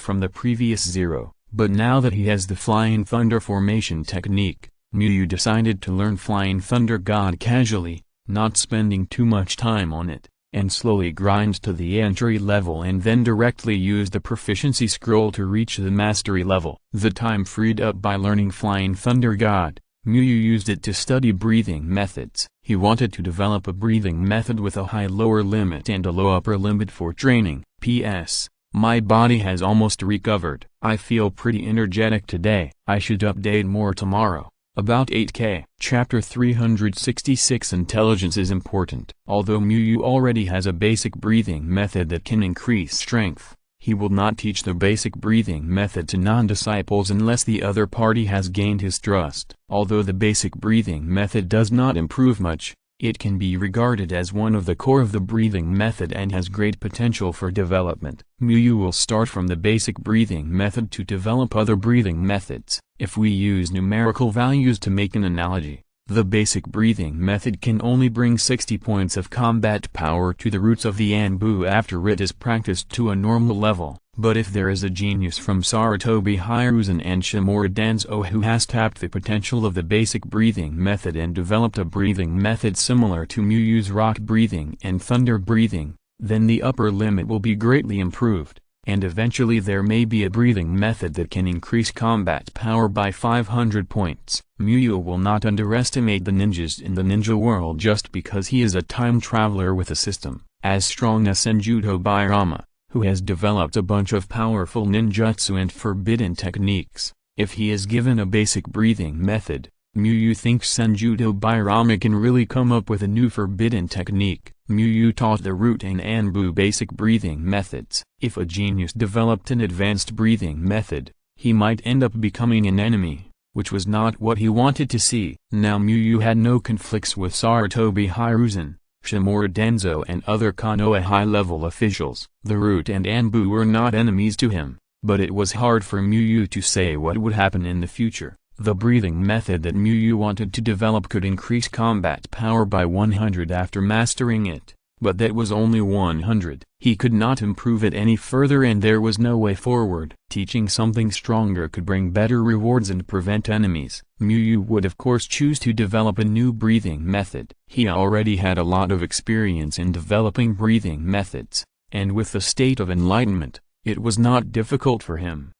from the previous 0. But now that he has the Flying Thunder Formation technique, Muyu decided to learn Flying Thunder God casually, not spending too much time on it, and slowly grind to the entry level and then directly use the proficiency scroll to reach the mastery level. The time freed up by learning Flying Thunder God, Muyu used it to study breathing methods. He wanted to develop a breathing method with a high lower limit and a low upper limit for training. P.S. My body has almost recovered. I feel pretty energetic today. I should update more tomorrow. About 8K. Chapter 366 Intelligence is important. Although Muyu already has a basic breathing method that can increase strength, he will not teach the basic breathing method to non-disciples unless the other party has gained his trust. Although the basic breathing method does not improve much, it can be regarded as one of the core of the breathing method and has great potential for development. Muyu will start from the basic breathing method to develop other breathing methods. If we use numerical values to make an analogy, the basic breathing method can only bring 60 points of combat power to the roots of the Anbu after it is practiced to a normal level. But if there is a genius from Sarutobi Hiruzen and Shimura Danzo who has tapped the potential of the basic breathing method and developed a breathing method similar to Muyu's rock breathing and thunder breathing, then the upper limit will be greatly improved, and eventually there may be a breathing method that can increase combat power by 500 points. Muyu will not underestimate the ninjas in the ninja world just because he is a time traveler with a system as strong as Senjuto Bairama, who has developed a bunch of powerful ninjutsu and forbidden techniques. If he is given a basic breathing method, Muyu thinks Senjudo Bairama can really come up with a new forbidden technique. Muyu taught the Ruten Anbu basic breathing methods. If a genius developed an advanced breathing method, he might end up becoming an enemy, which was not what he wanted to see. Now Muyu had no conflicts with Sarutobi Hiruzen, Shimura Danzo and other Konoha high-level officials. The Ruten Anbu were not enemies to him, but it was hard for Muyu to say what would happen in the future. The breathing method that Muyu wanted to develop could increase combat power by 100 after mastering it, but that was only 100. He could not improve it any further and there was no way forward. Teaching something stronger could bring better rewards and prevent enemies. Muyu would of course choose to develop a new breathing method. He already had a lot of experience in developing breathing methods, and with the state of enlightenment, it was not difficult for him.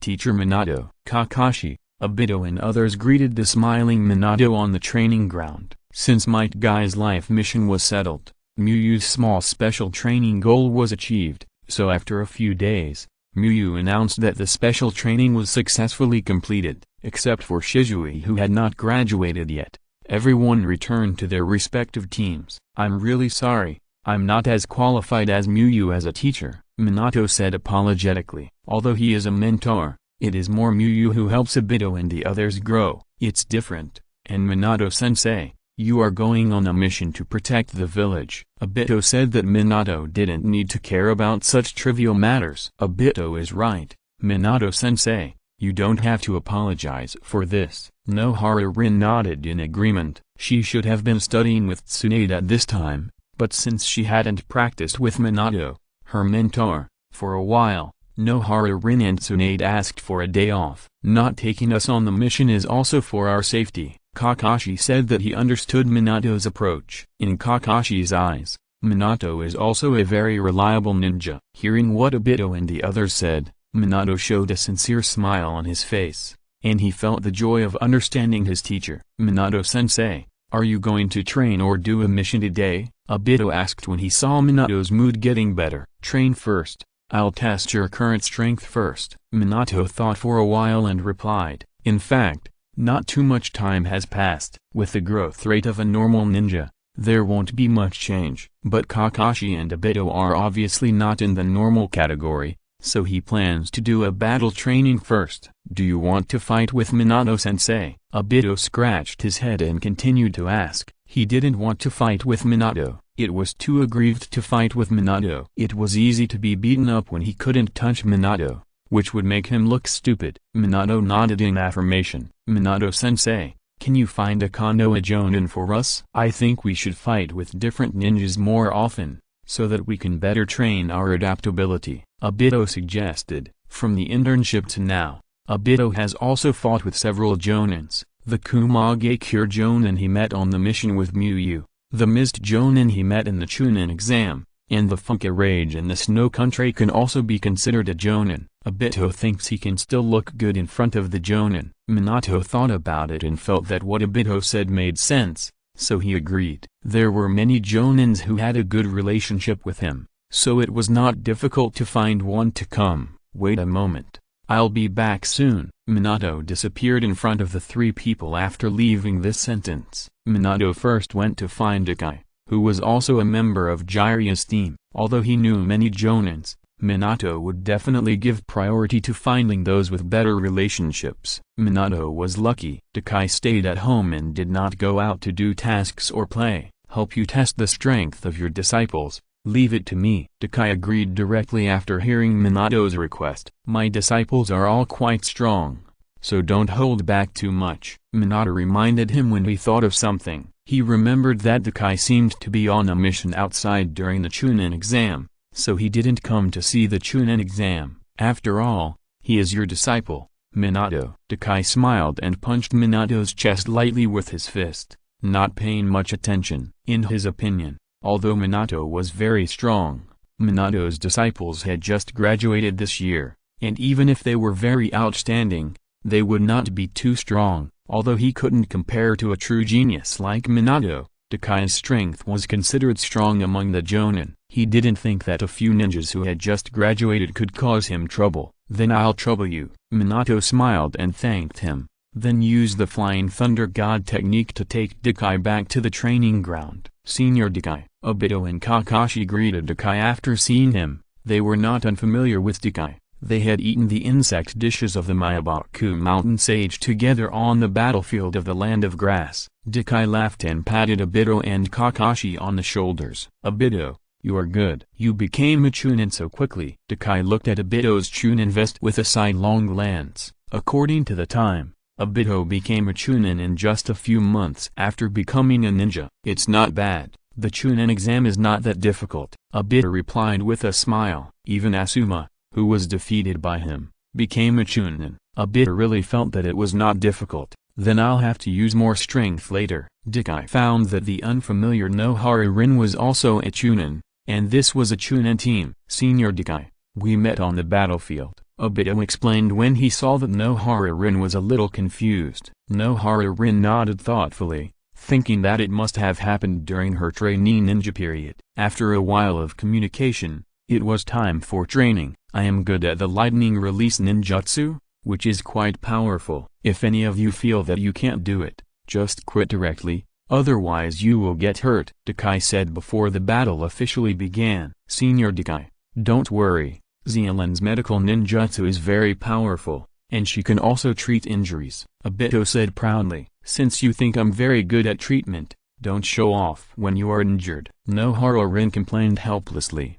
Teacher Minato, Kakashi, Obito and others greeted the smiling Minato on the training ground. Since Might Guy's life mission was settled, Muyu's small special training goal was achieved, so after a few days, Muyu announced that the special training was successfully completed, except for Shisui who had not graduated yet. Everyone returned to their respective teams. "I'm really sorry, I'm not as qualified as Muyu as a teacher," Minato said apologetically. Although he is a mentor, it is more Muyu who helps Obito and the others grow. It's different. And Minato-sensei, you are going on a mission to protect the village. Obito said that Minato didn't need to care about such trivial matters. Obito is right, Minato-sensei, you don't have to apologize for this. Nohara Rin nodded in agreement. She should have been studying with Tsunade at this time, but since she hadn't practiced with Minato, her mentor, for a while, Nohara Rin and Tsunade asked for a day off. Not taking us on the mission is also for our safety. Kakashi said that he understood Minato's approach. In Kakashi's eyes, Minato is also a very reliable ninja. Hearing what Obito and the others said, Minato showed a sincere smile on his face, and he felt the joy of understanding his teacher. "Minato-sensei, are you going to train or do a mission today?" Obito asked when he saw Minato's mood getting better. "Train first. I'll test your current strength first." Minato thought for a while and replied, "In fact, not too much time has passed. With the growth rate of a normal ninja, there won't be much change." But Kakashi and Obito are obviously not in the normal category, so he plans to do a battle training first. "Do you want to fight with Minato-sensei?" Obito scratched his head and continued to ask. He didn't want to fight with Minato. It was too aggrieved to fight with Minato. It was easy to be beaten up when he couldn't touch Minato, which would make him look stupid. Minato nodded in affirmation. "Minato-sensei, can you find a Konoha Jonin for us? I think we should fight with different ninjas more often, so that we can better train our adaptability," Obito suggested. From the internship to now, Obito has also fought with several Jonins. The Kumage Cure Jonin he met on the mission with Muyu, the Mist Jonin he met in the Chunin exam, and the Funka Rage in the Snow Country can also be considered a Jonin. Obito thinks he can still look good in front of the Jonin. Minato thought about it and felt that what Obito said made sense, so he agreed. There were many Jonins who had a good relationship with him, so it was not difficult to find one to come. "Wait a moment. I'll be back soon." Minato disappeared in front of the three people after leaving this sentence. Minato first went to find Akai, who was also a member of Jiraiya's team. Although he knew many Jonins, Minato would definitely give priority to finding those with better relationships. Minato was lucky. Akai stayed at home and did not go out to do tasks or play. "Help you test the strength of your disciples. Leave it to me." Akai agreed directly after hearing Minato's request. "My disciples are all quite strong, so don't hold back too much." Minato reminded him when he thought of something. He remembered that Akai seemed to be on a mission outside during the Chunin exam, so he didn't come to see the Chunin exam. "After all, he is your disciple, Minato." Akai smiled and punched Minato's chest lightly with his fist, not paying much attention. In his opinion, although Minato was very strong, Minato's disciples had just graduated this year, and even if they were very outstanding, they would not be too strong. Although he couldn't compare to a true genius like Minato, Akai's strength was considered strong among the Jonin. He didn't think that a few ninjas who had just graduated could cause him trouble. "Then I'll trouble you." Minato smiled and thanked him. then use the Flying Thunder God technique to take Dakai back to the training ground. Senior Dakai. Obito and Kakashi greeted Dakai after seeing him. They were not unfamiliar with Dakai. They had eaten the insect dishes of the Miyabaku mountain sage together on the battlefield of the Land of Grass. Dakai laughed and patted Obito and Kakashi on the shoulders. "Obito, you are good. You became a Chunin so quickly." Dakai looked at Obito's Chunin vest with a sidelong glance. According to the time, Obito became a Chunin in just a few months after becoming a ninja. "It's not bad. The Chunin exam is not that difficult," Obito replied with a smile. Even Asuma, who was defeated by him, became a Chunin. Obito really felt that it was not difficult. "Then I'll have to use more strength later." Dakai found that the unfamiliar Nohara Rin was also a Chunin, and this was a Chunin team. "Senior Dakai, we met on the battlefield," Obito explained when he saw that Nohara Rin was a little confused. Nohara Rin nodded thoughtfully, thinking that it must have happened during her trainee ninja period. After a while of communication, it was time for training. "I am good at the lightning release ninjutsu, which is quite powerful. If any of you feel that you can't do it, just quit directly, otherwise you will get hurt," Dakai said before the battle officially began. "Senior Dakai, don't worry, Zealand's medical ninjutsu is very powerful, and she can also treat injuries," Obito said proudly. "Since you think I'm very good at treatment, don't show off when you are injured." Nohara Rin complained helplessly.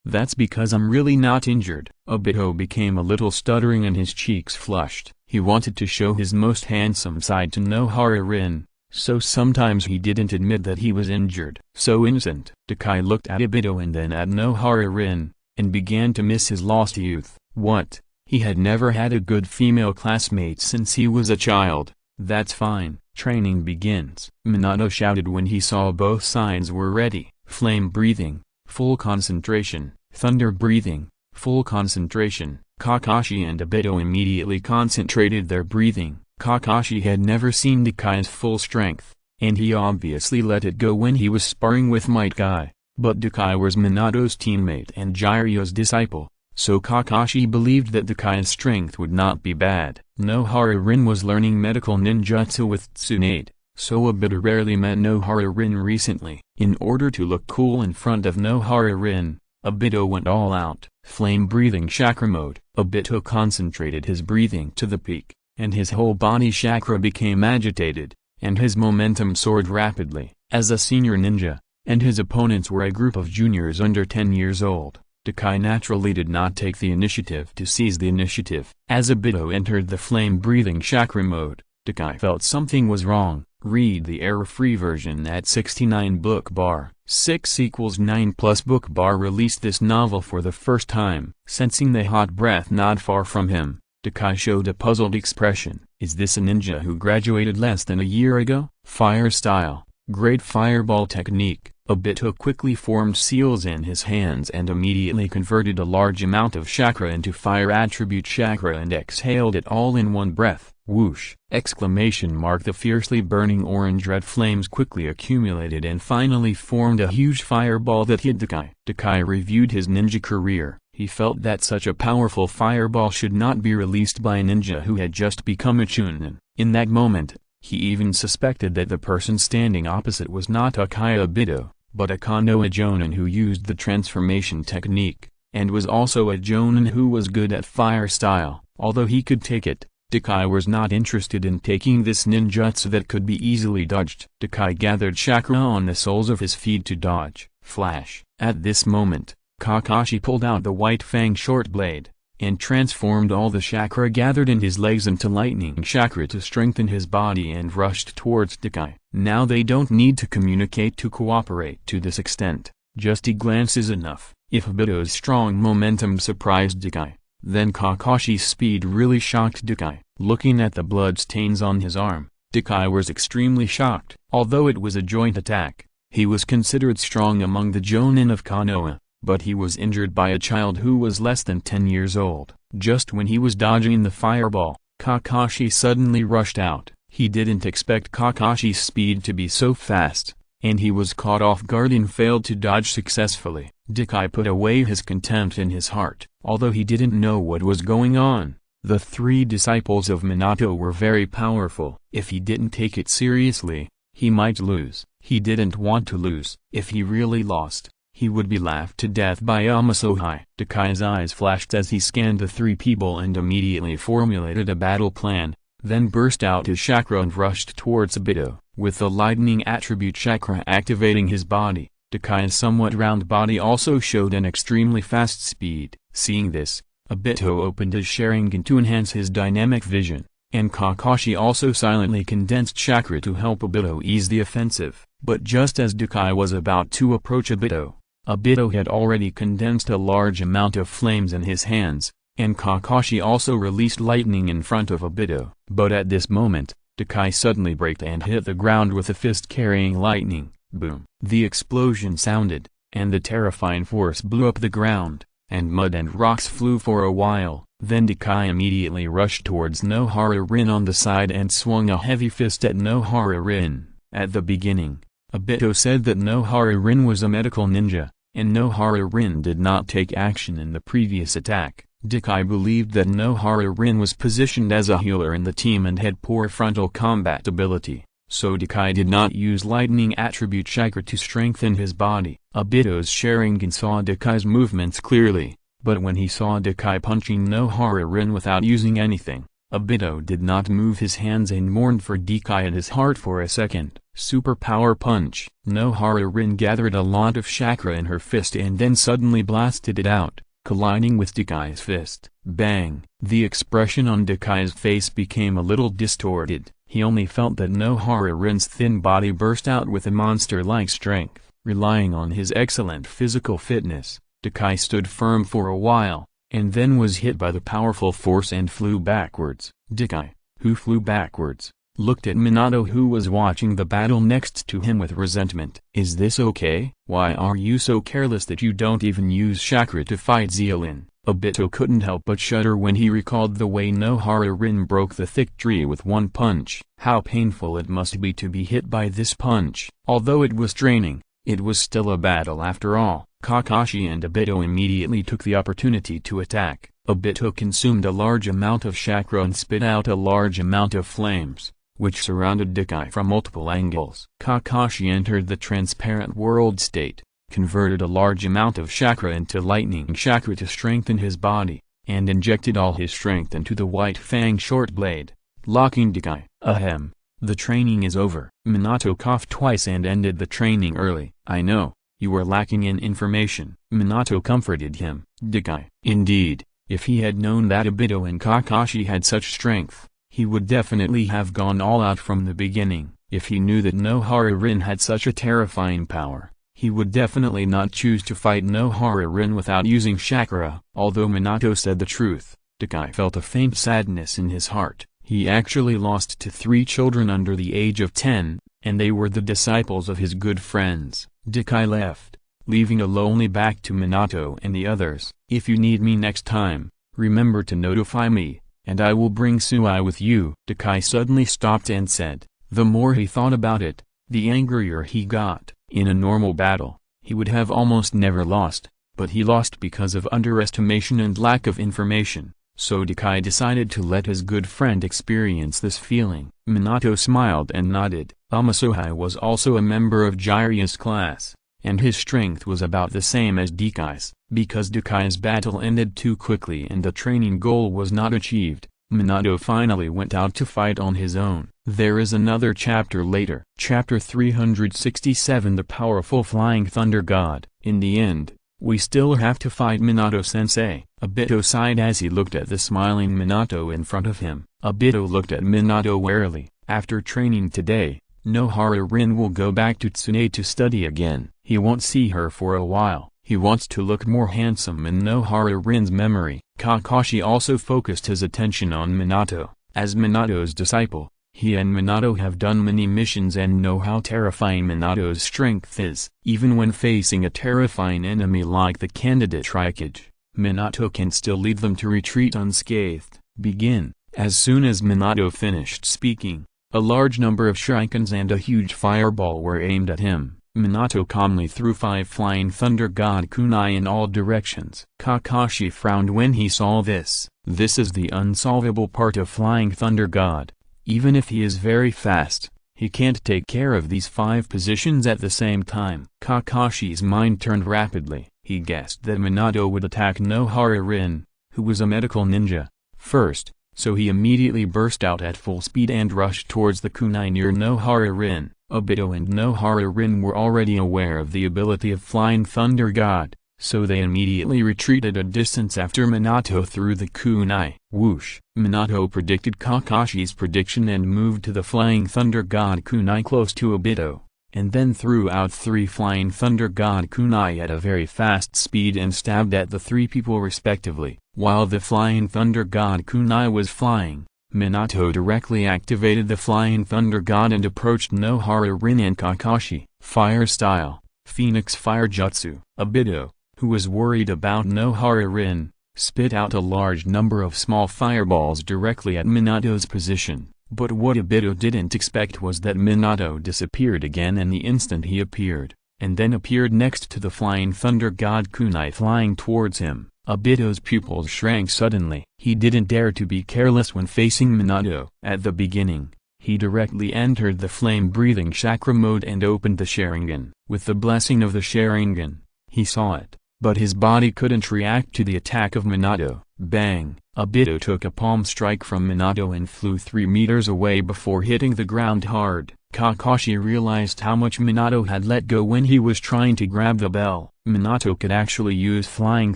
That's because I'm really not injured." Obito became a little stuttering and his cheeks flushed. He wanted to show his most handsome side to Nohara Rin, so sometimes he didn't admit that he was injured. "So innocent." Dakai looked at Obito and then at Nohara Rin, and began to miss his lost youth. What? He had never had a good female classmate since he was a child. "That's fine. Training begins." Minato shouted when he saw both sides were ready. Flame breathing, full concentration, thunder breathing, full concentration. Kakashi and Obito immediately concentrated their breathing. Kakashi had never seen Dakai's full strength, and he obviously let it go when he was sparring with Might Guy. But Dakai was Minato's teammate and Jiraiya's disciple, so Kakashi believed that Dakai's strength would not be bad. Nohara Rin was learning medical ninjutsu with Tsunade, so Obito rarely met Nohara Rin recently. In order to look cool in front of Nohara Rin, Obito went all out. Flame breathing chakra mode. Obito concentrated his breathing to the peak, and his whole body chakra became agitated, and his momentum soared rapidly. As a senior ninja, and his opponents were a group of juniors under 10 years old, Dakai naturally did not take the initiative to seize the initiative. As Obito entered the flame-breathing chakra mode, Dakai felt something was wrong. Read the error-free version at 69 book bar. 6 = 9 plus book bar released this novel for the first time. Sensing the hot breath not far from him, Dakai showed a puzzled expression. Is this a ninja who graduated less than a year ago? Fire style, great fireball technique. Obito quickly formed seals in his hands and immediately converted a large amount of chakra into fire attribute chakra and exhaled it all in one breath. Whoosh! Exclamation mark. The fiercely burning orange-red flames quickly accumulated and finally formed a huge fireball that hit Dakai. Dakai reviewed his ninja career. He felt that such a powerful fireball should not be released by a ninja who had just become a chunin. In that moment, he even suspected that the person standing opposite was not Uchiha Obito, but a Konoha Jonin who used the transformation technique, and was also a Jonin who was good at fire style. Although he could take it, Dakai was not interested in taking this ninjutsu that could be easily dodged. Dakai gathered chakra on the soles of his feet to dodge. Flash! At this moment, Kakashi pulled out the white fang short blade, and transformed all the chakra gathered in his legs into lightning chakra to strengthen his body and rushed towards Dakai. Now they don't need to communicate to cooperate to this extent, just a glance is enough. If Obito's strong momentum surprised Dakai, then Kakashi's speed really shocked Dakai. Looking at the blood stains on his arm, Dakai was extremely shocked. Although it was a joint attack, he was considered strong among the Jonin of Konoha. But he was injured by a child who was less than 10 years old. Just when he was dodging the fireball, Kakashi suddenly rushed out. He didn't expect Kakashi's speed to be so fast, and he was caught off guard and failed to dodge successfully. Dakai put away his contempt in his heart. Although he didn't know what was going on, The three disciples of Minato were very powerful. If he didn't take it seriously, he might lose. He didn't want to lose. If he really lost, he would be laughed to death by Yamasohei. Dakai's eyes flashed as he scanned the three people and immediately formulated a battle plan, then burst out his chakra and rushed towards Obito. With the lightning attribute chakra activating his body, Dakai's somewhat round body also showed an extremely fast speed. Seeing this, Obito opened his Sharingan to enhance his dynamic vision, and Kakashi also silently condensed chakra to help Obito ease the offensive. But just as Dakai was about to approach Obito had already condensed a large amount of flames in his hands, and Kakashi also released lightning in front of Obito. But at this moment, Dakai suddenly braked and hit the ground with a fist carrying lightning. Boom! The explosion sounded, and the terrifying force blew up the ground, and mud and rocks flew for a while. Then Dakai immediately rushed towards Nohara Rin on the side and swung a heavy fist at Nohara Rin. At the beginning, Obito said that Nohara Rin was a medical ninja, and Nohara Rin did not take action in the previous attack. Dakai believed that Nohara Rin was positioned as a healer in the team and had poor frontal combat ability, so Dakai did not use lightning attribute chakra to strengthen his body. Obito's Sharingan saw Dakai's movements clearly, but when he saw Dakai punching Nohara Rin without using anything, Obito did not move his hands and mourned for Dakai in his heart for a second. Super power punch. Nohara Rin gathered a lot of chakra in her fist and then suddenly blasted it out, colliding with Dakai's fist. Bang! The expression on Dakai's face became a little distorted. He only felt that Nohara Rin's thin body burst out with a monster-like strength. Relying on his excellent physical fitness, Dakai stood firm for a while, and then was hit by the powerful force and flew backwards. Dakai, who flew backwards, looked at Minato who was watching the battle next to him with resentment. Is this okay? Why are you so careless that you don't even use chakra to fight Zeolin? Obito couldn't help but shudder when he recalled the way Nohara Rin broke the thick tree with one punch. How painful it must be to be hit by this punch. Although it was draining, it was still a battle after all. Kakashi and Obito immediately took the opportunity to attack. Obito consumed a large amount of chakra and spit out a large amount of flames, which surrounded Dakai from multiple angles. Kakashi entered the transparent world state, converted a large amount of chakra into lightning chakra to strengthen his body, and injected all his strength into the white fang short blade, locking Dakai. Ahem. The training is over. Minato coughed twice and ended the training early. I know, you were lacking in information. Minato comforted him. Dakai. Indeed, if he had known that Obito and Kakashi had such strength, he would definitely have gone all out from the beginning. If he knew that Nohara Rin had such a terrifying power, he would definitely not choose to fight Nohara Rin without using chakra. Although Minato said the truth, Dakai felt a faint sadness in his heart. He actually lost to 3 children under the age of 10, and they were the disciples of his good friends. Dakai left, leaving a lonely back to Minato and the others. If you need me next time, remember to notify me, and I will bring Sui with you. Dakai suddenly stopped and said. The more he thought about it, the angrier he got. In a normal battle, he would have almost never lost, but he lost because of underestimation and lack of information. So Dakai decided to let his good friend experience this feeling. Minato smiled and nodded. Amasohei was also a member of Jiraiya's class, and his strength was about the same as Dakai's. Because Dakai's battle ended too quickly and the training goal was not achieved, Minato finally went out to fight on his own. There is another chapter later. Chapter 367 The Powerful Flying Thunder God. In the end, we still have to fight Minato-sensei. Obito sighed as he looked at the smiling Minato in front of him. Obito looked at Minato warily. After training today, Nohara Rin will go back to Tsunade to study again. He won't see her for a while. He wants to look more handsome in Nohara Rin's memory. Kakashi also focused his attention on Minato. As Minato's disciple, he and Minato have done many missions and know how terrifying Minato's strength is. Even when facing a terrifying enemy like the candidate Raikage, Minato can still lead them to retreat unscathed. Begin. As soon as Minato finished speaking, a large number of shurikens and a huge fireball were aimed at him. Minato calmly threw 5 flying thunder god kunai in all directions. Kakashi frowned when he saw this. This is the unsolvable part of flying thunder god. Even if he is very fast, he can't take care of these 5 positions at the same time. Kakashi's mind turned rapidly. He guessed that Minato would attack Nohara Rin, who was a medical ninja, first, so he immediately burst out at full speed and rushed towards the kunai near Nohara Rin. Obito and Nohara Rin were already aware of the ability of Flying Thunder God, so they immediately retreated a distance after Minato threw the kunai. Whoosh! Minato predicted Kakashi's prediction and moved to the Flying Thunder God kunai close to Obito, and then threw out 3 Flying Thunder God kunai at a very fast speed and stabbed at the 3 people respectively. While the Flying Thunder God kunai was flying, Minato directly activated the Flying Thunder God and approached Nohara Rin and Kakashi. Fire Style, Phoenix Fire Jutsu. Obito, who was worried about Nohara Rin, spit out a large number of small fireballs directly at Minato's position. But what Obito didn't expect was that Minato disappeared again in the instant he appeared, and then appeared next to the Flying Thunder God kunai flying towards him. Obito's pupils shrank suddenly. He didn't dare to be careless when facing Minato. At the beginning, he directly entered the flame-breathing chakra mode and opened the Sharingan. With the blessing of the Sharingan, he saw it, but his body couldn't react to the attack of Minato. Bang! Obito took a palm strike from Minato and flew 3 meters away before hitting the ground hard. Kakashi realized how much Minato had let go when he was trying to grab the bell. Minato could actually use Flying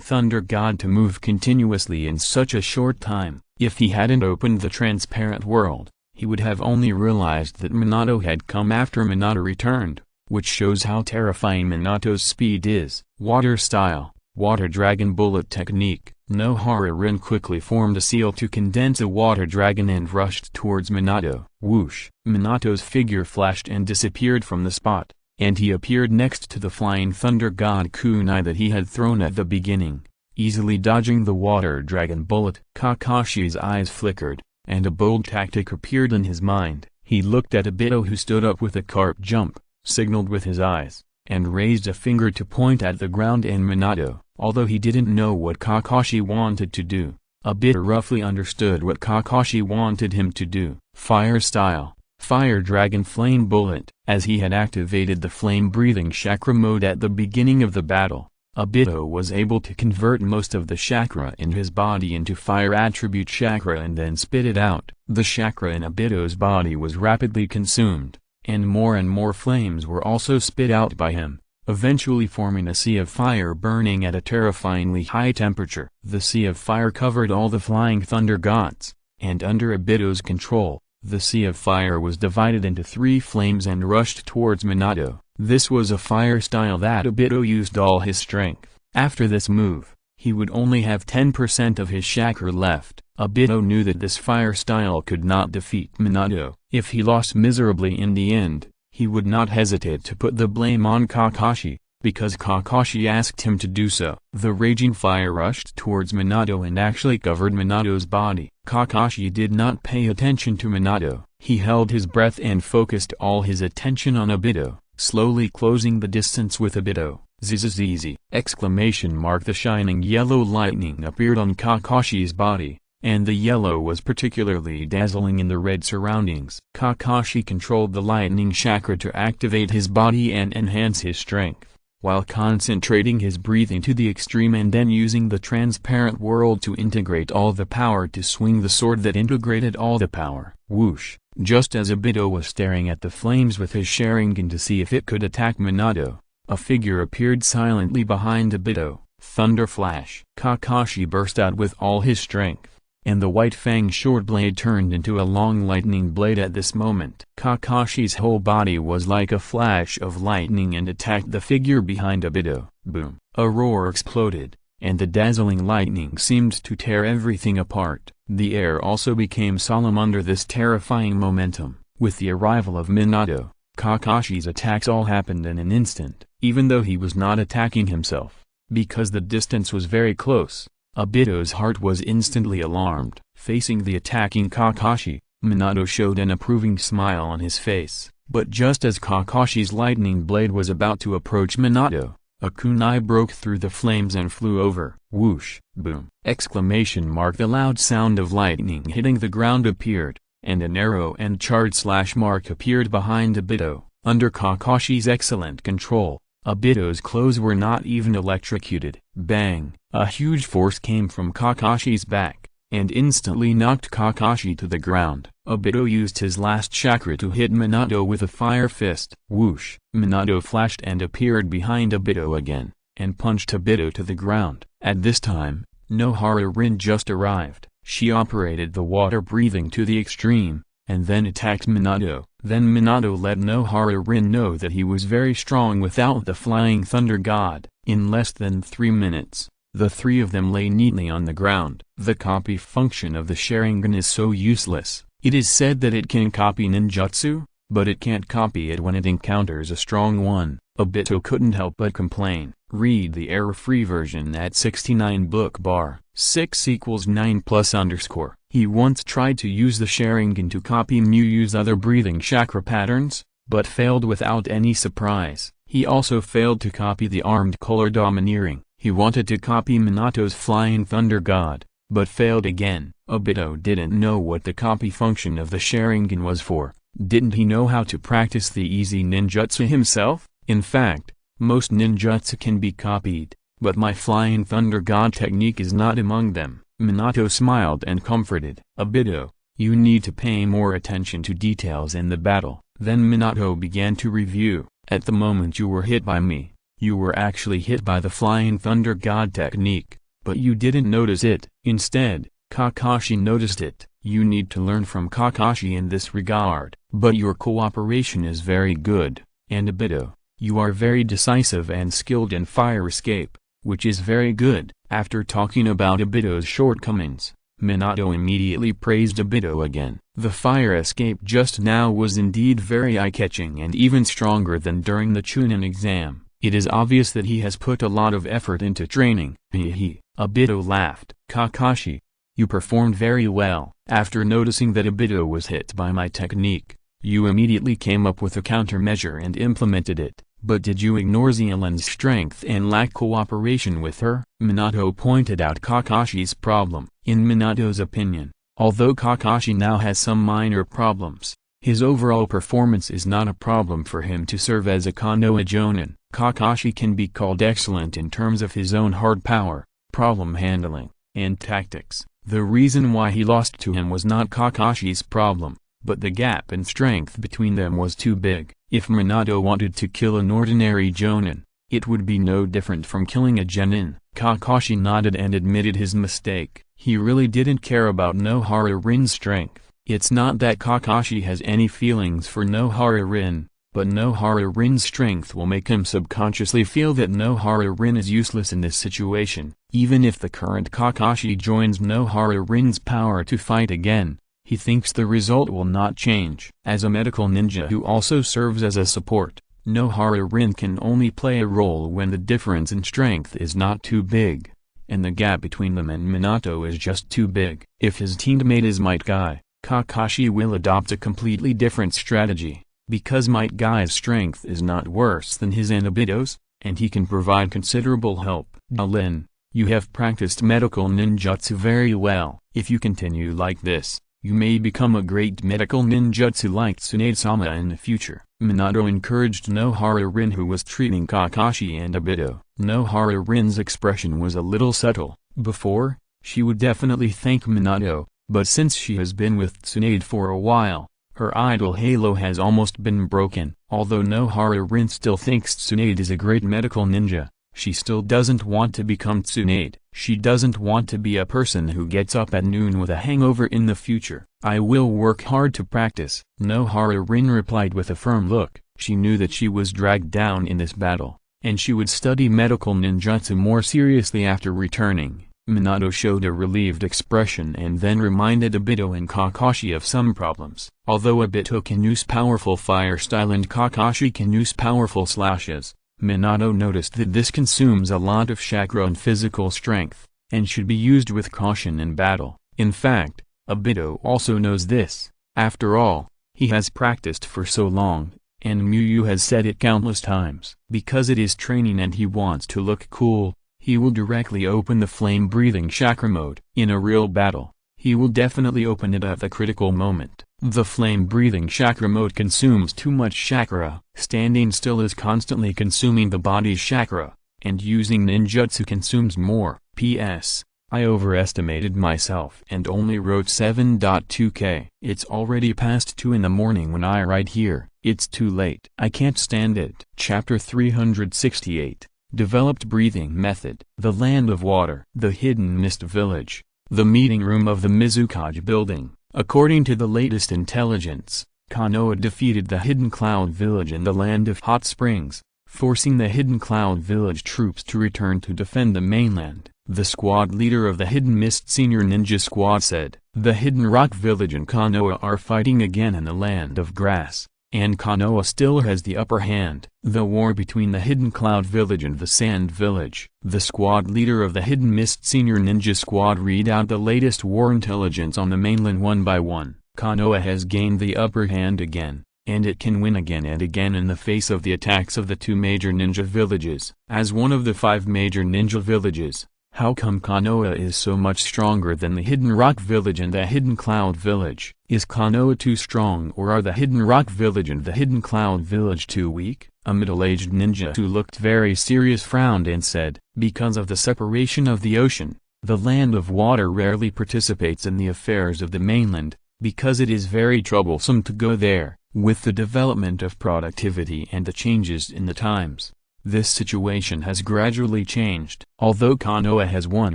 Thunder God to move continuously in such a short time. If he hadn't opened the transparent world, he would have only realized that Minato had come after Minato returned, which shows how terrifying Minato's speed is. Water Style, Water Dragon Bullet Technique. Nohara Rin quickly formed a seal to condense a water dragon and rushed towards Minato. Whoosh! Minato's figure flashed and disappeared from the spot, and he appeared next to the Flying Thunder God kunai that he had thrown at the beginning, easily dodging the water dragon bullet. Kakashi's eyes flickered, and a bold tactic appeared in his mind. He looked at Obito, who stood up with a carp jump, signaled with his eyes, and raised a finger to point at the ground and Minato. Although he didn't know what Kakashi wanted to do, Obito roughly understood what Kakashi wanted him to do. Fire Style, Fire Dragon Flame Bullet. As he had activated the flame-breathing chakra mode at the beginning of the battle, Obito was able to convert most of the chakra in his body into fire attribute chakra and then spit it out. The chakra in Obito's body was rapidly consumed, and more flames were also spit out by him, eventually forming a sea of fire burning at a terrifyingly high temperature. The sea of fire covered all the Flying Thunder Gods, and under Obito's control, the sea of fire was divided into 3 flames and rushed towards Minato. This was a fire style that Obito used all his strength. After this move, he would only have 10% of his chakra left. Obito knew that this fire style could not defeat Minato. If he lost miserably in the end, he would not hesitate to put the blame on Kakashi, because Kakashi asked him to do so. The raging fire rushed towards Minato and actually covered Minato's body. Kakashi did not pay attention to Minato. He held his breath and focused all his attention on Obito, slowly closing the distance with Obito. Zizizizi! Exclamation mark! The shining yellow lightning appeared on Kakashi's body, and the yellow was particularly dazzling in the red surroundings. Kakashi controlled the lightning chakra to activate his body and enhance his strength, while concentrating his breathing to the extreme and then using the transparent world to integrate all the power to swing the sword that integrated all the power. Whoosh! Just as Obito was staring at the flames with his Sharingan to see if it could attack Minato, a figure appeared silently behind Obito. Thunder Flash! Kakashi burst out with all his strength, and the white fang short blade turned into a long lightning blade at this moment. Kakashi's whole body was like a flash of lightning and attacked the figure behind Obito. Boom! A roar exploded, and the dazzling lightning seemed to tear everything apart. The air also became solemn under this terrifying momentum. With the arrival of Minato, Kakashi's attacks all happened in an instant, even though he was not attacking himself. Because the distance was very close, Obito's heart was instantly alarmed. Facing the attacking Kakashi, Minato showed an approving smile on his face. But just as Kakashi's lightning blade was about to approach Minato, a kunai broke through the flames and flew over. Whoosh! Boom! Exclamation mark! The loud sound of lightning hitting the ground appeared, and an arrow and charred slash mark appeared behind Obito. Under Kakashi's excellent control, Obito's clothes were not even electrocuted. Bang! A huge force came from Kakashi's back, and instantly knocked Kakashi to the ground. Obito used his last chakra to hit Minato with a fire fist. Whoosh! Minato flashed and appeared behind Obito again, and punched Obito to the ground. At this time, Nohara Rin just arrived. She operated the water breathing to the extreme, and then attacked Minato. Then Minato let Nohara Rin know that he was very strong without the Flying Thunder God. In less than 3 minutes, the three of them lay neatly on the ground. The copy function of the Sharingan is so useless. It is said that it can copy ninjutsu, but it can't copy it when it encounters a strong one. Obito couldn't help but complain. Read the error-free version at 69 book bar 6 = 9 +_. He once tried to use the Sharingan to copy Muyu's other breathing chakra patterns, but failed without any surprise. He also failed to copy the armed color domineering. He wanted to copy Minato's Flying Thunder God, but failed again. Obito didn't know what the copy function of the Sharingan was for. Didn't he know how to practice the easy ninjutsu himself? In fact, most ninjutsu can be copied, but my Flying Thunder God technique is not among them. Minato smiled and comforted. Obito, you need to pay more attention to details in the battle. Then Minato began to review. At the moment you were hit by me, you were actually hit by the Flying Thunder God technique, but you didn't notice it. Instead, Kakashi noticed it. You need to learn from Kakashi in this regard. But your cooperation is very good, and Obito, you are very decisive and skilled in fire escape, which is very good. After talking about Obito's shortcomings, Minato immediately praised Obito again. The fire escape just now was indeed very eye-catching and even stronger than during the Chunin exam. It is obvious that he has put a lot of effort into training. Hehe. Obito laughed. Kakashi, you performed very well. After noticing that Obito was hit by my technique, you immediately came up with a countermeasure and implemented it. But did you ignore Zealand's strength and lack cooperation with her? Minato pointed out Kakashi's problem. In Minato's opinion, although Kakashi now has some minor problems, his overall performance is not a problem for him to serve as a Konoha Jonin. Kakashi can be called excellent in terms of his own hard power, problem handling, and tactics. The reason why he lost to him was not Kakashi's problem, but the gap in strength between them was too big. If Minato wanted to kill an ordinary Jonin, it would be no different from killing a genin. Kakashi nodded and admitted his mistake. He really didn't care about Nohara Rin's strength. It's not that Kakashi has any feelings for Nohara Rin, but Nohara Rin's strength will make him subconsciously feel that Nohara Rin is useless in this situation. Even if the current Kakashi joins Nohara Rin's power to fight again, he thinks the result will not change. As a medical ninja who also serves as a support, Nohara Rin can only play a role when the difference in strength is not too big, and the gap between them and Minato is just too big. If his teammate is Might Guy, Kakashi will adopt a completely different strategy, because Might Guy's strength is not worse than his and Obito's, and he can provide considerable help. Lin, you have practiced medical ninjutsu very well. If you continue like this, you may become a great medical ninjutsu like Tsunade-sama in the future. Minato encouraged Nohara Rin, who was treating Kakashi and Obito. Nohara Rin's expression was a little subtle. Before, she would definitely thank Minato, but since she has been with Tsunade for a while, her idol halo has almost been broken. Although Nohara Rin still thinks Tsunade is a great medical ninja, she still doesn't want to become Tsunade. She doesn't want to be a person who gets up at noon with a hangover in the future. I will work hard to practice. Nohara Rin replied with a firm look. She knew that she was dragged down in this battle, and she would study medical ninjutsu more seriously after returning. Minato showed a relieved expression and then reminded Obito and Kakashi of some problems. Although Obito can use powerful fire style and Kakashi can use powerful slashes, Minato noticed that this consumes a lot of chakra and physical strength, and should be used with caution in battle. In fact, Obito also knows this. After all, He has practiced for so long, and Muyu has said it countless times. Because it is training and he wants to look cool, he will directly open the flame-breathing chakra mode. In a real battle, he will definitely open it at the critical moment. The flame-breathing chakra mode consumes too much chakra. Standing still is constantly consuming the body's chakra, and using ninjutsu consumes more. P.S. I overestimated myself and only wrote 7.2k. It's already past 2 in the morning when I write here. It's too late. I can't stand it. Chapter 368. Developed Breathing Method. The Land of Water. The Hidden Mist Village. The meeting room of the Mizukage building. According to the latest intelligence, Konoha defeated the Hidden Cloud Village in the Land of Hot Springs, forcing the Hidden Cloud Village troops to return to defend the mainland. The squad leader of the Hidden Mist Senior Ninja Squad said, "The Hidden Rock Village and Konoha are fighting again in the Land of Grass, and Konoha still has the upper hand." The war between the Hidden Cloud Village and the Sand Village. The squad leader of the Hidden Mist Senior Ninja Squad read out the latest war intelligence on the mainland one by one. Konoha has gained the upper hand again, and it can win again and again in the face of the attacks of the two major ninja villages. As one of the 5 major ninja villages, how come Konoha is so much stronger than the Hidden Rock Village and the Hidden Cloud Village? Is Konoha too strong, or are the Hidden Rock Village and the Hidden Cloud Village too weak? A middle-aged ninja who looked very serious frowned and said, "Because of the separation of the ocean, the Land of Water rarely participates in the affairs of the mainland, because it is very troublesome to go there. With the development of productivity and the changes in the times, this situation has gradually changed." Although Konoha has won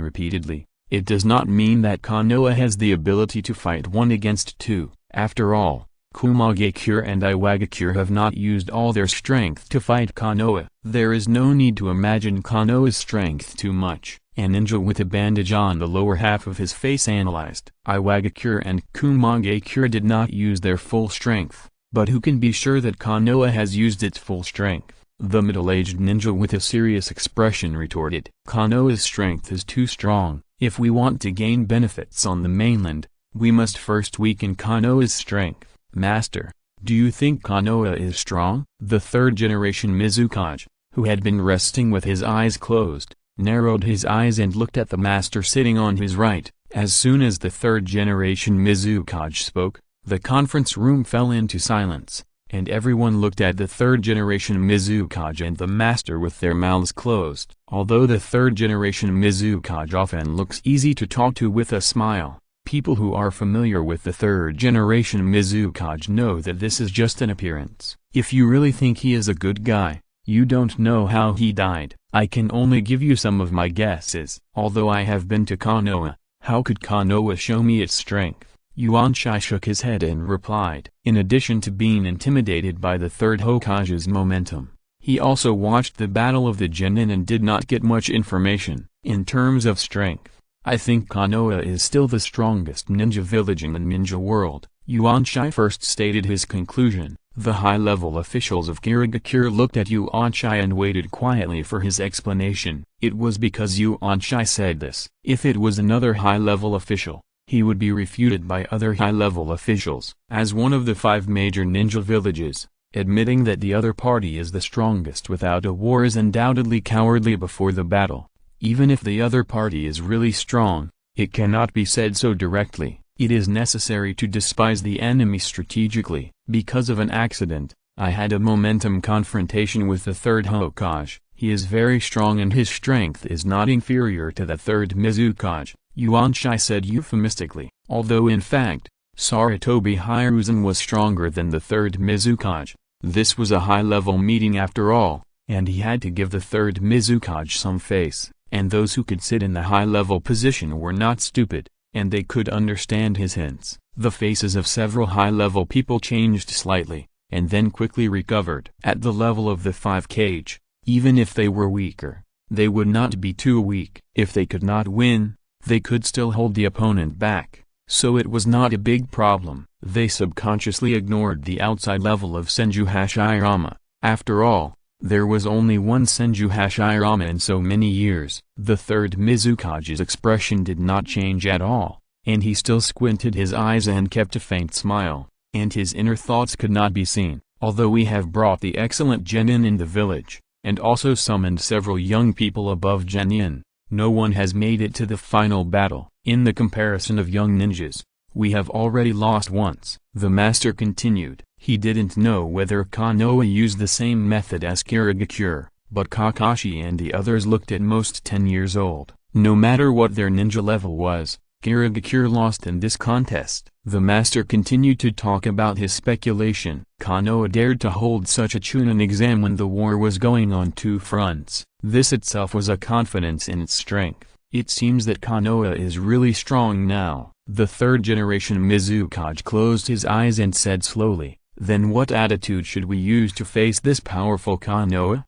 repeatedly, it does not mean that Konoha has the ability to fight 1 against 2. After all, Kumagakure and Iwagakure have not used all their strength to fight Konoha. There is no need to imagine Konoha's strength too much. A ninja with a bandage on the lower half of his face analyzed. Iwagakure and Kumagakure did not use their full strength, but who can be sure that Konoha has used its full strength? The middle-aged ninja with a serious expression retorted, "Konoha's strength is too strong. If we want to gain benefits on the mainland, we must first weaken Konoha's strength." "Master, do you think Konoha is strong?" The third-generation Mizukage, who had been resting with his eyes closed, narrowed his eyes and looked at the master sitting on his right. As soon as the third-generation Mizukage spoke, the conference room fell into silence, and everyone looked at the third-generation Mizukage and the master with their mouths closed. Although the third-generation Mizukage often looks easy to talk to with a smile, people who are familiar with the third-generation Mizukage know that this is just an appearance. If you really think he is a good guy, you don't know how he died. I can only give you some of my guesses. Although I have been to Konoha, how could Konoha show me its strength? Yuanshai shook his head and replied. In addition to being intimidated by the third Hokage's momentum, he also watched the Battle of the Genin and did not get much information. In terms of strength, I think Konoha is still the strongest ninja village in the ninja world. Yuanshai first stated his conclusion. The high-level officials of Kirigakure looked at Yuanshai and waited quietly for his explanation. It was because Yuanshai said this. If it was another high-level official, he would be refuted by other high-level officials. As one of the 5 major ninja villages, admitting that the other party is the strongest without a war is undoubtedly cowardly before the battle. Even if the other party is really strong, it cannot be said so directly. It is necessary to despise the enemy strategically. Because of an accident, I had a momentum confrontation with the third Hokage. He is very strong and his strength is not inferior to the third Mizukage, Yuanshai said euphemistically. Although in fact, Sarutobi Hiruzen was stronger than the third Mizukage. This was a high-level meeting after all, and he had to give the third Mizukage some face, and those who could sit in the high-level position were not stupid, and they could understand his hints. The faces of several high-level people changed slightly, and then quickly recovered. At the level of the 5 Kage, even if they were weaker, they would not be too weak. If they could not win, they could still hold the opponent back, so it was not a big problem. They subconsciously ignored the outside level of Senju Hashirama. After all, there was only one Senju Hashirama in so many years. The third Mizukage's expression did not change at all, and he still squinted his eyes and kept a faint smile. and his inner thoughts could not be seen. Although we have brought the excellent genin in the village, and also summoned several young people above genin, no one has made it to the final battle. In the comparison of young ninjas, we have already lost once. The master continued. He didn't know whether Konoha used the same method as Kirigakure, but Kakashi and the others looked at most 10 years old. No matter what their ninja level was, Kirigakure lost in this contest. The master continued to talk about his speculation. Konoha dared to hold such a Chunin exam when the war was going on two fronts. This itself was a confidence in its strength. It seems that Konoha is really strong now. The third generation Mizukage closed his eyes and said slowly, "Then what attitude should we use to face this powerful Konoha?"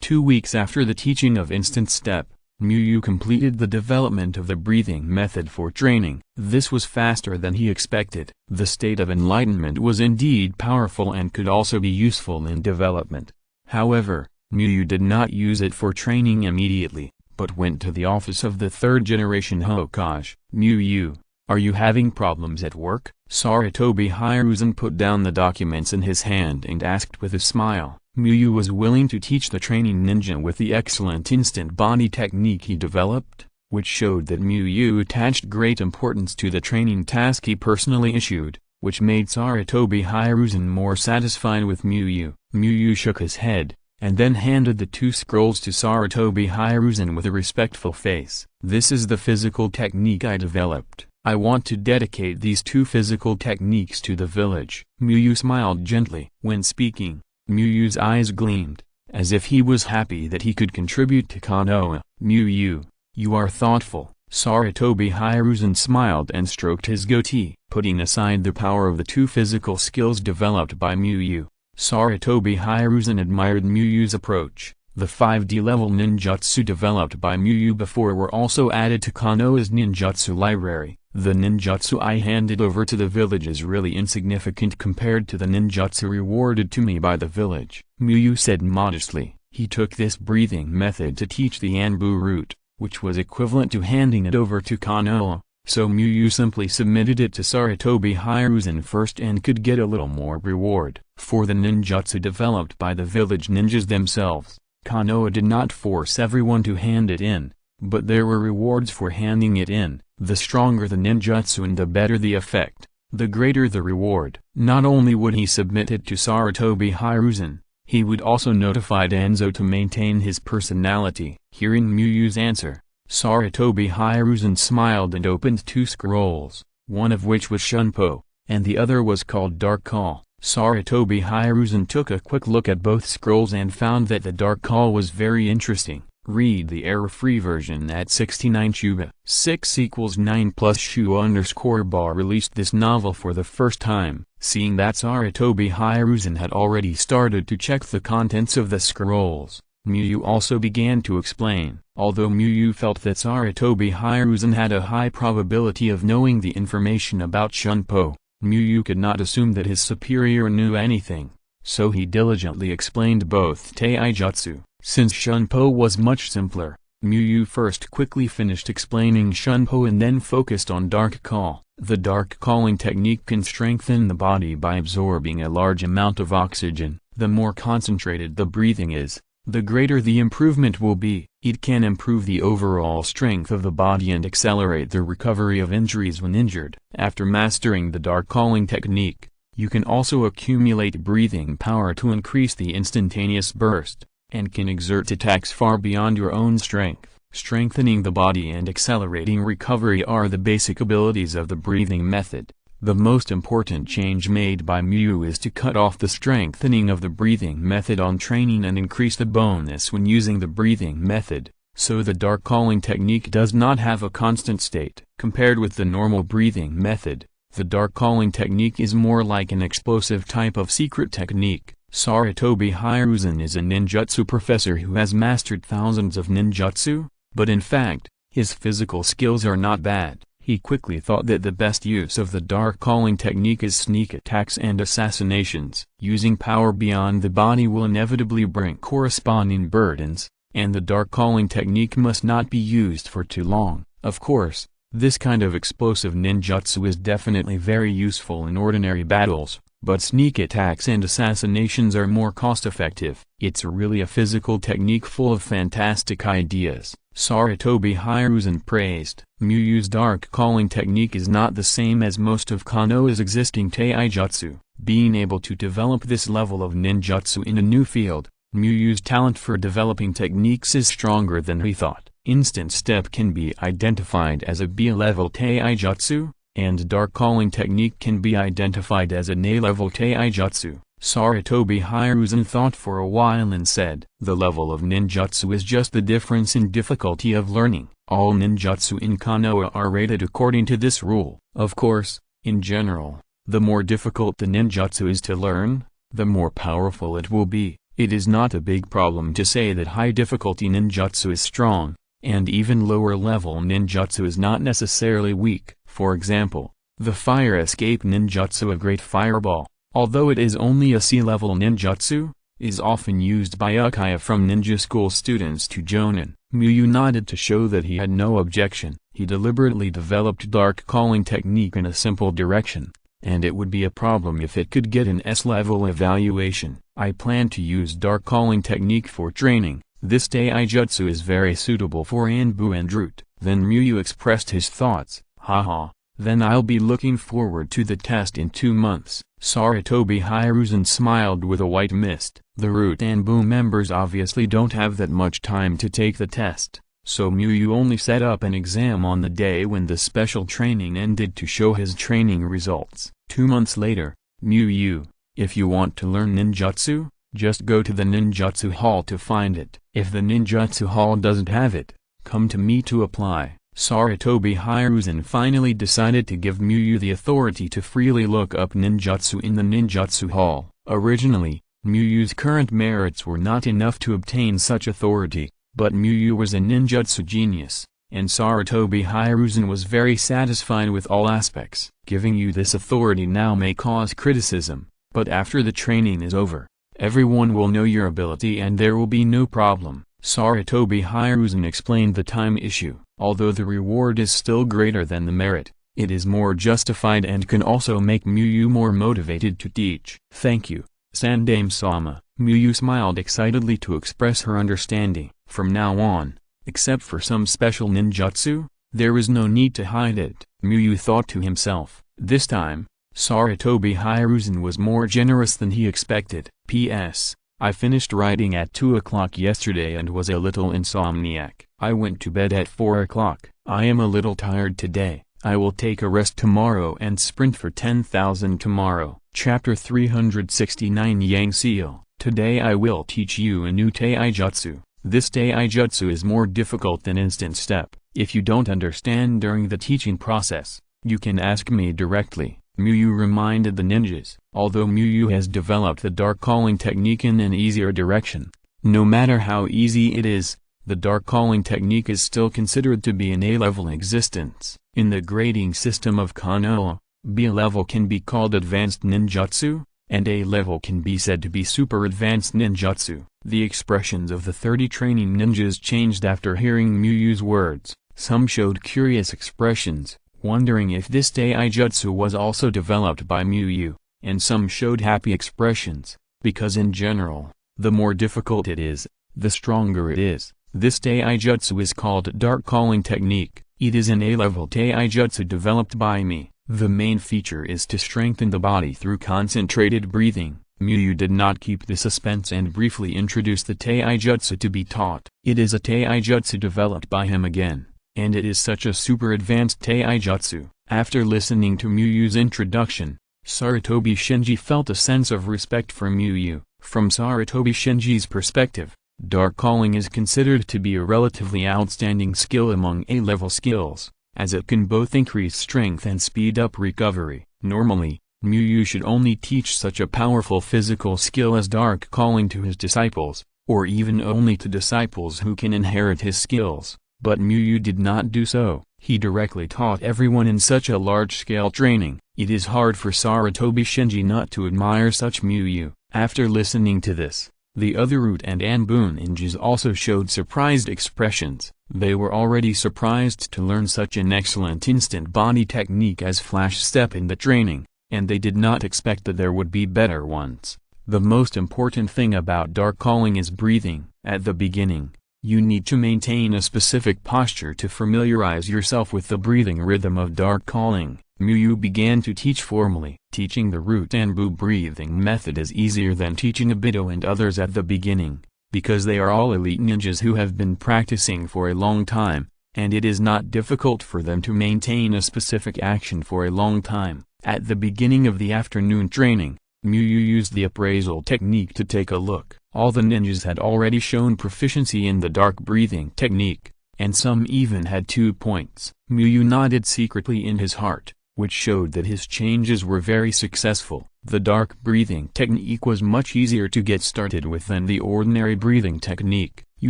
2 weeks after the teaching of instant step, Muyu completed the development of the breathing method for training. This was faster than he expected. The state of enlightenment was indeed powerful and could also be useful in development. However, Muyu did not use it for training immediately, but went to the office of the third generation Hokage. "Muyu, are you having problems at work?" Sarutobi Hiruzen put down the documents in his hand and asked with a smile. Muyu was willing to teach the training ninja with the excellent instant body technique he developed, which showed that Muyu attached great importance to the training task he personally issued, which made Sarutobi Hiruzen more satisfied with Muyu. Muyu shook his head, and then handed the 2 scrolls to Sarutobi Hiruzen with a respectful face. "This is the physical technique I developed. I want to dedicate these 2 physical techniques to the village." Muyu smiled gently. When speaking, Muyu's eyes gleamed, as if he was happy that he could contribute to Konoha. "Muyu, you are thoughtful." Sarutobi Hiruzen smiled and stroked his goatee. Putting aside the power of the 2 physical skills developed by Muyu, Sarutobi Hiruzen admired Muyu's approach. The 5D level ninjutsu developed by Muyu before were also added to Konoha's ninjutsu library. "The ninjutsu I handed over to the village is really insignificant compared to the ninjutsu rewarded to me by the village," Muyu said modestly. He took this breathing method to teach the Anbu root, which was equivalent to handing it over to Konoha, so Muyu simply submitted it to Sarutobi Hiruzen first and could get a little more reward. For the ninjutsu developed by the village ninjas themselves, Konoha did not force everyone to hand it in, but there were rewards for handing it in. The stronger the ninjutsu and the better the effect, the greater the reward. Not only would he submit it to Sarutobi Hiruzen, he would also notify Danzo to maintain his personality. Hearing Muyu's answer, Sarutobi Hiruzen smiled and opened 2 scrolls, one of which was Shunpo, and the other was called Dark Call. Sarutobi Hiruzen took a quick look at both scrolls and found that the Dark Call was very interesting. Read the error-free version at 69 Chuba. 6 = 9 plus Shu_bar released this novel for the first time. Seeing that Sarutobi Hiruzen had already started to check the contents of the scrolls, Muyu also began to explain. Although Muyu felt that Sarutobi Hiruzen had a high probability of knowing the information about Shunpo, Muyu could not assume that his superior knew anything, so he diligently explained both taijutsu. Since Shunpo was much simpler, Muyu first quickly finished explaining Shunpo and then focused on Dark Call. The Dark Calling technique can strengthen the body by absorbing a large amount of oxygen. The more concentrated the breathing is, the greater the improvement will be. It can improve the overall strength of the body and accelerate the recovery of injuries when injured. After mastering the Dark Calling technique, you can also accumulate breathing power to increase the instantaneous burst, and can exert attacks far beyond your own strength. Strengthening the body and accelerating recovery are the basic abilities of the breathing method. The most important change made by Muyu is to cut off the strengthening of the breathing method on training and increase the bonus when using the breathing method, so the Dark Calling technique does not have a constant state. Compared with the normal breathing method, the Dark Calling technique is more like an explosive type of secret technique. Sarutobi Hiruzen is a ninjutsu professor who has mastered thousands of ninjutsu, but in fact, his physical skills are not bad. He quickly thought that the best use of the Dark Calling technique is sneak attacks and assassinations. Using power beyond the body will inevitably bring corresponding burdens, and the Dark Calling technique must not be used for too long. Of course, This kind of explosive ninjutsu is definitely very useful in ordinary battles, but sneak attacks and assassinations are more cost-effective. It's really a physical technique full of fantastic ideas, Sarutobi Hiruzen praised. Muyu's dark calling technique is not the same as most of Konoha's existing taijutsu. Being able to develop this level of ninjutsu in a new field, Muyu's talent for developing techniques is stronger than he thought. Instant Step can be identified as a B-level taijutsu, and dark calling technique can be identified as an A-level taijutsu. Sarutobi Hiruzen thought for a while and said, the level of ninjutsu is just the difference in difficulty of learning. All ninjutsu in Konoha are rated according to this rule. Of course, in general, the more difficult the ninjutsu is to learn, the more powerful it will be. It is not a big problem to say that high difficulty ninjutsu is strong, and even lower level ninjutsu is not necessarily weak. For example, the fire escape ninjutsu of Great Fireball, although it is only a C-level ninjutsu, is often used by Uchiha from ninja school students to jonin. Muyu nodded to show that he had no objection. He deliberately developed dark calling technique in a simple direction, and it would be a problem if it could get an S-level evaluation. I plan to use dark calling technique for training. This taijutsu is very suitable for Anbu and Root. Then Muyu expressed his thoughts. Haha, then I'll be looking forward to the test in 2 months. Sarutobi Hiruzen smiled with a white mist. The Root and Boo members obviously don't have that much time to take the test, so Muyu only set up an exam on the day when the special training ended to show his training results. 2 months later, Muyu, if you want to learn ninjutsu, just go to the ninjutsu hall to find it. If the ninjutsu hall doesn't have it, come to me to apply. Sarutobi Hiruzen finally decided to give Muyu the authority to freely look up ninjutsu in the ninjutsu hall. Originally, Muyu's current merits were not enough to obtain such authority, but Muyu was a ninjutsu genius, and Sarutobi Hiruzen was very satisfied with all aspects. Giving you this authority now may cause criticism, but after the training is over, everyone will know your ability and there will be no problem. Sarutobi Hiruzen explained the time issue. Although the reward is still greater than the merit, it is more justified and can also make Muyu more motivated to teach. Thank you, Sandame-sama. Muyu smiled excitedly to express her understanding. From now on, except for some special ninjutsu, there is no need to hide it. Muyu thought to himself. This time, Sarutobi Hiruzen was more generous than he expected. P.S. I finished writing at 2 o'clock yesterday and was a little insomniac. I went to bed at 4 o'clock. I am a little tired today. I will take a rest tomorrow and sprint for 10,000 tomorrow. Chapter 369 Yang Seal. Today I will teach you a new taijutsu. This taijutsu is more difficult than Instant Step. If you don't understand during the teaching process, you can ask me directly. Muyu reminded the ninjas. Although Muyu has developed the dark calling technique in an easier direction, no matter how easy it is, the dark calling technique is still considered to be an A-level existence. In the grading system of Konoha, B-level can be called advanced ninjutsu, and A-level can be said to be super advanced ninjutsu. The expressions of the 30 training ninjas changed after hearing Muyu's words. Some showed curious expressions, wondering if this taijutsu was also developed by Muyu, and some showed happy expressions, because in general, the more difficult it is, the stronger it is. This taijutsu is called dark calling technique. It is an A-level taijutsu developed by me. The main feature is to strengthen the body through concentrated breathing. Muyu did not keep the suspense and briefly introduced the taijutsu to be taught. It is a taijutsu developed by him again, and it is such a super advanced taijutsu. After listening to Muyu's introduction, Sarutobi Shinji felt a sense of respect for Muyu. From Sarutobi Shinji's perspective, dark calling is considered to be a relatively outstanding skill among A-level skills, as it can both increase strength and speed up recovery. Normally, Muyu should only teach such a powerful physical skill as dark calling to his disciples, or even only to disciples who can inherit his skills, but Muyu did not do so. He directly taught everyone in such a large-scale training. It is hard for Sarutobi Shinji not to admire such Muyu. After listening to this, The other Root and Anbu ninjas also showed surprised expressions. They were already surprised to learn such an excellent instant body technique as Flash Step in the training, and they did not expect that there would be better ones. The most important thing about dark calling is breathing. At the beginning, you need to maintain a specific posture to familiarize yourself with the breathing rhythm of dark calling. Muyu began to teach formally. Teaching the Root Anbu breathing method is easier than teaching Obito and others at the beginning, because they are all elite ninjas who have been practicing for a long time, and it is not difficult for them to maintain a specific action for a long time. At the beginning of the afternoon training, Muyu used the appraisal technique to take a look. All the ninjas had already shown proficiency in the dark breathing technique, and some even had 2 points. Muyu nodded secretly in his heart, which showed that his changes were very successful. The dark breathing technique was much easier to get started with than the ordinary breathing technique. You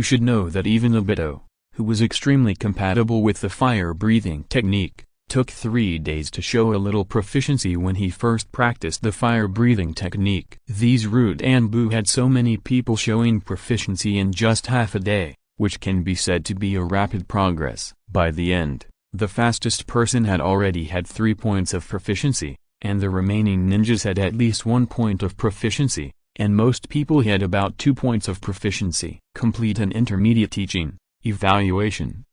should know that even Obito, who was extremely compatible with the fire breathing technique, took 3 days to show a little proficiency when he first practiced the fire breathing technique. These Root Anbu had so many people showing proficiency in just half a day, which can be said to be a rapid progress. By the end, the fastest person had already had 3 points of proficiency, and the remaining ninjas had at least 1 point of proficiency, and most people had about 2 points of proficiency. Complete an intermediate teaching, evaluation,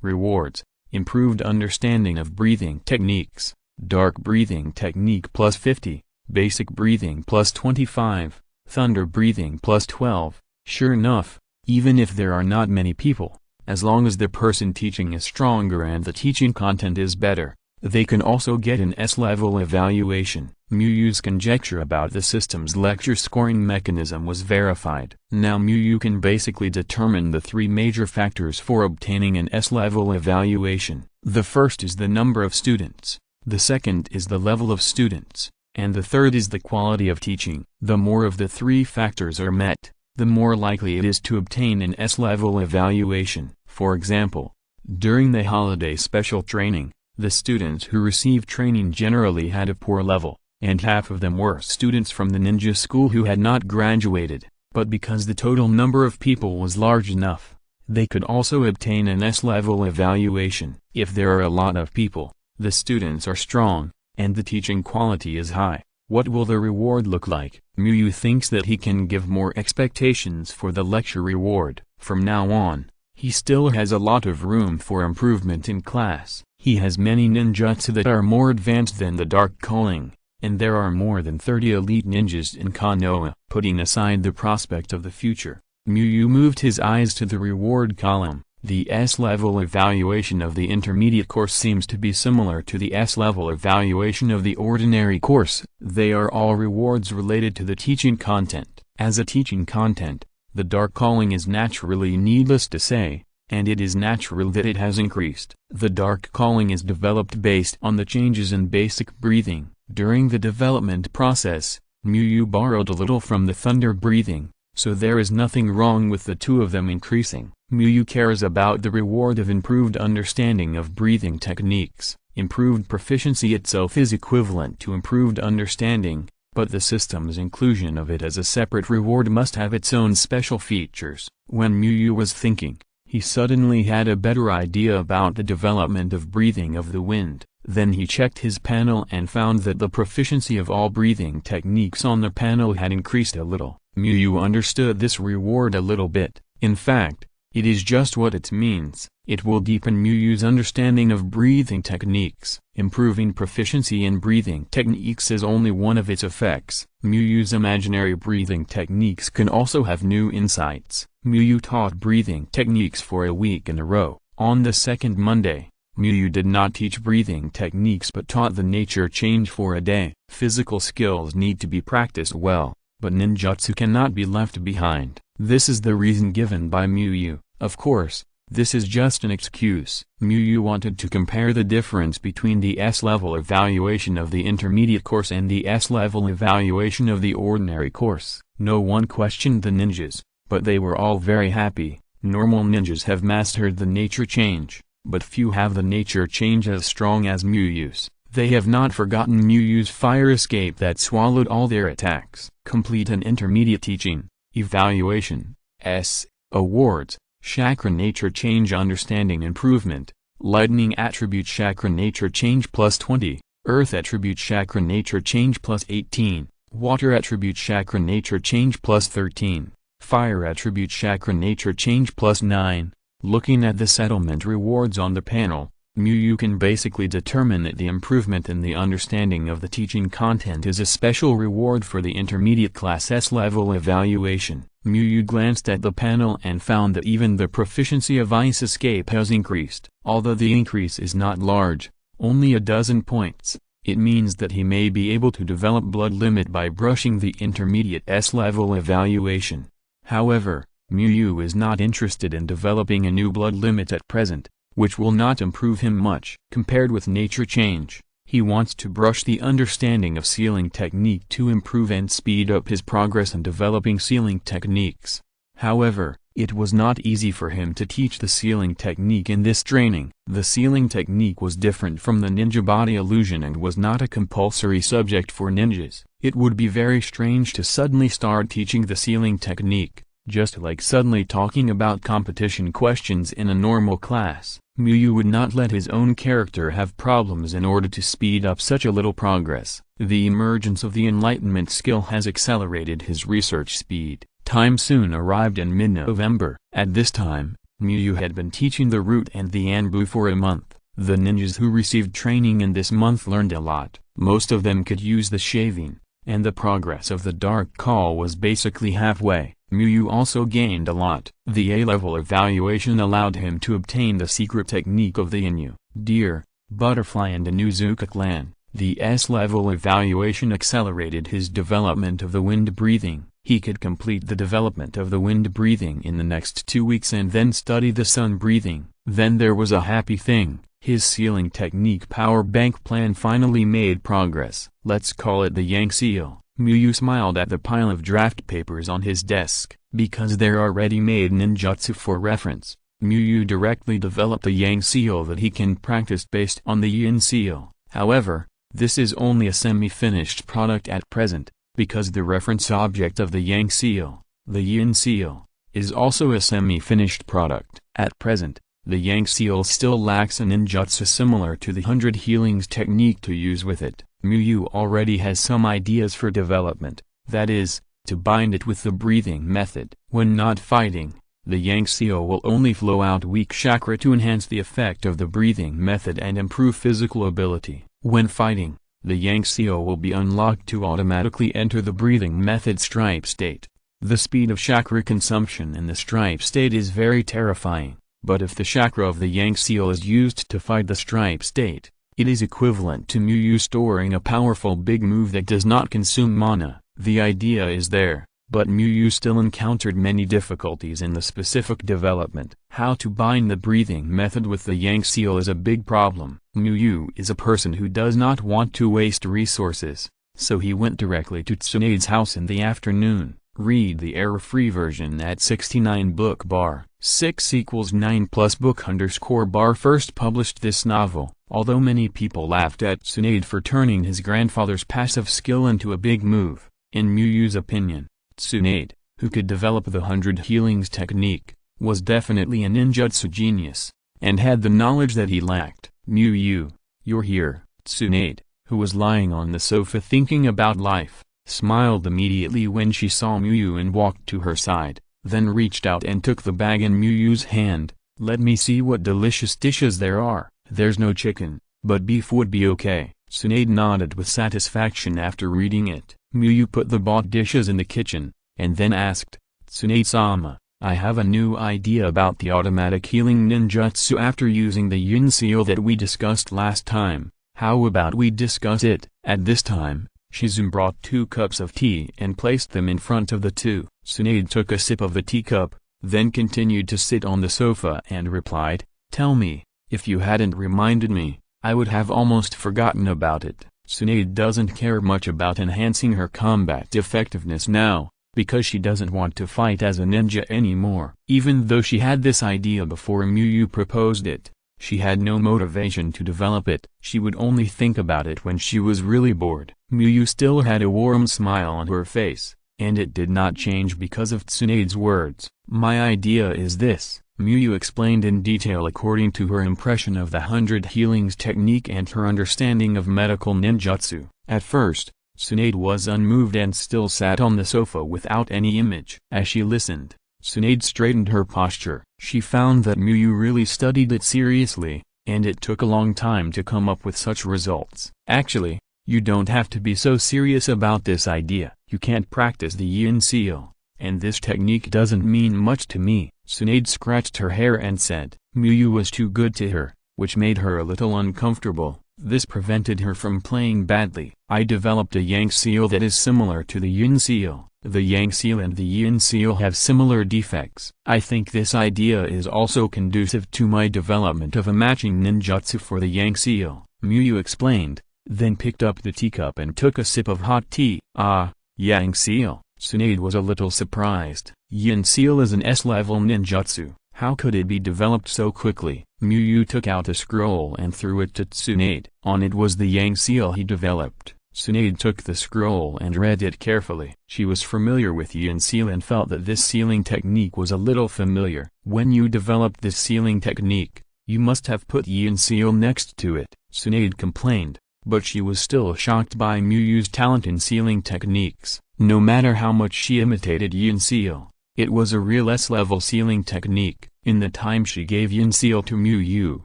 rewards, improved understanding of breathing techniques, dark breathing technique plus 50, basic breathing plus 25, thunder breathing plus 12. Sure enough, even if there are not many people, as long as the person teaching is stronger and the teaching content is better, they can also get an S-level evaluation. Muyu's conjecture about the system's lecture scoring mechanism was verified. Now Muyu can basically determine the 3 major factors for obtaining an S-level evaluation. The first is the number of students, the second is the level of students, and the third is the quality of teaching. The more of the 3 factors are met, the more likely it is to obtain an S-level evaluation. For example, during the holiday special training, the students who received training generally had a poor level, and half of them were students from the ninja school who had not graduated, but because the total number of people was large enough, they could also obtain an S-level evaluation. If there are a lot of people, the students are strong, and the teaching quality is high, what will the reward look like? Muyu thinks that he can give more expectations for the lecture reward. From now on, he still has a lot of room for improvement in class. He has many ninjutsu that are more advanced than the dark calling, and there are more than 30 elite ninjas in Konoha. Putting aside the prospect of the future, Muyu moved his eyes to the reward column. The S-level evaluation of the intermediate course seems to be similar to the S-level evaluation of the ordinary course. They are all rewards related to the teaching content. As a teaching content, the dark calling is naturally needless to say, and it is natural that it has increased. The dark calling is developed based on the changes in basic breathing. During the development process, Muyu borrowed a little from the thunder breathing, so there is nothing wrong with the 2 of them increasing. Muyu cares about the reward of improved understanding of breathing techniques. Improved proficiency itself is equivalent to improved understanding, but the system's inclusion of it as a separate reward must have its own special features. When Muyu was thinking, he suddenly had a better idea about the development of breathing of the wind. Then he checked his panel and found that the proficiency of all breathing techniques on the panel had increased a little. Muyu understood this reward a little bit. In fact, it is just what it means. It will deepen Muyu's understanding of breathing techniques. Improving proficiency in breathing techniques is only one of its effects. Muyu's imaginary breathing techniques can also have new insights. Muyu taught breathing techniques for a week in a row. On the second Monday, Muyu did not teach breathing techniques but taught the nature change for a day. Physical skills need to be practiced well, but ninjutsu cannot be left behind. This is the reason given by Muyu. Of course, this is just an excuse. Muyu wanted to compare the difference between the S-level evaluation of the intermediate course and the S-level evaluation of the ordinary course. No one questioned the ninjas, but they were all very happy. Normal ninjas have mastered the nature change, but few have the nature change as strong as Muyu's. They have not forgotten Muyu's fire escape that swallowed all their attacks. Complete an intermediate teaching, Evaluation, S. Awards, Chakra Nature Change Understanding Improvement, Lightning Attribute Chakra Nature Change plus 20, Earth Attribute Chakra Nature Change plus 18, Water Attribute Chakra Nature Change plus 13, Fire Attribute Chakra Nature Change plus 9. Looking at the settlement rewards on the panel, you can basically determine that the improvement in the understanding of the teaching content is a special reward for the intermediate class S-level evaluation. You glanced at the panel and found that even the proficiency of ice escape has increased. Although the increase is not large, only a dozen points, it means that he may be able to develop blood limit by brushing the intermediate S-level evaluation. However, Miyu is not interested in developing a new blood limit at present, which will not improve him much. Compared with nature change, he wants to brush the understanding of sealing technique to improve and speed up his progress in developing sealing techniques. However, it was not easy for him to teach the sealing technique in this training. The sealing technique was different from the ninja body illusion and was not a compulsory subject for ninjas. It would be very strange to suddenly start teaching the sealing technique, just like suddenly talking about competition questions in a normal class. Miyu would not let his own character have problems in order to speed up such a little progress. The emergence of the enlightenment skill has accelerated his research speed. Time soon arrived in mid-November. At this time, Miyu had been teaching the root and the anbu for a month. The ninjas who received training in this month learned a lot. Most of them could use the shaving, and the progress of the dark call was basically halfway. Miyu also gained a lot. The A-level evaluation allowed him to obtain the secret technique of the Inu, deer, butterfly and Inuzuka clan. The S-level evaluation accelerated his development of the wind breathing. He could complete the development of the wind breathing in the next 2 weeks and then study the sun breathing. Then there was a happy thing. His sealing technique power bank plan finally made progress. Let's call it the Yang seal. Miyu smiled at the pile of draft papers on his desk. Because they're already made ninjutsu for reference, Miyu directly developed the Yang seal that he can practice based on the Yin seal. However, this is only a semi-finished product at present, because the reference object of the Yang seal, the Yin seal, is also a semi-finished product. At present, the Yang seal still lacks a ninjutsu similar to the 100 healings technique to use with it. Miyu already has some ideas for development, that is, to bind it with the breathing method. When not fighting, the Yang seal will only flow out weak chakra to enhance the effect of the breathing method and improve physical ability. When fighting, the Yang seal will be unlocked to automatically enter the breathing method stripe state. The speed of chakra consumption in the stripe state is very terrifying, but if the chakra of the Yang seal is used to fight the stripe state, it is equivalent to Miyu storing a powerful big move that does not consume mana. The idea is there, but Miyu still encountered many difficulties in the specific development. How to bind the breathing method with the Yang seal is a big problem. Miyu is a person who does not want to waste resources, so he went directly to Tsunade's house in the afternoon. Read the error-free version at 69 book bar. 6 = 9 plus book _bar first published this novel. Although many people laughed at Tsunade for turning his grandfather's passive skill into a big move, in Miyu's opinion, Tsunade, who could develop the 100 healings technique, was definitely a ninjutsu genius, and had the knowledge that he lacked. Miyu, you're here. Tsunade, who was lying on the sofa thinking about life, smiled immediately when she saw Miyu and walked to her side, then reached out and took the bag in Miyu's hand. Let me see what delicious dishes there are. There's no chicken, but beef would be okay. Tsunade nodded with satisfaction after reading it. Miyu put the bought dishes in the kitchen, and then asked, Tsunade-sama, I have a new idea about the automatic healing ninjutsu after using the Yin seal that we discussed last time. How about we discuss it? At this time, Shizune brought 2 cups of tea and placed them in front of the two. Tsunade took a sip of the teacup, then continued to sit on the sofa and replied, Tell me, if you hadn't reminded me, I would have almost forgotten about it. Tsunade doesn't care much about enhancing her combat effectiveness now, because she doesn't want to fight as a ninja anymore. Even though she had this idea before Miyu proposed it, she had no motivation to develop it. She would only think about it when she was really bored. Miyu still had a warm smile on her face, and it did not change because of Tsunade's words. My idea is this, Miyu explained in detail according to her impression of the 100 healings technique and her understanding of medical ninjutsu. At first, Tsunade was unmoved and still sat on the sofa without any image. As she listened, Tsunade straightened her posture. She found that Miyu really studied it seriously, and it took a long time to come up with such results. Actually, you don't have to be so serious about this idea. You can't practice the yin seal, and this technique doesn't mean much to me. Tsunade scratched her hair and said, Miyu was too good to her, which made her a little uncomfortable. This prevented her from playing badly. I developed a yang seal that is similar to the yin seal. The yang seal and the yin seal have similar defects. I think this idea is also conducive to my development of a matching ninjutsu for the yang seal, Miyu explained, then picked up the teacup and took a sip of hot tea. Ah, yang seal. Tsunade was a little surprised. Yin seal is an S-level ninjutsu. How could it be developed so quickly? Miyu took out a scroll and threw it to Tsunade. On it was the yang seal he developed. Tsunade took the scroll and read it carefully. She was familiar with yin seal and felt that this sealing technique was a little familiar. When you developed this sealing technique, you must have put yin seal next to it, Tsunade complained, but she was still shocked by Miyu's talent in sealing techniques. No matter how much she imitated yin seal, it was a real S-level sealing technique. In the time she gave yin seal to Miyu,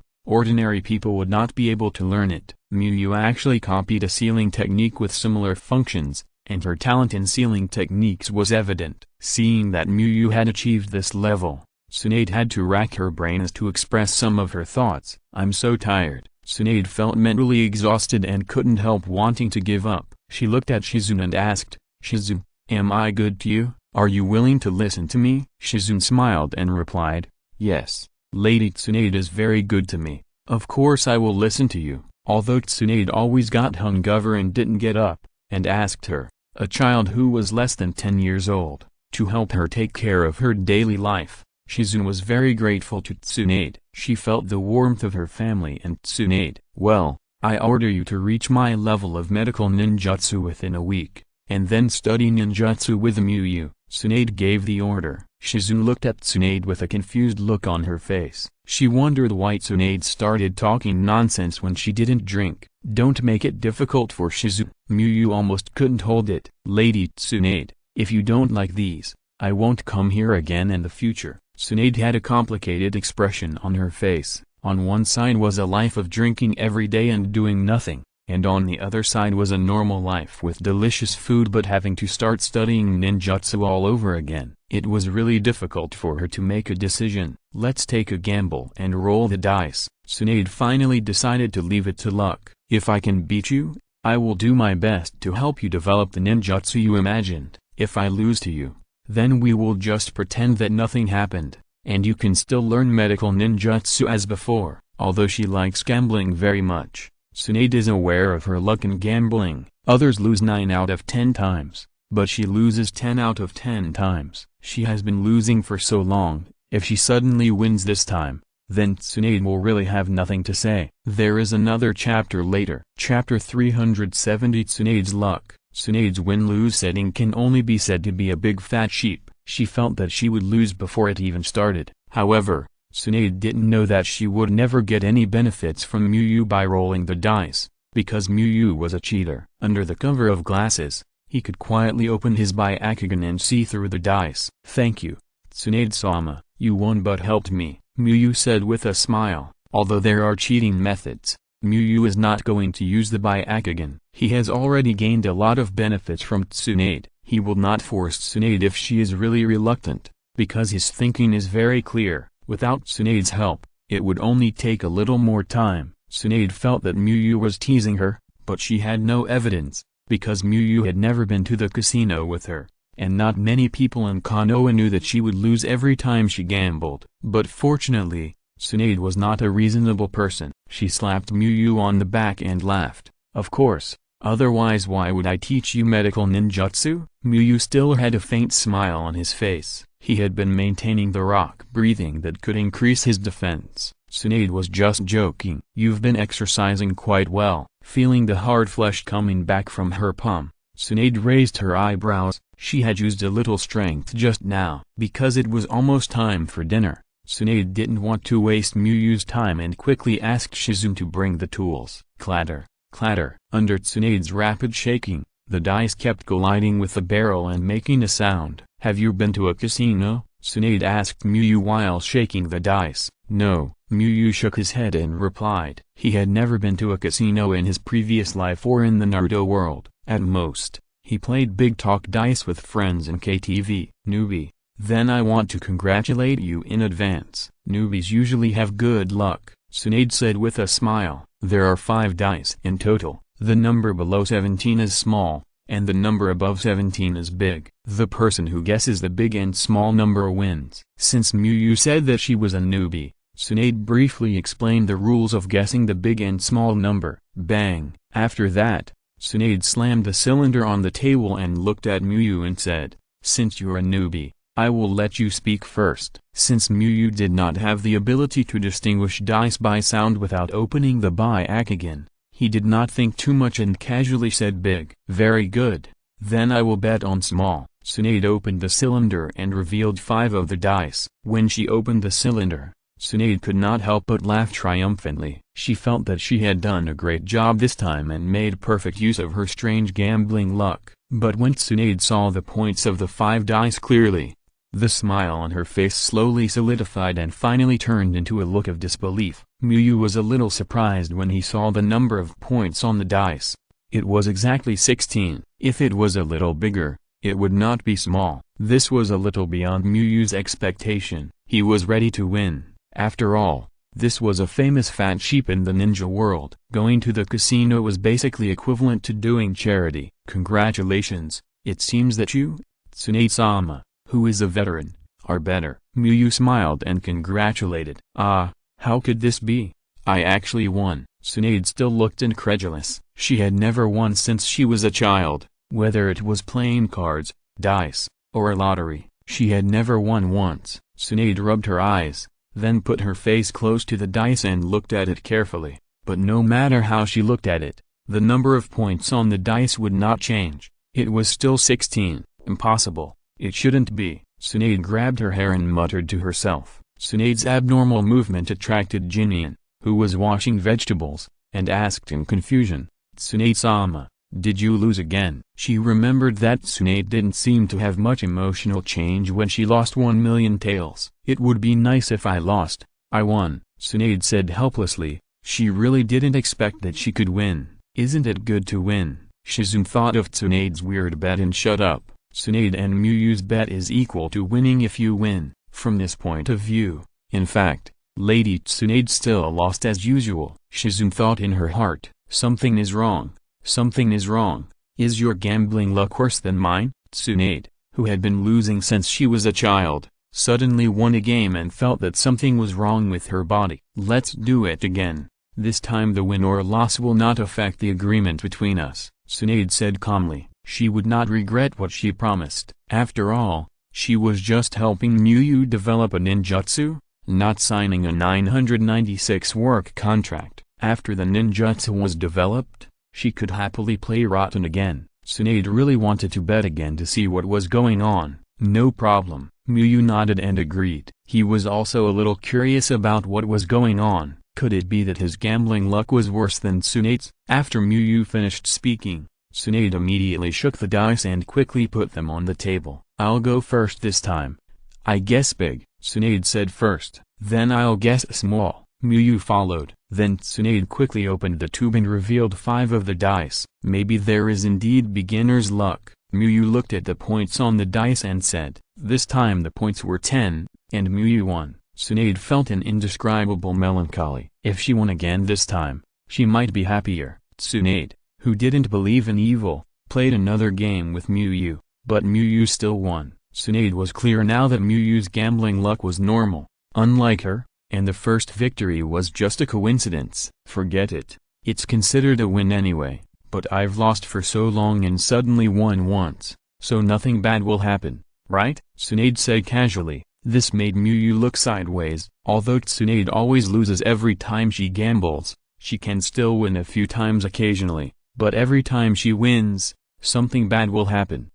ordinary people would not be able to learn it. Miyu actually copied a sealing technique with similar functions, and her talent in sealing techniques was evident. Seeing that Miyu had achieved this level, Tsunade had to rack her brains to express some of her thoughts. I'm so tired. Tsunade felt mentally exhausted and couldn't help wanting to give up. She looked at Shizune and asked, Shizune, am I good to you? Are you willing to listen to me? Shizune smiled and replied, yes, Lady Tsunade is very good to me. Of course I will listen to you. Although Tsunade always got hungover and didn't get up, and asked her, a child who was less than 10 years old, to help her take care of her daily life. Shizune was very grateful to Tsunade. She felt the warmth of her family and Tsunade. Well, I order you to reach my level of medical ninjutsu within a week, and then study ninjutsu with Miyu. Tsunade gave the order. Shizune looked at Tsunade with a confused look on her face. She wondered why Tsunade started talking nonsense when she didn't drink. Don't make it difficult for Shizune. Miyu almost couldn't hold it. Lady Tsunade, if you don't like these, I won't come here again in the future. Tsunade had a complicated expression on her face. On one side was a life of drinking every day and doing nothing, and on the other side was a normal life with delicious food but having to start studying ninjutsu all over again. It was really difficult for her to make a decision. Let's take a gamble and roll the dice. Tsunade finally decided to leave it to luck. If I can beat you, I will do my best to help you develop the ninjutsu you imagined. If I lose to you, then we will just pretend that nothing happened, and you can still learn medical ninjutsu as before. Although she likes gambling very much, Tsunade is aware of her luck in gambling. Others lose 9 out of 10 times, but she loses 10 out of 10 times. She has been losing for so long. If she suddenly wins this time, then Tsunade will really have nothing to say. There is another chapter later. Chapter 370 Tsunade's luck. Tsunade's win-lose setting can only be said to be a big fat sheep. She felt that she would lose before it even started. However, Tsunade didn't know that she would never get any benefits from Miyu by rolling the dice, because Miyu was a cheater. Under the cover of glasses, he could quietly open his Byakugan and see through the dice. Thank you, Tsunade-sama, you won but helped me, Miyu said with a smile. Although there are cheating methods, Miyu is not going to use the Byakugan. He has already gained a lot of benefits from Tsunade. He will not force Tsunade if she is really reluctant, because his thinking is very clear. Without Tsunade's help, it would only take a little more time. Tsunade felt that Miyu was teasing her, but she had no evidence, because Miyu had never been to the casino with her, and not many people in Konoha knew that she would lose every time she gambled. But fortunately, Tsunade was not a reasonable person. She slapped Miyu on the back and laughed. Of course, otherwise why would I teach you medical ninjutsu? Miyu still had a faint smile on his face. He had been maintaining the rock breathing that could increase his defense. Tsunade was just joking. You've been exercising quite well. Feeling the hard flesh coming back from her palm, Tsunade raised her eyebrows. She had used a little strength just now. Because it was almost time for dinner, Tsunade didn't want to waste Miyu's time and quickly asked Shizune to bring the tools. Clatter, clatter. Under Tsunade's rapid shaking, the dice kept colliding with the barrel and making a sound. Have you been to a casino? Tsunade asked Miyu while shaking the dice. No. Miyu shook his head and replied. He had never been to a casino in his previous life or in the Naruto world. At most, he played big talk dice with friends in KTV. Newbie. Then I want to congratulate you in advance. Newbies usually have good luck, Tsunade said with a smile. There are 5 dice in total. The number below 17 is small, and the number above 17 is big. The person who guesses the big and small number wins. Since Miyu said that she was a newbie, Tsunade briefly explained the rules of guessing the big and small number. Bang! After that, Tsunade slammed the cylinder on the table and looked at Miyu and said, "Since you're a newbie, I will let you speak first." Since Miyu did not have the ability to distinguish dice by sound without opening the Byakugan, he did not think too much and casually said big. Very good. Then I will bet on small. Tsunade opened the cylinder and revealed 5 of the dice. When she opened the cylinder, Tsunade could not help but laugh triumphantly. She felt that she had done a great job this time and made perfect use of her strange gambling luck. But when Tsunade saw the points of the 5 dice clearly, the smile on her face slowly solidified and finally turned into a look of disbelief. Miyu was a little surprised when he saw the number of points on the dice. It was exactly 16. If it was a little bigger, it would not be small. This was a little beyond Miyu's expectation. He was ready to win. After all, this was a famous fat sheep in the ninja world. Going to the casino was basically equivalent to doing charity. Congratulations, it seems that you, Tsunade-sama, who is a veteran, are better. Miyu smiled and congratulated. Ah, how could this be? I actually won. Tsunade still looked incredulous. She had never won since she was a child, whether it was playing cards, dice, or a lottery. She had never won once. Tsunade rubbed her eyes, then put her face close to the dice and looked at it carefully. But no matter how she looked at it, the number of points on the dice would not change. It was still 16. Impossible. It shouldn't be. Tsunade grabbed her hair and muttered to herself. Tsunade's abnormal movement attracted Jinian, who was washing vegetables, and asked in confusion, "Tsunade-sama, did you lose again?" She remembered that Tsunade didn't seem to have much emotional change when she lost 1,000,000 taels. "It would be nice if I lost." "I won," Tsunade said helplessly. She really didn't expect that she could win. Isn't it good to win? Shizune thought of Tsunade's weird bet and shut up. Tsunade and Miyu's bet is equal to winning if you win. From this point of view, in fact, Lady Tsunade still lost as usual. Shizune thought in her heart, something is wrong. Something is wrong. Is your gambling luck worse than mine? Tsunade, who had been losing since she was a child, suddenly won a game and felt that something was wrong with her body. Let's do it again. This time the win or loss will not affect the agreement between us, Tsunade said calmly. She would not regret what she promised. After all, she was just helping Miyu develop a ninjutsu, not signing a 996 work contract. After the ninjutsu was developed, she could happily play Rotten again. Tsunade really wanted to bet again to see what was going on. No problem. Miyu nodded and agreed. He was also a little curious about what was going on. Could it be that his gambling luck was worse than Tsunade's? After Miyu finished speaking, Tsunade immediately shook the dice and quickly put them on the table. I'll go first this time. I guess big, Tsunade said first. Then I'll guess small. Miyu followed. Then Tsunade quickly opened the tube and revealed 5 of the dice. Maybe there is indeed beginner's luck. Miyu looked at the points on the dice and said. This time the points were 10, and Miyu won. Tsunade felt an indescribable melancholy. If she won again this time, she might be happier. Tsunade, who didn't believe in evil, played another game with Miyu, but Miyu still won. Tsunade was clear now that Miyu's gambling luck was normal, unlike her, and the first victory was just a coincidence. Forget it. It's considered a win anyway, but I've lost for so long and suddenly won once, so nothing bad will happen, right? Tsunade said casually. This made Miyu look sideways. Although Tsunade always loses every time she gambles, she can still win a few times occasionally, but every time she wins, Something bad will happen.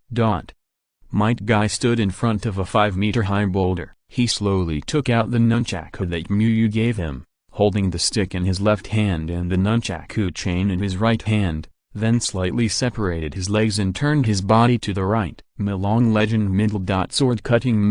Might Guy stood in front of a 5-meter-high boulder. He slowly took out the nunchaku that Muyu gave him, holding the stick in his left hand and the nunchaku chain in his right hand, then slightly separated his legs and turned his body to the right. Long legend sword cutting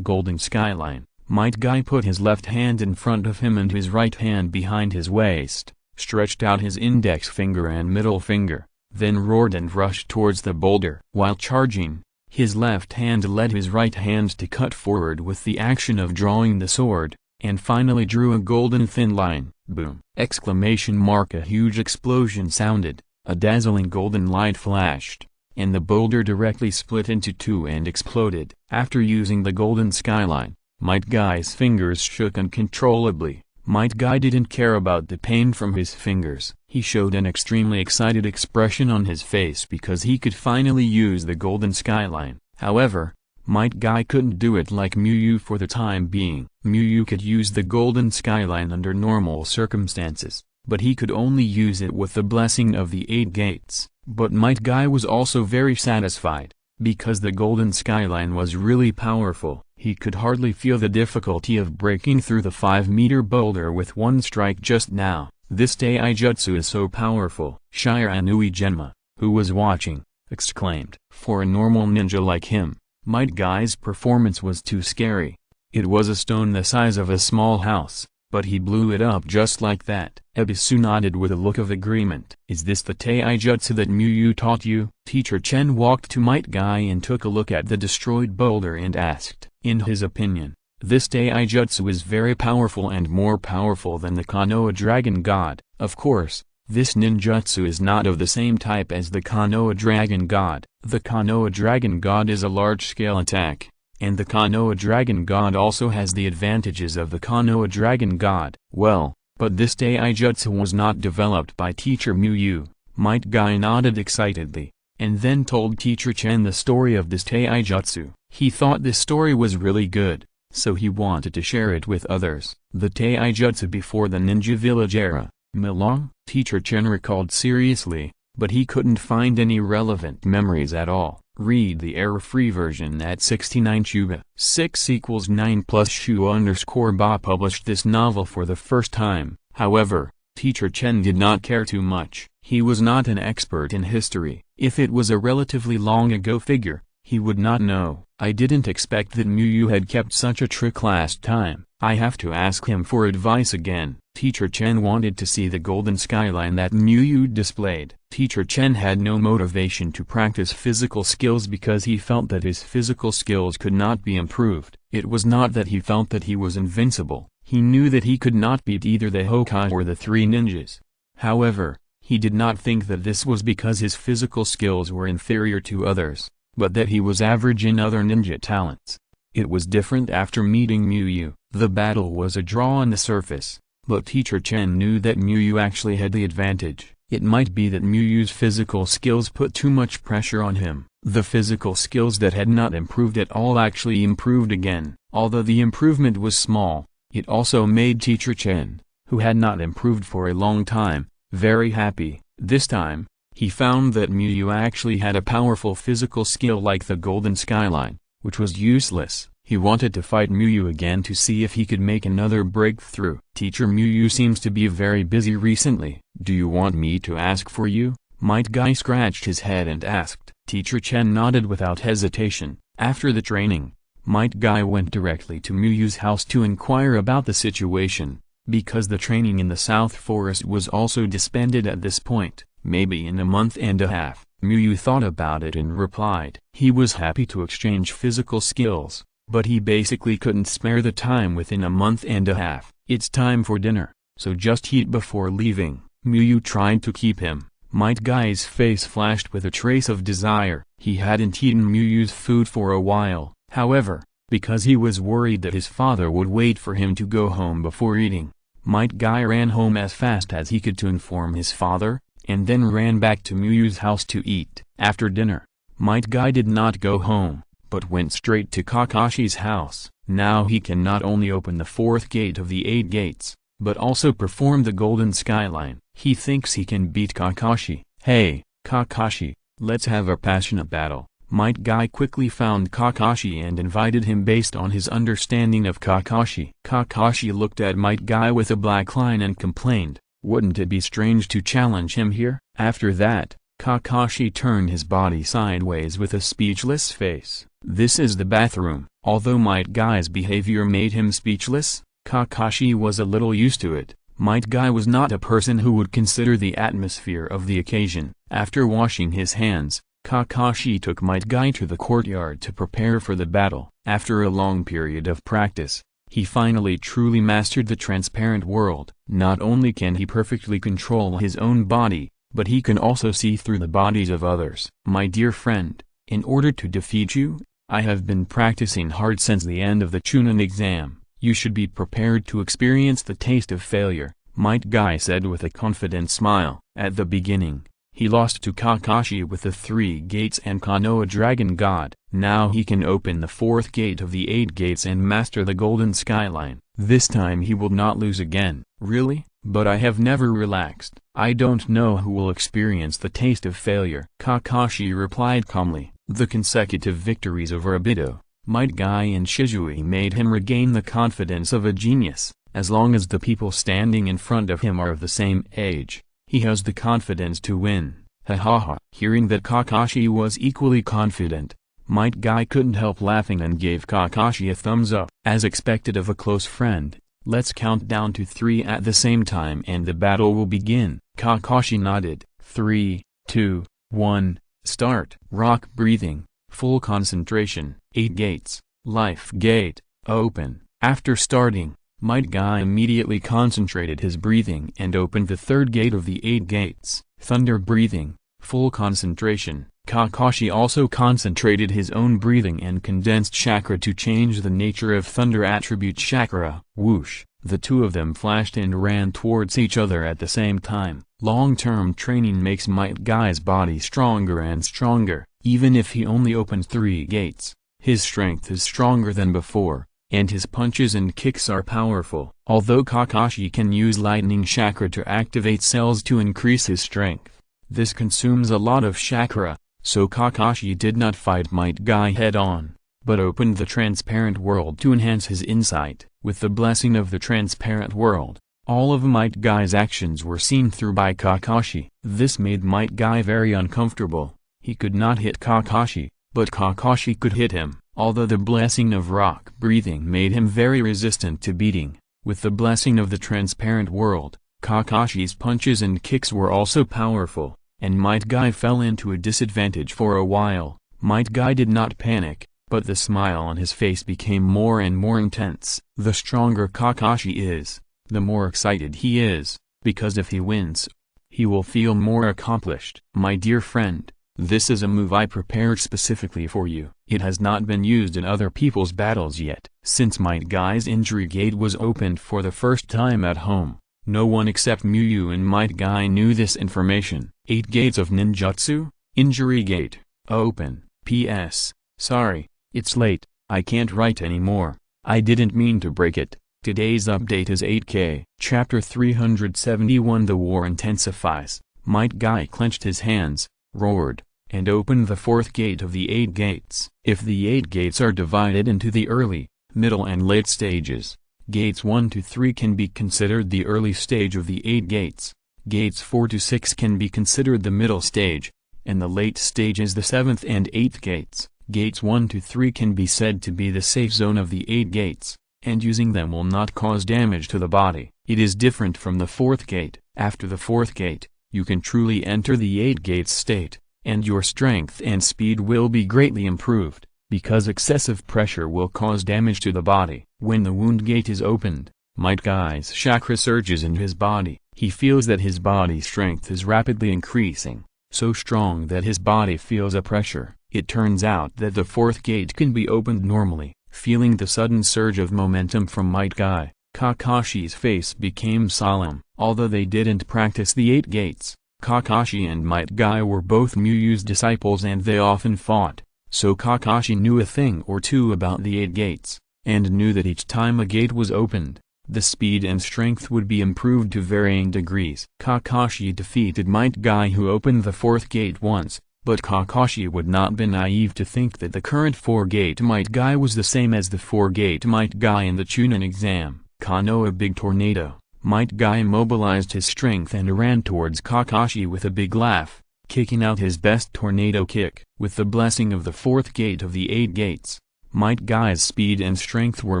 golden skyline. Might Guy put his left hand in front of him and his right hand behind his waist, stretched out his index finger and middle finger, then roared and rushed towards the boulder. While charging, his left hand led his right hand to cut forward with the action of drawing the sword, and finally drew a golden thin line. Boom! Exclamation mark! A huge explosion sounded, a dazzling golden light flashed, and the boulder directly split into two and exploded. After using the golden skyline, Might Guy's fingers shook uncontrollably. Might Guy didn't care about the pain from his fingers. He showed an extremely excited expression on his face because he could finally use the golden skyline. However, Might Guy couldn't do it like Muyu for the time being. Muyu could use the golden skyline under normal circumstances, but he could only use it with the blessing of the 8 gates. But Might Guy was also very satisfied, because the golden skyline was really powerful. He could hardly feel the difficulty of breaking through the 5-meter boulder with one strike just now. This taijutsu is so powerful. Shiranui Genma, who was watching, exclaimed. For a normal ninja like him, Might Guy's performance was too scary. It was a stone the size of a small house, but he blew it up just like that. Ebisu nodded with a look of agreement. Is this the taijutsu that Muyu taught you? Teacher Chen walked to Might Guy and took a look at the destroyed boulder and asked. In his opinion, this taijutsu is very powerful and more powerful than the Konoha Dragon God. Of course, this ninjutsu is not of the same type as the Konoha Dragon God. The Konoha Dragon God is a large-scale attack, and the Konoha Dragon God also has the advantages of the Konoha Dragon God. Well, but this taijutsu was not developed by Teacher Muyu. Might Guy nodded excitedly, and then told Teacher Chen the story of this taijutsu. He thought this story was really good, so he wanted to share it with others. The taijutsu before the ninja village era. Milong? Teacher Chen recalled seriously, but he couldn't find any relevant memories at all. Read the error-free version at 69 Chuba. 6 = 9 plus Shu_Ba published this novel for the first time. However, Teacher Chen did not care too much. He was not an expert in history. If it was a relatively long ago figure, he would not know. I didn't expect that Muyu had kept such a trick last time. I have to ask him for advice again. Teacher Chen wanted to see the golden skyline that Muyu displayed. Teacher Chen had no motivation to practice physical skills because he felt that his physical skills could not be improved. It was not that he felt that he was invincible. He knew that he could not beat either the Hokage or the 3 ninjas. However, he did not think that this was because his physical skills were inferior to others, but that he was average in other ninja talents. It was different after meeting Muyu. The battle was a draw on the surface, but Teacher Chen knew that Muyu actually had the advantage. It might be that Muyu's physical skills put too much pressure on him. The physical skills that had not improved at all actually improved again. Although the improvement was small, it also made Teacher Chen, who had not improved for a long time, very happy. This time, he found that Muyu actually had a powerful physical skill like the golden skyline, which was useless. He wanted to fight Muyu again to see if he could make another breakthrough. Teacher Muyu seems to be very busy recently. Do you want me to ask for you? Might Guy scratched his head and asked. Teacher Chen nodded without hesitation. After the training, Might Guy went directly to Muyu's house to inquire about the situation, because the training in the South Forest was also disbanded at this point. Maybe in a month and a half. Muyu thought about it and replied. He was happy to exchange physical skills, but he basically couldn't spare the time within a month and a half. It's time for dinner, so just eat before leaving. Muyu tried to keep him. Might Guy's face flashed with a trace of desire. He hadn't eaten Muyu's food for a while. However, because he was worried that his father would wait for him to go home before eating, Might Guy ran home as fast as he could to inform his father, and then ran back to Muyu's house to eat. After dinner, Might Guy did not go home, but went straight to Kakashi's house. Now he can not only open the 4th gate of the 8 gates, but also perform the golden skyline. He thinks he can beat Kakashi. Hey, Kakashi, Let's have a passionate battle. Might Guy quickly found Kakashi and invited him based on his understanding of Kakashi. Kakashi looked at Might Guy with a black line and complained, "Wouldn't it be strange to challenge him here?" After that, Kakashi turned his body sideways with a speechless face. This is the bathroom. Although Might Guy's behavior made him speechless, Kakashi was a little used to it. Might Guy was not a person who would consider the atmosphere of the occasion. After washing his hands, Kakashi took Might Guy to the courtyard to prepare for the battle. After a long period of practice, he finally truly mastered the transparent world. Not only can he perfectly control his own body, but he can also see through the bodies of others. My dear friend, in order to defeat you, I have been practicing hard since the end of the Chunin exam. You should be prepared to experience the taste of failure, Might Guy said with a confident smile. At the beginning, he lost to Kakashi with the 3 gates and Konoha Dragon God. Now he can open the 4th gate of the 8 gates and master the Golden Skyline. This time he will not lose again. Really? But I have never relaxed. I don't know who will experience the taste of failure. Kakashi replied calmly. The consecutive victories over Obito, Might Guy and Shisui made him regain the confidence of a genius. As long as the people standing in front of him are of the same age, he has the confidence to win. Ha ha ha. Hearing that Kakashi was equally confident, Might Guy couldn't help laughing and gave Kakashi a thumbs up. As expected of a close friend, let's count down to 3 at the same time and the battle will begin. Kakashi nodded. 3, 2, 1, start. Rock breathing, full concentration. 8 gates, life gate, open. After starting, Might Guy immediately concentrated his breathing and opened the 3rd gate of the 8 gates. Thunder breathing, full concentration. Kakashi also concentrated his own breathing and condensed chakra to change the nature of thunder attribute chakra. Whoosh! The two of them flashed and ran towards each other at the same time. Long-term training makes Might Guy's body stronger and stronger. Even if he only opened 3 gates, his strength is stronger than before, and his punches and kicks are powerful. Although Kakashi can use lightning chakra to activate cells to increase his strength, this consumes a lot of chakra, so Kakashi did not fight Might Guy head-on, but opened the transparent world to enhance his insight. With the blessing of the transparent world, all of Might Guy's actions were seen through by Kakashi. This made Might Guy very uncomfortable. He could not hit Kakashi, but Kakashi could hit him. Although the blessing of rock breathing made him very resistant to beating, with the blessing of the transparent world, Kakashi's punches and kicks were also powerful, and Might Guy fell into a disadvantage for a while. Might Guy did not panic, but the smile on his face became more and more intense. The stronger Kakashi is, the more excited he is, because if he wins, he will feel more accomplished. My dear friend, this is a move I prepared specifically for you. It has not been used in other people's battles yet. Since Might Guy's injury gate was opened for the first time at home, no one except Miyu and Might Guy knew this information. 8 gates of ninjutsu, injury gate, open. P.S. Sorry, it's late, I can't write anymore. I didn't mean to break it. Today's update is 8K. Chapter 371. The war intensifies. Might Guy clenched his hands, roared, and opened the 4th gate of the 8 gates. If the 8 gates are divided into the early, middle and late stages, gates 1 to 3 can be considered the early stage of the 8 gates, gates 4 to 6 can be considered the middle stage, and the late stage is the 7th and 8th gates. Gates 1 to 3 can be said to be the safe zone of the 8 gates, and using them will not cause damage to the body. It is different from the 4th gate. After the 4th gate, you can truly enter the 8 gates state, and your strength and speed will be greatly improved, because excessive pressure will cause damage to the body. When the wound gate is opened, Might Guy's chakra surges in his body. He feels that his body strength is rapidly increasing, so strong that his body feels a pressure. It turns out that the 4th gate can be opened normally. Feeling the sudden surge of momentum from Might Guy, Kakashi's face became solemn. Although they didn't practice the 8 gates, Kakashi and Might Guy were both Miyu's disciples and they often fought, so Kakashi knew a thing or two about the 8 gates, and knew that each time a gate was opened, the speed and strength would be improved to varying degrees. Kakashi defeated Might Guy who opened the 4th gate once, But Kakashi would not be naive to think that the current 4-gate Might Guy was the same as the 4-gate Might Guy in the Chunin exam. Konoha Big Tornado. Might Guy mobilized his strength and ran towards Kakashi with a big laugh, kicking out his best tornado kick. With the blessing of the 4th gate of the 8 gates, Might Guy's speed and strength were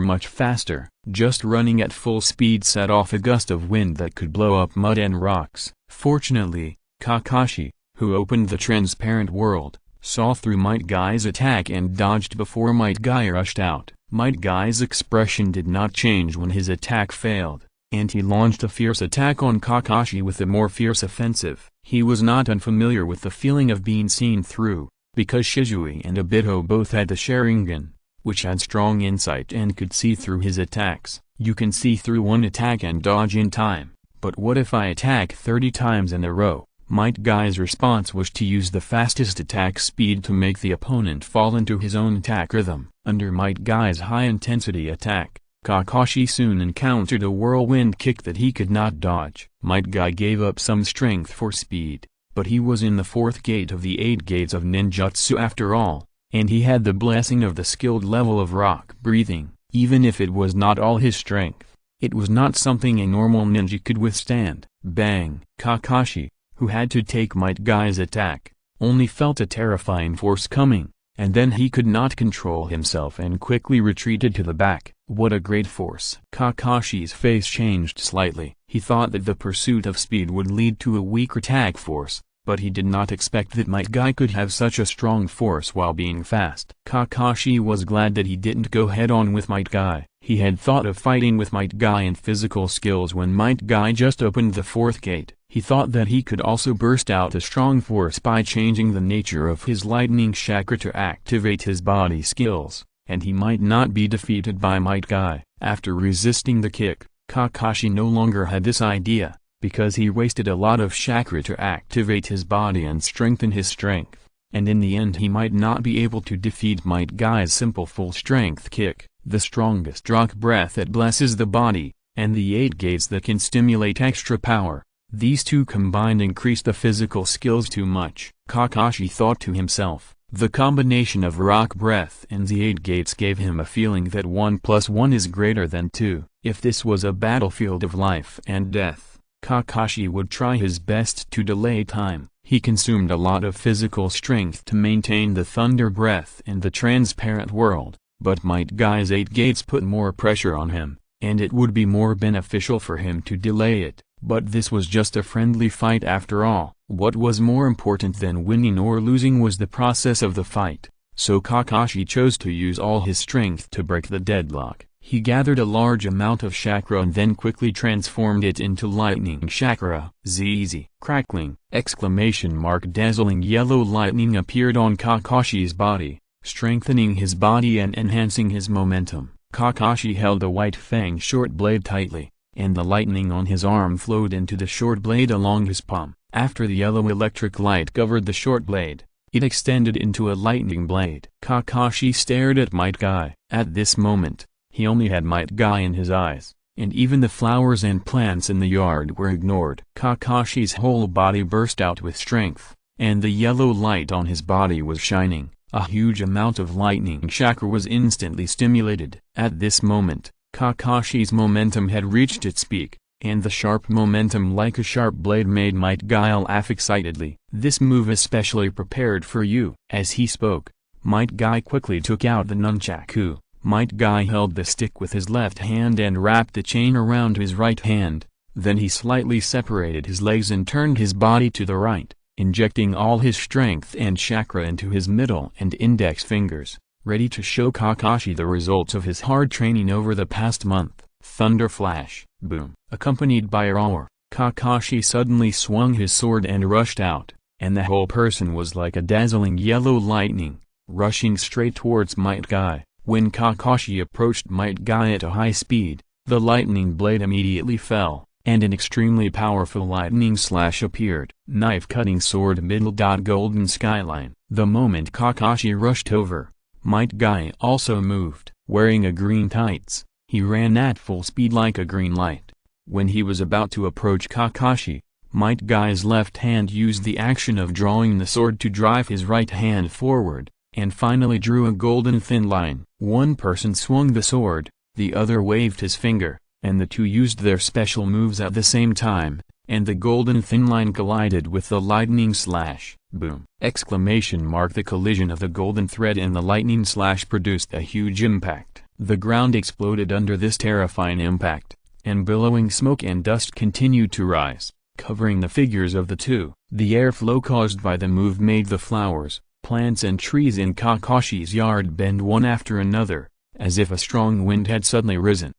much faster. Just running at full speed set off a gust of wind that could blow up mud and rocks. Fortunately, Kakashi, who opened the transparent world, saw through Might Guy's attack and dodged before Might Guy rushed out. Might Guy's expression did not change when his attack failed, and he launched a fierce attack on Kakashi with a more fierce offensive. He was not unfamiliar with the feeling of being seen through, because Shisui and Obito both had the Sharingan, which had strong insight and could see through his attacks. You can see through one attack and dodge in time, but what if I attack 30 times in a row? Might Guy's response was to use the fastest attack speed to make the opponent fall into his own attack rhythm. Under Might Guy's high-intensity attack, Kakashi soon encountered a whirlwind kick that he could not dodge. Might Guy gave up some strength for speed, but he was in the 4th gate of the 8 gates of ninjutsu after all, and he had the blessing of the skilled level of rock breathing. Even if it was not all his strength, it was not something a normal ninja could withstand. Bang! Kakashi, who had to take Might Guy's attack, only felt a terrifying force coming, and then he could not control himself and quickly retreated to the back. What a great force! Kakashi's face changed slightly. He thought that the pursuit of speed would lead to a weak attack force, but he did not expect that Might Guy could have such a strong force while being fast. Kakashi was glad that he didn't go head-on with Might Guy. He had thought of fighting with Might Guy in physical skills when Might Guy just opened the 4th gate. He thought that he could also burst out a strong force by changing the nature of his lightning chakra to activate his body skills, and he might not be defeated by Might Guy. After resisting the kick, Kakashi no longer had this idea, because he wasted a lot of chakra to activate his body and strengthen his strength, and in the end he might not be able to defeat Might Guy's simple full-strength kick. The strongest rock breath that blesses the body, and the 8 gates that can stimulate extra power. These two combined increased the physical skills too much. Kakashi thought to himself, the combination of rock breath and the 8 gates gave him a feeling that 1 + 1 is greater than 2. If this was a battlefield of life and death, Kakashi would try his best to delay time. He consumed a lot of physical strength to maintain the thunder breath in the transparent world, but Might Guy's 8 gates put more pressure on him, and it would be more beneficial for him to delay it. But this was just a friendly fight after all. What was more important than winning or losing was the process of the fight, so Kakashi chose to use all his strength to break the deadlock. He gathered a large amount of chakra and then quickly transformed it into lightning chakra. ZZ. Crackling! Exclamation mark! Dazzling yellow lightning appeared on Kakashi's body, strengthening his body and enhancing his momentum. Kakashi held the white fang short blade tightly, and the lightning on his arm flowed into the short blade along his palm. After the yellow electric light covered the short blade, it extended into a lightning blade. Kakashi stared at Might Guy. At this moment, he only had Might Guy in his eyes, and even the flowers and plants in the yard were ignored. Kakashi's whole body burst out with strength, and the yellow light on his body was shining. A huge amount of lightning chakra was instantly stimulated. At this moment, Kakashi's momentum had reached its peak, and the sharp momentum like a sharp blade made Might Guy laugh excitedly. This move especially prepared for you. As he spoke, Might Guy quickly took out the nunchaku. Might Guy held the stick with his left hand and wrapped the chain around his right hand. Then he slightly separated his legs and turned his body to the right, injecting all his strength and chakra into his middle and index fingers, ready to show Kakashi the results of his hard training over the past month. Thunder flash, boom. Accompanied by a roar, Kakashi suddenly swung his sword and rushed out, and the whole person was like a dazzling yellow lightning, rushing straight towards Might Guy. When Kakashi approached Might Guy at a high speed, the lightning blade immediately fell, and an extremely powerful lightning slash appeared. Knife-cutting sword middle. Golden skyline. The moment Kakashi rushed over, Might Guy also moved. Wearing a green tights, he ran at full speed like a green light. When he was about to approach Kakashi, Might Guy's left hand used the action of drawing the sword to drive his right hand forward, and finally drew a golden thin line. One person swung the sword, the other waved his finger, and the two used their special moves at the same time, and the golden thin line collided with the lightning slash. Boom! Exclamation mark. The collision of the golden thread and the lightning slash produced a huge impact. The ground exploded under this terrifying impact, and billowing smoke and dust continued to rise, covering the figures of the two. The airflow caused by the move made the flowers, plants and trees in Kakashi's yard bend one after another, as if a strong wind had suddenly risen.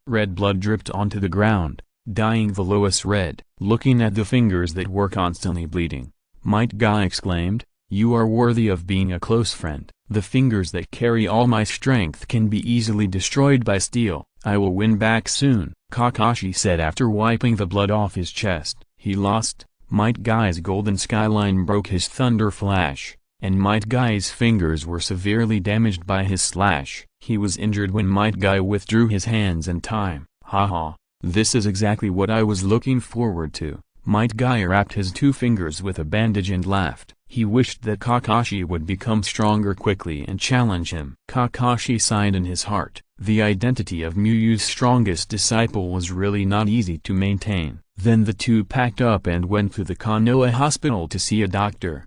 Red blood dripped onto the ground, dyeing the lowest red. Looking at the fingers that were constantly bleeding, Might Guy exclaimed, "You are worthy of being a close friend. The fingers that carry all my strength can be easily destroyed by steel. I will win back soon," Kakashi said after wiping the blood off his chest. He lost. Might Guy's golden skyline broke his thunder flash, and Might Guy's fingers were severely damaged by his slash. He was injured when Might Guy withdrew his hands in time. Haha, this is exactly what I was looking forward to. Might Guy wrapped his two fingers with a bandage and laughed. He wished that Kakashi would become stronger quickly and challenge him. Kakashi sighed in his heart. The identity of Muyu's strongest disciple was really not easy to maintain. Then the two packed up and went to the Konoha hospital to see a doctor.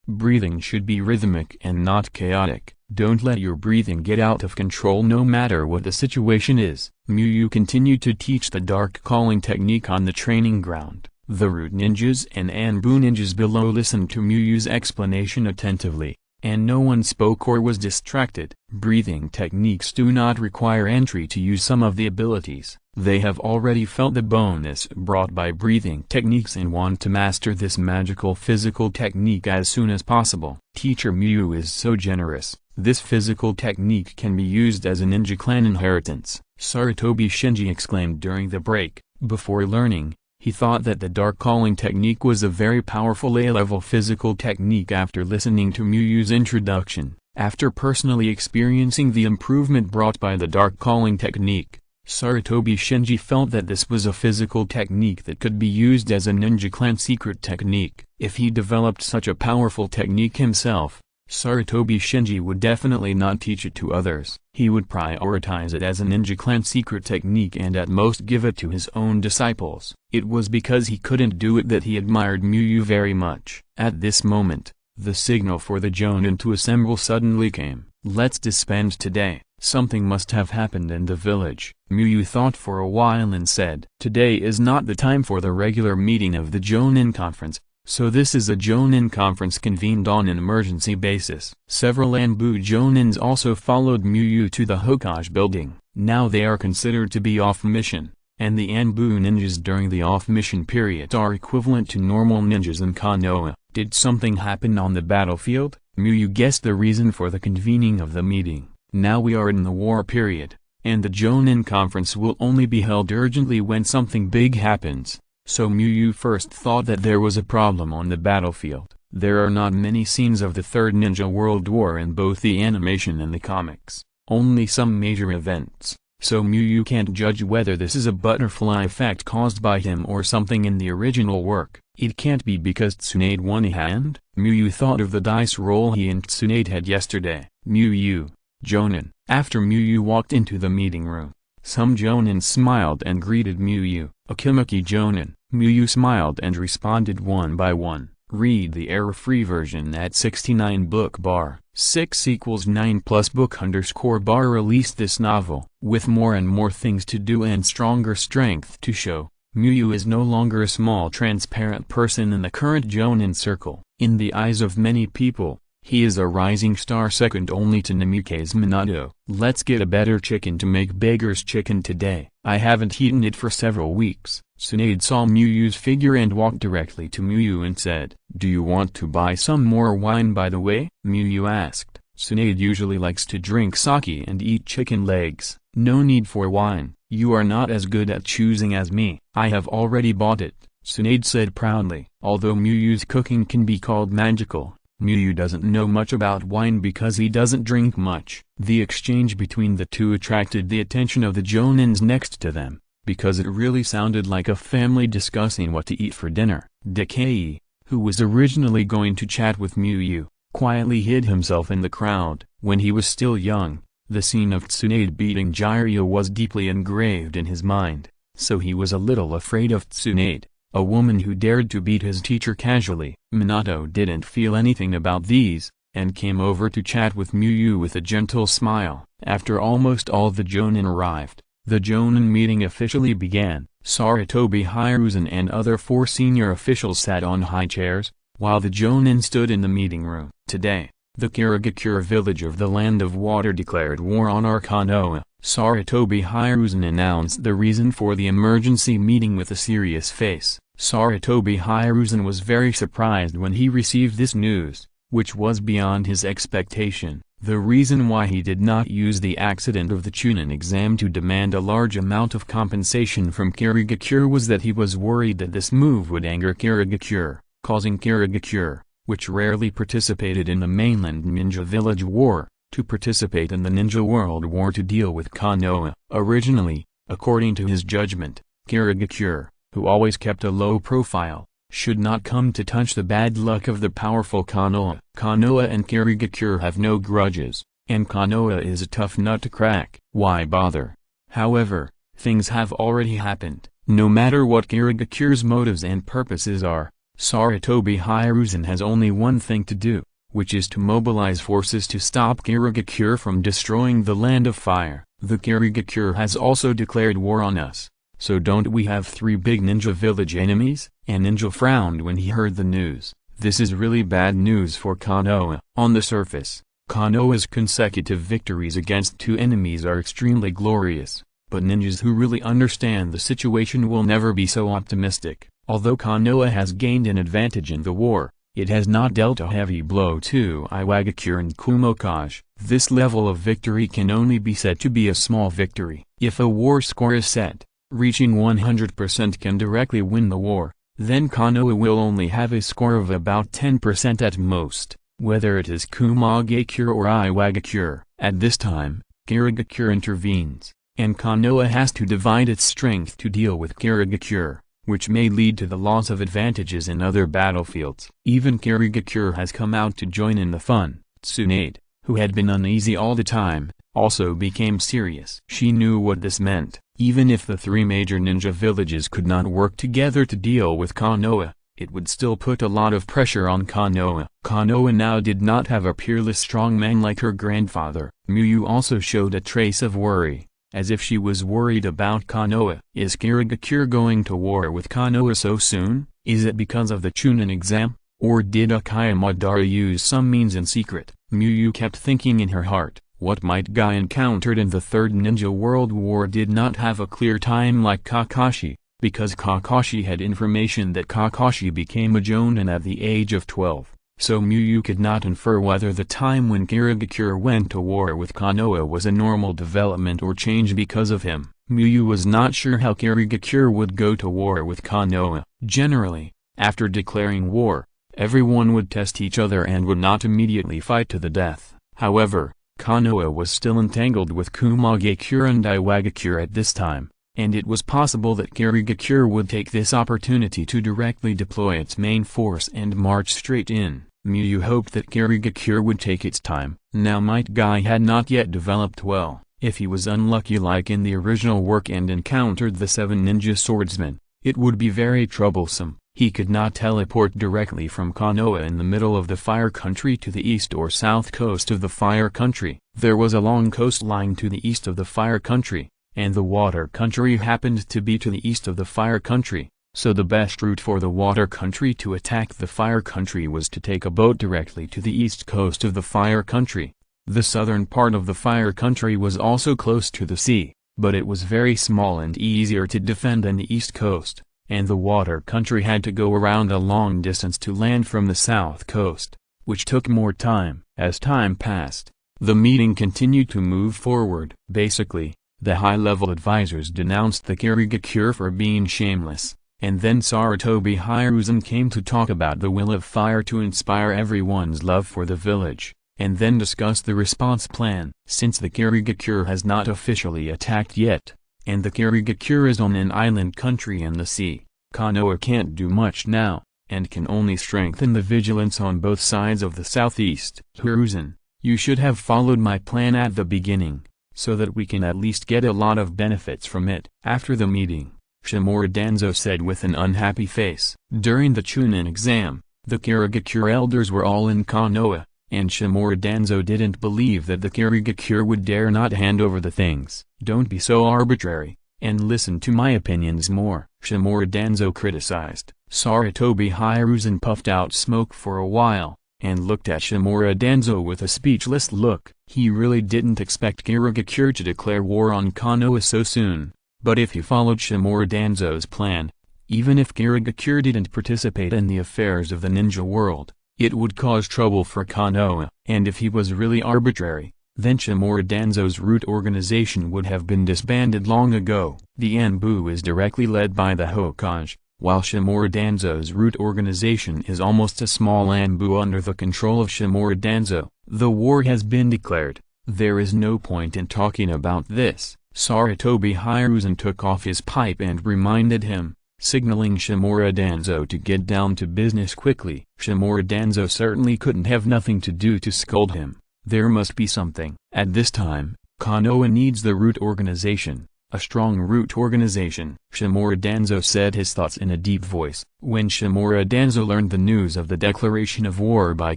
Breathing should be rhythmic and not chaotic. Don't let your breathing get out of control no matter what the situation is. Muyu continued to teach the dark calling technique on the training ground. The root ninjas and Anbu ninjas below listened to Muyu's explanation attentively, and no one spoke or was distracted. Breathing techniques do not require entry to use some of the abilities. They have already felt the bonus brought by breathing techniques and want to master this magical physical technique as soon as possible. Teacher Muyu is so generous. This physical technique can be used as a ninja clan inheritance, Sarutobi Shinji exclaimed during the break. Before learning, he thought that the dark calling technique was a very powerful A-level physical technique. After listening to Muyu's introduction, after personally experiencing the improvement brought by the dark calling technique, Sarutobi Shinji felt that this was a physical technique that could be used as a ninja clan secret technique. If he developed such a powerful technique himself, Sarutobi Shinji would definitely not teach it to others. He would prioritize it as a ninja clan secret technique and at most give it to his own disciples. It was because he couldn't do it that he admired Muyu very much. At this moment, the signal for the Jonin to assemble suddenly came. Let's disband today. Something must have happened in the village. Muyu thought for a while and said, "Today is not the time for the regular meeting of the Jonin conference. So this is a Jonin conference convened on an emergency basis." Several Anbu Jonins also followed Muyu to the Hokage building. Now they are considered to be off mission, and the Anbu ninjas during the off-mission period are equivalent to normal ninjas in Konoha. Did something happen on the battlefield? Muyu guessed the reason for the convening of the meeting. Now we are in the war period, and the Jonin conference will only be held urgently when something big happens. So Muyu first thought that there was a problem on the battlefield. There are not many scenes of the Third Ninja World War in both the animation and the comics, only some major events. So Muyu can't judge whether this is a butterfly effect caused by him or something in the original work. It can't be because Tsunade won a hand? Muyu thought of the dice roll he and Tsunade had yesterday. Muyu, Jonin. After Muyu walked into the meeting room, some Jonin smiled and greeted Muyu. Akimaki Jonin. Muyu smiled and responded one by one. Read the error-free version at 69 book bar. 6 = 9 plus book _bar released this novel. With more and more things to do and stronger strength to show, Muyu is no longer a small transparent person in the current Jonin circle. In the eyes of many people, he is a rising star second only to Namikaze Minato. Let's get a better chicken to make beggar's chicken today. I haven't eaten it for several weeks. Tsunade saw Muyu's figure and walked directly to Muyu and said, "Do you want to buy some more wine by the way?" Muyu asked. Tsunade usually likes to drink sake and eat chicken legs. "No need for wine. You are not as good at choosing as me. I have already bought it," Tsunade said proudly. Although Muyu's cooking can be called magical, Muyu doesn't know much about wine because he doesn't drink much. The exchange between the two attracted the attention of the Jonins next to them. because it really sounded like a family discussing what to eat for dinner. Decay, who was originally going to chat with Miyu, quietly hid himself in the crowd. When he was still young, the scene of Tsunade beating Jiraiya was deeply engraved in his mind, so he was a little afraid of Tsunade, a woman who dared to beat his teacher casually. Minato didn't feel anything about these, and came over to chat with Miyu with a gentle smile. After almost all the Jonin arrived, the Jonin meeting officially began. Sarutobi Hiruzen and other 4 senior officials sat on high chairs, while the Jonin stood in the meeting room. Today, the Kirigakure village of the Land of Water declared war on our Konoha. Sarutobi Hiruzen announced the reason for the emergency meeting with a serious face. Sarutobi Hiruzen was very surprised when he received this news, which was beyond his expectation. The reason why he did not use the accident of the Chunin exam to demand a large amount of compensation from Kirigakure was that he was worried that this move would anger Kirigakure, causing Kirigakure, which rarely participated in the mainland ninja village war, to participate in the Ninja World War to deal with Konoha. Originally, according to his judgment, Kirigakure, who always kept a low profile, should not come to touch the bad luck of the powerful Konoha. Konoha and Kirigakure have no grudges, and Konoha is a tough nut to crack. Why bother? However, things have already happened. No matter what Kirigakure's motives and purposes are, Sarutobi Hiruzen has only one thing to do, which is to mobilize forces to stop Kirigakure from destroying the Land of Fire. The Kirigakure has also declared war on us. So don't we have 3 big ninja village enemies? A ninja frowned when he heard the news. This is really bad news for Konoha. On the surface, Konoha's consecutive victories against 2 enemies are extremely glorious, but ninjas who really understand the situation will never be so optimistic. Although Konoha has gained an advantage in the war, it has not dealt a heavy blow to Iwagakure and Kumokaze. This level of victory can only be said to be a small victory. If a war score is set, reaching 100% can directly win the war, then Konoha will only have a score of about 10% at most, whether it is Kumokaze or Iwagakure. At this time, Kirigakure intervenes, and Konoha has to divide its strength to deal with Kirigakure, which may lead to the loss of advantages in other battlefields. Even Kirigakure has come out to join in the fun. Tsunade, who had been uneasy all the time, also became serious. She knew what this meant. Even if the 3 major ninja villages could not work together to deal with Konoha, it would still put a lot of pressure on Konoha. Konoha now did not have a peerless strong man like her grandfather. Miyu also showed a trace of worry, as if she was worried about Konoha. Is Kirigakure going to war with Konoha so soon? Is it because of the Chunin exam? Or did Uchiha Madara use some means in secret? Miyu kept thinking in her heart. What might Guy encountered in the Third Ninja World War did not have a clear time like Kakashi, because Kakashi had information that Kakashi became a Jonin at the age of 12, so Miyu could not infer whether the time when Kirigakure went to war with Konoha was a normal development or change because of him. Miyu was not sure how Kirigakure would go to war with Konoha. Generally, after declaring war, everyone would test each other and would not immediately fight to the death. However, Konoha was still entangled with Kumokaze and Iwagakure at this time, and it was possible that Kirigakure would take this opportunity to directly deploy its main force and march straight in. Miyu hoped that Kirigakure would take its time. Now Might Guy had not yet developed well. If he was unlucky like in the original work and encountered the 7 ninja swordsmen, it would be very troublesome. He could not teleport directly from Konoha in the middle of the Fire Country to the east or south coast of the Fire Country. There was a long coastline to the east of the Fire Country, and the Water Country happened to be to the east of the Fire Country, so the best route for the Water Country to attack the Fire Country was to take a boat directly to the east coast of the Fire Country. The southern part of the Fire Country was also close to the sea, but it was very small and easier to defend than the east coast, and the Water Country had to go around a long distance to land from the south coast, which took more time. As time passed, the meeting continued to move forward. Basically, the high-level advisors denounced the Kirigakure for being shameless, and then Sarutobi Hiruzen came to talk about the will of fire to inspire everyone's love for the village, and then discuss the response plan. Since the Kirigakure has not officially attacked yet, and the Kirigakure is on an island country in the sea. Konoha can't do much now, and can only strengthen the vigilance on both sides of the southeast. Hiruzen, you should have followed my plan at the beginning, so that we can at least get a lot of benefits from it. After the meeting, Shimura Danzo said with an unhappy face. During the Chunin exam, the Kirigakure elders were all in Konoha, and Shimura Danzo didn't believe that the Kirigakure would dare not hand over the things. Don't be so arbitrary, and listen to my opinions more, Shimura Danzo criticized. Sarutobi Hiruzen puffed out smoke for a while, and looked at Shimura Danzo with a speechless look. He really didn't expect Kirigakure to declare war on Konoha so soon, but if he followed Shimura Danzo's plan, even if Kirigakure didn't participate in the affairs of the ninja world, it would cause trouble for Konoha, and if he was really arbitrary, then Shimura Danzo's root organization would have been disbanded long ago. The Anbu is directly led by the Hokage, while Shimura Danzo's root organization is almost a small Anbu under the control of Shimura Danzo. The war has been declared. There is no point in talking about this. Sarutobi Hiruzen took off his pipe and reminded him, signaling Shimura Danzo to get down to business quickly. Shimura Danzo certainly couldn't have nothing to do to scold him. There must be something. At this time, Konoha needs the root organization, a strong root organization. Shimura Danzo said his thoughts in a deep voice. When Shimura Danzo learned the news of the declaration of war by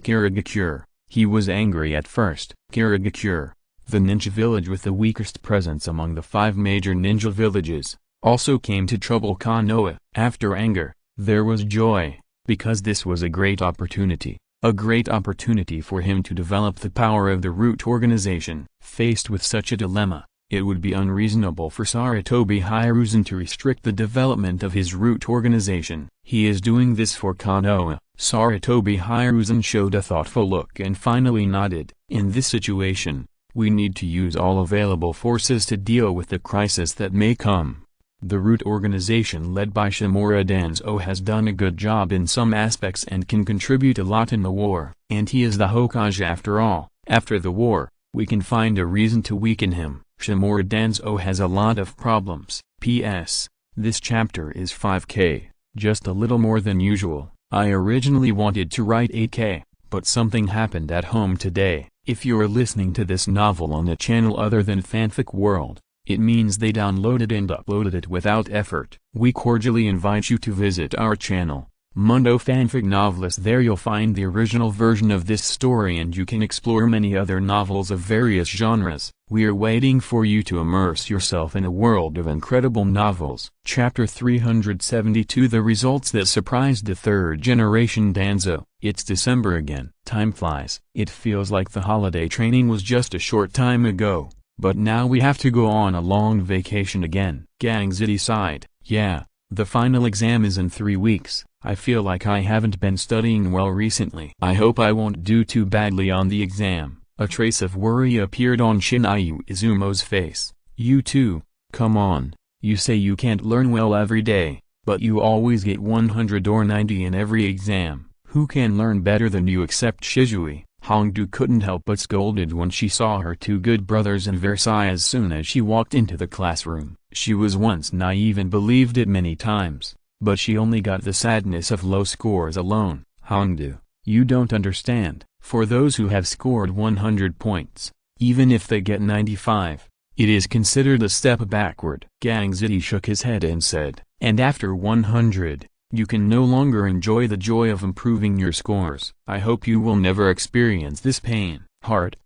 Kirigakure, he was angry at first. Kirigakure, the ninja village with the weakest presence among the 5 major ninja villages, also came to trouble Konoha. After anger, there was joy, because this was a great opportunity. A great opportunity for him to develop the power of the root organization. Faced with such a dilemma, it would be unreasonable for Sarutobi Hiruzen to restrict the development of his root organization. He is doing this for Konoha. Sarutobi Hiruzen showed a thoughtful look and finally nodded. In this situation, we need to use all available forces to deal with the crisis that may come. The root organization led by Shimura Danzo has done a good job in some aspects and can contribute a lot in the war. And he is the Hokage after all. After the war, we can find a reason to weaken him. Shimura Danzo has a lot of problems. P.S. This chapter is 5K, just a little more than usual. I originally wanted to write 8K, but something happened at home today. If you're listening to this novel on a channel other than Fanfic World, it means they downloaded and uploaded it without effort. We cordially invite you to visit our channel, Mundo Fanfic Novelist. There you'll find the original version of this story and you can explore many other novels of various genres. We're waiting for you to immerse yourself in a world of incredible novels. Chapter 372, The Results That Surprised the Third Generation Danzo. It's December again. Time flies. It feels like the holiday training was just a short time ago. But now we have to go on a long vacation again. Gangzity sighed. Yeah, the final exam is in 3 weeks. I feel like I haven't been studying well recently. I hope I won't do too badly on the exam. A trace of worry appeared on Shinayu Izumo's face. You too, come on. You say you can't learn well every day, but you always get 100 or 90 in every exam. Who can learn better than you except Shisui? Hongdu couldn't help but scolded when she saw her 2 good brothers in Versailles as soon as she walked into the classroom. She was once naive and believed it many times, but she only got the sadness of low scores alone. Hongdu, you don't understand. For those who have scored 100 points, even if they get 95, it is considered a step backward. Gangzity shook his head and said, and after 100, you can no longer enjoy the joy of improving your scores. I hope you will never experience this pain. Hard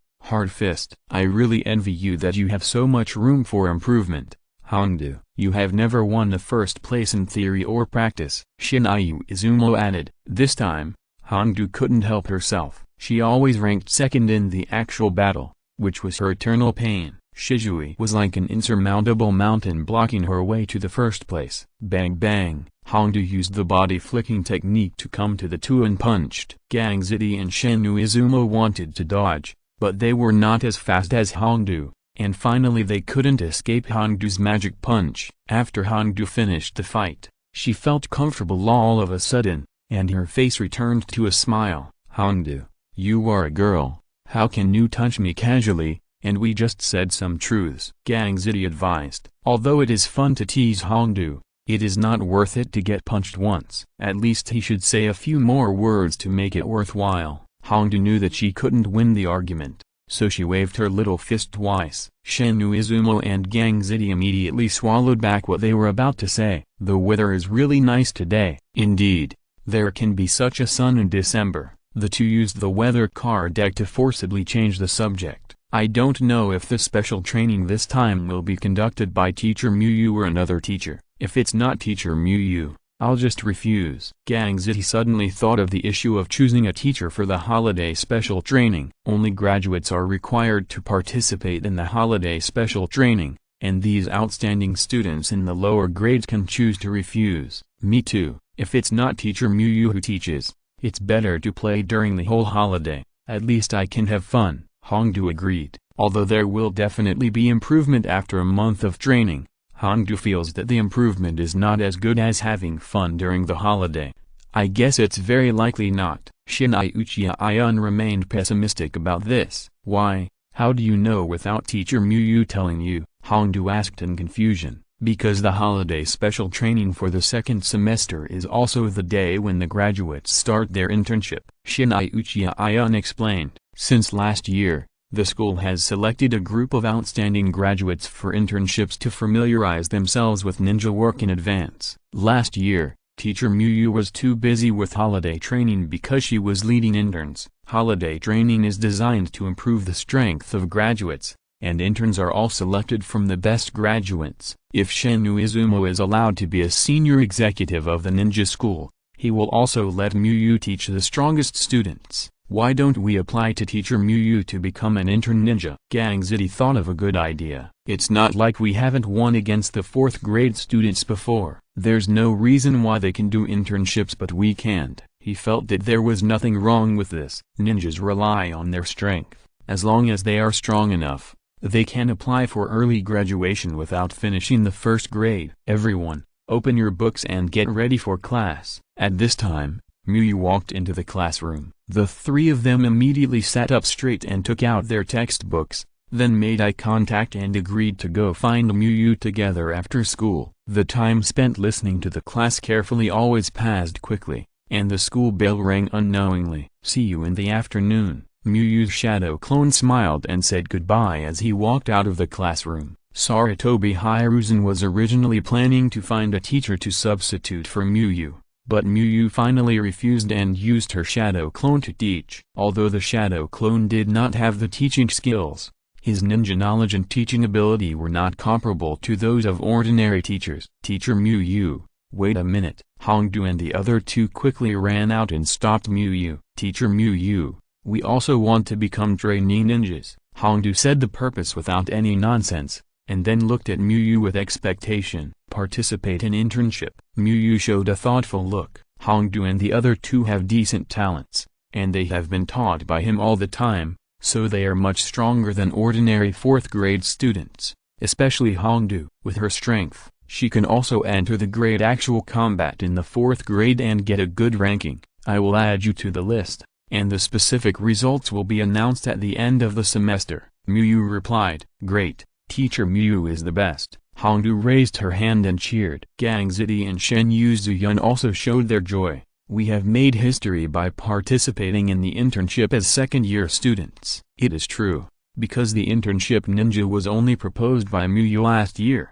fist. I really envy you that you have so much room for improvement. Hongdu, you have never won the first place in theory or practice. Shinayu Izumo added. This time, Hongdu couldn't help herself. She always ranked second in the actual battle, which was her eternal pain. Shisui was like an insurmountable mountain blocking her way to the first place. Bang bang, Hongdu used the body flicking technique to come to the 2 and punched. Gangzity and Shinu Izumo wanted to dodge, but they were not as fast as Hongdu, and finally they couldn't escape Hongdu's magic punch. After Hongdu finished the fight, she felt comfortable all of a sudden, and her face returned to a smile. Hongdu, you are a girl, how can you touch me casually, and we just said some truths," Gang Ziti advised. Although it is fun to tease Hongdu, it is not worth it to get punched once. At least he should say a few more words to make it worthwhile. Hongdu knew that she couldn't win the argument, so she waved her little fist twice. Shinnu Izumo and Gang Ziti immediately swallowed back what they were about to say. "The weather is really nice today." Indeed, there can be such a sun in December. The two used the weather card deck to forcibly change the subject. "I don't know if the special training this time will be conducted by Teacher Muyu or another teacher. If it's not Teacher Muyu, I'll just refuse." Gang Ziti suddenly thought of the issue of choosing a teacher for the holiday special training. Only graduates are required to participate in the holiday special training, and these outstanding students in the lower grades can choose to refuse. "Me too. If it's not Teacher Muyu who teaches, it's better to play during the whole holiday. At least I can have fun," Hongdu agreed. Although there will definitely be improvement after a month of training, Hongdu feels that the improvement is not as good as having fun during the holiday. "I guess it's very likely not." Shinai Uchiha remained pessimistic about this. "Why, how do you know without Teacher Muyu telling you?" Hongdu asked in confusion. "Because the holiday special training for the second semester is also the day when the graduates start their internship," Shinai Uchiha explained. "Since last year, the school has selected a group of outstanding graduates for internships to familiarize themselves with ninja work in advance. Last year, Teacher Muyu was too busy with holiday training because she was leading interns. Holiday training is designed to improve the strength of graduates, and interns are all selected from the best graduates. If Shinnu Izumo is allowed to be a senior executive of the ninja school, he will also let Muyu teach the strongest students. Why don't we apply to Teacher Muyu to become an intern ninja?" Gang Ziti thought of a good idea. "It's not like we haven't won against the 4th grade students before. There's no reason why they can do internships but we can't." He felt that there was nothing wrong with this. Ninjas rely on their strength. As long as they are strong enough, they can apply for early graduation without finishing the 1st grade. "Everyone, open your books and get ready for class." At this time, Muyu walked into the classroom. The three of them immediately sat up straight and took out their textbooks, then made eye contact and agreed to go find Muyu together after school. The time spent listening to the class carefully always passed quickly, and the school bell rang unknowingly. "See you in the afternoon." Muyu's shadow clone smiled and said goodbye as he walked out of the classroom. Sarutobi Hiruzen was originally planning to find a teacher to substitute for Muyu, but Muyu finally refused and used her shadow clone to teach. Although the shadow clone did not have the teaching skills, his ninja knowledge and teaching ability were not comparable to those of ordinary teachers. "Teacher Muyu, wait a minute." Hongdu and the other two quickly ran out and stopped Muyu. "Teacher Muyu, we also want to become trainee ninjas." Hongdu said the purpose without any nonsense, and then looked at Muyu with expectation. "Participate in internship." Muyu showed a thoughtful look. "Hongdu and the other two have decent talents, and they have been taught by him all the time, so they are much stronger than ordinary 4th grade students, especially Hongdu. With her strength, she can also enter the grade actual combat in the 4th grade and get a good ranking. I will add you to the list, and the specific results will be announced at the end of the semester." Muyu replied. "Great, Teacher Muyu is the best." Hongdu raised her hand and cheered. Gang Ziti and Shen Yuzuyun also showed their joy. "We have made history by participating in the internship as second-year students." It is true, because the internship ninja was only proposed by Muyu last year.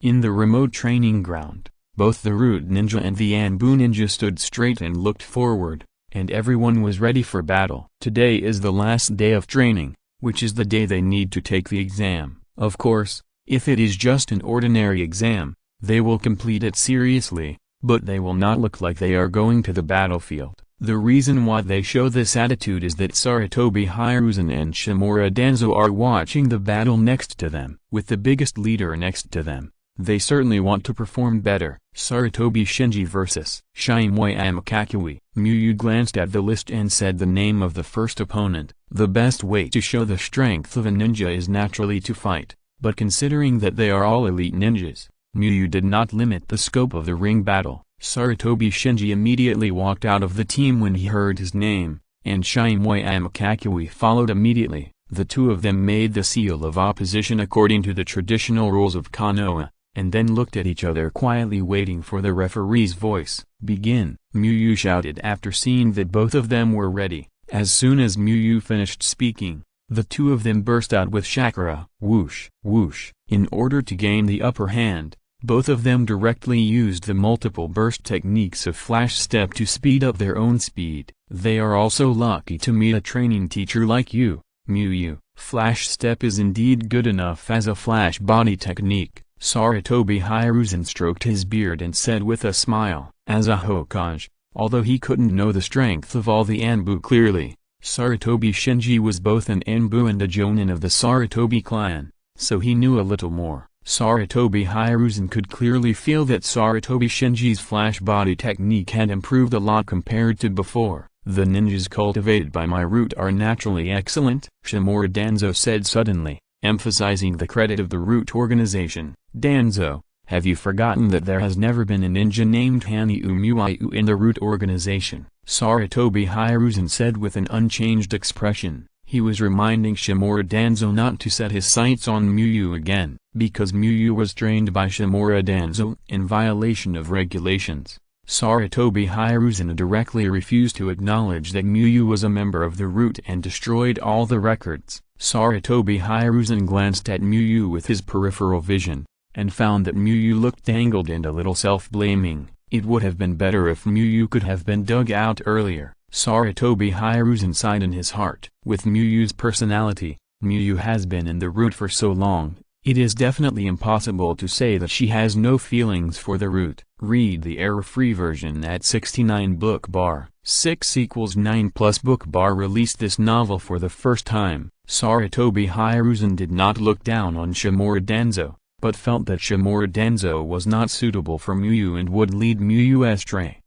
In the remote training ground, both the Root ninja and the Anbu ninja stood straight and looked forward, and everyone was ready for battle. Today is the last day of training, which is the day they need to take the exam. Of course, if it is just an ordinary exam, they will complete it seriously, but they will not look like they are going to the battlefield. The reason why they show this attitude is that Sarutobi Hiruzen and Shimura Danzo are watching the battle next to them. With the biggest leader next to them, they certainly want to perform better. Sarutobi Shinji vs. Shimui Amakakui. Muyu glanced at the list and said the name of the first opponent. The best way to show the strength of a ninja is naturally to fight, but considering that they are all elite ninjas, Muyu did not limit the scope of the ring battle. Sarutobi Shinji immediately walked out of the team when he heard his name, and Shimui Amakakui followed immediately. The two of them made the seal of opposition according to the traditional rules of Konoha, and then looked at each other quietly waiting for the referee's voice. "Begin," Muyu shouted after seeing that both of them were ready. As soon as Muyu finished speaking, the two of them burst out with chakra, whoosh, whoosh. In order to gain the upper hand, both of them directly used the multiple burst techniques of flash step to speed up their own speed. They are also lucky to meet a training teacher like you, Muyu. Flash step is indeed good enough as a flash body technique. Sarutobi Hiruzen stroked his beard and said with a smile, as a Hokage, although he couldn't know the strength of all the Anbu clearly. Sarutobi Shinji was both an Anbu and a Jonin of the Sarutobi clan, so he knew a little more. Sarutobi Hiruzen could clearly feel that Sarutobi Shinji's flash body technique had improved a lot compared to before. "The ninjas cultivated by my root are naturally excellent," Shimura Danzo said suddenly, emphasizing the credit of the root organization. "Danzo, have you forgotten that there has never been a ninja named Hanyu Muayu in the root organization?" Sarutobi Hiruzen said with an unchanged expression. He was reminding Shimura Danzo not to set his sights on Muyu again, because Muyu was trained by Shimura Danzo in violation of regulations. Sarutobi Hiruzen directly refused to acknowledge that Muyu was a member of the root and destroyed all the records. Sarutobi Hiruzen glanced at Muyu with his peripheral vision, and found that Muyu looked tangled and a little self-blaming. It would have been better if Muyu could have been dug out earlier. Sarutobi Hiruzen sighed in his heart. With Muyu's personality, Muyu has been in the root for so long, it is definitely impossible to say that she has no feelings for the root. Read the error-free version at 69 book bar. 6=9 book bar released this novel for the first time. Sarutobi Hiruzen did not look down on Shimura Danzo, but felt that Shimura Danzo was not suitable for Muyu and would lead Muyu astray.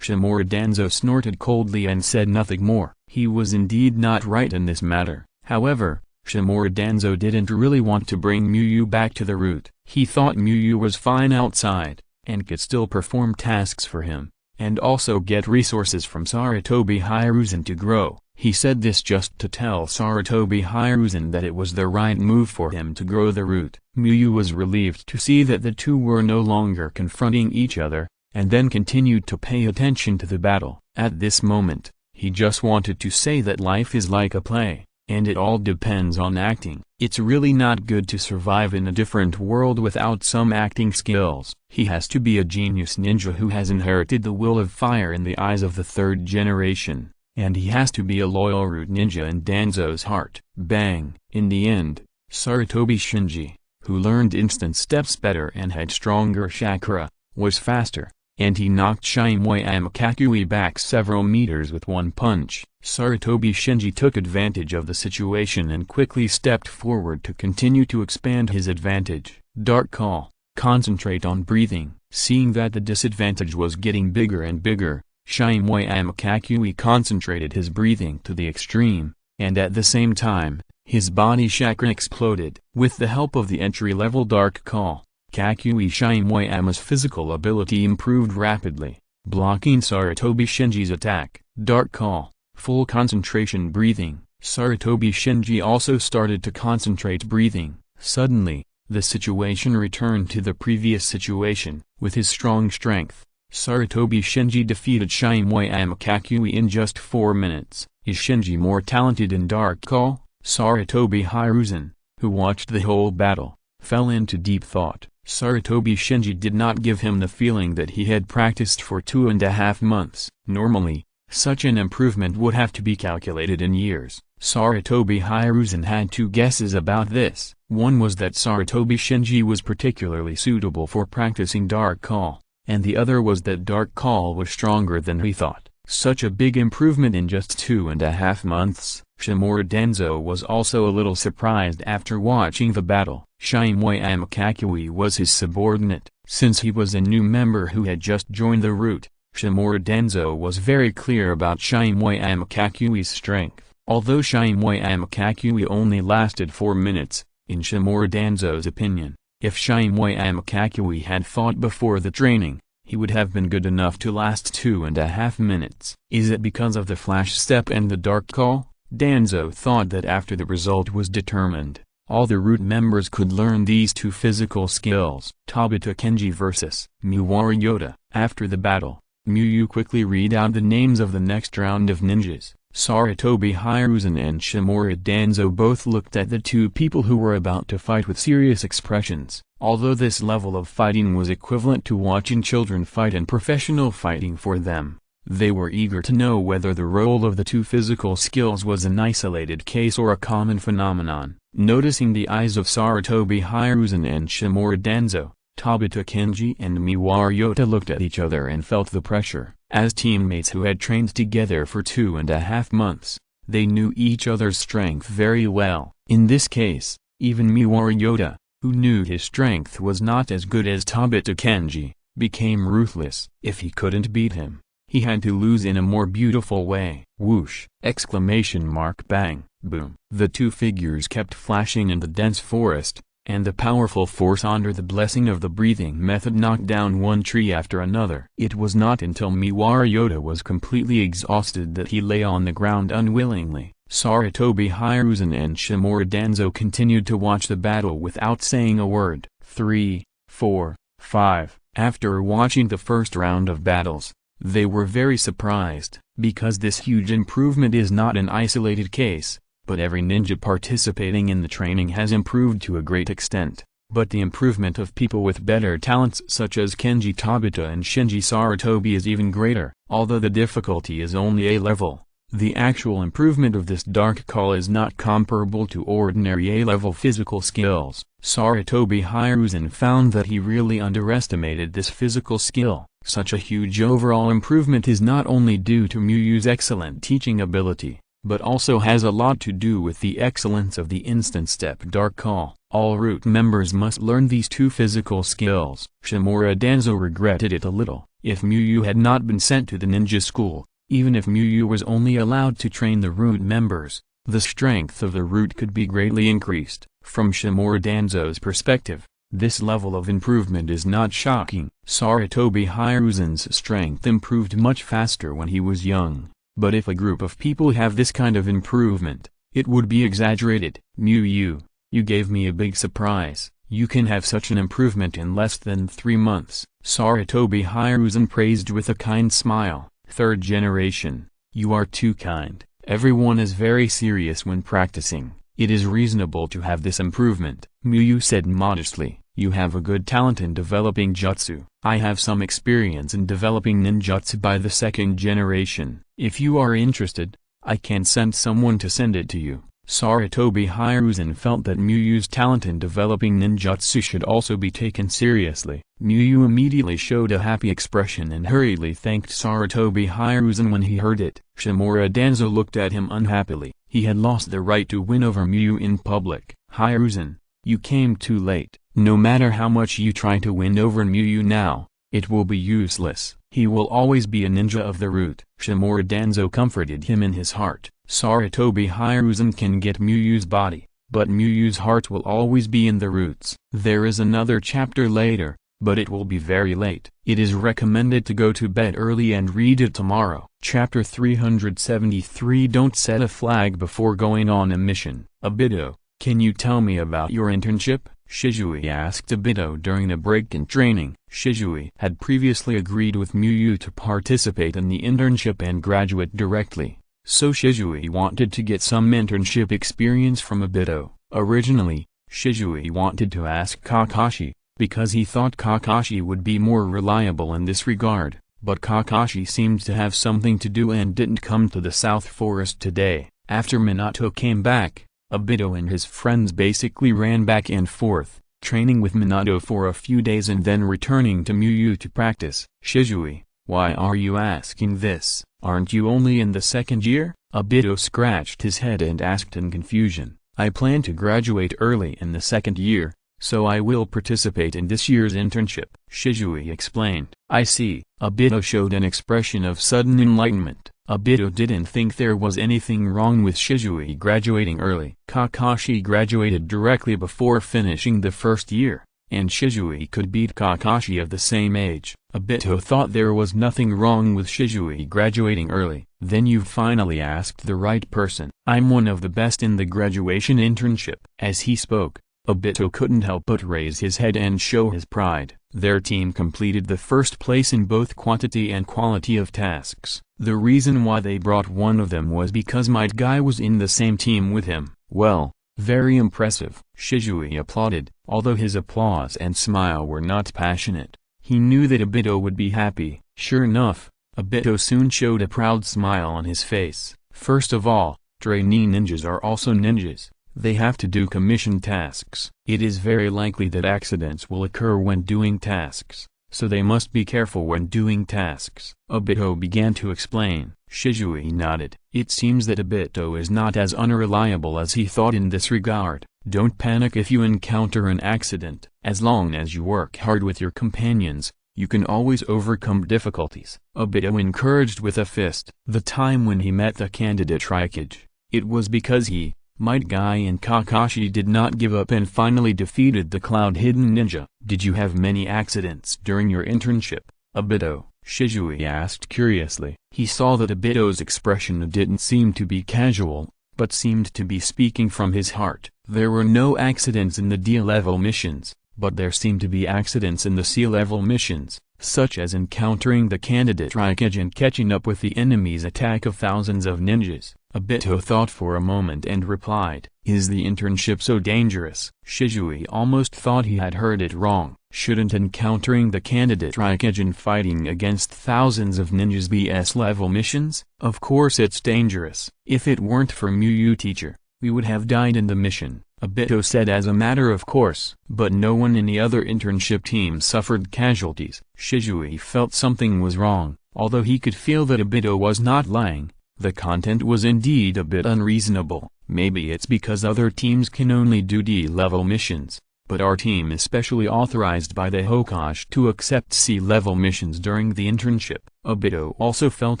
Shimura Danzo snorted coldly and said nothing more. He was indeed not right in this matter. However, Shimura Danzo didn't really want to bring Muyu back to the root. He thought Muyu was fine outside, and could still perform tasks for him, and also get resources from Sarutobi Hiruzen to grow. He said this just to tell Sarutobi Hiruzen that it was the right move for him to grow the root. Muyu was relieved to see that the two were no longer confronting each other, and then continued to pay attention to the battle. At this moment, he just wanted to say that life is like a play, and it all depends on acting. It's really not good to survive in a different world without some acting skills. He has to be a genius ninja who has inherited the will of fire in the eyes of the third generation, and he has to be a loyal root ninja in Danzo's heart. Bang! In the end, Sarutobi Shinji, who learned instant steps better and had stronger chakra, was faster, and he knocked Shimui Amakakui back several meters with one punch. Sarutobi Shinji took advantage of the situation and quickly stepped forward to continue to expand his advantage. Dark Call, concentrate on breathing. Seeing that the disadvantage was getting bigger and bigger, Shimui Amakakui concentrated his breathing to the extreme, and at the same time, his body chakra exploded. With the help of the entry-level Dark Call, Kakui Shimui-ama's physical ability improved rapidly, blocking Sarutobi Shinji's attack. Dark Call, full concentration breathing. Sarutobi Shinji also started to concentrate breathing. Suddenly, the situation returned to the previous situation. With his strong strength, Sarutobi Shinji defeated Shimui Amakakui in just 4 minutes. Is Shinji more talented in Dark Call? Sarutobi Hiruzen, who watched the whole battle, fell into deep thought. Sarutobi Shinji did not give him the feeling that he had practiced for 2.5 months. Normally, such an improvement would have to be calculated in years. Sarutobi Hiruzen had 2 guesses about this. One was that Sarutobi Shinji was particularly suitable for practicing Dark Call, and the other was that Dark Call was stronger than he thought. Such a big improvement in just 2.5 months. Shimura Danzo was also a little surprised after watching the battle. Shimui Amakakui was his subordinate. Since he was a new member who had just joined the root, Shimura Danzo was very clear about Shimui Amakakui's strength. Although Shimui Amakakui only lasted 4 minutes, in Shimura Danzo's opinion, if Shimui Amakakui had fought before the training, he would have been good enough to last 2.5 minutes. Is it because of the flash step and the Dark Call? Danzo thought that after the result was determined, all the root members could learn these two physical skills. Tabata Kenji vs. Miwara Yoda. After the battle, Miyu quickly read out the names of the next round of ninjas. Sarutobi Hiruzen and Shimura Danzo both looked at the two people who were about to fight with serious expressions. Although this level of fighting was equivalent to watching children fight in professional fighting for them, they were eager to know whether the role of the two physical skills was an isolated case or a common phenomenon. Noticing the eyes of Sarutobi Hiruzen and Shimura Danzo, Tabata Kenji and Miwara Yoda looked at each other and felt the pressure. As teammates who had trained together for 2.5 months, they knew each other's strength very well. In this case, even Miwara Yoda, who knew his strength was not as good as Tabata Kenji, became ruthless. If he couldn't beat him, he had to lose in a more beautiful way. Whoosh! Exclamation mark bang, boom. The two figures kept flashing in the dense forest, and the powerful force under the blessing of the breathing method knocked down one tree after another. It was not until Miwara Yoda was completely exhausted that he lay on the ground unwillingly. Sarutobi Hiruzen and Shimura Danzo continued to watch the battle without saying a word. 3, 4, 5. After watching the first round of battles, they were very surprised, because this huge improvement is not an isolated case, but every ninja participating in the training has improved to a great extent. But the improvement of people with better talents such as Kenji Tabata and Shinji Sarutobi is even greater. Although the difficulty is only A-level, the actual improvement of this dark call is not comparable to ordinary A-level physical skills. Sarutobi Hiruzen found that he really underestimated this physical skill. Such a huge overall improvement is not only due to Miyu's excellent teaching ability, but also has a lot to do with the excellence of the instant step dark call. All root members must learn these two physical skills. Shimura Danzo regretted it a little. If Miyu had not been sent to the ninja school, even if Miyu was only allowed to train the root members, the strength of the root could be greatly increased. From Shimura Danzo's perspective, this level of improvement is not shocking. Sarutobi Hiruzen's strength improved much faster when he was young. But if a group of people have this kind of improvement, it would be exaggerated. Miyu, you gave me a big surprise. You can have such an improvement in less than 3 months. Sarutobi Hiruzen praised with a kind smile. Third generation, you are too kind. Everyone is very serious when practicing. It is reasonable to have this improvement. Miyu said modestly. You have a good talent in developing jutsu. I have some experience in developing ninjutsu by the second generation. If you are interested, I can send someone to send it to you. Sarutobi Hiruzen felt that Miyu's talent in developing ninjutsu should also be taken seriously. Miyu immediately showed a happy expression and hurriedly thanked Sarutobi Hiruzen when he heard it. Shimura Danzo looked at him unhappily. He had lost the right to win over Miyu in public. Hiruzen, you came too late. No matter how much you try to win over Miyu now, it will be useless. He will always be a ninja of the root. Shimura Danzo comforted him in his heart. Sarutobi Hiruzen can get Miyu's body, but Miyu's heart will always be in the roots. There is another chapter later, but it will be very late. It is recommended to go to bed early and read it tomorrow. Chapter 373. Don't set a flag before going on a mission. Obito, can you tell me about your internship? Shisui asked Obito during a break in training. Shisui had previously agreed with Miyu to participate in the internship and graduate directly, so Shisui wanted to get some internship experience from Obito. Originally, Shisui wanted to ask Kakashi, because he thought Kakashi would be more reliable in this regard, but Kakashi seemed to have something to do and didn't come to the South Forest today. After Minato came back, Obito and his friends basically ran back and forth, training with Minato for a few days and then returning to Miyu to practice. Shisui, why are you asking this? Aren't you only in the second year? Obito scratched his head and asked in confusion. I plan to graduate early in the second year, so I will participate in this year's internship. Shisui explained. I see. Obito showed an expression of sudden enlightenment. Obito didn't think there was anything wrong with Shisui graduating early. Kakashi graduated directly before finishing the first year, and Shisui could beat Kakashi of the same age. Obito thought there was nothing wrong with Shisui graduating early. Then you've finally asked the right person. I'm one of the best in the graduation internship. As he spoke, Obito couldn't help but raise his head and show his pride. Their team completed the first place in both quantity and quality of tasks. The reason why they brought one of them was because Might Guy was in the same team with him. Well, very impressive. Shisui applauded, although his applause and smile were not passionate. He knew that Obito would be happy. Sure enough, Obito soon showed a proud smile on his face. First of all, trainee ninjas are also ninjas. They have to do commission tasks. It is very likely that accidents will occur when doing tasks, so they must be careful when doing tasks. Obito began to explain. Shisui nodded. It seems that Obito is not as unreliable as he thought in this regard. Don't panic if you encounter an accident. As long as you work hard with your companions, you can always overcome difficulties. Obito encouraged with a fist. The time when he met the candidate Raikage, it was because he, Might Guy and Kakashi did not give up and finally defeated the Cloud-Hidden Ninja. Did you have many accidents during your internship, Obito? Shisui asked curiously. He saw that Obito's expression didn't seem to be casual, but seemed to be speaking from his heart. There were no accidents in the D-level missions, but there seemed to be accidents in the C-level missions, such as encountering the candidate Raikage and catching up with the enemy's attack of thousands of ninjas. Obito thought for a moment and replied, "Is the internship so dangerous?" Shisui almost thought he had heard it wrong. Shouldn't encountering the candidate Raikage and fighting against thousands of ninjas be S-level missions? Of course it's dangerous. If it weren't for Muyu teacher, we would have died in the mission, Obito said as a matter of course. But no one in the other internship team suffered casualties. Shisui felt something was wrong, although he could feel that Obito was not lying. The content was indeed a bit unreasonable. Maybe it's because other teams can only do D-level missions, but our team is specially authorized by the Hokage to accept C-level missions during the internship. Obito also felt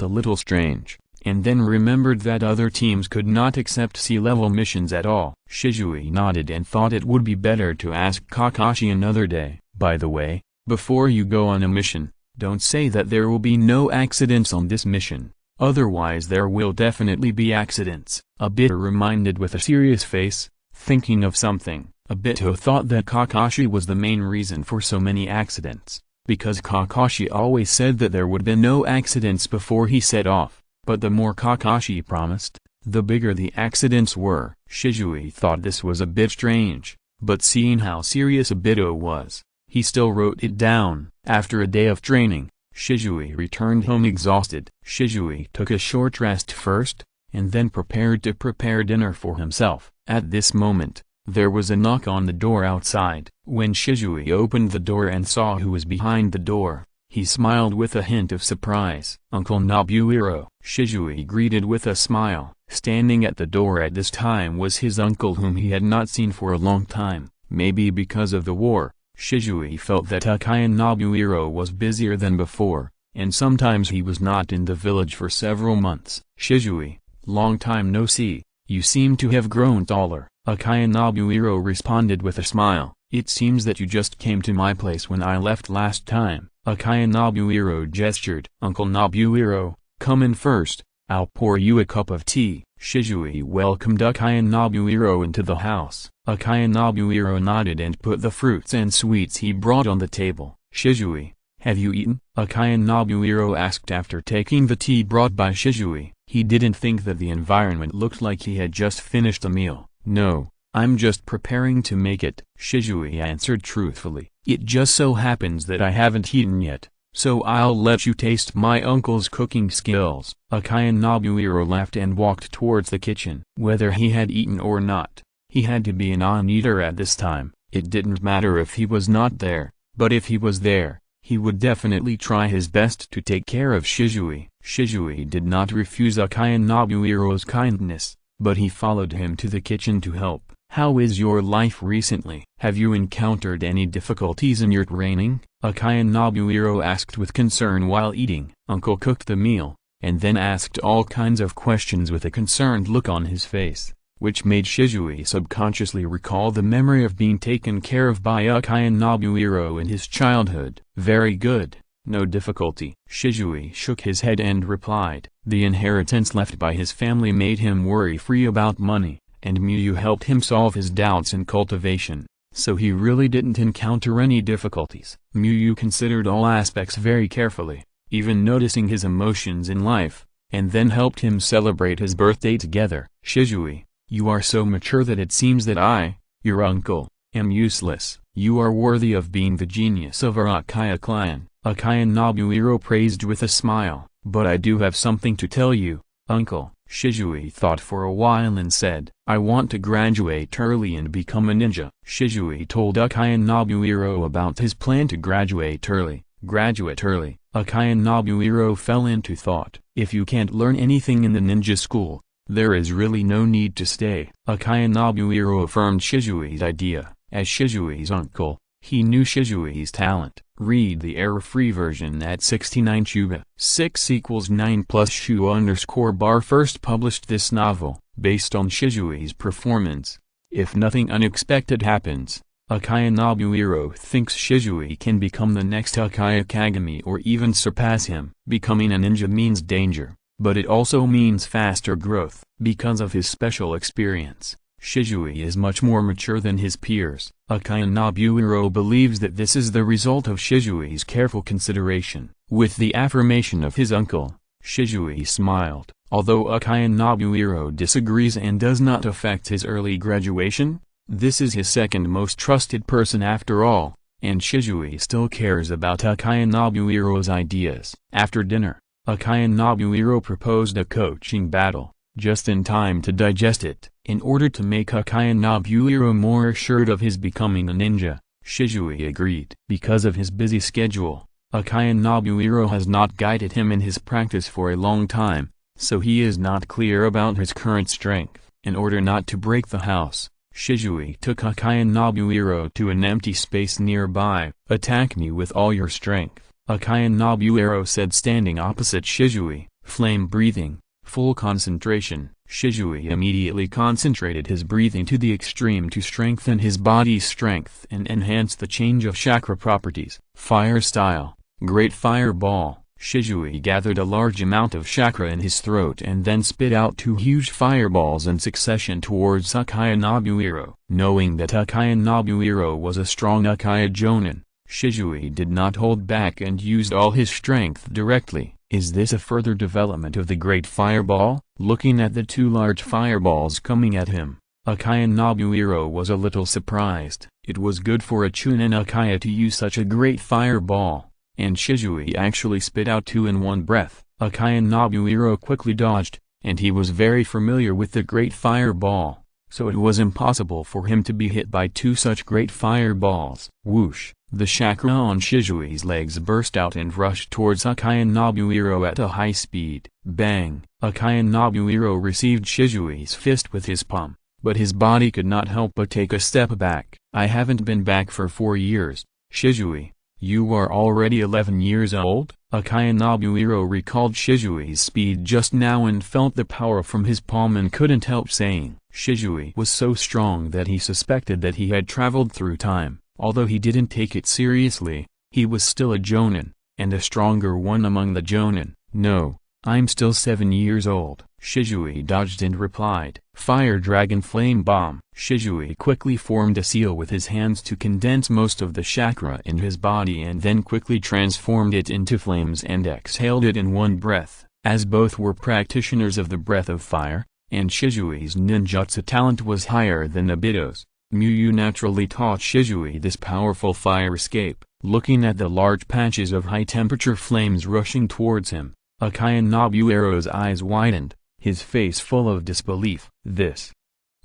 a little strange, and then remembered that other teams could not accept C-level missions at all. Shisui nodded and thought it would be better to ask Kakashi another day. By the way, before you go on a mission, don't say that there will be no accidents on this mission. Otherwise there will definitely be accidents. Obito reminded with a serious face, thinking of something. Obito thought that Kakashi was the main reason for so many accidents, because Kakashi always said that there would be no accidents before he set off, but the more Kakashi promised, the bigger the accidents were. Shisui thought this was a bit strange, but seeing how serious Obito was, he still wrote it down. After a day of training, Shisui returned home exhausted. Shisui took a short rest first, and then prepared to prepare dinner for himself. At this moment, there was a knock on the door outside. When Shisui opened the door and saw who was behind the door, he smiled with a hint of surprise. "Uncle Nobuhiro." Shisui greeted with a smile. Standing at the door at this time was his uncle whom he had not seen for a long time. Maybe because of the war, Shisui felt that Uchiha Nobuhiro was busier than before, and sometimes he was not in the village for several months. "Shisui, long time no see, you seem to have grown taller." Uchiha Nobuhiro responded with a smile. "It seems that you just came to my place when I left last time." Uchiha Nobuhiro gestured. "Uncle Nobuhiro, come in first, I'll pour you a cup of tea." Shisui welcomed Uchiha Nobuhiro into the house. Uchiha Nobuhiro nodded and put the fruits and sweets he brought on the table. "Shisui, have you eaten?" Uchiha Nobuhiro asked after taking the tea brought by Shisui. He didn't think that the environment looked like he had just finished a meal. "No, I'm just preparing to make it," Shisui answered truthfully. "It just so happens that I haven't eaten yet, so I'll let you taste my uncle's cooking skills." Uchiha Nobuhiro laughed and walked towards the kitchen. Whether he had eaten or not, he had to be a non-eater at this time. It didn't matter if he was not there, but if he was there, he would definitely try his best to take care of Shisui. Shisui did not refuse Uchiha Nobuhiro's kindness, but he followed him to the kitchen to help. "How is your life recently? Have you encountered any difficulties in your training?" Uchiha Nobuhiro asked with concern while eating. Uncle cooked the meal, and then asked all kinds of questions with a concerned look on his face. which made Shisui subconsciously recall the memory of being taken care of by Uchiha Nobuhiro in his childhood. Very good, no difficulty. Shisui shook his head and replied, the inheritance left by his family made him worry-free about money, and Miyu helped him solve his doubts in cultivation, so he really didn't encounter any difficulties. Miyu considered all aspects very carefully, even noticing his emotions in life, and then helped him celebrate his birthday together. Shisui, you are so mature that it seems that I, your uncle, am useless. You are worthy of being the genius of our Uchiha clan. Uchiha Nobuhiro praised with a smile. But I do have something to tell you, uncle. Shisui thought for a while and said, I want to graduate early and become a ninja. Shisui told Uchiha Nobuhiro about his plan to graduate early. Uchiha Nobuhiro fell into thought. If you can't learn anything in the ninja school, there is really no need to stay. Uchiha Nobuhiro affirmed Shisui's idea. As Shisui's uncle, he knew Shisui's talent. Read the error-free version at 69 Chuba. 6 = 9 plus Shu_bar first published this novel, based on Shisui's performance. If nothing unexpected happens, Uchiha Nobuhiro thinks Shisui can become the next Uchiha Kagami or even surpass him. Becoming a ninja means danger, but it also means faster growth. Because of his special experience, Shisui is much more mature than his peers. Uchiha Nobuhiro believes that this is the result of Shisui's careful consideration. With the affirmation of his uncle, Shisui smiled. Although Uchiha Nobuhiro disagrees and does not affect his early graduation, this is his second most trusted person after all, and Shisui still cares about Uchiha Nobuhiro's ideas. After dinner, Uchiha Nobuhiro proposed a coaching battle, just in time to digest it. In order to make Uchiha Nobuhiro more assured of his becoming a ninja, Shisui agreed. Because of his busy schedule, Uchiha Nobuhiro has not guided him in his practice for a long time, so he is not clear about his current strength. In order not to break the house, Shisui took Uchiha Nobuhiro to an empty space nearby. Attack me with all your strength, Uchiha Nobuhiro said, standing opposite Shisui. Flame breathing, full concentration. Shisui immediately concentrated his breathing to the extreme to strengthen his body's strength and enhance the change of chakra properties. Fire style, great fireball. Shisui gathered a large amount of chakra in his throat and then spit out 2 huge fireballs in succession towards Uchiha Nobuhiro. Knowing that Uchiha Nobuhiro was a strong Uchiha Jonin, Shisui did not hold back and used all his strength directly. Is this a further development of the Great Fireball? Looking at the 2 large fireballs coming at him, Uchiha Nobuhiro was a little surprised. It was good for a Chunin Uchiha to use such a great fireball, and Shisui actually spit out 2 in one breath. Uchiha Nobuhiro quickly dodged, and he was very familiar with the Great Fireball, so it was impossible for him to be hit by 2 such great fireballs. Whoosh! The chakra on Shisui's legs burst out and rushed towards Uchiha Nobuhiro at a high speed. Bang! Uchiha Nobuhiro received Shisui's fist with his palm, but his body could not help but take a step back. I haven't been back for 4 years, Shisui. You are already 11 years old? Uchiha Nobuhiro recalled Shisui's speed just now and felt the power from his palm and couldn't help saying. Shisui was so strong that he suspected that he had traveled through time. Although he didn't take it seriously, he was still a Jonin, and a stronger one among the Jonin. No, I'm still 7 years old. Shisui dodged and replied, Fire Dragon Flame Bomb. Shisui quickly formed a seal with his hands to condense most of the chakra in his body and then quickly transformed it into flames and exhaled it in one breath. As both were practitioners of the breath of fire, and Shisui's ninjutsu talent was higher than Obito's, Miyu naturally taught Shisui this powerful fire escape. Looking at the large patches of high-temperature flames rushing towards him, Uchiha Nobuhiro's eyes widened, his face full of disbelief. This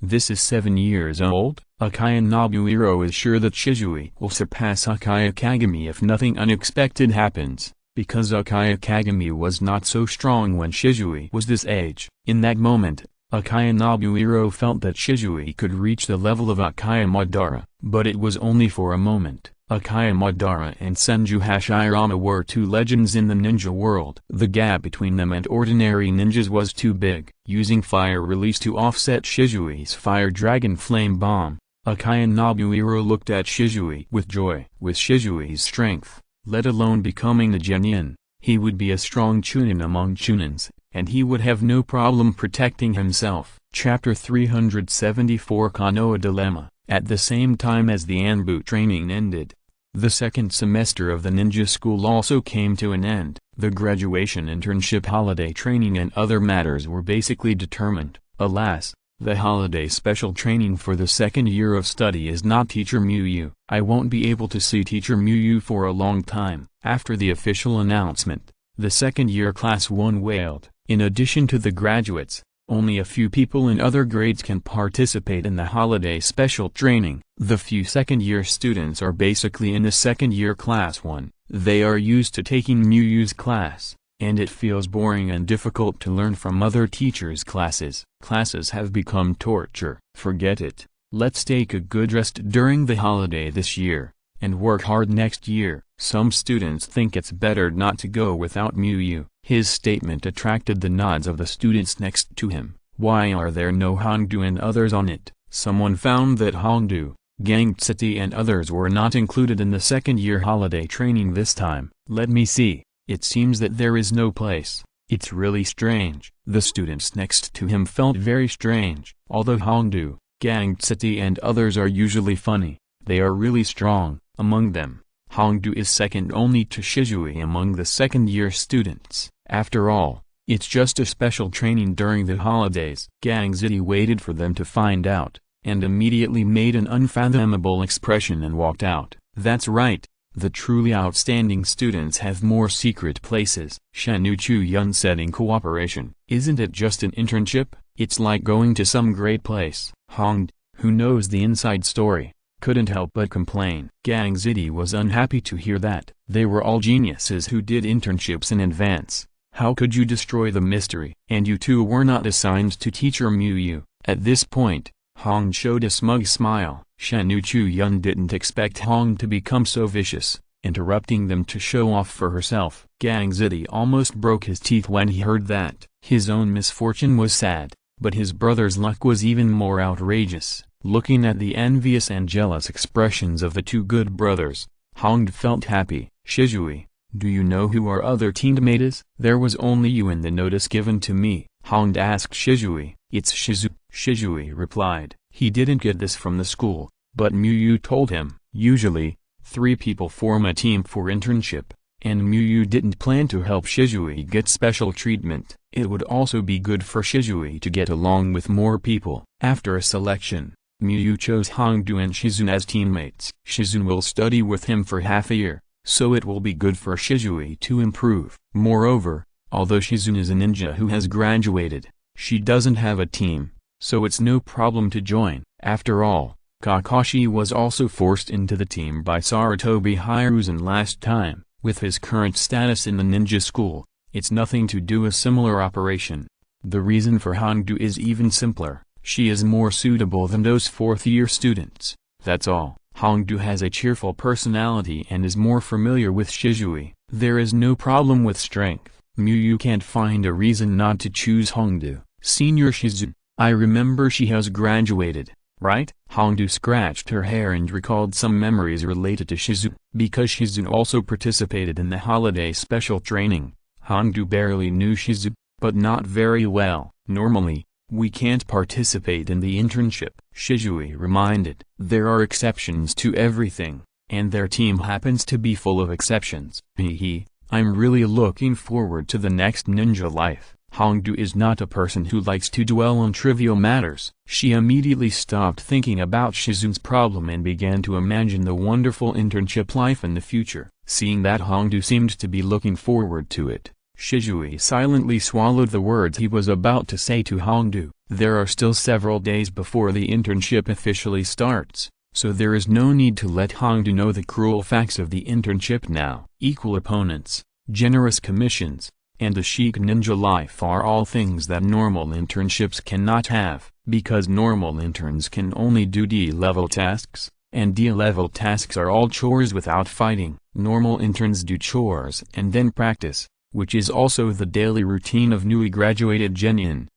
is 7 years old? Uchiha Nobuhiro is sure that Shisui will surpass Uchiha Kagami if nothing unexpected happens, because Uchiha Kagami was not so strong when Shisui was this age. In that moment, Uchiha Nobuhiro felt that Shisui could reach the level of Uchiha Madara, but it was only for a moment. Uchiha Madara and Senju Hashirama were two legends in the ninja world. The gap between them and ordinary ninjas was too big. Using fire release to offset Shisui's fire dragon flame bomb, Uchiha Nobuhiro looked at Shisui with joy. With Shisui's strength, let alone becoming a genin, he would be a strong chunin among chunins, and he would have no problem protecting himself. Chapter 374 Konoha Dilemma. At the same time as the Anbu training ended, the second semester of the ninja school also came to an end. The graduation, internship, holiday training and other matters were basically determined. Alas, the holiday special training for the second year of study is not Teacher Muyu. I won't be able to see Teacher Muyu for a long time. After the official announcement, the second year class 1 wailed. In addition to the graduates, only a few people in other grades can participate in the holiday special training. The few second-year students are basically in the second-year class 1. They are used to taking Muyu's class, and it feels boring and difficult to learn from other teachers' classes. Classes have become torture. Forget it. Let's take a good rest during the holiday this year, and work hard next year. Some students think it's better not to go without Muyu. His statement attracted the nods of the students next to him. Why are there no Hongdu and others on it? Someone found that Hongdu, Gangtsuti and others were not included in the second-year holiday training this time. Let me see. It seems that there is no place. It's really strange. The students next to him felt very strange. Although Hongdu, Gangtsuti and others are usually funny, they are really strong. Among them, Hongdu is second only to Shisui among the second-year students. After all, it's just a special training during the holidays. Gangtsuti waited for them to find out, and immediately made an unfathomable expression and walked out. That's right, the truly outstanding students have more secret places. Shen Chu-yun said in cooperation. Isn't it just an internship? It's like going to some great place. Hongdu, who knows the inside story, couldn't help but complain. Gangtsuti was unhappy to hear that. They were all geniuses who did internships in advance. How could you destroy the mystery? And you two were not assigned to Teacher Muyu. At this point, Hong showed a smug smile. Shen Chu-yun didn't expect Hong to become so vicious, interrupting them to show off for herself. Gangtsuti almost broke his teeth when he heard that. His own misfortune was sad, but his brother's luck was even more outrageous. Looking at the envious and jealous expressions of the two good brothers, Hongdu felt happy. Shisui, do you know who our other teammate is? There was only you in the notice given to me. Hongdu asked Shisui. It's Shizu. Shisui replied. He didn't get this from the school, but Muyu told him. Usually, 3 people form a team for internship, and Muyu didn't plan to help Shisui get special treatment. It would also be good for Shisui to get along with more people. After a selection, Muyu chose Hongdu and Shizun as teammates. Shizun will study with him for half a year, so it will be good for Shisui to improve. Moreover, although Shizun is a ninja who has graduated, she doesn't have a team, so it's no problem to join. After all, Kakashi was also forced into the team by Sarutobi Hiruzen last time. With his current status in the ninja school, it's nothing to do a similar operation. The reason for Hongdu is even simpler. She is more suitable than those 4th-year students. That's all. Hongdu has a cheerful personality and is more familiar with Shisui. There is no problem with strength. Muyu can't find a reason not to choose Hongdu. Senior Shizun, I remember she has graduated, right? Hongdu scratched her hair and recalled some memories related to Shizun. Because Shizun also participated in the holiday special training, Hongdu barely knew Shizun, but not very well. Normally, we can't participate in the internship, Shisui reminded. There are exceptions to everything, and their team happens to be full of exceptions. Hehe, I'm really looking forward to the next ninja life. Hongdu is not a person who likes to dwell on trivial matters. She immediately stopped thinking about Shizun's problem and began to imagine the wonderful internship life in the future. Seeing that Hongdu seemed to be looking forward to it, Shisui silently swallowed the words he was about to say to Hongdu. There are still several days before the internship officially starts, so there is no need to let Hongdu know the cruel facts of the internship now. Equal opponents, generous commissions, and a chic ninja life are all things that normal internships cannot have. Because normal interns can only do D-level tasks, and D-level tasks are all chores without fighting. Normal interns do chores and then practice, which is also the daily routine of newly graduated genin.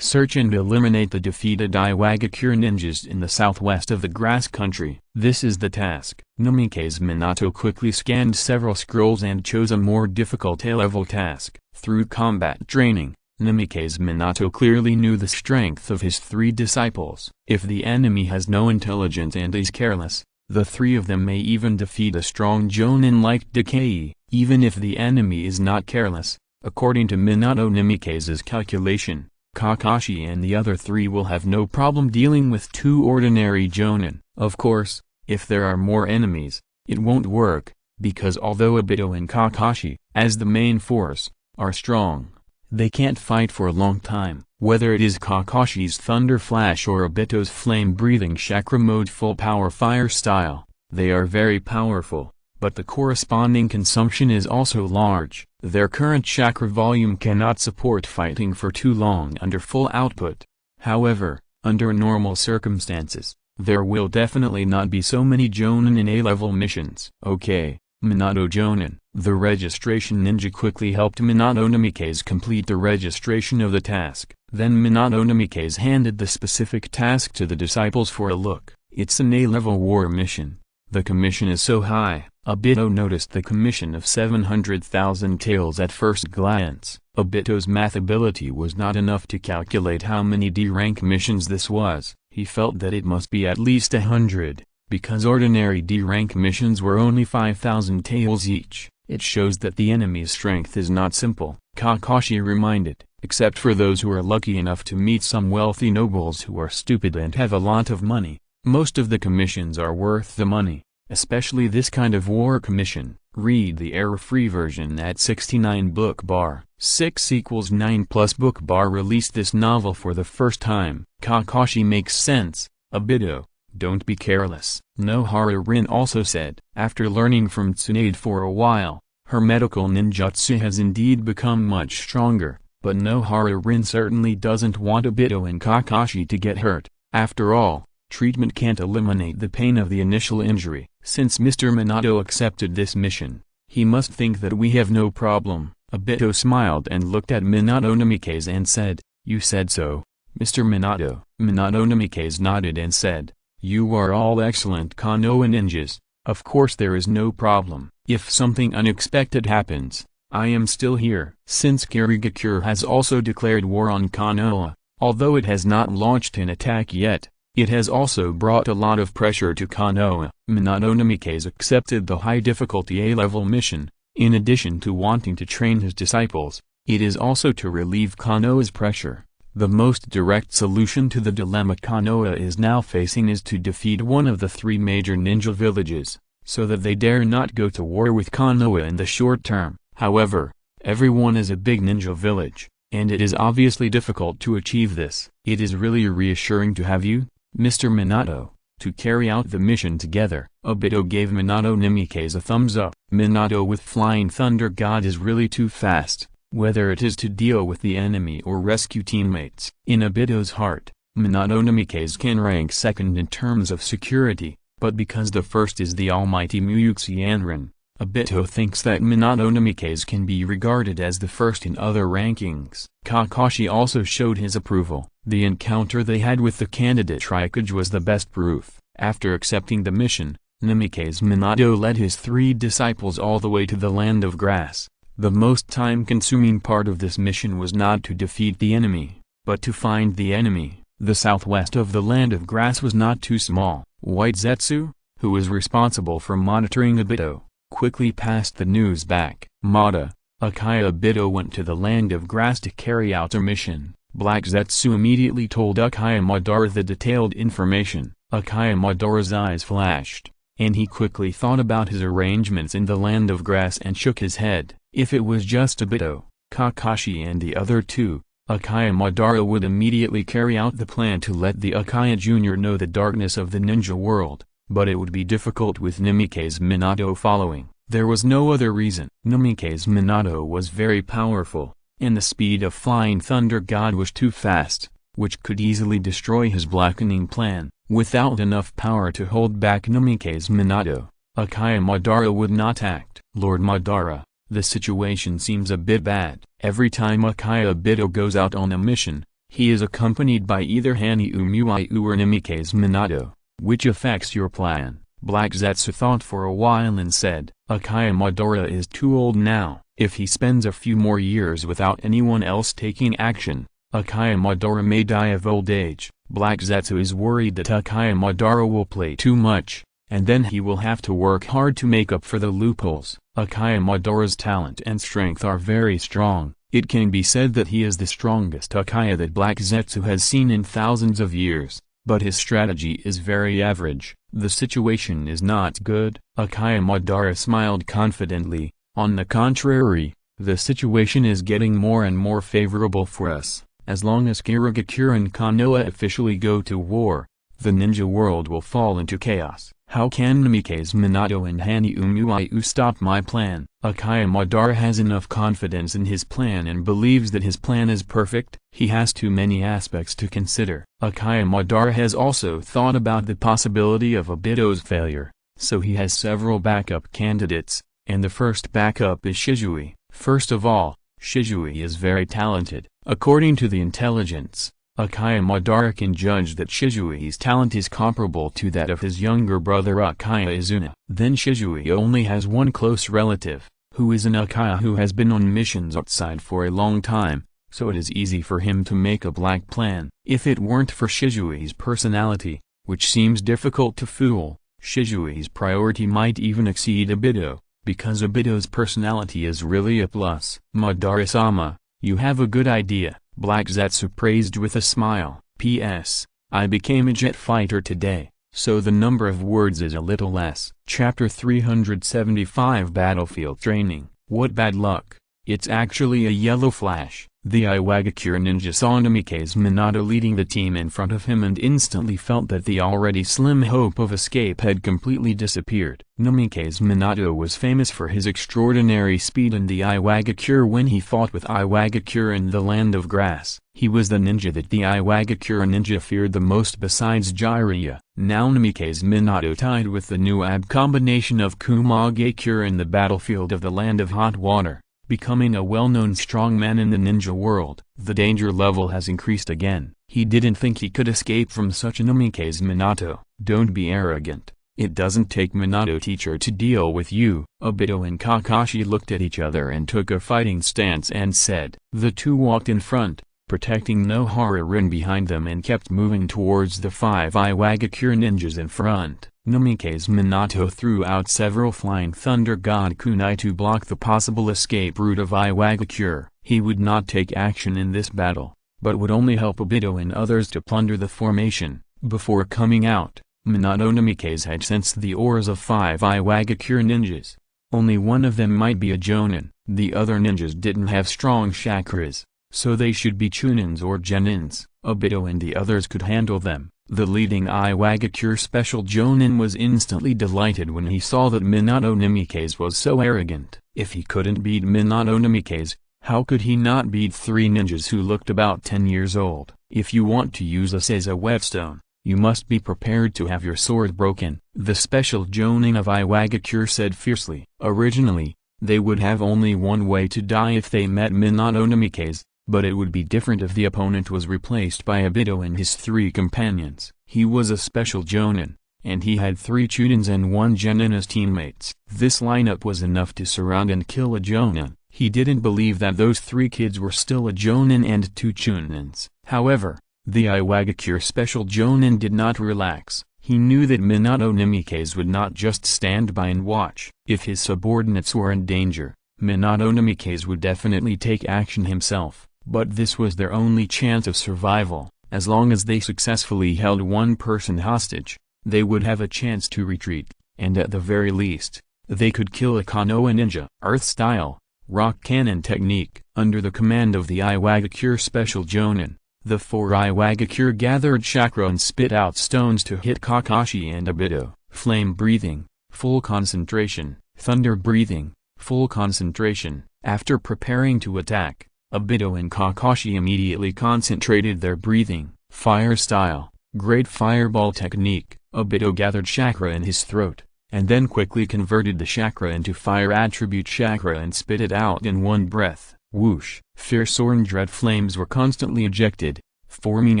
Search and eliminate the defeated Iwagakure ninjas in the southwest of the grass country. This is the task. Namikaze Minato quickly scanned several scrolls and chose a more difficult A-level task. Through combat training, Namikaze Minato clearly knew the strength of his three disciples. If the enemy has no intelligence and is careless, the three of them may even defeat a strong jonin like Decay, even if the enemy is not careless. According to Minato Namikaze's calculation, Kakashi and the other three will have no problem dealing with two ordinary jonin. Of course, if there are more enemies, it won't work, because although Obito and Kakashi, as the main force, are strong, they can't fight for a long time. Whether it is Kakashi's Thunder Flash or Obito's flame-breathing chakra mode full power fire style, they are very powerful, but the corresponding consumption is also large. Their current chakra volume cannot support fighting for too long under full output. However, under normal circumstances, there will definitely not be so many jonin in A-level missions. Okay, Minato Jonin. The registration ninja quickly helped Minato Namikaze complete the registration of the task. Then Minato Namikaze handed the specific task to the disciples for a look. It's an A-level war mission. The commission is so high. Obito noticed the commission of 700,000 taels at first glance. Obito's math ability was not enough to calculate how many D-rank missions this was. He felt that it must be at least 100, because ordinary D-rank missions were only 5,000 taels each. It shows that the enemy's strength is not simple. Kakashi reminded, except for those who are lucky enough to meet some wealthy nobles who are stupid and have a lot of money, most of the commissions are worth the money. Especially this kind of war commission. Read the error-free version at 69 book bar. 6 = 9 plus book bar released this novel for the first time. Kakashi makes sense. Obito, don't be careless. Nohara Rin also said. After learning from Tsunade for a while, her medical ninjutsu has indeed become much stronger, but Nohara Rin certainly doesn't want Obito and Kakashi to get hurt. After all, treatment can't eliminate the pain of the initial injury. Since Mr. Minato accepted this mission, he must think that we have no problem. Obito smiled and looked at Minato Namikaze and said, "You said so, Mr. Minato." Minato Namikaze nodded and said, "You are all excellent Konoha ninjas. Of course there is no problem. If something unexpected happens, I am still here." Since Kirigakure has also declared war on Konoha, although it has not launched an attack yet, it has also brought a lot of pressure to Konoha. Minato Namikaze accepted the high-difficulty A-level mission. In addition to wanting to train his disciples, it is also to relieve Konoha's pressure. The most direct solution to the dilemma Konoha is now facing is to defeat one of the three major ninja villages, so that they dare not go to war with Konoha in the short term. However, everyone is a big ninja village, and it is obviously difficult to achieve this. It is really reassuring to have you, Mr. Minato, to carry out the mission together. Obito gave Minato Namikaze a thumbs up. Minato with Flying Thunder God is really too fast, whether it is to deal with the enemy or rescue teammates. In Obito's heart, Minato Namikaze can rank second in terms of security, but because the first is the almighty Muyuki Anrin, Obito thinks that Minato Namikaze can be regarded as the first in other rankings. Kakashi also showed his approval. The encounter they had with the candidate Raikage was the best proof. After accepting the mission, Namikaze Minato led his three disciples all the way to the Land of Grass. The most time-consuming part of this mission was not to defeat the enemy, but to find the enemy. The southwest of the Land of Grass was not too small. White Zetsu, who was responsible for monitoring Obito, quickly passed the news back. Mada, Uchiha Obito went to the Land of Grass to carry out a mission. Black Zetsu immediately told Uchiha Madara the detailed information. Uchiha Madara's eyes flashed, and he quickly thought about his arrangements in the Land of Grass and shook his head. If it was just Obito, Kakashi and the other two, Uchiha Madara would immediately carry out the plan to let the Uchiha Jr. know the darkness of the ninja world, but it would be difficult with Namikaze Minato following. There was no other reason. Namikaze Minato was very powerful, and the speed of Flying Thunder God was too fast. which could easily destroy his blackening plan. Without enough power to hold back Namikaze Minato, Uchiha Madara would not act. Lord Madara, the situation seems a bit bad. Every time Uchiha Obito goes out on a mission, he is accompanied by either Hanyu Muiu or Namikaze Minato. Which affects your plan? Black Zetsu thought for a while and said, Uchiha Madara is too old now. If he spends a few more years without anyone else taking action, Uchiha Madara may die of old age. Black Zetsu is worried that Uchiha Madara will play too much, and then he will have to work hard to make up for the loopholes. Uchiha Madara's talent and strength are very strong. It can be said that he is the strongest Uchiha that Black Zetsu has seen in thousands of years, but his strategy is very average. The situation is not good. Uchiha Madara smiled confidently. On the contrary, the situation is getting more and more favorable for us. As long as Kirigakure and Konoha officially go to war, the ninja world will fall into chaos. How can Namikaze Minato and Hanyu Muiu stop my plan? Uchiha Madara has enough confidence in his plan and believes that his plan is perfect. He has too many aspects to consider. Uchiha Madara has also thought about the possibility of Obito's failure, so he has several backup candidates, and the first backup is Shisui. First of all, Shisui is very talented. According to the intelligence, Uchiha Madara can judge that Shisui's talent is comparable to that of his younger brother Uchiha Izuna. Then Shisui only has one close relative, who is an Uchiha who has been on missions outside for a long time, so it is easy for him to make a black plan. If it weren't for Shisui's personality, which seems difficult to fool, Shisui's priority might even exceed Obito, because Obito's personality is really a plus. Madara-sama, you have a good idea, Black Zetsu praised with a smile. P.S. I became a jet fighter today, so the number of words is a little less. Chapter 375 Battlefield Training. What bad luck. It's actually a yellow flash. The Iwagakure ninja saw Namikaze Minato leading the team in front of him and instantly felt that the already slim hope of escape had completely disappeared. Namikaze Minato was famous for his extraordinary speed in the Iwagakure when he fought with Iwagakure in the Land of Grass. He was the ninja that the Iwagakure ninja feared the most besides Jiraiya. Now Namikaze Minato tied with the new ab combination of Kumagakure in the battlefield of the Land of Hot Water, becoming a well-known strongman in the ninja world. The danger level has increased again. He didn't think he could escape from such a Namikaze Minato. Don't be arrogant. It doesn't take Minato teacher to deal with you. Obito and Kakashi looked at each other and took a fighting stance and said. The two walked in front, protecting Nohara-rin behind them and kept moving towards the 5 Iwagakure ninjas in front. Namikaze Minato threw out several flying thunder god kunai to block the possible escape route of Iwagakure. He would not take action in this battle, but would only help Obito and others to plunder the formation. Before coming out, Minato Namikaze had sensed the auras of 5 Iwagakure ninjas. Only one of them might be a Jonin. The other ninjas didn't have strong chakras, so they should be Chunins or Genins. Obito and the others could handle them. The leading Iwagakure special Jonin was instantly delighted when he saw that Minato Namikaze was so arrogant. If he couldn't beat Minato Namikaze, how could he not beat 3 ninjas who looked about 10 years old? If you want to use us as a whetstone, you must be prepared to have your sword broken, the special Jonin of Iwagakure said fiercely. Originally, they would have only one way to die if they met Minato Namikaze, but it would be different if the opponent was replaced by Obito and his 3 companions. He was a special Jonin, and he had 3 Chunins and 1 Genin as teammates. This lineup was enough to surround and kill a Jonin. He didn't believe that those 3 kids were still a Jonin and 2 Chunins. However, the Iwagakure special Jonin did not relax. He knew that Minato Namikaze would not just stand by and watch. If his subordinates were in danger, Minato Namikaze would definitely take action himself. But this was their only chance of survival. As long as they successfully held one person hostage, they would have a chance to retreat, and at the very least, they could kill a Konoha ninja. Earth style, rock cannon technique. Under the command of the Iwagakure special Jonin, the 4 Iwagakure gathered chakra and spit out stones to hit Kakashi and Obito. Flame breathing, full concentration. Thunder breathing, full concentration. After preparing to attack, Obito and Kakashi immediately concentrated their breathing. Fire style, great fireball technique. Obito gathered chakra in his throat, and then quickly converted the chakra into fire attribute chakra and spit it out in one breath. Whoosh! Fierce orange red flames were constantly ejected, forming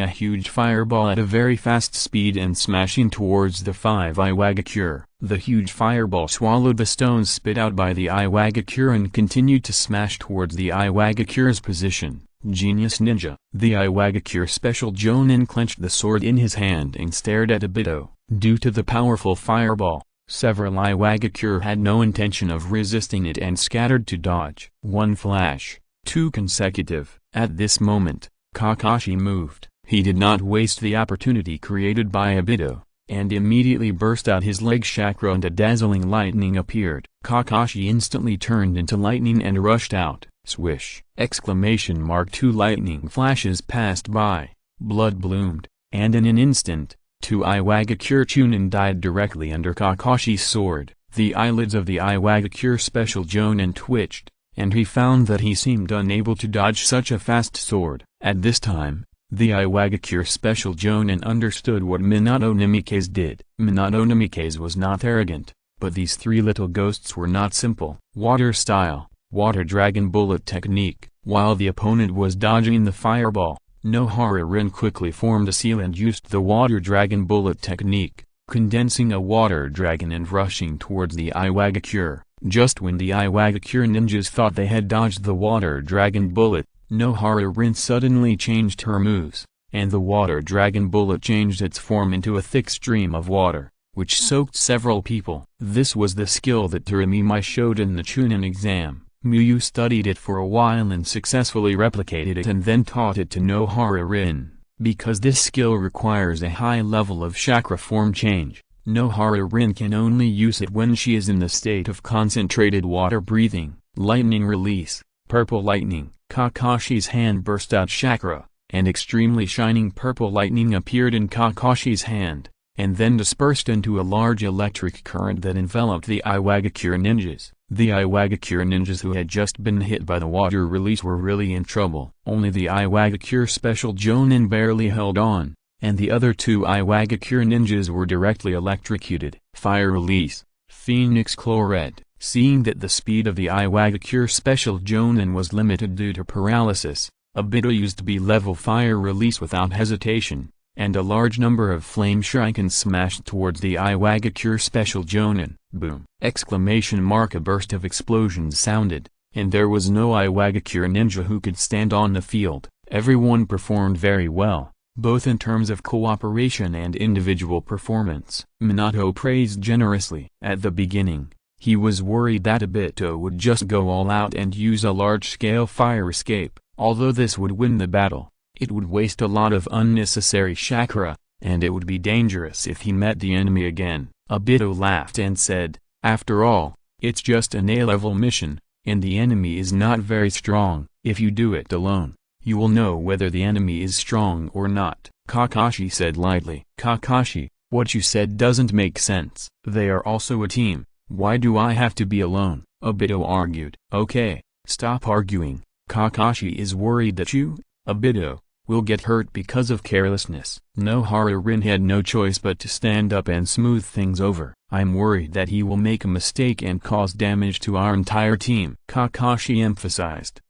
a huge fireball at a very fast speed and smashing towards the 5 Iwagakure. The huge fireball swallowed the stones spit out by the Iwagakure and continued to smash towards the Iwagakure's position. Genius ninja. The Iwagakure special Jonin clenched the sword in his hand and stared at Obito. Due to the powerful fireball, several Iwagakure had no intention of resisting it and scattered to dodge. One flash, two consecutive. At this moment, Kakashi moved. He did not waste the opportunity created by Obito, and immediately burst out his leg chakra and a dazzling lightning appeared. Kakashi instantly turned into lightning and rushed out. Swish! Exclamation mark! 2 lightning flashes passed by, blood bloomed, and in an instant, 2 Iwagakure Chunin died directly under Kakashi's sword. The eyelids of the Iwagakure special Jonin twitched, and he found that he seemed unable to dodge such a fast sword. At this time, the Iwagakure special Jonin understood what Minato Namikaze did. Minato Namikaze was not arrogant, but these 3 little ghosts were not simple. Water style, water dragon bullet technique. While the opponent was dodging the fireball, Nohara Rin quickly formed a seal and used the water dragon bullet technique, condensing a water dragon and rushing towards the Iwagakure. Just when the Iwagakure ninjas thought they had dodged the water dragon bullet, Nohara Rin suddenly changed her moves, and the water dragon bullet changed its form into a thick stream of water, which soaked several people. This was the skill that Taramimai showed in the Chunin exam. Miyu studied it for a while and successfully replicated it and then taught it to Nohara Rin. Because this skill requires a high level of chakra form change, Nohara Rin can only use it when she is in the state of concentrated water breathing. Lightning release, purple lightning. Kakashi's hand burst out chakra, and extremely shining purple lightning appeared in Kakashi's hand, and then dispersed into a large electric current that enveloped the Iwagakure ninjas. The Iwagakure ninjas who had just been hit by the water release were really in trouble. Only the Iwagakure special Jonin barely held on, and the other 2 Iwagakure ninjas were directly electrocuted. Fire release, Phoenix Chlorette. Seeing that the speed of the Iwagakure special Jonin was limited due to paralysis, Obito used B-level fire release without hesitation, and a large number of flame shurikens smashed towards the Iwagakure special Jonin. Boom! Exclamation mark! A burst of explosions sounded, and there was no Iwagakure ninja who could stand on the field. Everyone performed very well, both in terms of cooperation and individual performance. Minato praised generously. At the beginning, he was worried that Obito would just go all out and use a large-scale fire escape. Although this would win the battle, it would waste a lot of unnecessary chakra, and it would be dangerous if he met the enemy again. Obito laughed and said, "After all, it's just an A-level mission, and the enemy is not very strong. If you do it alone, you will know whether the enemy is strong or not." Kakashi said lightly. "Kakashi, what you said doesn't make sense. They are also a team. Why do I have to be alone?" Obito argued. "Okay, stop arguing. Kakashi is worried that you, Obito, will get hurt because of carelessness." Nohara Rin had no choice but to stand up and smooth things over. "I'm worried that he will make a mistake and cause damage to our entire team," Kakashi emphasized.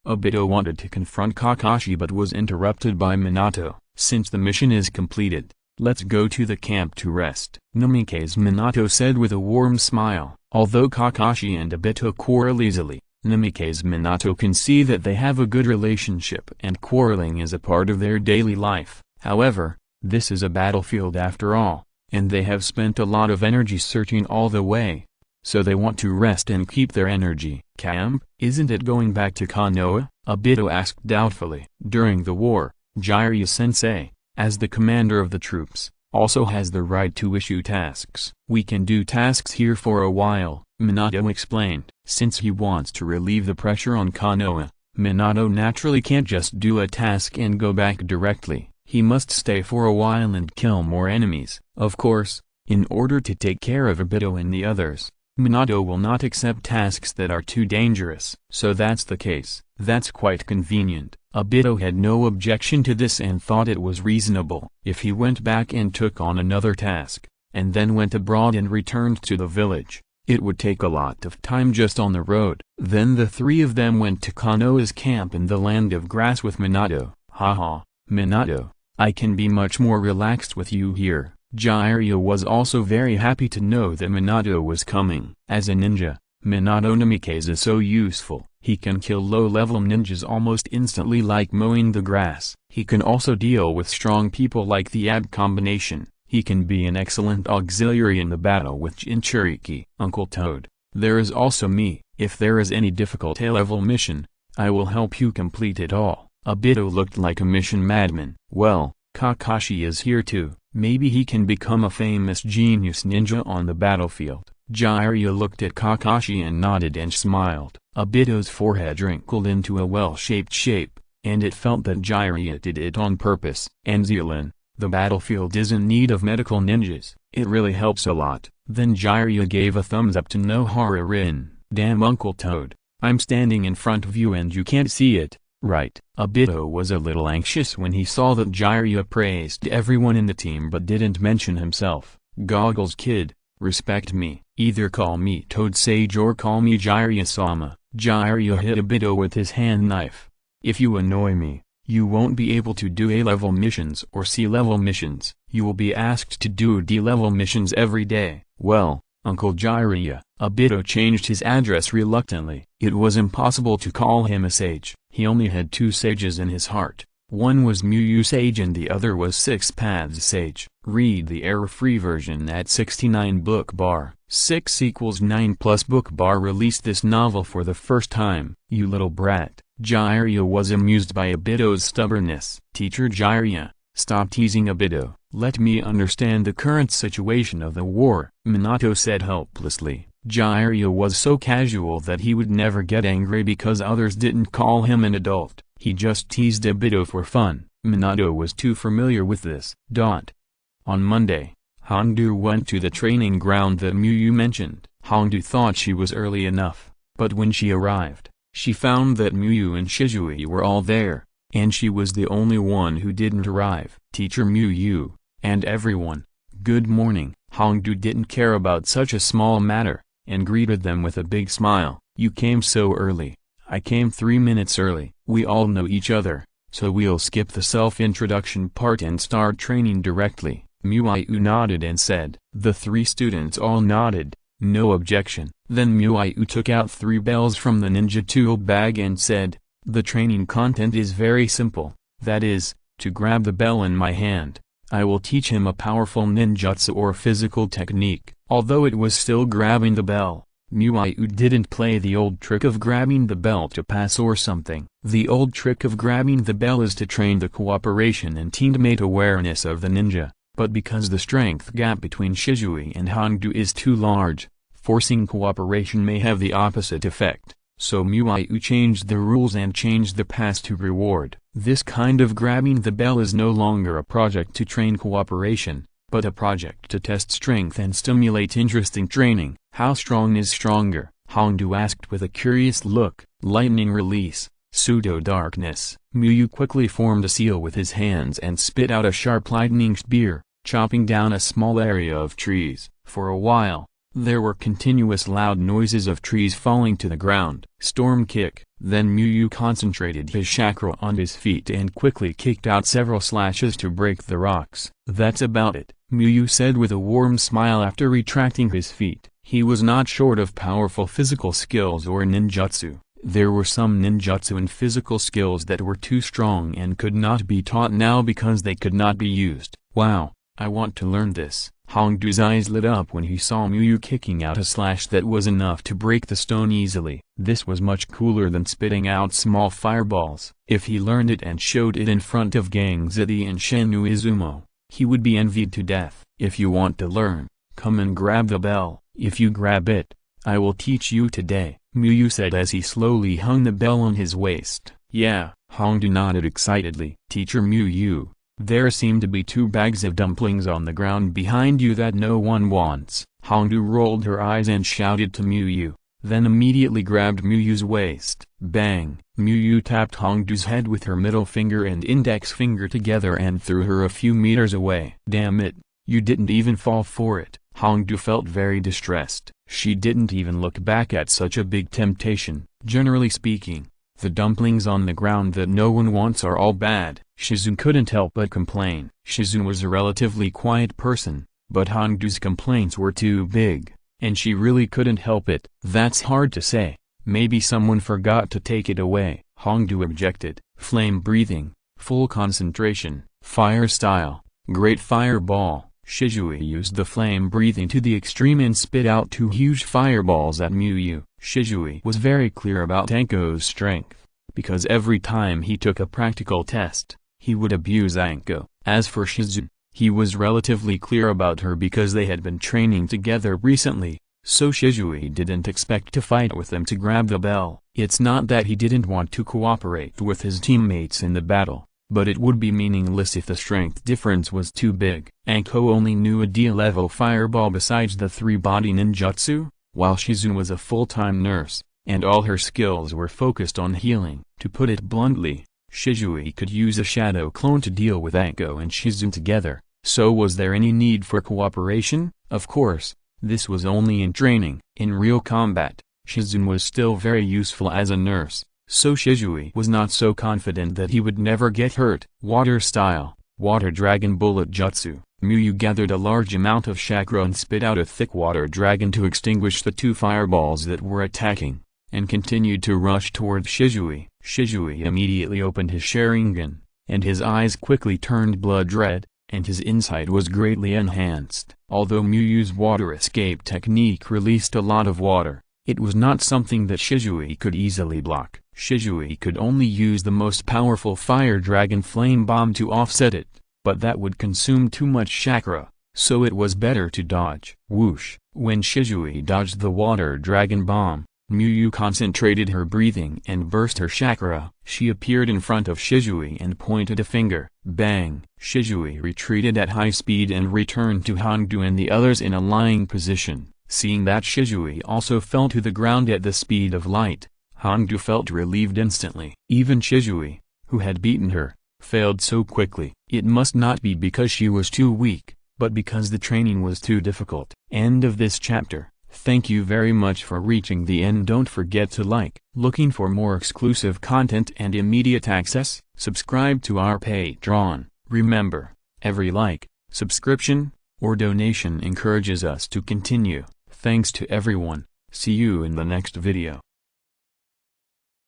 Obito wanted to confront Kakashi but was interrupted by Minato. "Since the mission is completed, let's go to the camp to rest." "Namikaze," Minato said with a warm smile. Although Kakashi and Obito quarrel easily, Namikaze Minato can see that they have a good relationship and quarreling is a part of their daily life. However, this is a battlefield after all, and they have spent a lot of energy searching all the way, so they want to rest and keep their energy. "Camp? Isn't it going back to Konoha?" Obito asked doubtfully. "During the war, Jiraiya-sensei, as the commander of the troops, also has the right to issue tasks. We can do tasks here for a while," Minato explained. Since he wants to relieve the pressure on Konoha, Minato naturally can't just do a task and go back directly. He must stay for a while and kill more enemies. Of course, in order to take care of Obito and the others, Minato will not accept tasks that are too dangerous. So that's the case. That's quite convenient. Obito had no objection to this and thought it was reasonable. If he went back and took on another task, and then went abroad and returned to the village, it would take a lot of time just on the road. Then the three of them went to Konoha's camp in the land of grass with Minato. Haha, Minato, I can be much more relaxed with you here. Jiraiya was also very happy to know that Minato was coming. As a ninja, Minato Namikaze is so useful. He can kill low-level ninjas almost instantly like mowing the grass. He can also deal with strong people like the ab combination. He can be an excellent auxiliary in the battle with Jinchuriki. Uncle Toad, there is also me. If there is any difficult A-level mission, I will help you complete it all. Obito looked like a mission madman. Well, Kakashi is here too. Maybe he can become a famous genius ninja on the battlefield. Jiraiya looked at Kakashi and nodded and smiled. Obito's forehead wrinkled into a well-shaped shape, and it felt that Jiraiya did it on purpose. And Zealand, the battlefield is in need of medical ninjas. It really helps a lot. Then Jiraiya gave a thumbs up to Nohara-rin. Damn Uncle Toad, I'm standing in front of you and you can't see it, right? Obito was a little anxious when he saw that Jiraiya praised everyone in the team but didn't mention himself. Goggles kid, respect me. Either call me Toad Sage or call me Jiraiya-sama. Jiraiya hit Obito with his hand knife. If you annoy me, you won't be able to do A-level missions or C-level missions. You will be asked to do D-level missions every day. Well, Uncle Jiraiya. Obito changed his address reluctantly. It was impossible to call him a sage. He only had two sages in his heart. One was Muyu Sage and the other was Six Paths Sage. Read the error-free version at 69 book bar. 6 = 9 plus book bar released this novel for the first time. You little brat. Jiraiya was amused by Obito's stubbornness. Teacher Jiraiya, stop teasing Obito. Let me understand the current situation of the war, Minato said helplessly. Jiraiya was so casual that he would never get angry because others didn't call him an adult. He just teased Obito for fun. Minato was too familiar with this. On Monday, Hongdu went to the training ground that Muyu mentioned. Hongdu thought she was early enough, but when she arrived, she found that Muyu and Shisui were all there, and she was the only one who didn't arrive. Teacher Muyu, and everyone, good morning. Hongdu didn't care about such a small matter, and greeted them with a big smile. You came so early. I came 3 minutes early. We all know each other, so we'll skip the self-introduction part and start training directly. Muyu nodded and said. The 3 students all nodded, no objection. Then Muyu took out 3 bells from the ninja tool bag and said, the training content is very simple, that is, to grab the bell in my hand. I will teach him a powerful ninjutsu or physical technique. Although it was still grabbing the bell, Muyu didn't play the old trick of grabbing the bell to pass or something. The old trick of grabbing the bell is to train the cooperation and teammate awareness of the ninja, but because the strength gap between Shisui and Hongdu is too large, forcing cooperation may have the opposite effect. So Muyu changed the rules and changed the pass to reward. This kind of grabbing the bell is no longer a project to train cooperation, but a project to test strength and stimulate interesting training. How strong is stronger? Hongdu asked with a curious look. Lightning release, pseudo-darkness. Muyu quickly formed a seal with his hands and spit out a sharp lightning spear, chopping down a small area of trees. For a while, there were continuous loud noises of trees falling to the ground. Storm kick. Then Muyu concentrated his chakra on his feet and quickly kicked out several slashes to break the rocks. That's about it, Muyu said with a warm smile after retracting his feet. He was not short of powerful physical skills or ninjutsu. There were some ninjutsu and physical skills that were too strong and could not be taught now because they could not be used. Wow, I want to learn this. Hongdu's eyes lit up when he saw Muyu kicking out a slash that was enough to break the stone easily. This was much cooler than spitting out small fireballs. If he learned it and showed it in front of Gang Ziti and Shennu Izumo, he would be envied to death. If you want to learn, come and grab the bell. If you grab it, I will teach you today, Muyu said as he slowly hung the bell on his waist. Yeah, Hongdu nodded excitedly. Teacher Muyu, there seem to be 2 bags of dumplings on the ground behind you that no one wants. Hongdu rolled her eyes and shouted to Miyu, then immediately grabbed Miyu's waist. Bang! Miyu tapped Hongdu's head with her middle finger and index finger together and threw her a few meters away. Damn it, you didn't even fall for it. Hongdu felt very distressed. She didn't even look back at such a big temptation. Generally speaking, the dumplings on the ground that no one wants are all bad. Shizun couldn't help but complain. Shizun was a relatively quiet person, but Hongdu's complaints were too big, and she really couldn't help it. That's hard to say. Maybe someone forgot to take it away. Hongdu objected. Flame breathing, full concentration, fire style, great fireball. Shisui used the flame breathing to the extreme and spit out 2 huge fireballs at Miyu. Shisui was very clear about Anko's strength, because every time he took a practical test, he would abuse Anko. As for Shizun, he was relatively clear about her because they had been training together recently, so Shisui didn't expect to fight with them to grab the bell. It's not that he didn't want to cooperate with his teammates in the battle, but it would be meaningless if the strength difference was too big. Anko only knew a D-level fireball besides the 3-body ninjutsu, while Shizun was a full-time nurse, and all her skills were focused on healing. To put it bluntly, Shisui could use a shadow clone to deal with Anko and Shizun together, so was there any need for cooperation? Of course, this was only in training. In real combat, Shizun was still very useful as a nurse, so Shisui was not so confident that he would never get hurt. Water style, water dragon bullet jutsu. Miyu gathered a large amount of chakra and spit out a thick water dragon to extinguish the 2 fireballs that were attacking, and continued to rush towards Shisui. Shisui immediately opened his Sharingan, and his eyes quickly turned blood red, and his insight was greatly enhanced. Although Miyu's water escape technique released a lot of water, it was not something that Shisui could easily block. Shisui could only use the most powerful fire dragon flame bomb to offset it, but that would consume too much chakra, so it was better to dodge. Whoosh! When Shisui dodged the water dragon bomb, Miyu concentrated her breathing and burst her chakra. She appeared in front of Shisui and pointed a finger. Bang! Shisui retreated at high speed and returned to Hongdu and the others in a lying position. Seeing that Shisui also fell to the ground at the speed of light, Hongdu felt relieved instantly. Even Shisui, who had beaten her, failed so quickly. It must not be because she was too weak, but because the training was too difficult. End of this chapter. Thank you very much for reaching the end. Don't forget to like. Looking for more exclusive content and immediate access? Subscribe to our Patreon. Remember, every like, subscription, or donation encourages us to continue. Thanks to everyone. See you in the next video.